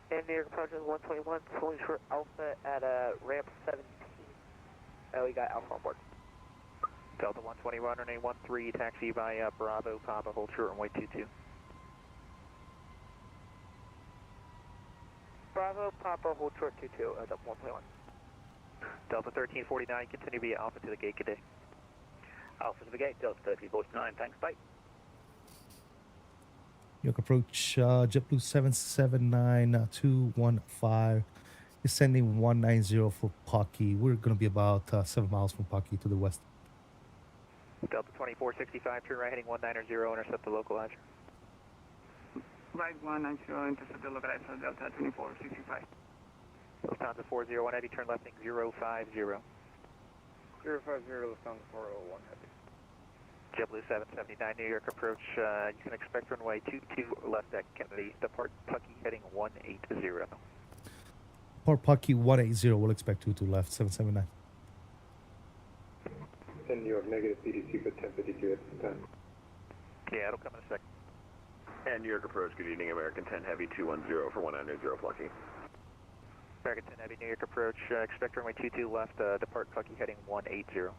And New York Project 121, pulling short Alpha at ramp 17. We got Alpha on board. Delta 120, runway 13, taxi via Bravo, Papa, hold short runway 22. Bravo, Papa, hold short 22, Delta 121. Delta 1349, continue via Alpha to the gate, good day. Alpha to the gate, Delta 1349, thanks, bye. York approach, JetBlue 779215 is sending 190 for Pocky. We're going to be about 7 miles from Pocky to the west. Delta 2465, turn right heading 190, intercept the localizer. Right 190, intercept the localizer, Delta 2465. Lufthansa 401 Heavy, turn left heading 050. 050, Lufthansa 401 Heavy. JetBlue 779, New York approach, you can expect runway 22 left at Kennedy, depart Pucky heading 180. Port Pucky 180, we'll expect 22 left, 779. 10 New York, negative PDC for 1053 at this time. Yeah, it'll come in a second. And New York approach, good evening, American 10 Heavy 210 for 190 Plucky. American 10 Heavy, New York approach, expect runway 22 left, depart Pucky heading 180.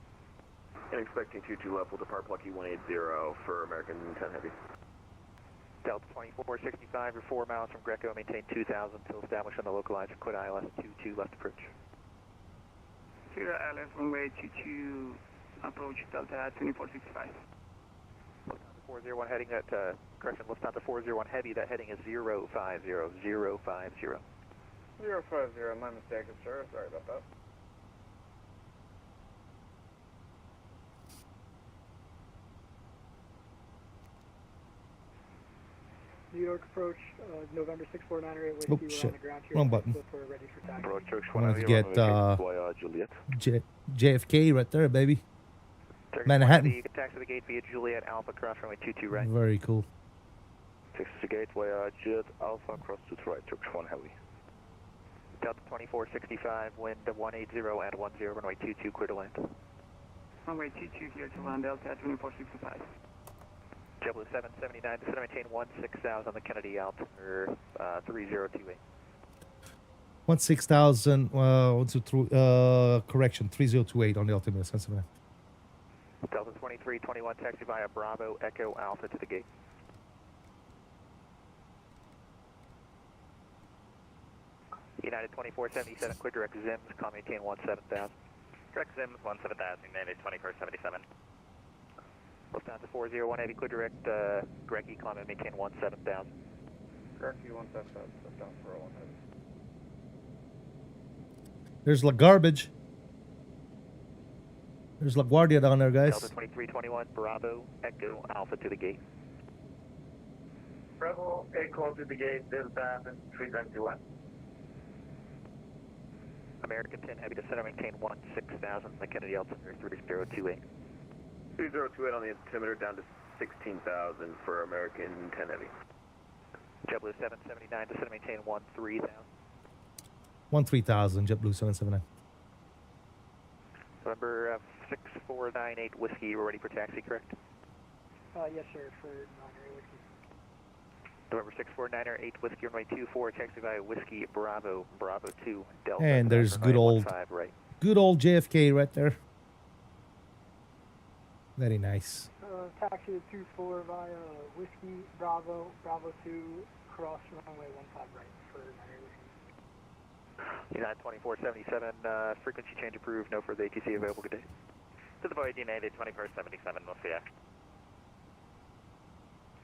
And expecting 22 left, will depart Plucky 180 for American 10 Heavy. Delta 2465, you're 4 miles from Greco, maintain 2000 until established on the localizer, quit ILS 22 left approach. Clear ILS runway 22, approach Delta 2465. Lufthansa 401 heading at, correction, Lufthansa 401 Heavy, that heading is 050, 050. 050, my mistake, sir. Sorry about that. New York approach, November 6498 with Oh, you shit. on the ground here. Wrong button. We're ready for taxi. I wanted to get JFK right there, baby. Manhattan. You can taxi the gate via Juliet Alpha, cross runway 22 right. Very cool. Taxi the gate via Juliet Alpha, cross to right, Turkish 1 Heavy. Delta 2465, wind 180 and 10, runway 22, clear to land. Runway 22 here to land, Delta 2465. JetBlue 779, descend and maintain 16,000 on the Kennedy altimeter 3028. 16,000, correction, 3028 on the altimeter, 779. Delta 2321, taxi via Bravo Echo Alpha to the gate. United 2477, clear direct Zims, call maintain 17,000. Direct Zims 17,000, United 2477. Lufthansa 401 Heavy, clear direct Greggy, call maintain 17,000. Correct, 177, Lufthansa 401 Heavy. There's La Garbage. There's LaGuardia down there, guys. Delta 2321, Bravo Echo Alpha to the gate. Bravo Echo to the gate, Delta 321. American 10 Heavy, descend and maintain 16,000 on the Kennedy altimeter 3028. 3028 on the altimeter down to 16,000 for American 10 Heavy. JetBlue 779, descend and maintain 13,000. 13,000, JetBlue 779. November 6498 Whiskey, we're ready for taxi, correct? Yes, sir, for Monterey Whiskey. November 6498 Whiskey, runway 24, taxi via Whiskey Bravo, Bravo 2, Delta. And there's good old, right. good old JFK right there. Very nice. Taxi to 24 via Whiskey Bravo, Bravo 2, cross runway 15 right for Monterey Whiskey. United 2477, frequency change approved, no further ATC available, good day. To the Void, United 2477, we'll see ya.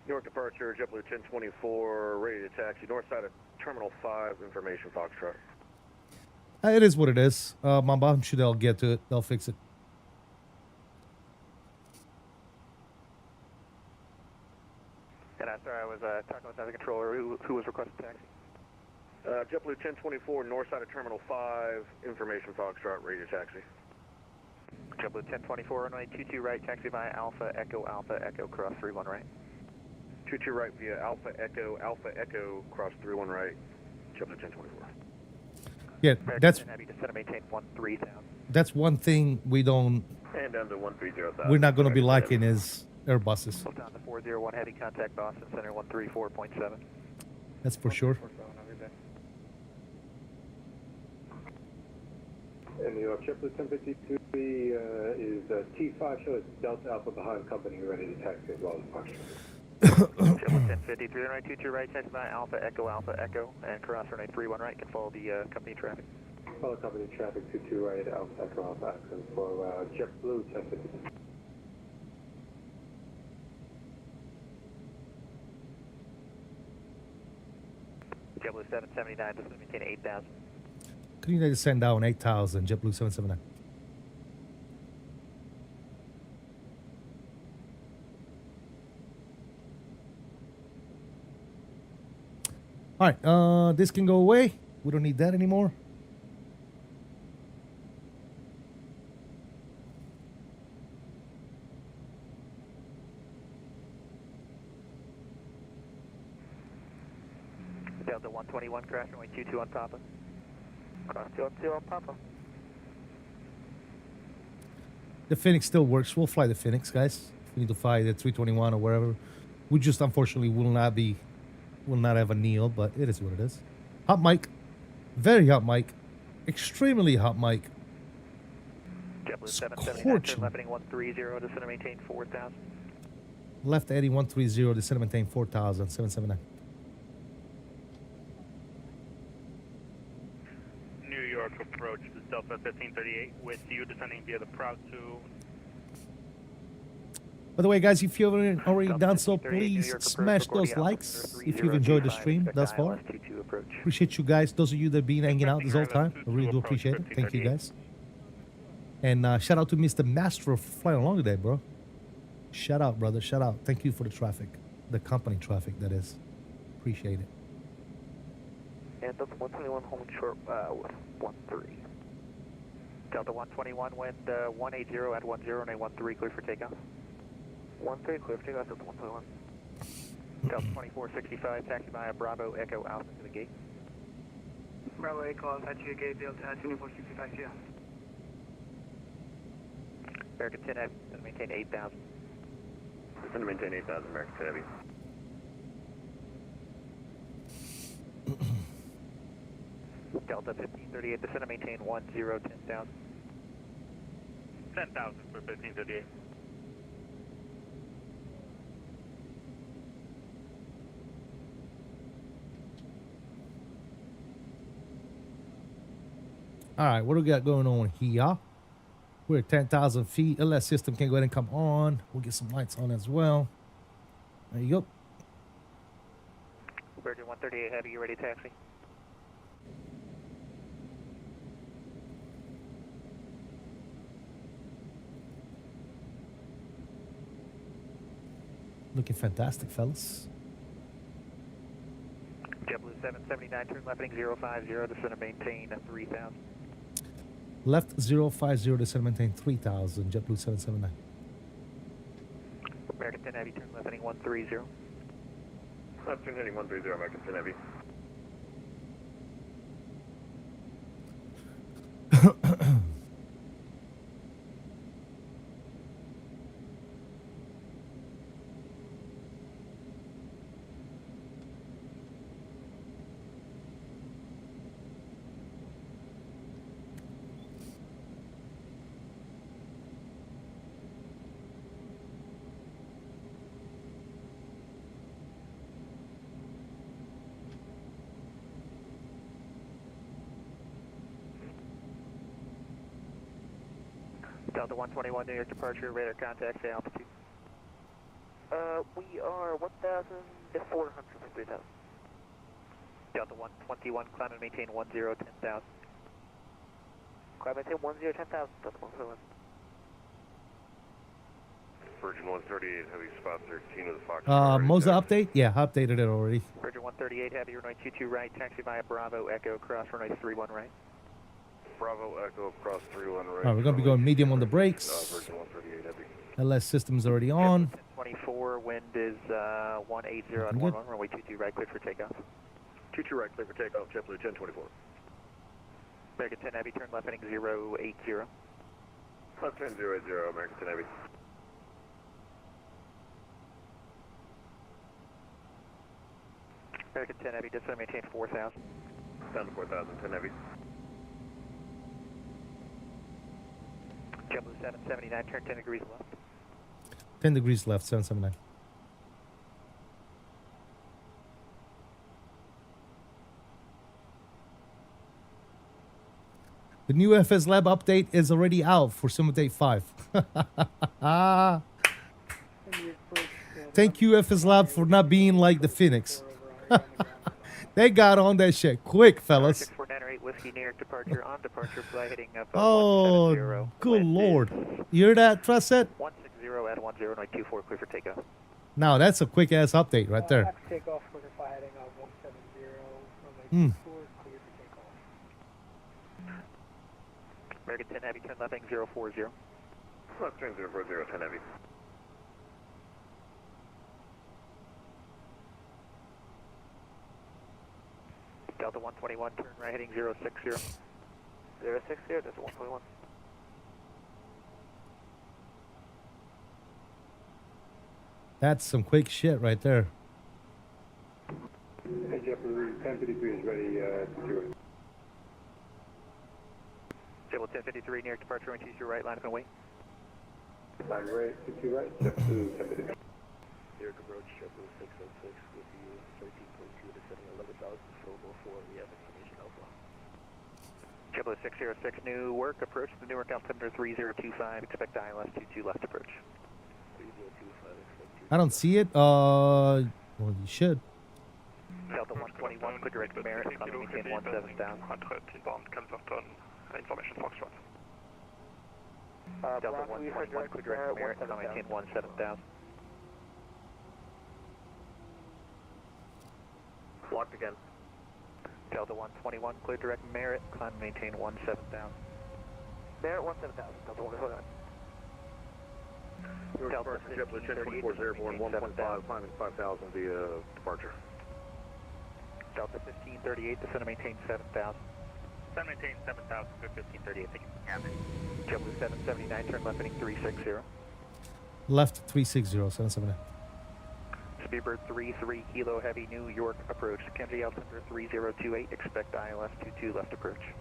York departure, JetBlue 1024, ready to taxi, north side of Terminal 5, information Foxtrot. It is what it is. Mamba, I'm sure they'll get to it. They'll fix it. And I'm sorry, I was talking with the controller. Who was requesting taxi? JetBlue 1024, north side of Terminal 5, information Foxtrot, ready to taxi. JetBlue 1024, runway 22 right, taxi via Alpha Echo, cross 31 right. 22 right via Alpha Echo, cross 31 right, JetBlue 1024. Yeah, American that's 10 Heavy, descend and maintain 13,000. that's one thing we don't. And down to 130,000. We're not going to be liking is Airbuses. Lufthansa 401 Heavy, contact Boston Center 134.7. That's for sure. And New York, JetBlue 1053 is T5, show it's Delta Alpha behind company, ready to taxi as well as function. JetBlue 1053, runway 22 right, taxi via Alpha Echo, and cross runway 31 right, can follow the company traffic. Follow company traffic 22 right, Alpha Echo accent for JetBlue 1053. JetBlue 779, just maintain 8,000. Could you send down 8,000, JetBlue 779? All right, this can go away. We don't need that anymore. Delta 121, crash runway 22 on Papa. Cross 212 on Papa. The Phoenix still works. We'll fly the Phoenix, guys. If we need to fly the 321 or wherever. We just unfortunately will not have a Neo, but it is what it is. Hot mic. Very hot mic. Extremely hot mic. JetBlue 779, turn left heading 130, descend and maintain 4,000. Left heading 130, descend and maintain 4,000, 779. New York approach, this is Delta 1538 with you descending via the Proud 2. By the way, guys, if you haven't already done so, please smash those likes if you've enjoyed the stream thus far. Appreciate you guys. Those of you that have been hanging out this whole time, I really do appreciate it. Thank you, guys. And shout out to Mr. Master for flying along today, bro. Shout out, brother. Shout out. Thank you for the traffic. The company traffic, that is. Appreciate it. And Delta 121, holding short 13. Delta 121, wind 180 at 10, and 13, clear for takeoff. 13, clear for takeoff, Delta 121. Delta 2465, taxi via Bravo Echo Alpha to the gate. Bravo Echo Alpha to the gate, Delta 2465, yeah. American 10 Heavy, maintain 8,000. Descend to maintain 8,000, American 10 Heavy. Delta 1538, descend and maintain 10, 10,000. 10,000 for 1538. All right, what do we got going on here? We're at 10,000 feet. LS system can go ahead and come on. We'll get some lights on as well. There you go. Virgin 138 Heavy, you ready to taxi? Looking fantastic, fellas. JetBlue 779, turn left heading 050, descend and maintain 3,000. Left 050, descend and maintain 3,000, JetBlue 779. American 10 Heavy, turn left heading 130. Left turn heading 130, American 10 Heavy. Delta 121, New York departure, radar contact, say altitude. We are 1,400 for 3,000. Delta 121, climb and maintain 10, 10,000. Climb and maintain 10, 10,000, Delta 121. Virgin 138 Heavy, spot 13 of the Fox. Moza update? Yeah, updated it already. Virgin 138 Heavy, runway 22 right, taxi via Bravo Echo, cross runway 31 right. Bravo Echo, cross 31 right. All right, we're going to be going medium on the brakes. Virgin 138 Heavy. LS system's already on. 24, wind is 180 at 11, runway 22 right, clear for takeoff. 22 right, clear for takeoff, JetBlue 1024. American 10 Heavy, turn left heading 080. Left turn 080, American 10 Heavy. American 10 Heavy, descend and maintain 4,000. Down to 4,000, 10 Heavy. JetBlue 779, turn 10 degrees left. 10 degrees left, 779. The new FSLab update is already out for Simulate 5. Thank you, FSLab, for not being like the Phoenix. They got on that shit quick, fellas. 6498 Whiskey New York departure on departure fly heading up Oh, 170. good lord. You hear that, Trusset? 160 at 1024 clear for takeoff. Now, that's a quick-ass update right there. LAX takeoff, quarter fly heading 170, Hmm. runway 24, clear for takeoff. American 10 Heavy, turn left heading 040. Left turn 040, 10 Heavy. Delta 121, turn right heading 060. 060, Delta 121. That's some quick shit right there. JetBlue 1053 is ready to do it. JetBlue 1053 near departure, runway 20 right, line up and wait. Line right, 22 right, JetBlue 1053. York approach, JetBlue 606 with you, 13.2 descending 11,000, flow 4, we have information Alpha. JetBlue 606, Newark approach, the Newark altimeter 3025, expect ILS 22 left approach. 3025, expect I don't see it. Well, you should. Delta 121, clear direct Merit, economy maintain 17 down. Inbound Canterton, information Foxtrot. Delta 121, clear direct Merit, economy maintain 17,000. Locked again. Delta 121, clear direct Merit, climb maintain 17,000. Merit 17,000, Delta 121. Delta JetBlue 1024 airborne 1.5, climbing 5,000 via departure. Delta 1538, descend and maintain 7,000. Descend maintain 7,000, good 1538, thank you. Captain. JetBlue 779, turn left heading 360. Left 360, 779. Speedbird 33 Kilo Heavy, New York approach. KJ altimeter 3028, expect ILS 22 left approach.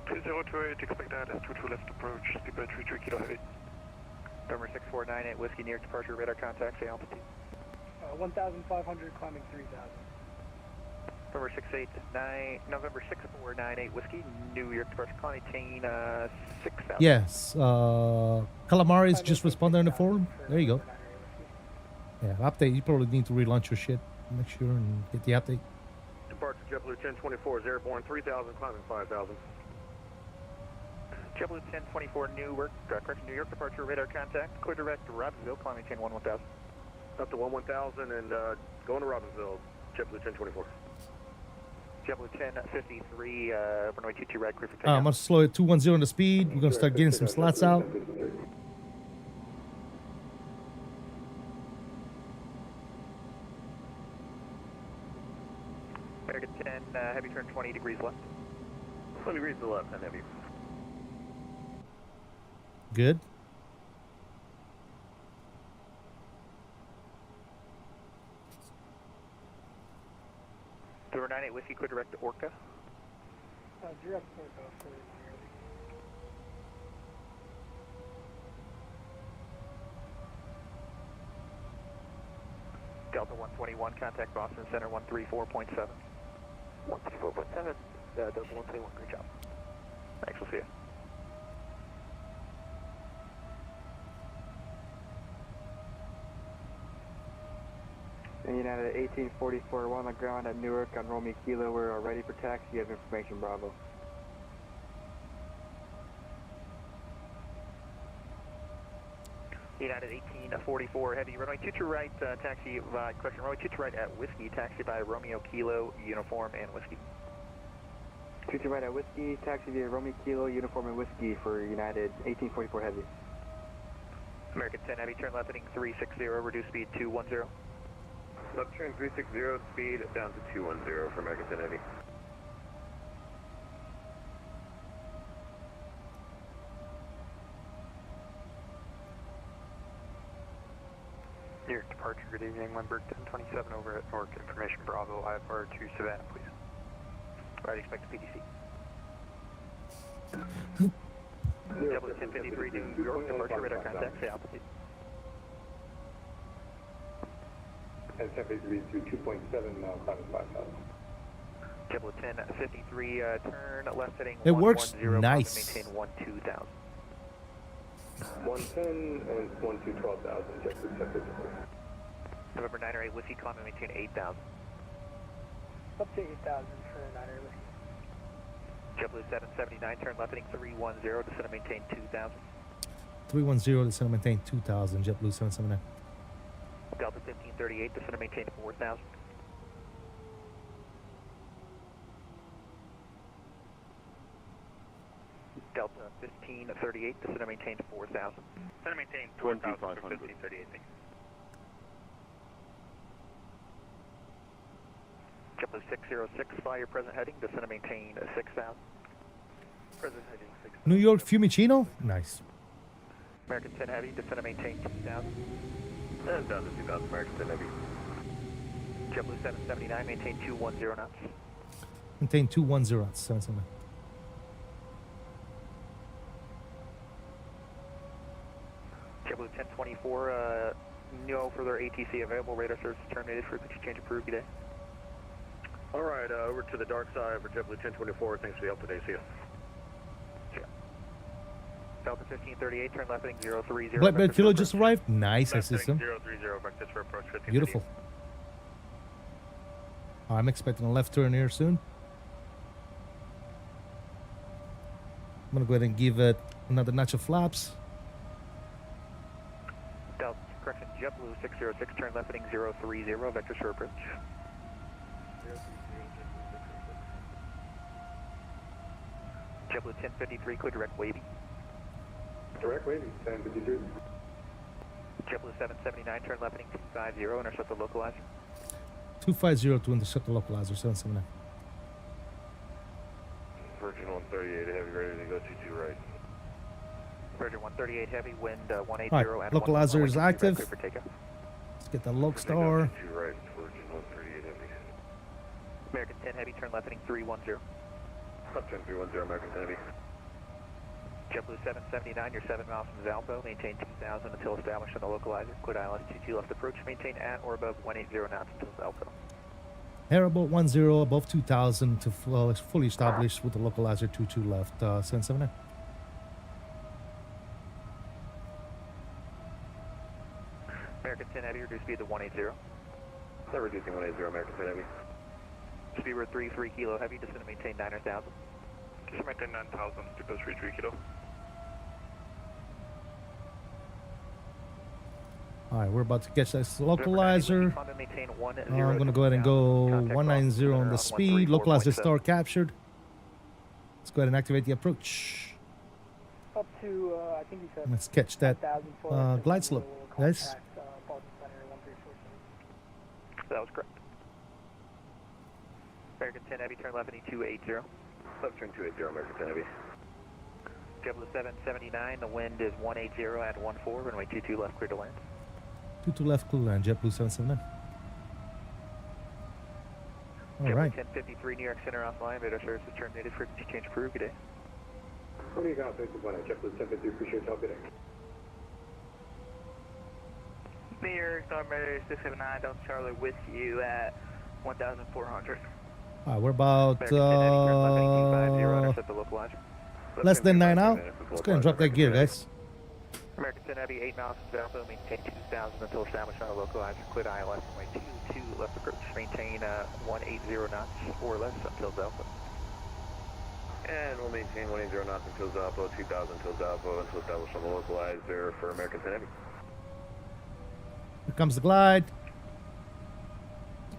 2028, expect ILS 22 left approach, Speedbird 33 Kilo Heavy. Number 6498, Whiskey New York departure, radar contact, say altitude. 1,500, climbing 3,000. November 6498 Whiskey, New York departure, climb maintain 6,000. Yes. Calamari's just responded on the forum. There you go. Yeah, update. You probably need to relaunch your shit. Make sure and get the update. Departure JetBlue 1024 airborne 3,000, climbing 5,000. JetBlue 1024 Newark, correction, New York departure, radar contact, clear direct to Robbinsville, climb maintain 11,000. Up to 11,000 and going to Robbinsville, JetBlue 1024. JetBlue 1053, runway 22 right, clear for takeoff. I'm going to slow it 210 the speed. We're going to start getting some slots out. American 10, heavy turn 20 degrees left. 20 degrees to the left, 10 heavy. Good. Door 98 Whiskey, clear direct to Orca. Direct Orca for nearly. Delta 121, contact Boston Center 134.7. 134.7, Delta 121, great job. Thanks, we'll see you. United 1844, we're on the ground at Newark on Romeo Kilo. We're ready for taxi. You have information, Bravo. United 1844 Heavy, runway 22 right, taxi by, correction, runway 22 right at Whiskey, taxi by Romeo Kilo, uniform and Whiskey. 22 right at Whiskey, taxi via Romeo Kilo, uniform and Whiskey for United 1844 Heavy. American 10 Heavy, turn left heading 360, reduce speed 210. Left turn 360, speed down to 210 for American 10 Heavy. New York departure, good evening, Lindbergh 1027 over at Newark, information Bravo, IFR to Savannah, please. Right, expect a PDC. JetBlue 1053 New York departure, radar contact, say altitude. 1053 to 2.7, now climbing 5,000. JetBlue 1053, turn left heading It works 110, nice. maintain 12,000. 110 and 12,000, JetBlue 1053. November 908 Whiskey, climb and maintain 8,000. Up to 8,000 for 9 Whiskey. JetBlue 779, turn left heading 310, descend and maintain 2,000. 310, descend and maintain 2,000. JetBlue 779. Delta 1538, descend and maintain 4,000. Delta 1538, descend and maintain 4,000. Descend and maintain 4,000 for 1538. JetBlue 606, fly your present heading, descend and maintain 6,000. Present heading 6,000. New York Fiumicino. Nice. American 10 Heavy, descend and maintain 2,000. And down to 2,000, American 10 Heavy. JetBlue 779, maintain 210 knots. Maintain 210 knots. 779. JetBlue 1024, no further ATC available. Radar service terminated. Frequency change approved. Good day. All right, over to the dark side for JetBlue 1024. Thanks for the help today. See ya. Delta 1538, turn left heading 030. Blackbird Kilo just arrived. Nice, Left system. heading 030, vectors for approach 1538. Beautiful. I'm expecting a left turn here soon. I'm gonna go ahead and give it another notch of flaps. Delta, correction, JetBlue 606, turn left heading 030, vectors for approach. JetBlue 1053, clear direct wavy. Direct wavy, 1052. JetBlue 779, turn left heading 250, intercept the localizer. 250 to intercept the localizer. 779. Virgin 138 Heavy, ready to go 22 right. Virgin 138 Heavy, wind 180 Alright, and localizer is active. Clear for takeoff. Let's get the Logstar. 22 right, Virgin 138 Heavy. American 10 Heavy, turn left heading 310. Up 10310, American 10 Heavy. JetBlue 779, you're 7 miles from Zalpo. Maintain 2,000 until established on the localizer. Clear ILS 22 left approach. Maintain at or above 180 knots until Zalpo. Air about 10 above 2,000 to fully established with the localizer 22 left. 779. American 10 Heavy, reduce speed to 180. They're reducing 180, American 10 Heavy. Speed we're 33 kilo heavy, descend and maintain 9,000. Descend and maintain 9,000, to go 33 kilo. Alright, we're about to catch this localizer. I'm going to go ahead and go 190 on the speed. Localizer star captured. Let's go ahead and activate the approach. Up to, I think you said... Let's catch that glide slope, guys. That was correct. American 10 Heavy, turn left heading 280. Left turn 280, American 10 Heavy. JetBlue 779, the wind is 180 at 14, runway 22 left, clear to land. 22 left, clear to land, JetBlue 779. All right. 1053, New York Center offline, radar service is terminated, frequency change approved, good day. What do you got, basic one? JetBlue 1053, appreciate your help today. New York, Northern 679, Delta Charlie with you at 1,400. All right, we're about less than 9 out. Let's go and drop that gear, guys. American 10 Heavy, 8 miles from Zalpo, maintain 2,000 until established on a localizer. Clear ILS, runway 22 left approach, maintain 180 knots or less until Zalpo. And we'll maintain 180 knots until Zalpo, 2,000 until Zalpo, until established on the localizer for American 10 Heavy. Here comes the glide.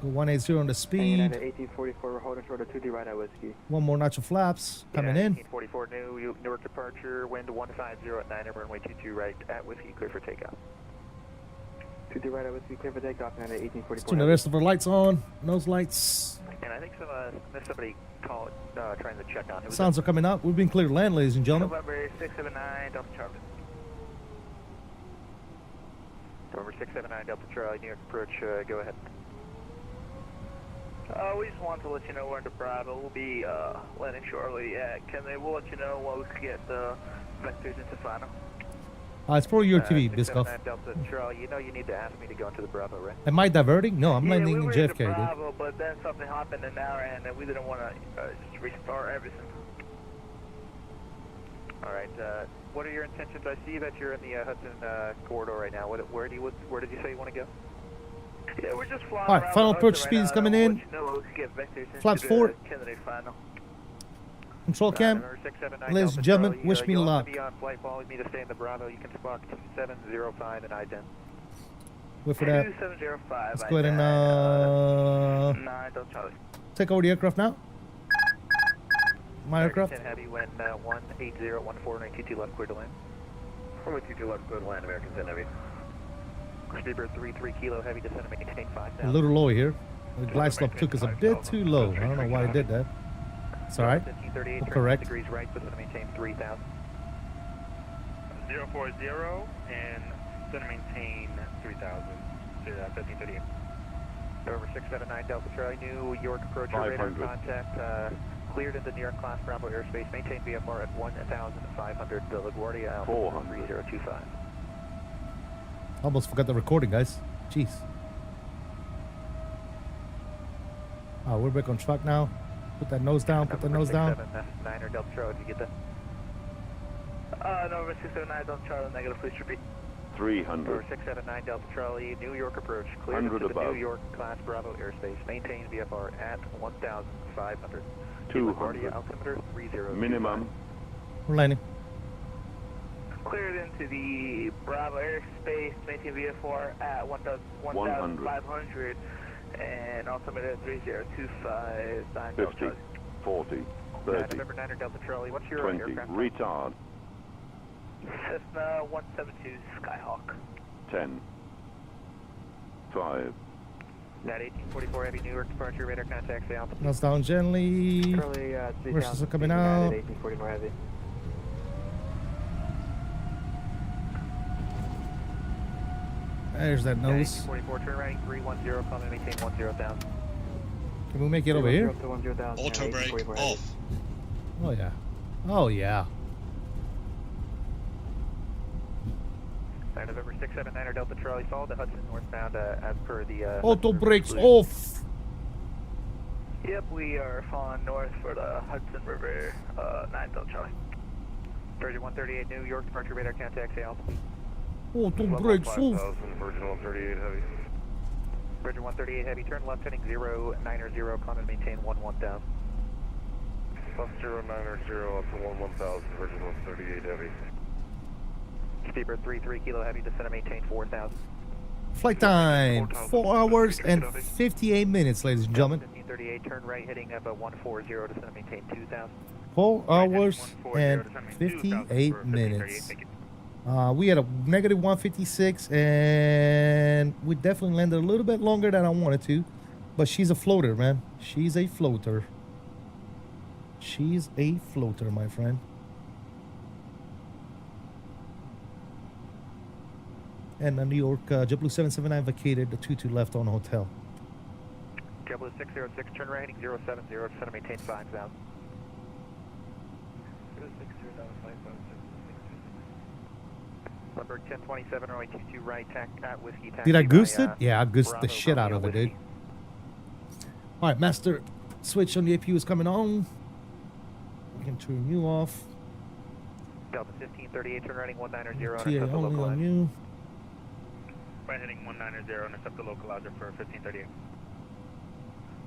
Go 180 on the speed. 1844, we're holding short of 2D right at Whiskey. One more notch of flaps coming in. 1844, Newark departure, wind 150 at 9, runway 22 right at Whiskey, clear for takeoff. 2D right at Whiskey, clear for takeoff, and 1844. Let's turn the rest of our lights on. Nose lights. And I think somebody called trying to check on. Sounds are coming up. We've been cleared land, ladies and gentlemen. November 679, Delta Charlie. November 679, Delta Charlie, New York approach, go ahead. We just wanted to let you know we're into Bravo. We'll be landing shortly. We'll let you know when we can get the vectors into final. It's for your TV, Biscoff. Delta Charlie, you know you need to ask me to go into the Bravo, right? Am I diverting? No, I'm landing we in were JFK, into Bravo, but then something happened in our end, and we didn't want to just restart everything. All right. What are your intentions? I see that you're in the Hudson corridor right now. Where did you say you want to go? Yeah, we're just flying All right, around final the approach Hudson speed right is now. coming I'll in. let you know when we get vectors into Flaps the 4. Kennedy final. Control cam. Ladies and gentlemen, wish me luck. Be on flight ball with me to stay in the Bravo. You can squawk 2705 and I-10. Wait for that. 2705. Let's go ahead and 9 Delta Charlie. take over the aircraft now. My aircraft. 10 Heavy, when 1801492 left, clear to land. Runway 22 left, clear to land, American 10 Heavy. Speedbird 33 Kilo Heavy, descend and maintain 5,000. A little low here. The glide slope took us a bit too low. I don't know why I did that. It's all right. 1538, We'll turn correct. degrees right, descend and maintain 3,000. 040 and center maintain 3000 to 1538. Over 679 Delta Charlie, New York approach radar 500. contact. Cleared into New York class Bravo airspace. Maintain VFR at 1,500. LaGuardia 400. 3025. Almost forgot the recording, guys. Jeez. We're back on track now. Put that nose down. Put that nose down. 9er Delta Charlie, did you get that? November 679 Delta Charlie, negative, please repeat. 300. Over 679 Delta Charlie, New York approach. Cleared 100 into the above. New York class Bravo airspace. Maintain VFR at 1,500. 200. LaGuardia altimeter 30. Minimum. We're landing. Cleared into the Bravo airspace, maintain VFR at 1,500 and altimeter 3025. 9 Delta 50. Charlie. 40. 30. November 9er Delta Charlie, what's your 20. aircraft? Retard. Cessna 172 Skyhawk. 10. 5. That 1844 Heavy New York departure radar contact, say altitude. Nose down gently. Charlie, Versus coming out. 1844 Heavy. There's that nose. 1844, turn right, 310, climb and maintain 10,000. Can we make it over here? Auto brake off. Oh yeah. Oh yeah. November 679er Delta Charlie, follow the Hudson northbound as per the... Auto brakes off. Yep, we are falling north for the Hudson River, 9 Delta Charlie. Virgin 138 New York departure radar contact, say altitude. Auto brakes off. Virgin 138 Heavy. Virgin 138 Heavy, turn left heading 090, climb and maintain 11,000. Plus 090 up to 11,000, Virgin 138 Heavy. Speedbird 33 Kilo Heavy, descend and maintain 4,000. Flight time 4 hours and 58 minutes, ladies and gentlemen. 1538, turn right heading up 140, descend and maintain 2,000. 4 hours and 58 minutes. We had a negative 156, and we definitely landed a little bit longer than I wanted to. But she's a floater, man. She's a floater. She's a floater, my friend. And New York, JetBlue 779 vacated, the 22 left on hotel. JetBlue 606, turn right heading 070, descend and maintain 5,000. Number 1027, runway 22 right, at whiskey taxi. Did I goose by, it? Yeah, I goosed Bravo, the shit out of it, Whiskey. dude. All right, master switch on the APU is coming on. We can turn you off. Delta 1538, turn right 190 on TA accept the only local on line. you. Right heading 190 and accept the localizer for 1538.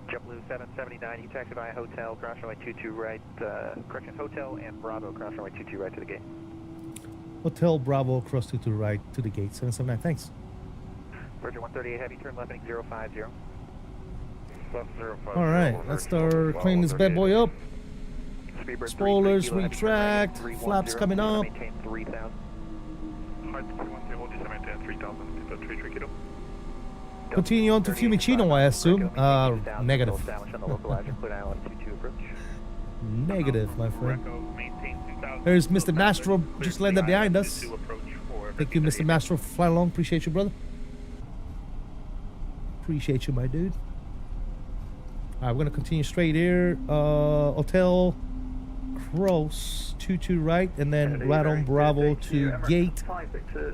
JetBlue 779, you taxi by a hotel, cross runway 22 right, correction, hotel and Bravo, cross runway 22 right to the gate. Hotel Bravo, cross 22 right to the gate. 779, thanks. Virgin 138 Heavy, turn left heading 050. All right, let's start cleaning this bad boy up. Speedbird Spoilers, 33 Kilo Heavy, retract, turn right, flaps 310, coming up. maintain 3,000. Hard 310, hold this maintain 3000, speedbird 33 Kilo. Continue on to Fiumicino, I assume. Negative. Established on the localizer, clear island 22 approach. Negative, my friend. Maintain 2000. There's Mr. Mastro just landed behind us. Thank you, Mr. Mastro, for flying along. Appreciate you, brother. Appreciate you, my dude. All right, we're gonna continue straight here. Hotel cross 22 right, and then right on Bravo to gate 510.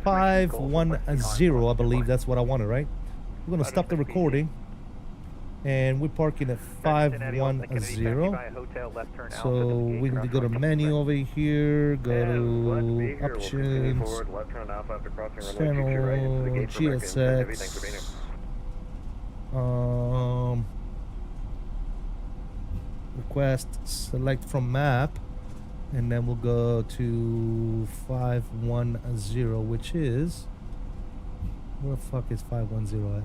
I believe that's what I wanted, right? We're gonna stop the recording, and we're parking at 510. So we need to go to menu over here, go to options, channel, GSX, Request select from map, and then we'll go to 510, which is, where the fuck is 510 at?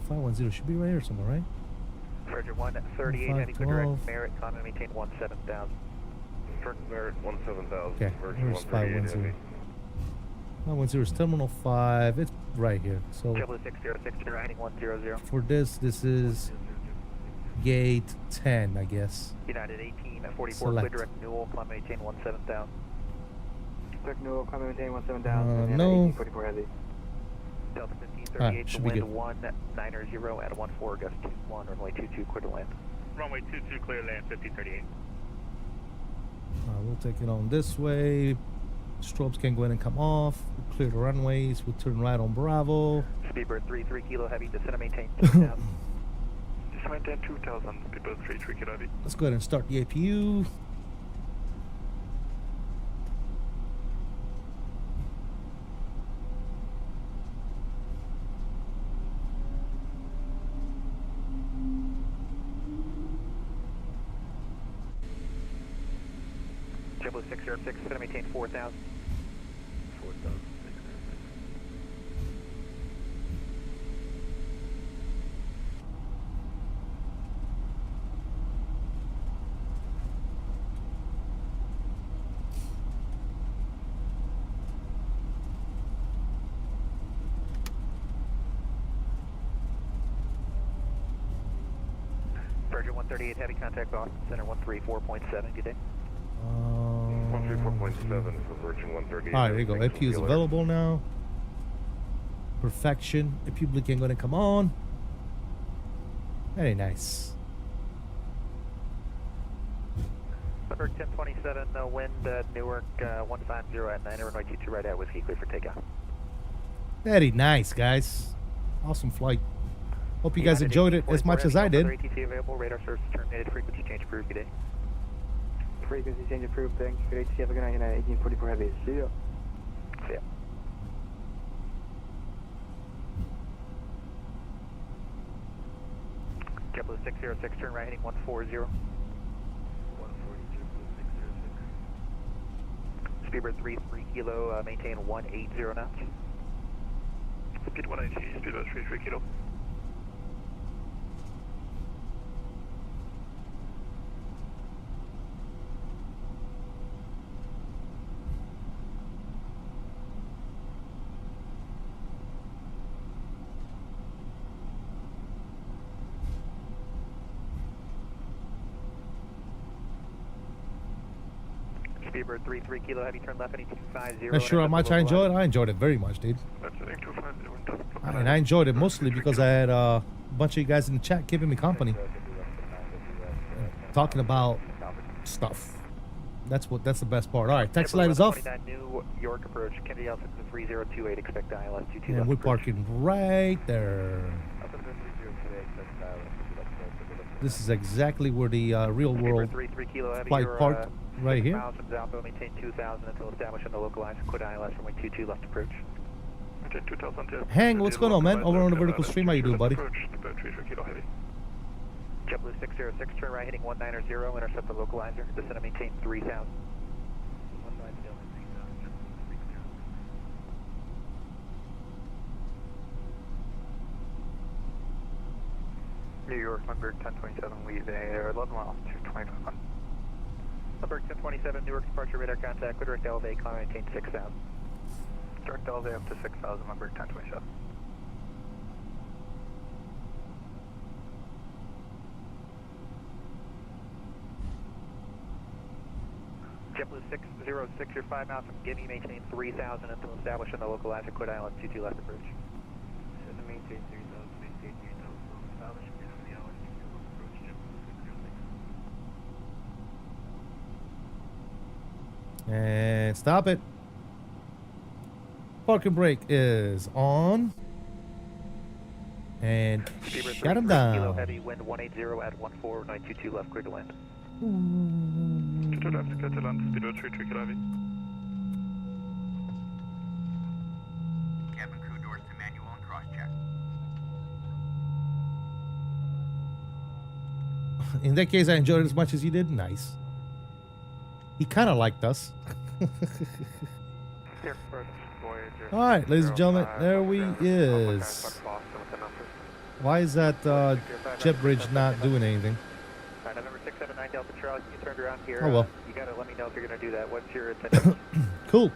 510 should be right here somewhere, right? Roger, 138, heading for direct Merritt, climb and maintain 17,000. Direct Merritt 17,000. Okay, Virgin where's 138 heavy. 510 is Terminal 5. It's right here. So JetBlue 606, heading 100. for this is gate 10, I guess. United 1844, Select. clear direct Newell, climb and maintain 17,000. Direct Newell, climb and maintain 17,000. No. 1844 heavy. Delta 1538, Alright, to should be wind good. 190 at 14, gust 21, runway 22, clear to land. Runway 22, clear land, 1538. We'll take it on this way. Strobes can go in and come off. We'll clear the runways. We'll turn right on Bravo. Speedbird 33 kilo heavy, descend and maintain 2,000. Just maintain 2,000, people 33 kilo heavy. Let's go ahead and start the APU. JetBlue 606, descend and maintain 4,000. 4,000. Virgin 138, heavy contact Boston Center 134.7, good day. 134.7 for Virgin 138. All right, there you go. Thanks, APU is Wheeler. available now. Perfection. APU can going to come on. Very nice. Number 1027, wind Newark 150 at 9, runway 22 right at whiskey, clear for takeoff. Very nice, guys. Awesome flight. Hope you guys enjoyed it as much as I did. ATC available, radar service terminated, frequency change approved, good day. Frequency change approved, thanks. Good ATC, have a good night, United 1844 heavy. See ya. See ya. JetBlue 606, turn right heading 140. 140, JetBlue 606. Speedbird 33 kilo, maintain 180 knots. Speed 180, Speedbird 33 kilo. Speedbird 33 kilo heavy, turn left heading 250. Not sure how much I enjoyed it. I enjoyed it very much, dude. That's heading 250. And I enjoyed it mostly because I had a bunch of you guys in the chat giving me company, talking about stuff. That's the best part. All right, taxi light is off, New York approach, Kennedy Alpha 3028, expect ILS 22. and we're parking right there. This is exactly where the real world flight parked, right here. Maintain 2,000 until established on the localized. Quit ILS runway 22 left approach. Maintain 2,000. Hang, what's going on, man? Over on the vertical stream, how you doing, buddy? JetBlue 606, turn right heading 190, intercept the localizer, descend and maintain 3,000. New York, Lundberg 1027, lead 11 miles to 2500. Lundberg 1027, Newark departure radar contact, direct elevate, climb and maintain 6,000. Direct elevate up to 6,000, Lundberg 1027. JetBlue 606, you're 5 miles from Guinea, maintain 3,000 until established on the localizer, quit ILS 22 left approach. Send to maintain 3,000, maintain 3,000, established on the ILS 22 left approach, JetBlue 606. And stop it. Parking brake is on. And shut him down. Kilo heavy, wind 180 at 14, 922 left, clear to land. To left, clear to land, Speedbird 33 kilo heavy. Cabin crew doors to manual and cross check. In that case, I enjoyed it as much as you did. Nice. He kind of liked us. All right, ladies and gentlemen, there we is. Why is that jet bridge not doing anything? November 679 Delta Charlie, you turned around here. Oh well. You gotta let me know if you're gonna do that. What's your intention? Cool.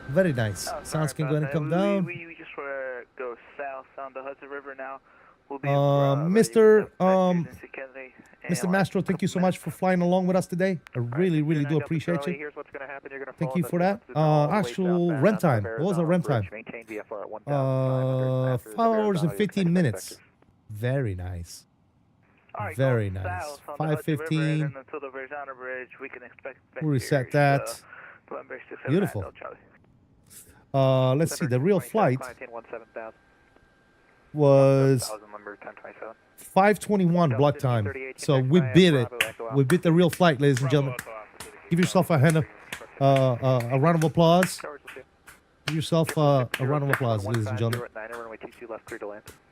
Very nice. Sounds can go ahead and come down. We just want to go south on the Hudson River now. We'll be Mr. Mastro, thank you so much for flying along with us today. I really do appreciate you. Here's what's gonna happen. You're gonna Thank you for that. Actual rent time. What was our rent time? 5 hours and 15 minutes. Very nice. Very nice. 5:15. We'll reset that. Beautiful. Let's see. The real flight was 5:21 block time. So we beat it. We beat the real flight, ladies and gentlemen. Give yourself a round of applause. Give yourself a round of applause, ladies and gentlemen.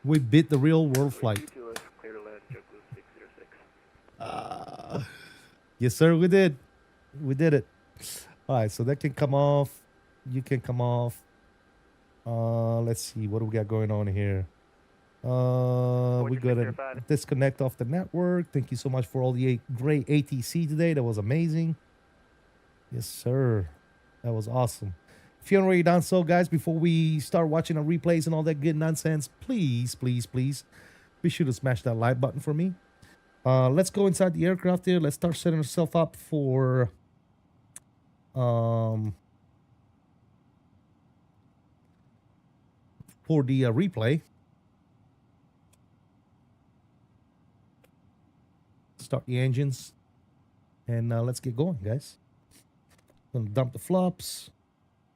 We beat the real world flight. Yes, sir, we did. We did it. All right, so that can come off. You can come off. Let's see. What do we got going on here? We got to disconnect off the network. Thank you so much for all the great ATC today. That was amazing. Yes, sir. That was awesome. If you haven't already done so, guys, before we start watching our replays and all that good nonsense, please be sure to smash that like button for me. Let's go inside the aircraft here. Let's start setting ourselves up for the replay. Start the engines and let's get going, guys. Gonna dump the flops,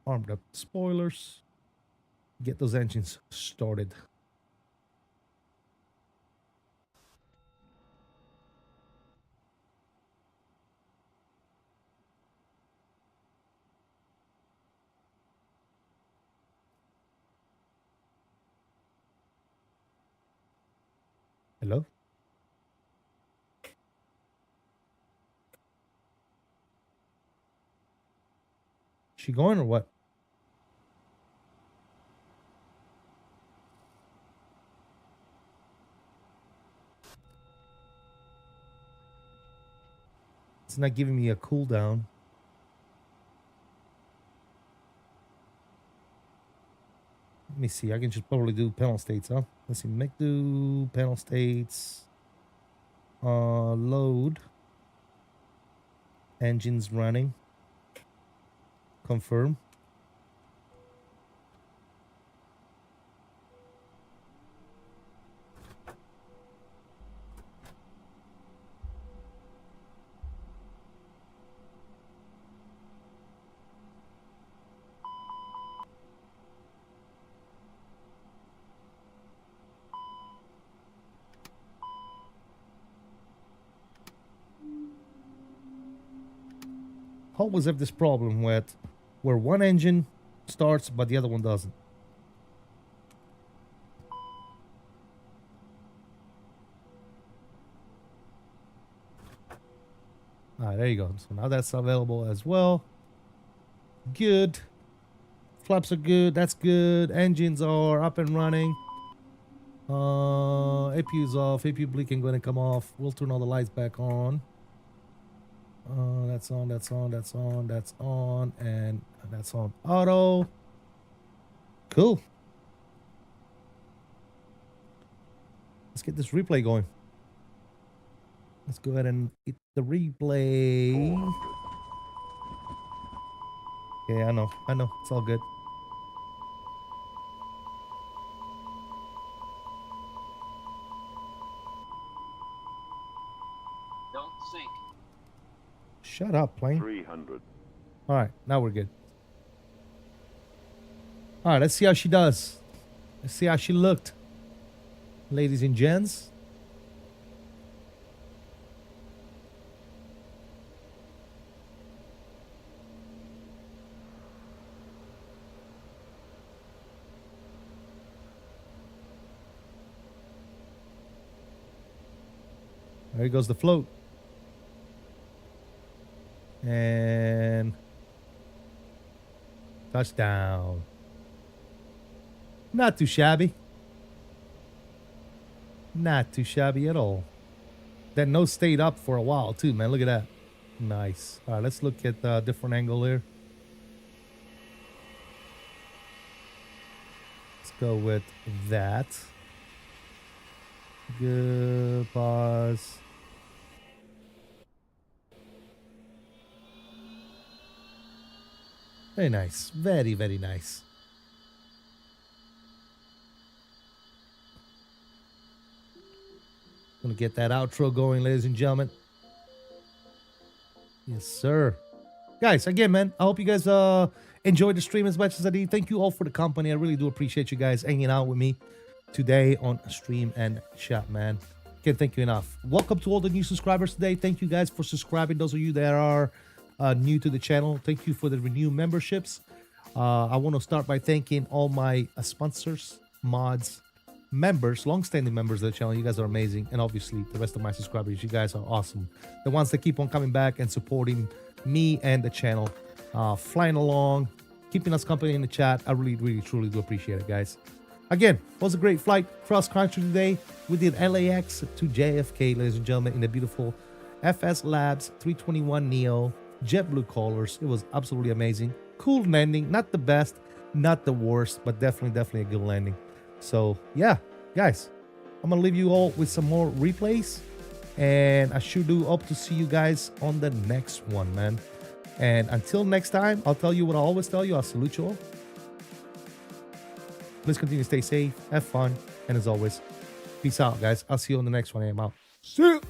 arm up the spoilers, get those engines started. Hello? She going or what? It's not giving me a cooldown. Let me see. I can just probably do panel states, huh? Let's see. Make do panel states. Load. Engines running. Confirm. Always have this problem with where one engine starts but the other one doesn't. All right, there you go. So now that's available as well. Good. Flaps are good. That's good. Engines are up and running. APU's off. APU blinking going to come off. We'll turn all the lights back on. That's on, that's on, that's on, that's on, and that's on auto. Cool. Let's get this replay going. Let's go ahead and hit the replay. Yeah, I know. It's all good. Don't sink. Shut up, plane. 300. All right, now we're good. All right, let's see how she does. Let's see how she looked. Ladies and gents. There goes the float. And touchdown. Not too shabby. Not too shabby at all. That nose stayed up for a while too, man. Look at that. Nice. All right, let's look at a different angle here. Let's go with that. Good. Pause. Very nice. Very, very nice. Gonna get that outro going, ladies and gentlemen. Yes, sir. Guys, again, man, I hope you guys enjoyed the stream as much as I did. Thank you all for the company. I really do appreciate you guys hanging out with me today on stream and chat, man. Can't thank you enough. Welcome to all the new subscribers today. Thank you guys for subscribing. Those of you that are new to the channel, thank you for the renewed memberships. I want to start by thanking all my sponsors, mods, members, long-standing members of the channel. You guys are amazing. And obviously the rest of my subscribers, you guys are awesome. The ones that keep on coming back and supporting me and the channel, flying along, keeping us company in the chat. I really, really, truly do appreciate it, guys. Again, it was a great flight cross country today. We did LAX to JFK, ladies and gentlemen, in the beautiful FSLabs A321NEO JetBlue colors. It was absolutely amazing. Cool landing. Not the best, not the worst, but definitely a good landing. So yeah, guys, I'm gonna leave you all with some more replays, and I sure do hope to see you guys on the next one, man. And until next time, I'll tell you what I always tell you. I'll salute you all. Please continue to stay safe, have fun, and as always, peace out, guys. I'll see you on the next one. I am out. See you.